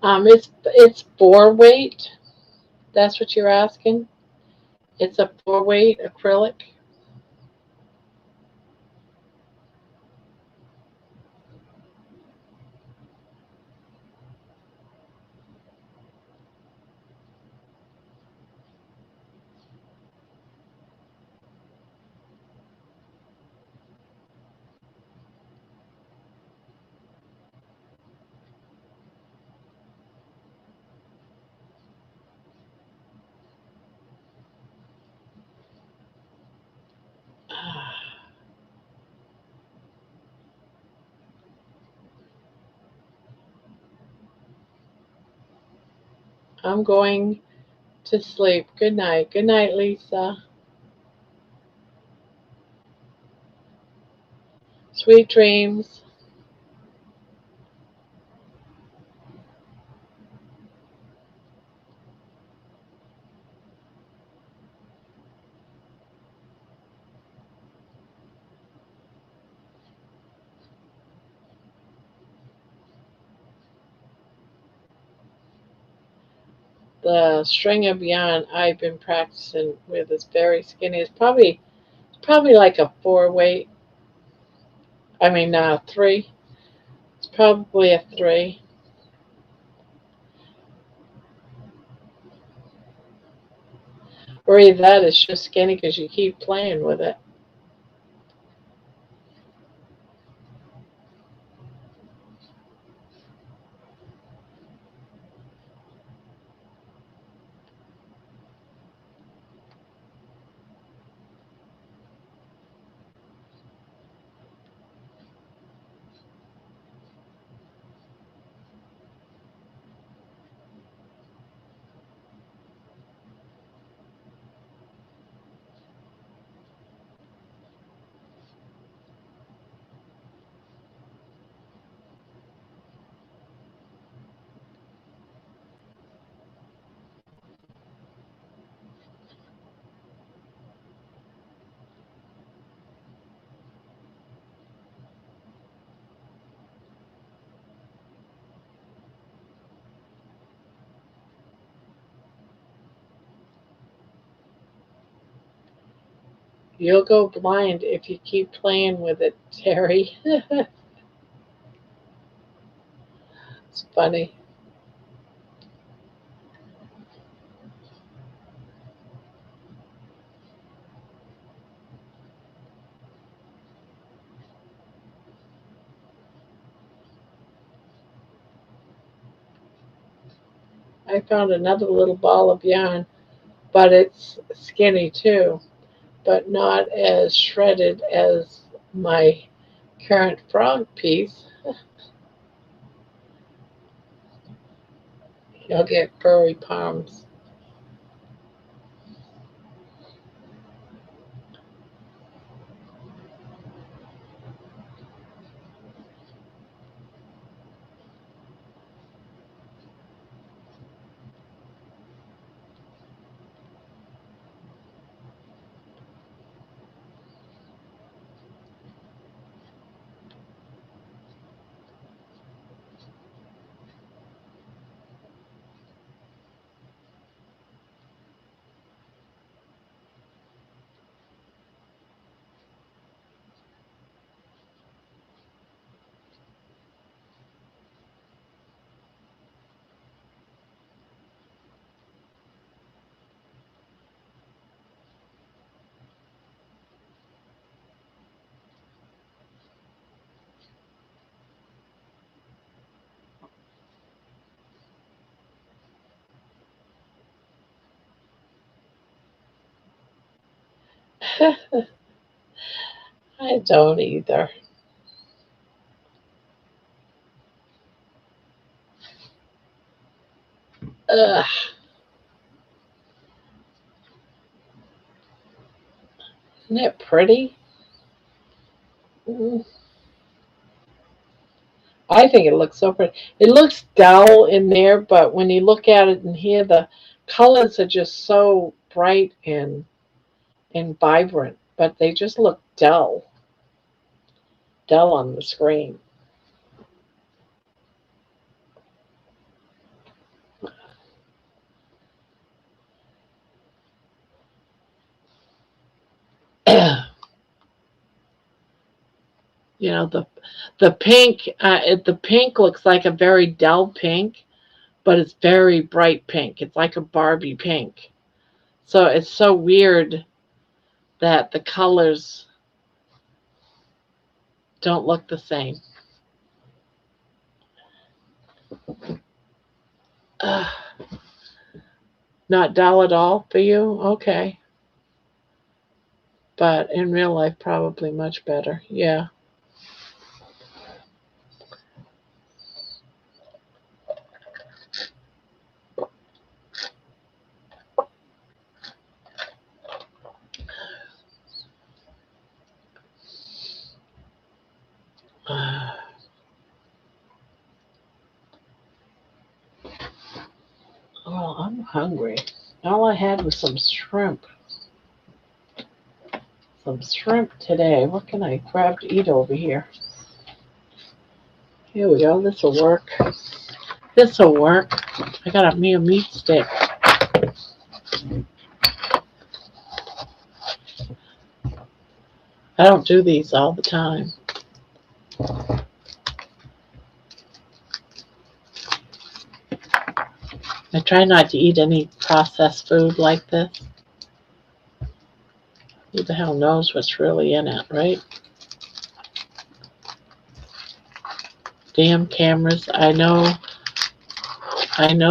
It's 4 weight. That's what you're asking. It's a 4 weight acrylic. I'm going to sleep. Good night. Good night, Lisa. Sweet dreams. The string of yarn I've been practicing with is very skinny. It's probably like a 4 weight. I mean, 3. It's probably a 3. Or either that it's just skinny because you keep playing with it. You'll go blind if you keep playing with it, Terry. It's funny. I found another little ball of yarn, but it's skinny too, but not as shredded as my current frog piece. You'll get furry palms. I don't either. Ugh. Isn't it pretty? Mm, I think it looks so pretty. It looks dull in there, but when you look at it in here, the colors are just so bright and vibrant, but they just look dull on the screen. You know the pink looks like a very dull pink, but it's very bright pink. It's like a Barbie pink. So it's so weird that the colors don't look the same. Ugh, not dull at all for you? Okay. But in real life, probably much better. Yeah. Well, I'm hungry. All I had was some shrimp. Some shrimp today. What can I grab to eat over here? Here we go. This will work. This will work. I got me a meat stick. I don't do these all the time. I try not to eat any processed food like this. Who the hell knows what's really in it, right? Damn cameras. I know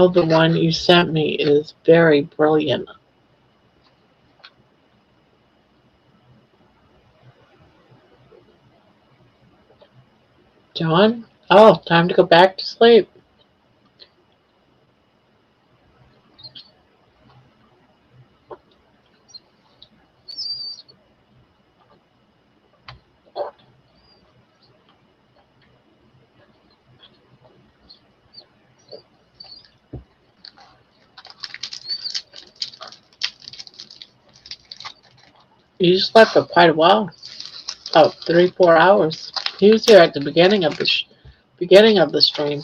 the one you sent me is very brilliant. John? Oh, time to go back to sleep. You slept for quite a while. About 3, 4 hours. He was here at the beginning of the stream.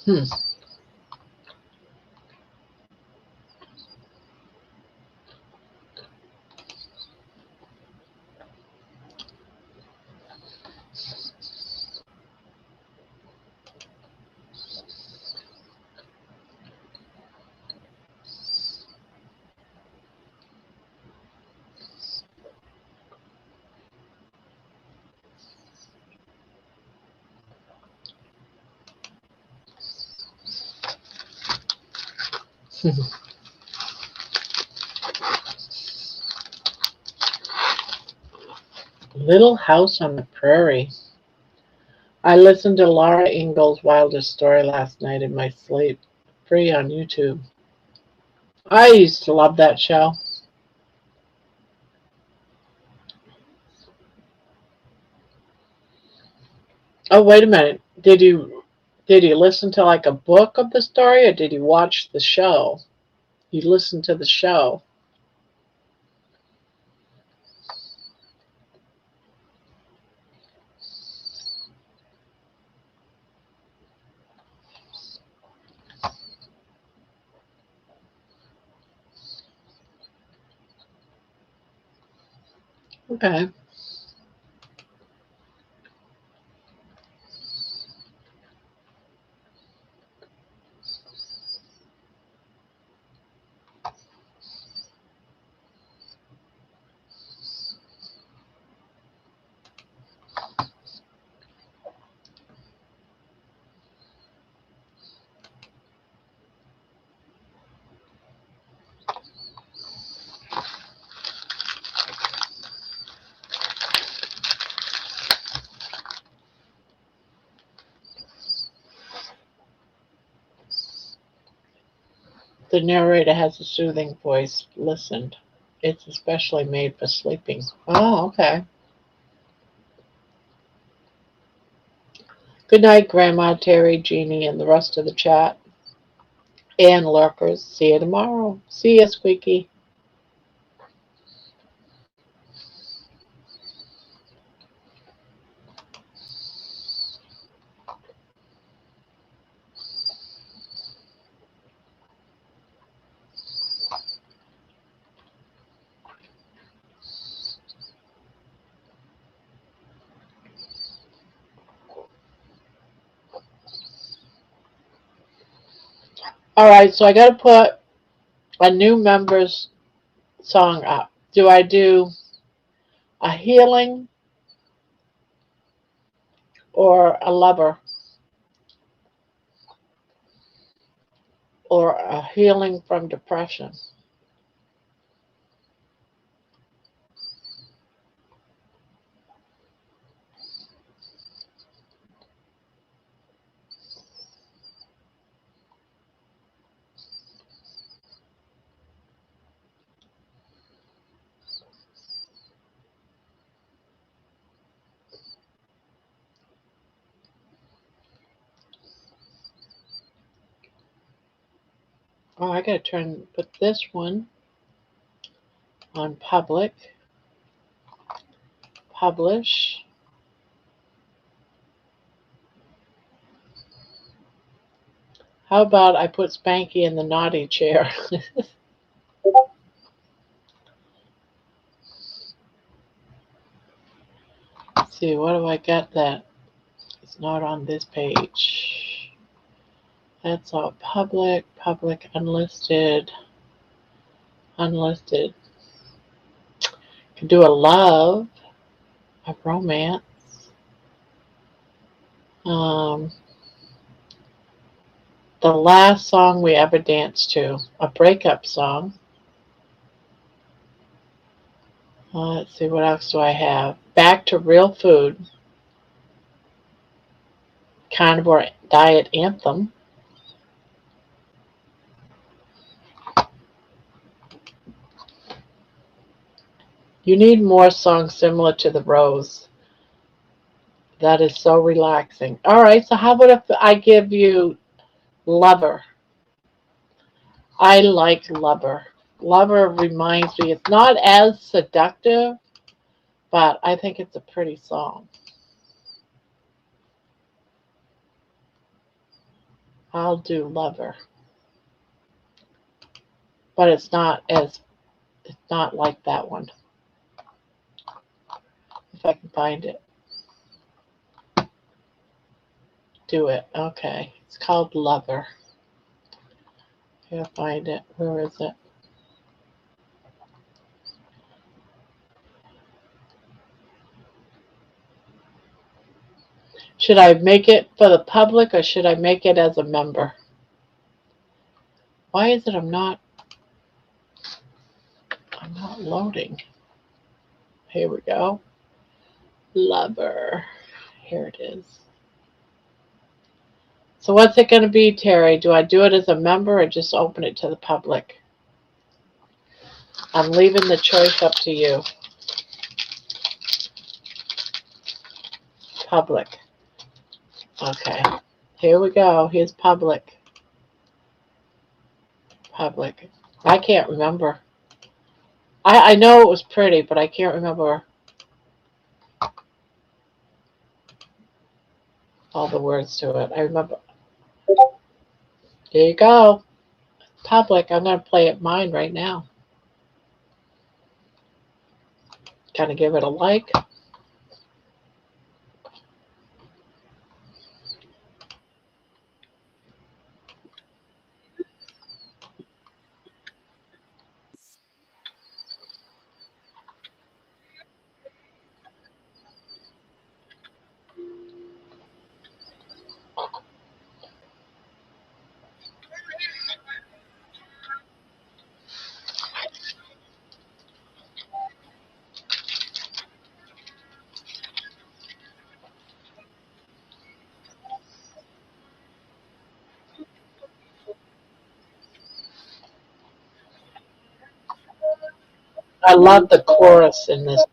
Hmm. Little House on the Prairie. I listened to Laura Ingalls Wilder's story last night in my sleep. Free on YouTube. I used to love that show. Oh, wait a minute. Did you listen to like a book of the story, or did you watch the show? You listened to the show. Okay. The narrator has a soothing voice. Listened. It's especially made for sleeping. Oh, okay. Good night, Grandma, Terry, Jeannie, and the rest of the chat. And lurkers. See you tomorrow. See ya, Squeaky. Alright, so I gotta put a new member's song up. Do I do a healing or a lover? Or a healing from depression? Oh, I gotta put this one on public. Publish. How about I put Spanky in the naughty chair? Let's see, what do I got that? It's not on this page. That's all public, public, unlisted, unlisted. Can do a love, a romance. Um, the last song we ever danced to, a breakup song. Let's see, what else do I have? Back to real food, carnivore diet anthem. You need more songs similar to the rose. That is so relaxing. All right, so how about if I give you lover? I like lover. Lover reminds me, it's not as seductive, but I think it's a pretty song. I'll do lover. But it's not like that one. If I can find it. Do it. Okay. It's called Lover. Can't find it. Where is it? Should I make it for the public or should I make it as a member? Why is it I'm not loading? Here we go. Lover. Here it is. So what's it going to be, Terry? Do I do it as a member or just open it to the public? I'm leaving the choice up to you. Public. Okay. Here we go. Here's public. Public. I can't remember. I know it was pretty, but I can't remember all the words to it. I remember. There you go. Public. I'm going to play it mine right now. Kind of give it a like. I love the chorus in this.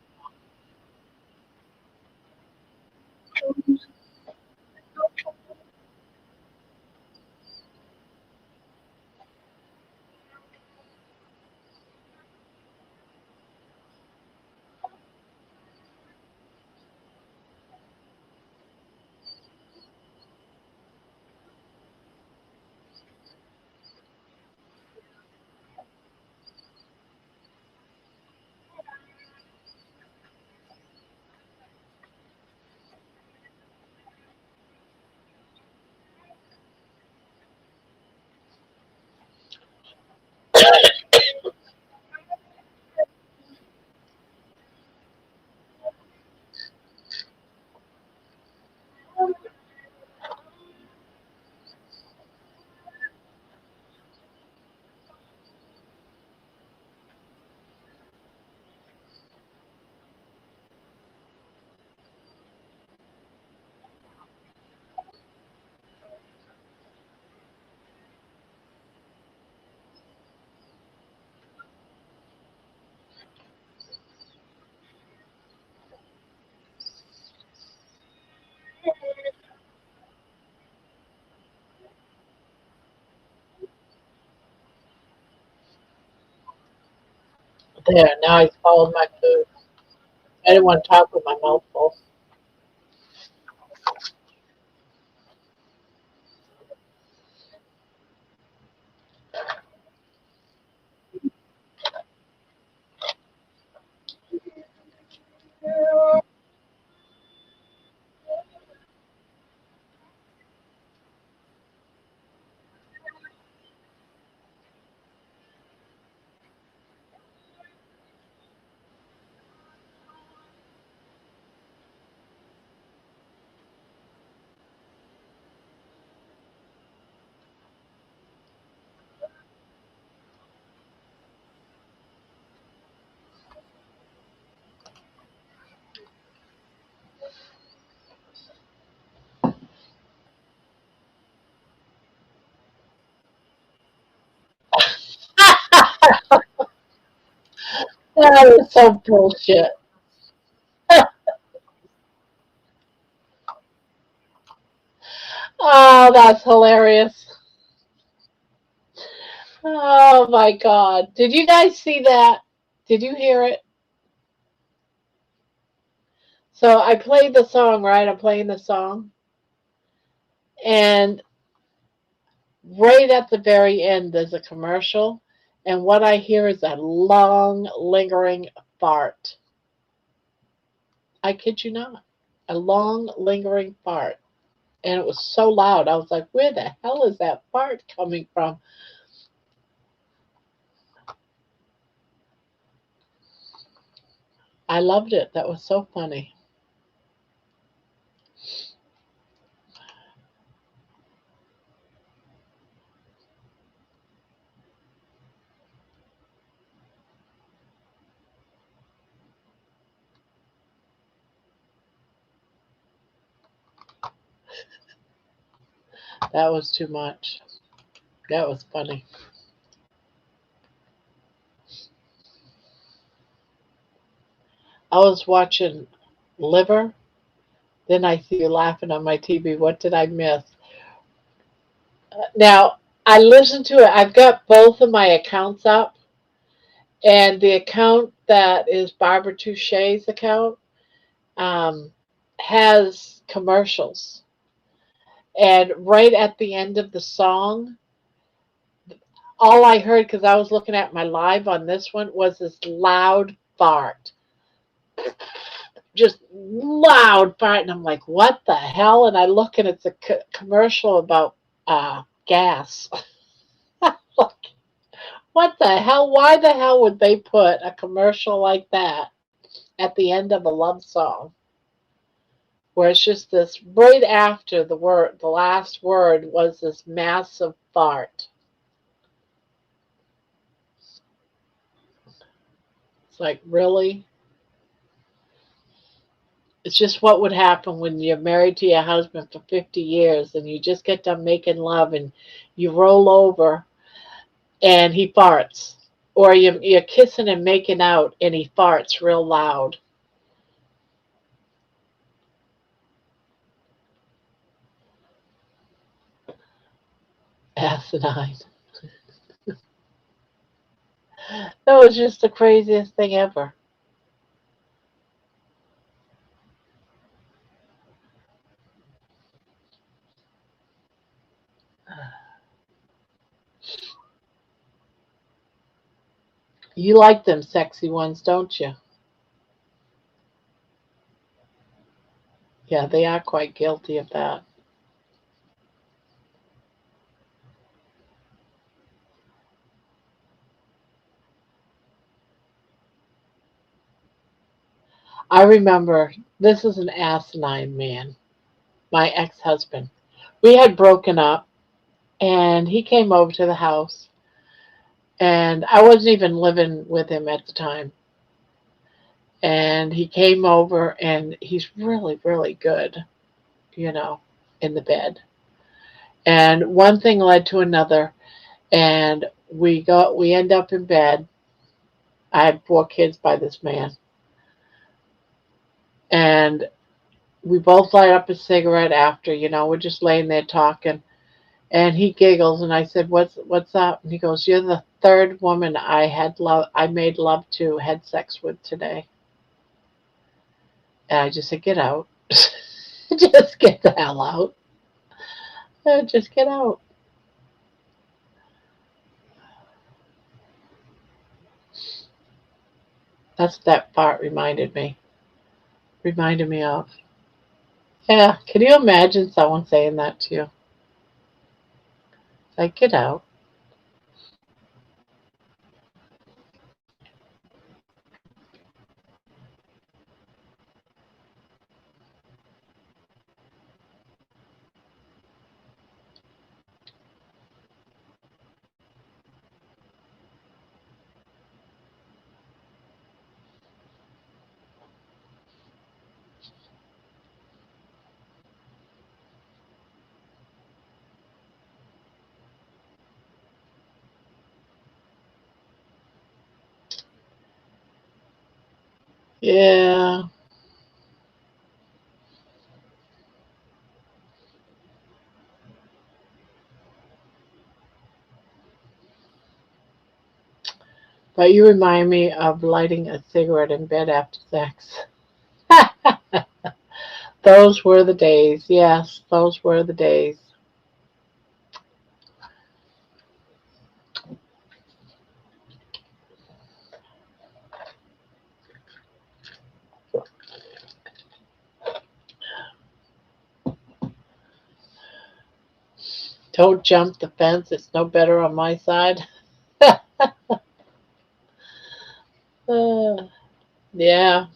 There, now I swallowed my food. I didn't want to talk with my mouth full. That is so bullshit. Oh, that's hilarious. Oh my God. Did you guys see that? Did you hear it? So I played the song, right? I'm playing the song. And right at the very end, there's a commercial. And what I hear is a long, lingering fart. I kid you not. A long, lingering fart. And it was so loud. I was like, where the hell is that fart coming from? I loved it. That was so funny. That was too much. That was funny. I was watching Liver Then I see you laughing on my TV. What did I miss? Now, I listened to it. I've got both of my accounts up, and the account that is Barbara Touche's account um, has commercials. And right at the end of the song, all I heard, because I was looking at my live on this one, was this loud fart. Just loud fart. And I'm like, what the hell? And I look and it's a commercial about gas. Like, what the hell? Why the hell would they put a commercial like that at the end of a love song? Where it's just this right after the last word was this massive fart. It's like, really? It's just what would happen when you're married to your husband for 50 years and you just get done making love and you roll over and he farts. Or you're kissing and making out and he farts real loud. Asinine. That was just the craziest thing ever. You like them sexy ones, don't you? Yeah, they are quite guilty of that. I remember this is an asinine man, my ex husband. We had broken up and he came over to the house and I wasn't even living with him at the time. And he came over and he's really, really good, you know, in the bed. And one thing led to another and we end up in bed. I had 4 kids by this man. And we both light up a cigarette after, we're just laying there talking. And he giggles and I said, What's up? And he goes, You're the third woman I made love to, had sex with today. And I just said, Get out. Just get the hell out. Just get out. That's what that fart reminded me of. Yeah, can you imagine someone saying that to you? Like, get out. Yeah. But you remind me of lighting a cigarette in bed after sex. Those were the days. Yes, those were the days. Don't jump the fence. It's no better on my side. Uh, yeah,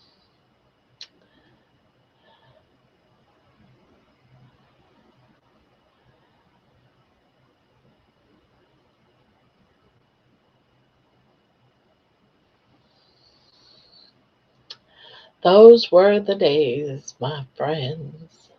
those were the days, my friends.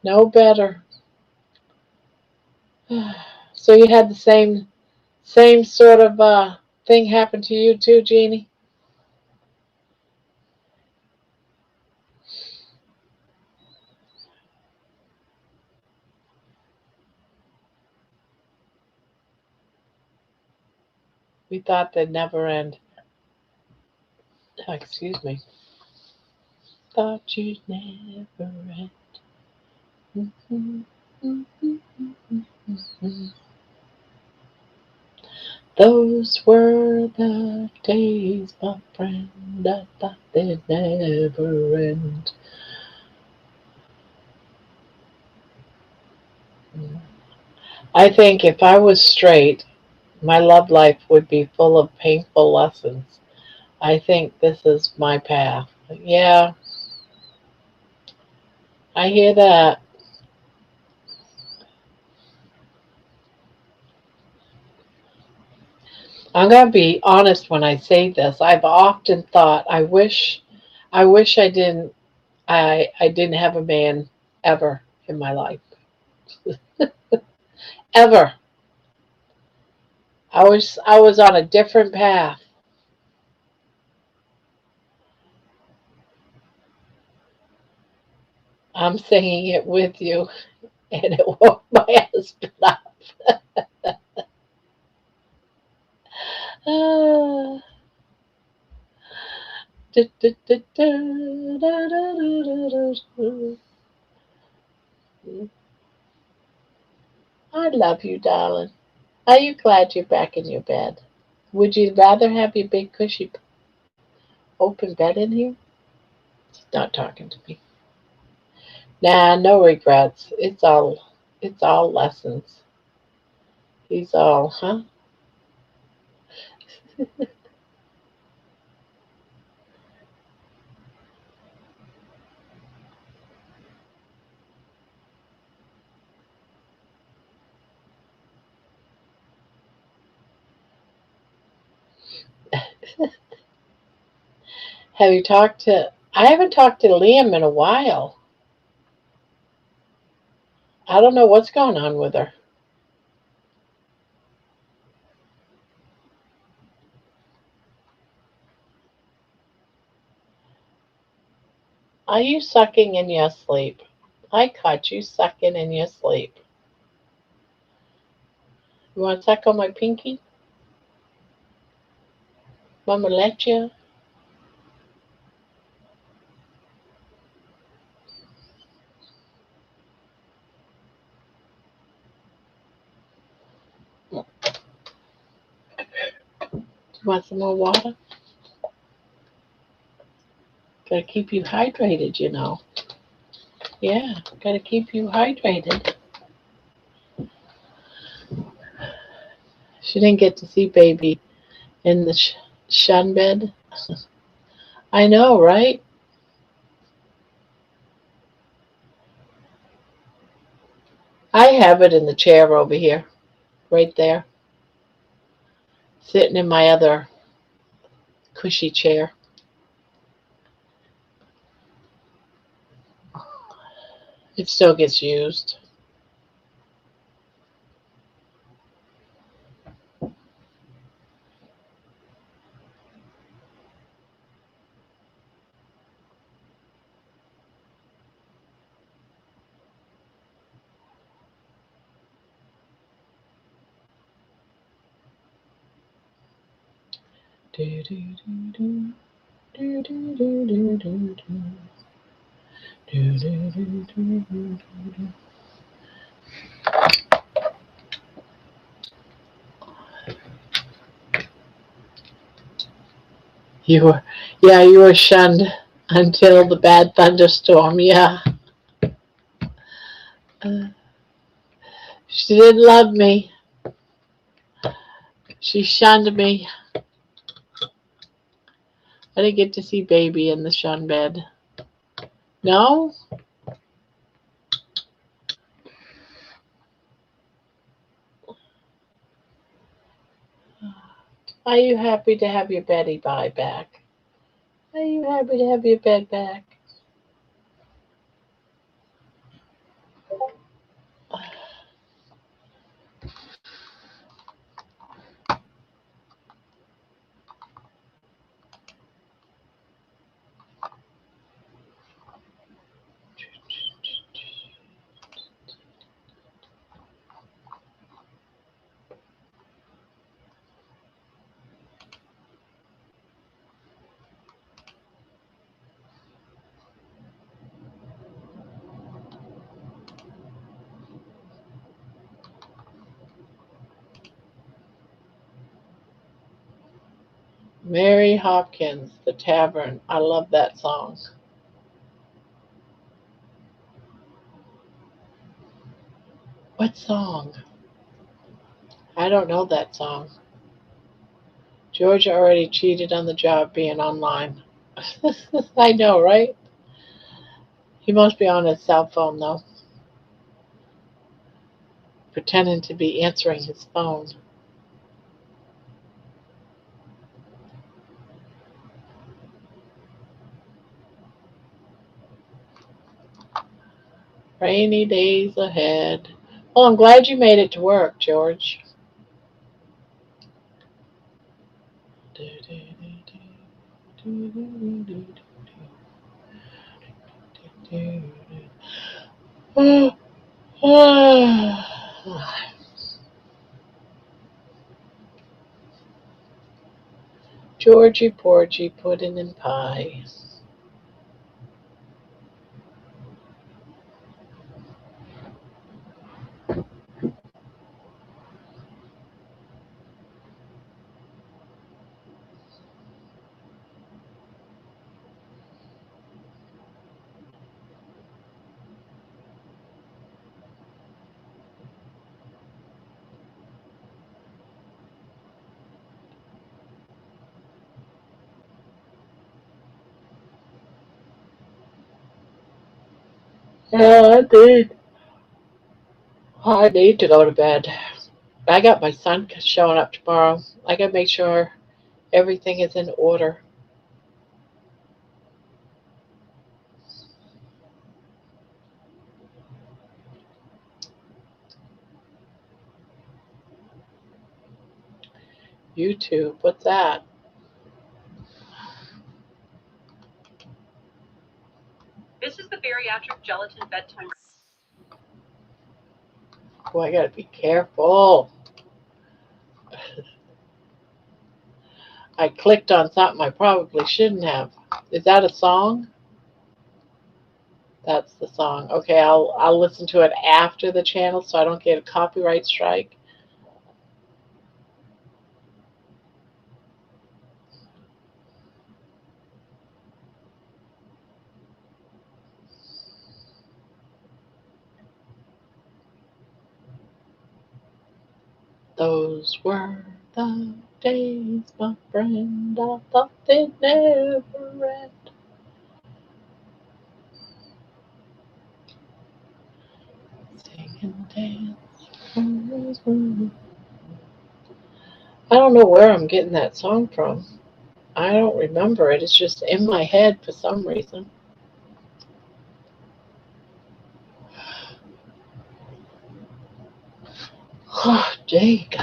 No better. So you had the same sort of thing happen to you too, Jeannie? We thought they'd never end. Oh, excuse me. Thought you'd never end. Those were the days, my friend. I thought they'd never end. I think if I was straight, my love life would be full of painful lessons. I think this is my path. Yeah, I hear that. I'm gonna be honest when I say this. I've often thought I wish I didn't have a man ever in my life. Ever. I was on a different path. I'm singing it with you and it woke my husband up. Ah, du- du- du- du- da- da- da- da- da- da. I love you, darling. Are you glad you're back in your bed? Would you rather have your big cushy open bed in here? He's not talking to me. Nah, no regrets. It's all lessons. He's all, huh? Have you talked to I haven't talked to Liam in a while. I don't know what's going on with her. Are you sucking in your sleep? I caught you sucking in your sleep. You want to suck on my pinky? Mama let you? You want some more water? Gotta keep you hydrated, you know. Yeah, gotta keep you hydrated. She didn't get to see baby in the shun bed. I know, right? I have it in the chair over here, right there, sitting in my other cushy chair. It still gets used. Do, do, do, do, do, do, do, do, do, do. Do, do, do, do, do, do. You were, yeah, you were shunned until the bad thunderstorm. Yeah, uh, she didn't love me. She shunned me. I didn't get to see baby in the shun bed. No? Are you happy to have your Betty Bye back? Are you happy to have your bed back? Mary Hopkins, The Tavern. I love that song. What song? I don't know that song. George already cheated on the job being online. I know, right? He must be on his cell phone, though, pretending to be answering his phone. Rainy days ahead. Well, I'm glad you made it to work, George. Georgie Porgy pudding and pie. Yeah, I did. I need to go to bed. I got my son showing up tomorrow. I gotta make sure everything is in order. YouTube, what's that? This is the bariatric gelatin bedtime. Oh, I gotta be careful. I clicked on something I probably shouldn't have. Is that a song? That's the song. Okay, I'll listen to it after the channel so I don't get a copyright strike. Those were the days, my friend. I thought they'd never end. Sing and dance. I don't know where I'm getting that song from. I don't remember it. It's just in my head for some reason. Oh, Jake.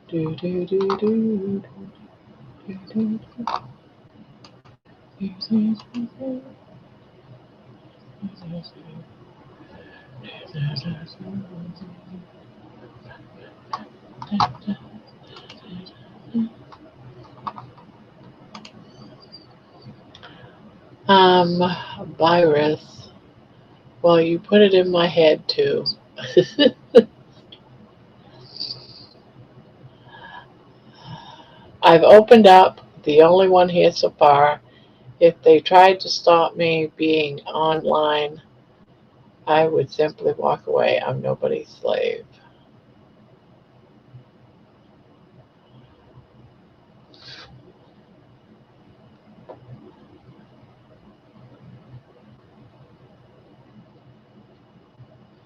Do do do do do do do. Um, virus. Well, you put it in my head too. I've opened up, the only one here so far. If they tried to stop me being online, I would simply walk away. I'm nobody's slave.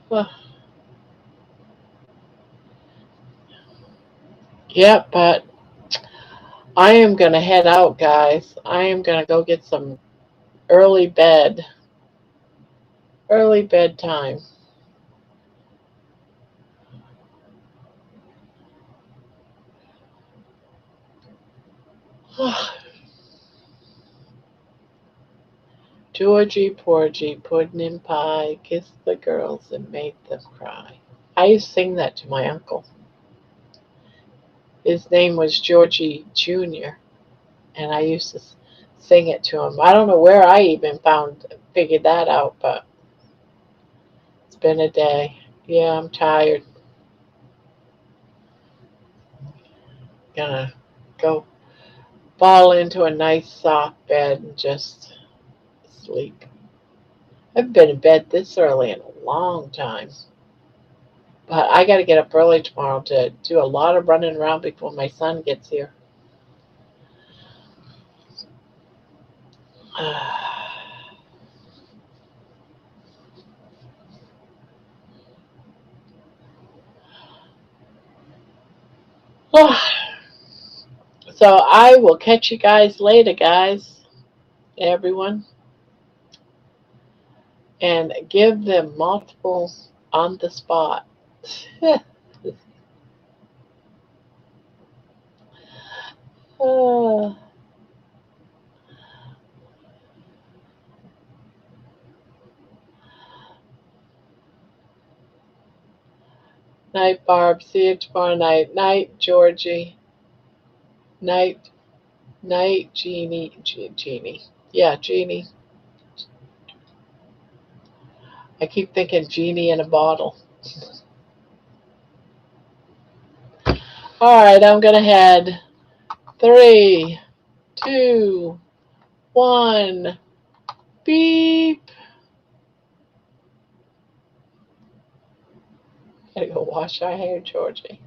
Well, yeah, but I am going to head out, guys. I am going to go get some early bed, early bedtime. Georgie, Porgy, puddin' and pie, kissed the girls and made them cry. I used to sing that to my uncle. His name was Georgie Jr., and I used to sing it to him. I don't know where I even figured that out, but it's been a day. Yeah, I'm tired. Gonna go fall into a nice soft bed and just sleep. I haven't been in bed this early in a long time. But I got to get up early tomorrow to do a lot of running around before my son gets here. So I will catch you guys later, guys, everyone, and give them multiple on the spot. uh, Night, Barb. See you tomorrow night. Night, Georgie. Night, night, Jeannie. Jeannie. Yeah, Jeannie. I keep thinking genie in a bottle. All right, I'm gonna head 3, 2, 1. Beep. Gotta go wash our hair, Georgie.